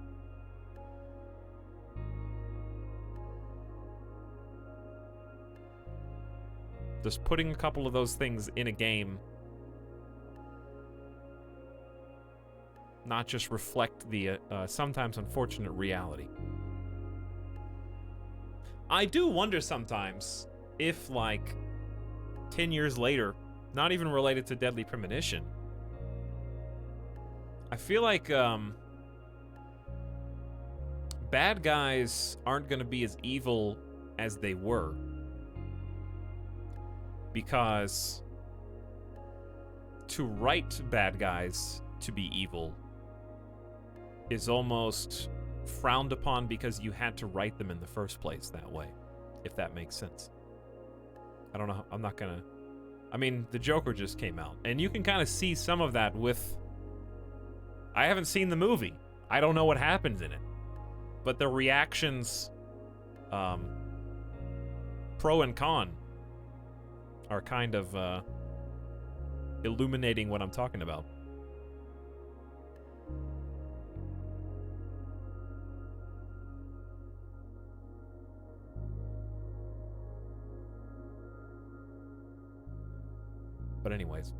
Just putting a couple of those things in a game, not just reflect the sometimes unfortunate reality. I do wonder sometimes if, like, 10 years later, not even related to Deadly Premonition, I feel like bad guys aren't going to be as evil as they were. Because to write bad guys to be evil is almost frowned upon because you had to write them in the first place that way, if that makes sense. I don't know. I'm not gonna... I mean, the Joker just came out, and you can kind of see some of that with... I haven't seen the movie. I don't know what happens in it. But the reactions, pro and con, are kind of illuminating what I'm talking about. But anyways,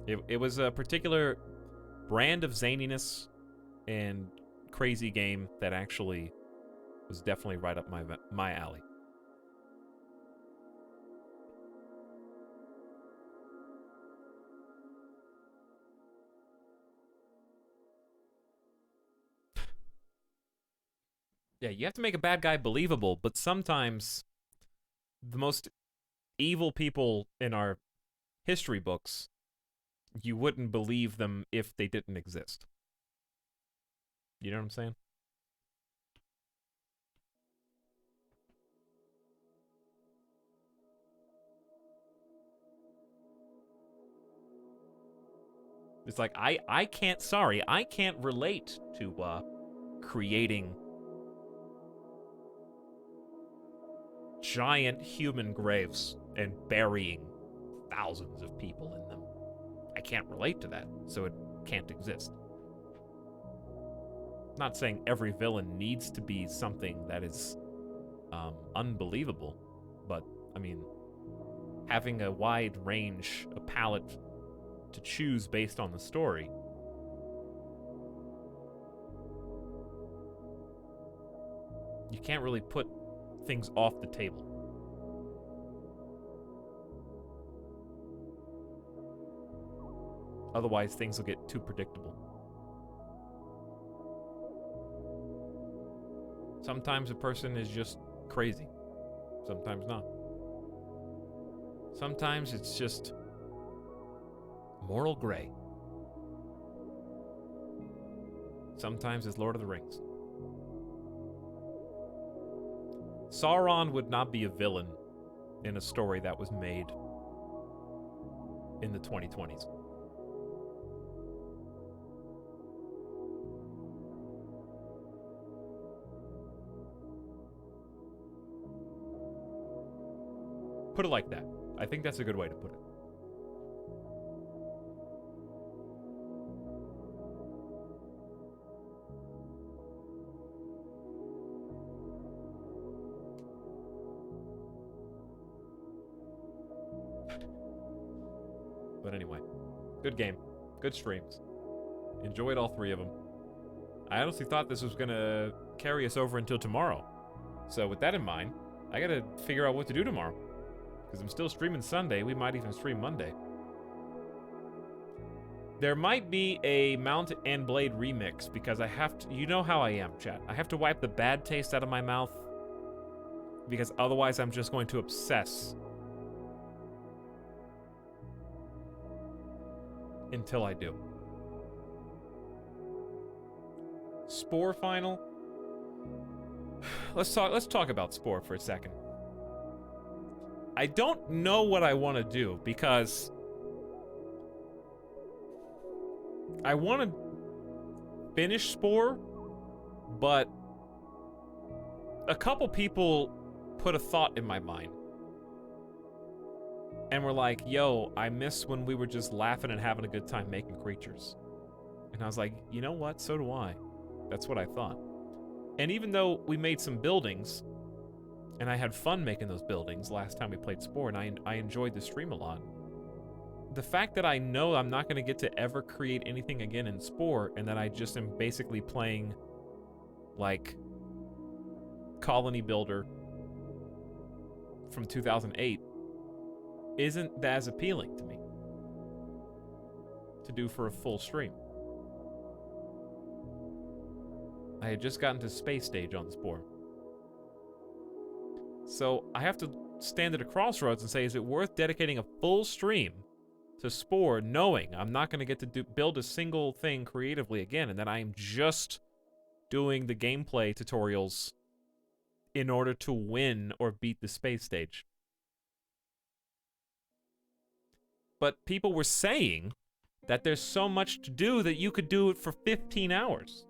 it was a particular brand of zaniness and crazy game that actually was definitely right up my alley. Yeah, you have to make a bad guy believable, but sometimes the most evil people in our history books, you wouldn't believe them if they didn't exist. You know what I'm saying? It's like, I can't relate to creating giant human graves and burying thousands of people in them. I can't relate to that, so it can't exist. I'm not saying every villain needs to be something that is unbelievable, but, I mean, having a wide range, a palette to choose based on the story, you can't really put things off the table. Otherwise, things will get too predictable. Sometimes a person is just crazy. Sometimes not. Sometimes it's just moral gray. Sometimes it's Lord of the Rings. Sauron would not be a villain in a story that was made in the 2020s. Put it like that. I think that's a good way to put it. But anyway, good game. Good streams. Enjoyed all three of them. I honestly thought this was gonna carry us over until tomorrow. So with that in mind, I gotta figure out what to do tomorrow. Because I'm still streaming Sunday. We might even stream Monday. There might be a Mount and Blade remix because I have to... You know how I am, chat. I have to wipe the bad taste out of my mouth because otherwise I'm just going to obsess until I do. Spore final? Let's talk about Spore for a second. I don't know what I want to do because I want to finish Spore, but a couple people put a thought in my mind and were like, yo, I miss when we were just laughing and having a good time making creatures. And I was like, you know what? So do I. That's what I thought. And even though we made some buildings, and I had fun making those buildings last time we played Spore, and I enjoyed the stream a lot. The fact that I know I'm not going to get to ever create anything again in Spore, and that I just am basically playing, like, Colony Builder from 2008, isn't as appealing to me to do for a full stream. I had just gotten to Space Stage on Spore. So I have to stand at a crossroads and say, is it worth dedicating a full stream to Spore knowing I'm not going to get to build a single thing creatively again and that I am just doing the gameplay tutorials in order to win or beat the space stage. But people were saying that there's so much to do that you could do it for 15 hours.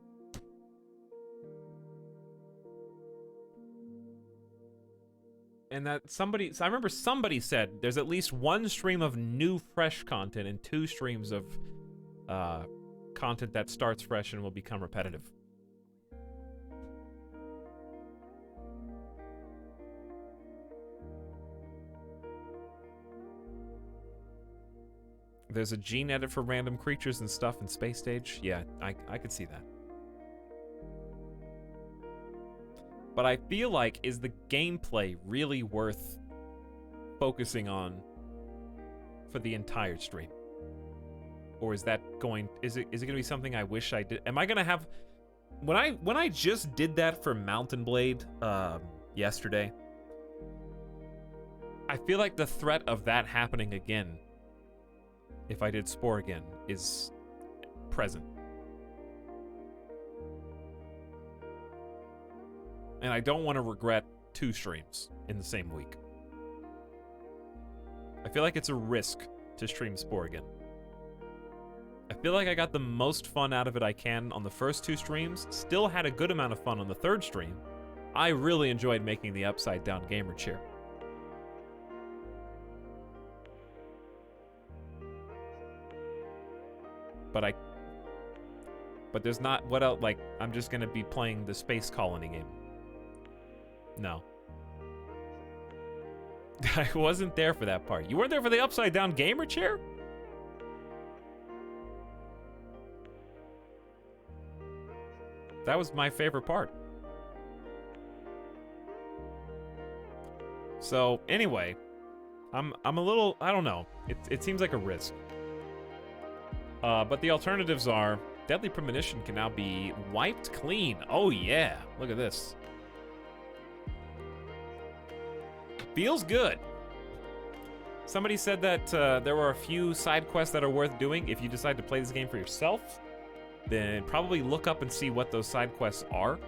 And that somebody, so I remember somebody said there's at least one stream of new fresh content and 2 streams of content that starts fresh and will become repetitive. There's a gene edit for random creatures and stuff in Space Stage. Yeah, I could see that. But I feel like, is the gameplay really worth focusing on for the entire stream? Or is that going, is it gonna be something I wish I did? Am I gonna have, when I just did that for Mountain Blade yesterday, I feel like the threat of that happening again, if I did Spore again, is present. And I don't want to regret 2 streams in the same week. I feel like it's a risk to stream Spore again. I feel like I got the most fun out of it I can on the first 2 streams, still had a good amount of fun on the 3rd stream. I really enjoyed making the upside down gamer chair. But there's not, what else, like, I'm just gonna be playing the Space Colony game. No. I wasn't there for that part. You weren't there for the upside down gamer chair? That was my favorite part. So, anyway, I'm a little, I don't know. It seems like a risk. But the alternatives are Deadly Premonition can now be wiped clean. Oh yeah, look at this. Feels good. Somebody said that there were a few side quests that are worth doing if you decide to play this game for yourself. Then probably look up and see what those side quests are.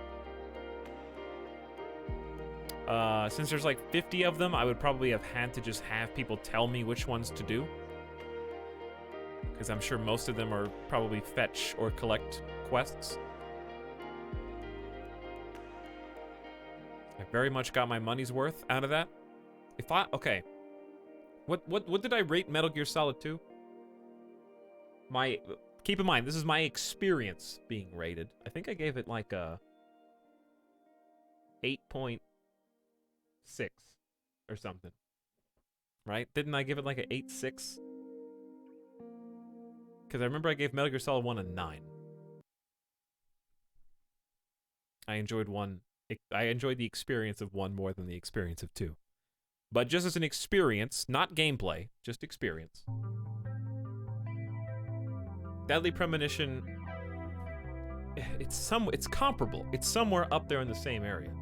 Since there's like 50 of them, I would probably have had to just have people tell me which ones to do. Because I'm sure most of them are probably fetch or collect quests. I very much got my money's worth out of that. Okay. What did I rate Metal Gear Solid 2? Keep in mind, this is my experience being rated. I think I gave it like a 8.6 or something. Right? Didn't I give it like an 8.6? Because I remember I gave Metal Gear Solid 1 a 9. I enjoyed 1. I enjoyed the experience of 1 more than the experience of 2. But just as an experience, not gameplay, just experience. Deadly Premonition, it's comparable. It's somewhere up there in the same area.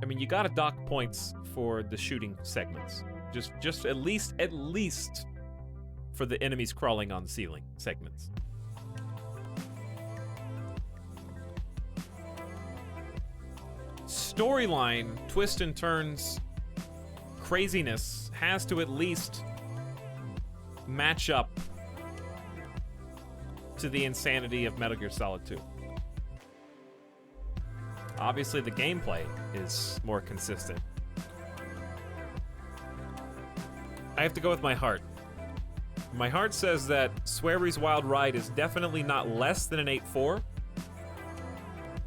I mean, you gotta dock points for the shooting segments. Just at least for the enemies crawling on the ceiling segments. Storyline, twists and turns, craziness has to at least match up to the insanity of Metal Gear Solid 2. Obviously, the gameplay is more consistent. I have to go with my heart. My heart says that Swery's Wild Ride is definitely not less than an 8.4.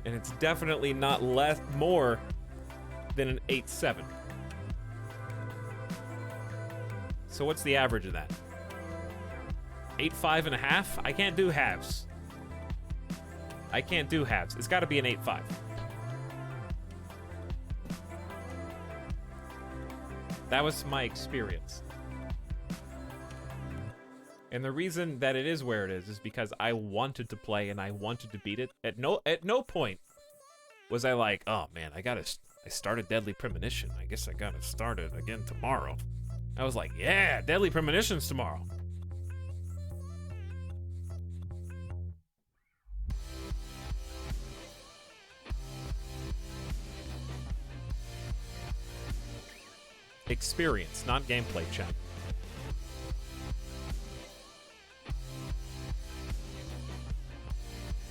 And it's definitely not more than an 8.7. So what's the average of that? 8.5.5? I can't do halves. I can't do halves. It's got to be an 8.5. That was my experience. And the reason that it is where it is because I wanted to play and I wanted to beat it. At no point was I like, oh man, I started Deadly Premonition. I guess I gotta start it again tomorrow. I was like, yeah, Deadly Premonition's tomorrow. experience, not gameplay, chat.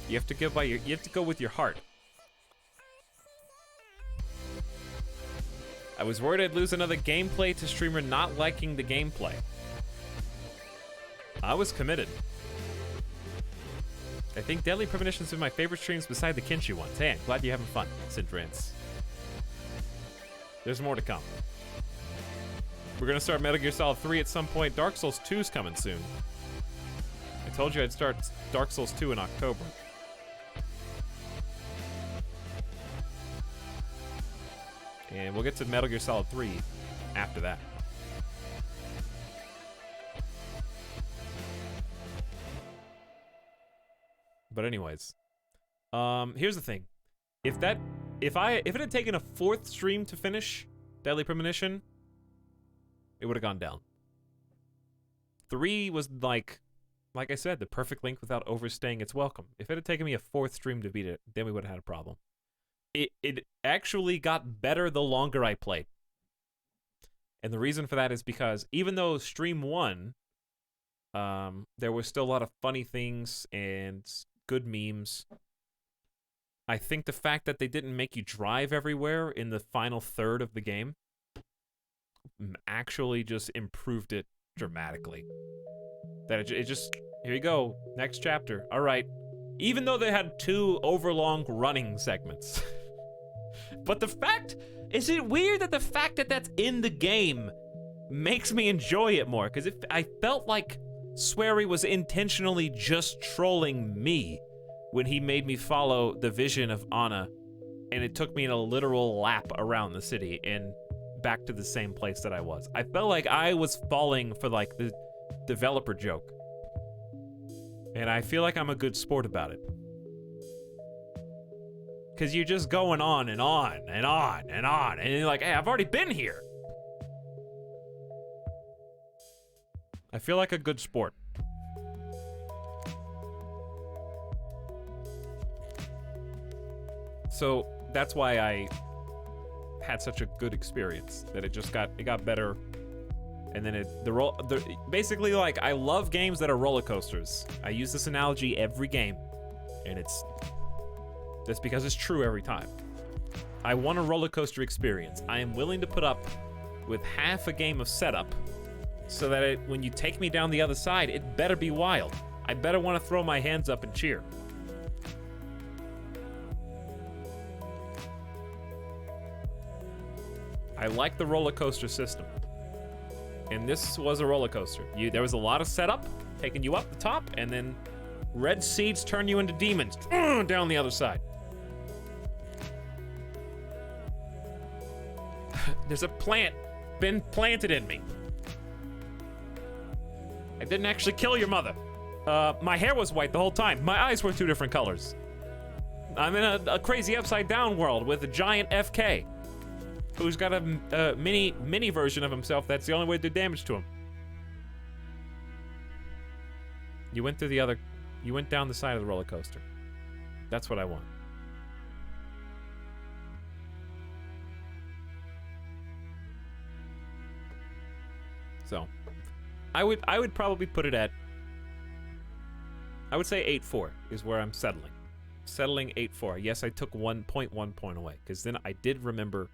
You have to go by your. You have to go with your heart. I was worried I'd lose another gameplay to streamer not liking the gameplay. I was committed. I think Deadly Premonition's been my favorite streams beside the Kinshi ones. Hey, I'm glad you're having fun, Sidrance. There's more to come. We're gonna start Metal Gear Solid 3 at some point. Dark Souls 2's coming soon. I told you I'd start Dark Souls 2 in October. And we'll get to Metal Gear Solid 3 after that. But anyways, here's the thing. If it had taken a 4th stream to finish Deadly Premonition, it would have gone down. 3 was like I said, the perfect length without overstaying its welcome. If it had taken me a 4th stream to beat it, then we would have had a problem. It actually got better the longer I played. And the reason for that is because even though stream 1, there was still a lot of funny things and good memes, I think the fact that they didn't make you drive everywhere in the final third of the game actually just improved it dramatically. That it just, here you go, next chapter. All right. Even though they had 2 overlong running segments. But the fact, is it weird that the fact that that's in the game makes me enjoy it more? Because I felt like Swery was intentionally just trolling me when he made me follow the vision of Anna, and it took me in a literal lap around the city and back to the same place that I was. I felt like I was falling for like the developer joke. And I feel like I'm a good sport about it. Because you're just going on and on and on and on. And you're like, hey, I've already been here. I feel like a good sport. So that's why I had such a good experience. That it got better. And then basically, like, I love games that are roller coasters. I use this analogy every game. And that's because it's true every time. I want a roller coaster experience. I am willing to put up with half a game of setup so that when you take me down the other side, it better be wild. I better want to throw my hands up and cheer. I like the roller coaster system. And this was a roller coaster. There was a lot of setup, taking you up the top, and then red seeds turn you into demons down the other side. There's a plant been planted in me. I didn't actually kill your mother. My hair was white the whole time. My eyes were 2 different colors. I'm in a crazy upside down world with a giant FK who's got a mini version of himself. That's the only way to do damage to him. You went down the side of the roller coaster. That's what I want. So, I would probably put it at, I would say 8-4 is where I'm settling. Settling 8-4. Yes, I took 1.1 point away, because then I did remember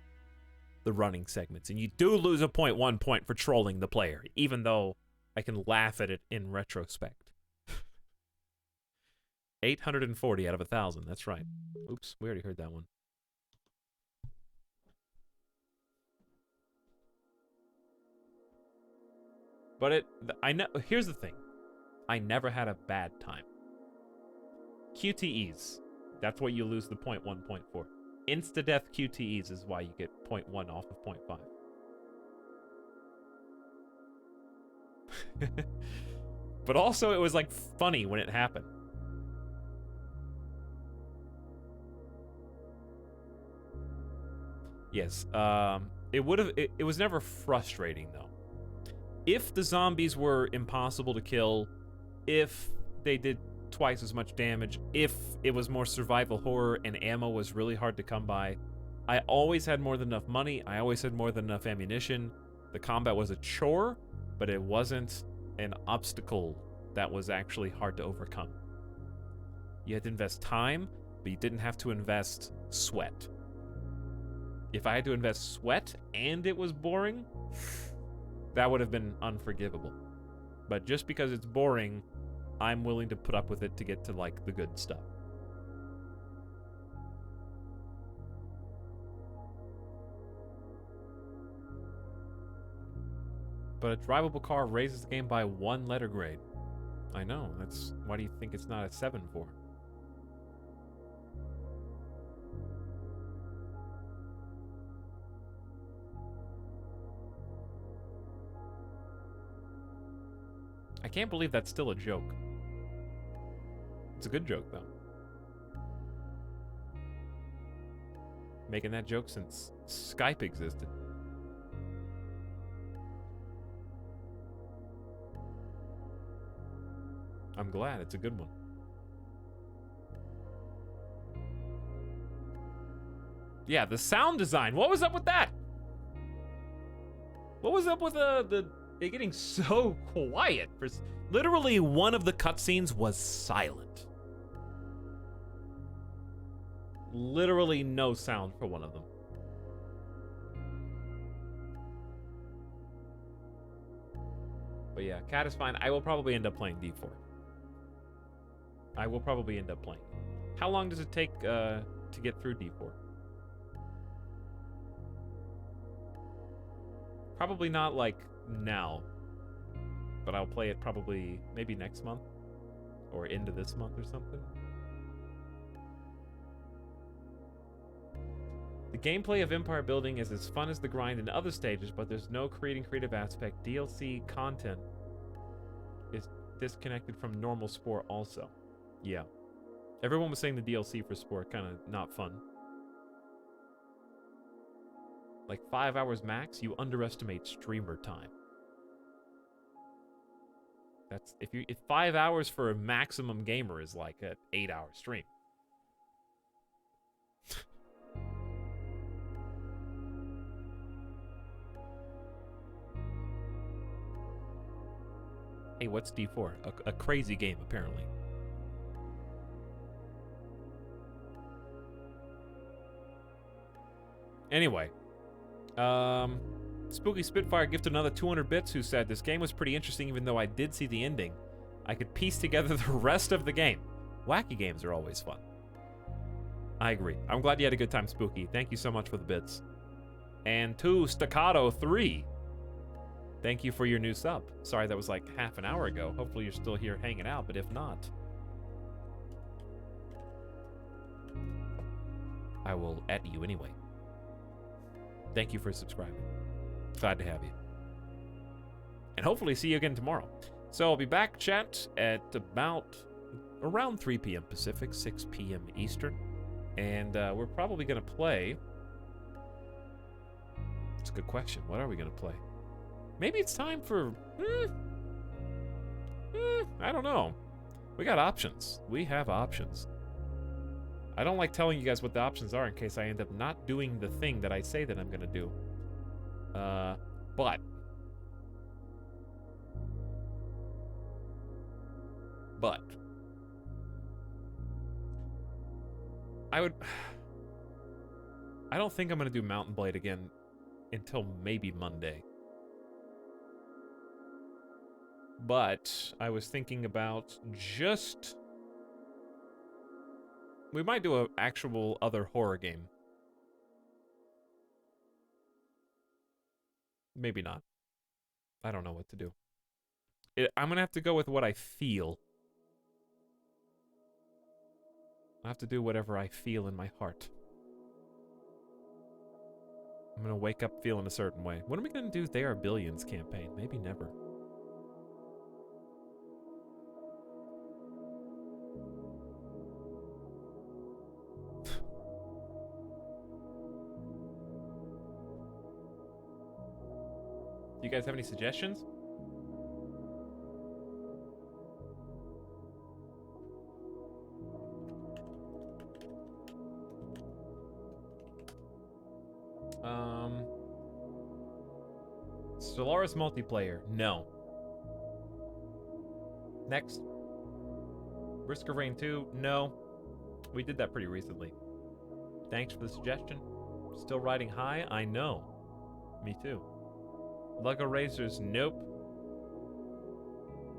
the running segments. And you do lose a 0.1 point for trolling the player, even though I can laugh at it in retrospect. 840 out of 1,000, that's right. Oops, we already heard that one. But I know, here's the thing. I never had a bad time. QTEs, that's what you lose the 0.1 point for. Insta-death QTEs is why you get 0.1 off of 0.5. But also, it was like funny when it happened. Yes, it was never frustrating though. If the zombies were impossible to kill, if they did twice as much damage, if it was more survival horror and ammo was really hard to come by, I always had more than enough money, I always had more than enough ammunition The combat was a chore, but it wasn't an obstacle that was actually hard to overcome. You had to invest time, but you didn't have to invest sweat. If I had to invest sweat and it was boring, that would have been unforgivable. But just because it's boring, I'm willing to put up with it to get to, like, the good stuff. But a drivable car raises the game by 1 letter grade. I know, that's... Why do you think it's not a 7 for? I can't believe that's still a joke. It's a good joke, though. Making that joke since Skype existed. I'm glad. It's a good one. Yeah, the sound design. What was up with that? What was up with it getting so quiet? Literally, one of the cutscenes was silent. Literally no sound for one of them. But yeah, Cat is fine. I will probably end up playing D4. I will probably end up playing. How long does it take to get through D4? Probably not like now, but I'll play it probably maybe next month or into this month or something. The gameplay of Empire Building is as fun as the grind in other stages, but there's no creative aspect. DLC content is disconnected from normal Spore also. Yeah. Everyone was saying the DLC for Spore kind of not fun. Like 5 hours max, you underestimate streamer time. That's if 5 hours for a maximum gamer is like an 8-hour stream. Hey, what's D4? A crazy game, apparently. Anyway. Spooky Spitfire gifted another 200 bits, who said, this game was pretty interesting even though I did see the ending. I could piece together the rest of the game. Wacky games are always fun. I agree. I'm glad you had a good time, Spooky. Thank you so much for the bits. And to Staccato 3. Thank you for your new sub. Sorry that was like half an hour ago. Hopefully you're still here hanging out, but if not, I will at you anyway. Thank you for subscribing. Glad to have you. And hopefully see you again tomorrow. So I'll be back, chat, at about around 3 p.m. Pacific, 6 p.m. Eastern. And we're probably going to play... It's a good question. What are we going to play? Maybe it's time for... I don't know. We got options. We have options. I don't like telling you guys what the options are in case I end up not doing the thing that I say that I'm going to do. But I don't think I'm going to do Mountain Blade again until maybe Monday. But I was thinking about just... We might do an actual other horror game. Maybe not. I don't know what to do. I'm going to have to go with what I feel. I have to do whatever I feel in my heart. I'm going to wake up feeling a certain way. When are we going to do They Are Billions campaign? Maybe never. Do you guys have any suggestions? Stellaris multiplayer, no. Next. Risk of Rain 2, no. We did that pretty recently. Thanks for the suggestion. Still riding high? I know. Me too. Lego Racers, nope.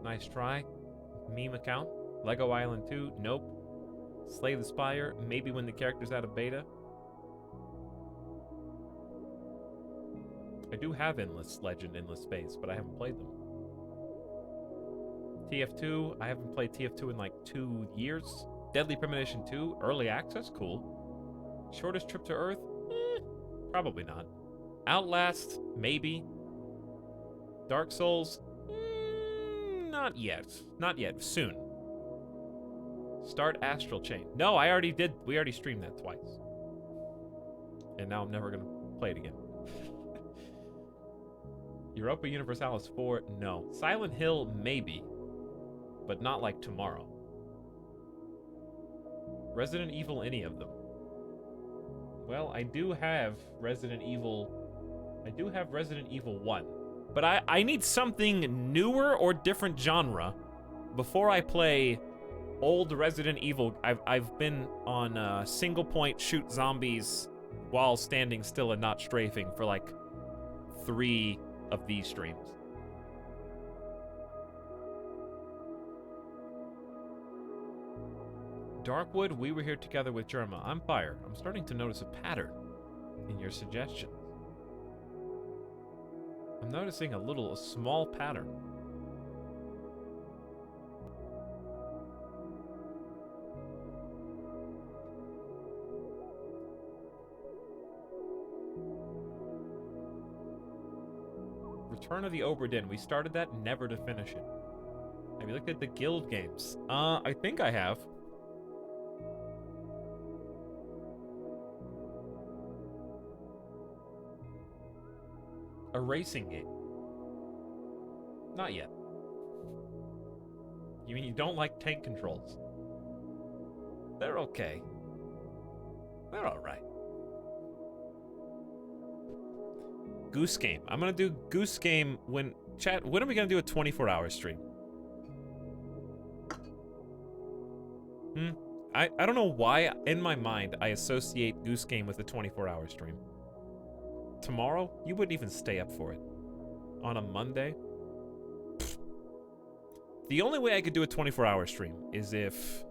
Nice try. Meme account. Lego Island 2, nope. Slay the Spire, maybe when the character's out of beta. I do have Endless Legend, Endless Space, but I haven't played them. TF2, I haven't played TF2 in like 2 years. Deadly Premonition 2, early access, cool. Shortest trip to Earth? Probably not. Outlast, maybe. Dark Souls? Not yet. Not yet. Soon. Start Astral Chain. No, I already did. We already streamed that twice. And now I'm never going to play it again. Europa Universalis 4? No. Silent Hill? Maybe. But not like tomorrow. Resident Evil, any of them? Well, I do have Resident Evil... I do have Resident Evil 1. But I need something newer or different genre before I play old Resident Evil. I've been on single point shoot zombies while standing still and not strafing for like 3 of these streams. Darkwood, we were here together with Germa. I'm Fire. I'm starting to notice a pattern in your suggestions. I'm noticing a small pattern. Return of the Obra Dinn. We started that, never to finish it. Have you looked at the guild games? I think I have. A racing game. Not yet. You mean you don't like tank controls? They're okay. They're alright. Goose Game. I'm gonna do Goose Game when... Chat, when are we gonna do a 24-hour stream? I don't know why, in my mind, I associate Goose Game with a 24-hour stream. Tomorrow? You wouldn't even stay up for it. On a Monday? Pfft. The only way I could do a 24-hour stream is if...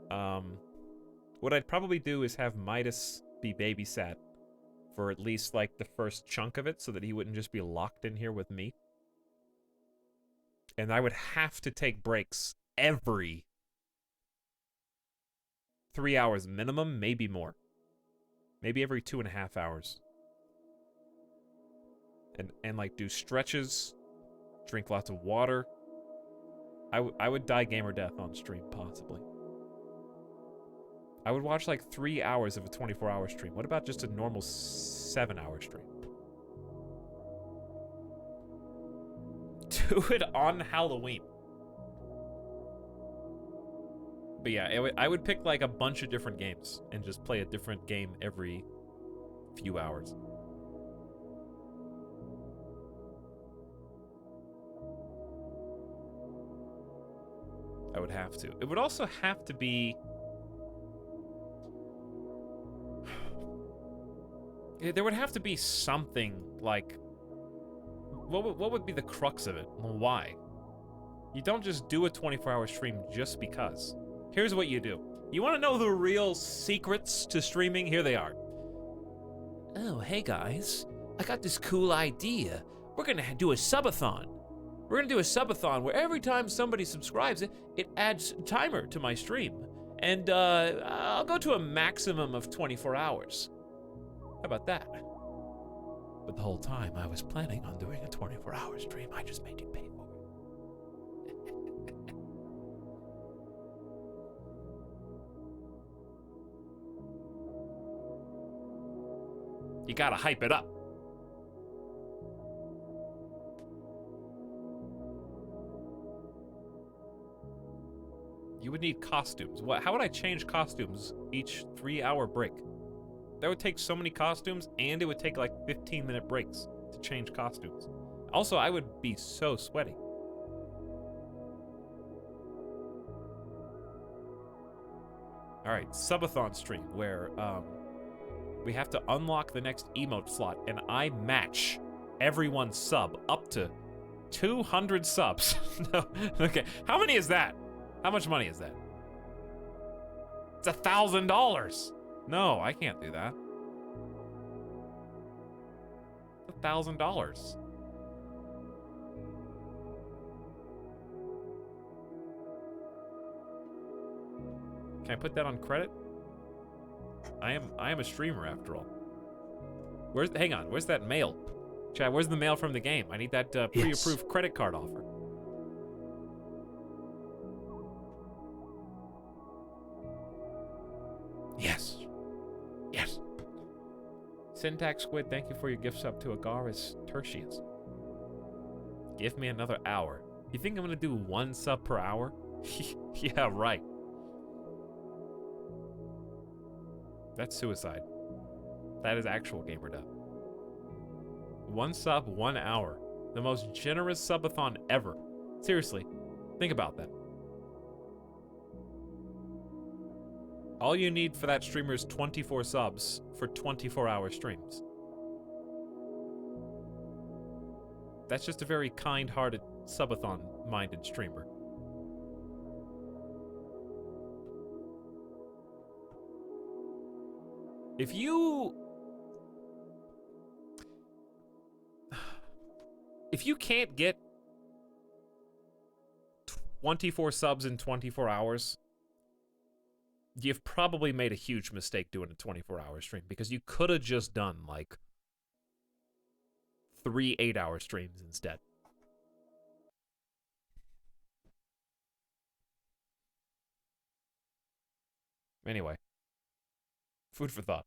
what I'd probably do is have Midas be babysat for at least, like, the first chunk of it so that he wouldn't just be locked in here with me. And I would have to take breaks every 3 hours minimum, maybe more. Maybe every 2.5 hours. And like do stretches, drink lots of water. I would die gamer death on stream, possibly. I would watch like 3 hours of a 24-hour stream. What about just a normal 7-hour stream? Do it on Halloween. But yeah, I would pick like a bunch of different games and just play a different game every few hours. I would have to. It would also have to be... There would have to be something, like... What would be the crux of it? Why? You don't just do a 24-hour stream just because. Here's what you do. You want to know the real secrets to streaming? Here they are. Oh, hey guys. I got this cool idea. We're gonna do a subathon. We're gonna do a subathon where every time somebody subscribes, it adds a timer to my stream. And I'll go to a maximum of 24 hours. How about that? But the whole time I was planning on doing a 24-hour stream, I just made you pay for it. You gotta hype it up. You would need costumes. How would I change costumes each 3-hour break? That would take so many costumes, and it would take like 15-minute breaks to change costumes. Also, I would be so sweaty. All right, subathon stream where we have to unlock the next emote slot, and I match everyone's sub up to 200 subs. No, okay, how many is that? How much money is that? It's $1,000. No, I can't do that. It's $1,000. Can I put that on credit? I am a streamer after all. Hang on, where's that mail? Chad, where's the mail from the game? I need that pre-approved credit card offer. Yes. Yes. Syntax Squid, thank you for your gift sub to Agaris Tertius. Give me another hour. You think I'm gonna do 1 sub per hour? Yeah, right. That's suicide. That is actual gamer death. 1 sub, 1 hour. The most generous subathon ever. Seriously, think about that. All you need for that streamer is 24 subs for 24-hour streams. That's just a very kind-hearted, subathon-minded streamer. If you can't get 24 subs in 24 hours, you've probably made a huge mistake doing a 24-hour stream, because you could have just done like 3 8-hour streams instead. Anyway, food for thought.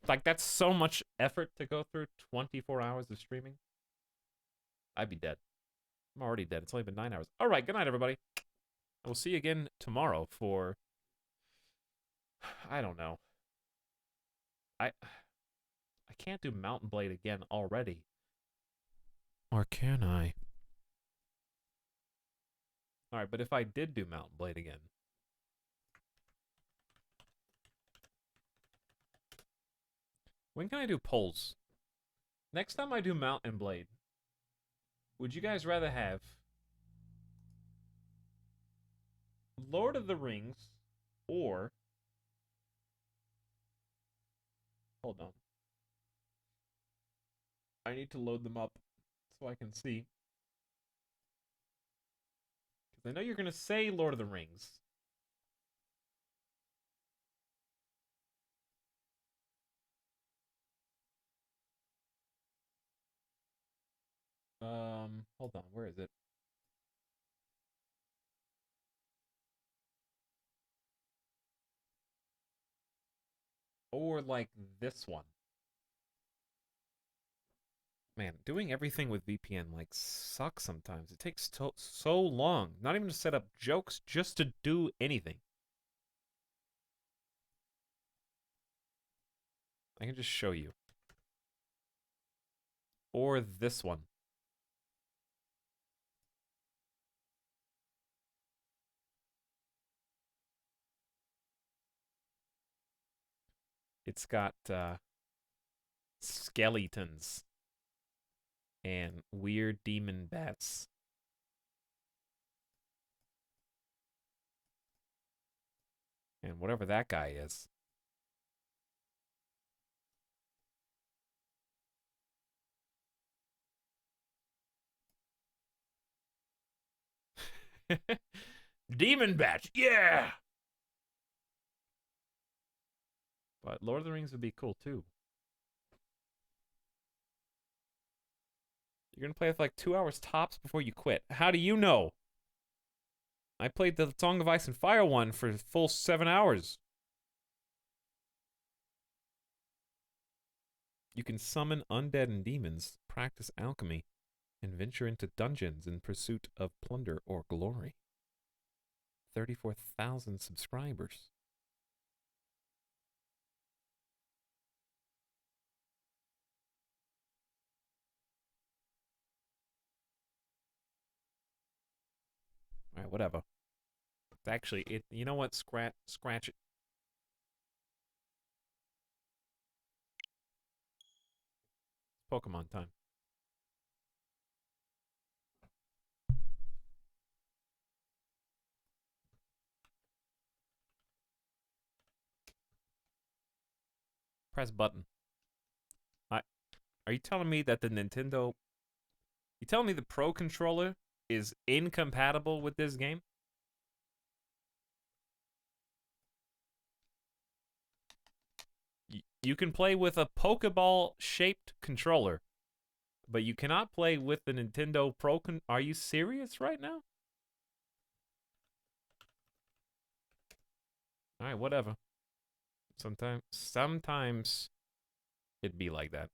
Like, that's so much effort to go through 24 hours of streaming. I'd be dead. I'm already dead. It's only been 9 hours. All right, good night, everybody. I will see you again tomorrow for... I don't know. I can't do Mountain Blade again already. Or can I? All right, but if I did do Mountain Blade again... When can I do polls? Next time I do Mountain Blade, would you guys rather have Lord of the Rings or... Hold on. I need to load them up so I can see. Because I know you're going to say Lord of the Rings. Hold on, where is it? Or like this one. Man, doing everything with VPN like sucks sometimes. It takes so long. Not even to set up jokes, just to do anything. I can just show you. Or this one. It's got skeletons and weird demon bats. And whatever that guy is. Demon bats, yeah! But Lord of the Rings would be cool too. You're gonna play with like 2 hours tops before you quit. How do you know? I played the Song of Ice and Fire one for a full 7 hours. You can summon undead and demons, practice alchemy, and venture into dungeons in pursuit of plunder or glory. 34,000 subscribers. right, whatever. It's actually, you know what? Scratch it. Pokemon time. Press button. Are you telling me that the Nintendo... You telling me the Pro Controller is incompatible with this game? You can play with a Pokeball-shaped controller, but you cannot play with the Nintendo Pro Are you serious right now? Alright, whatever. Sometimes it'd be like that.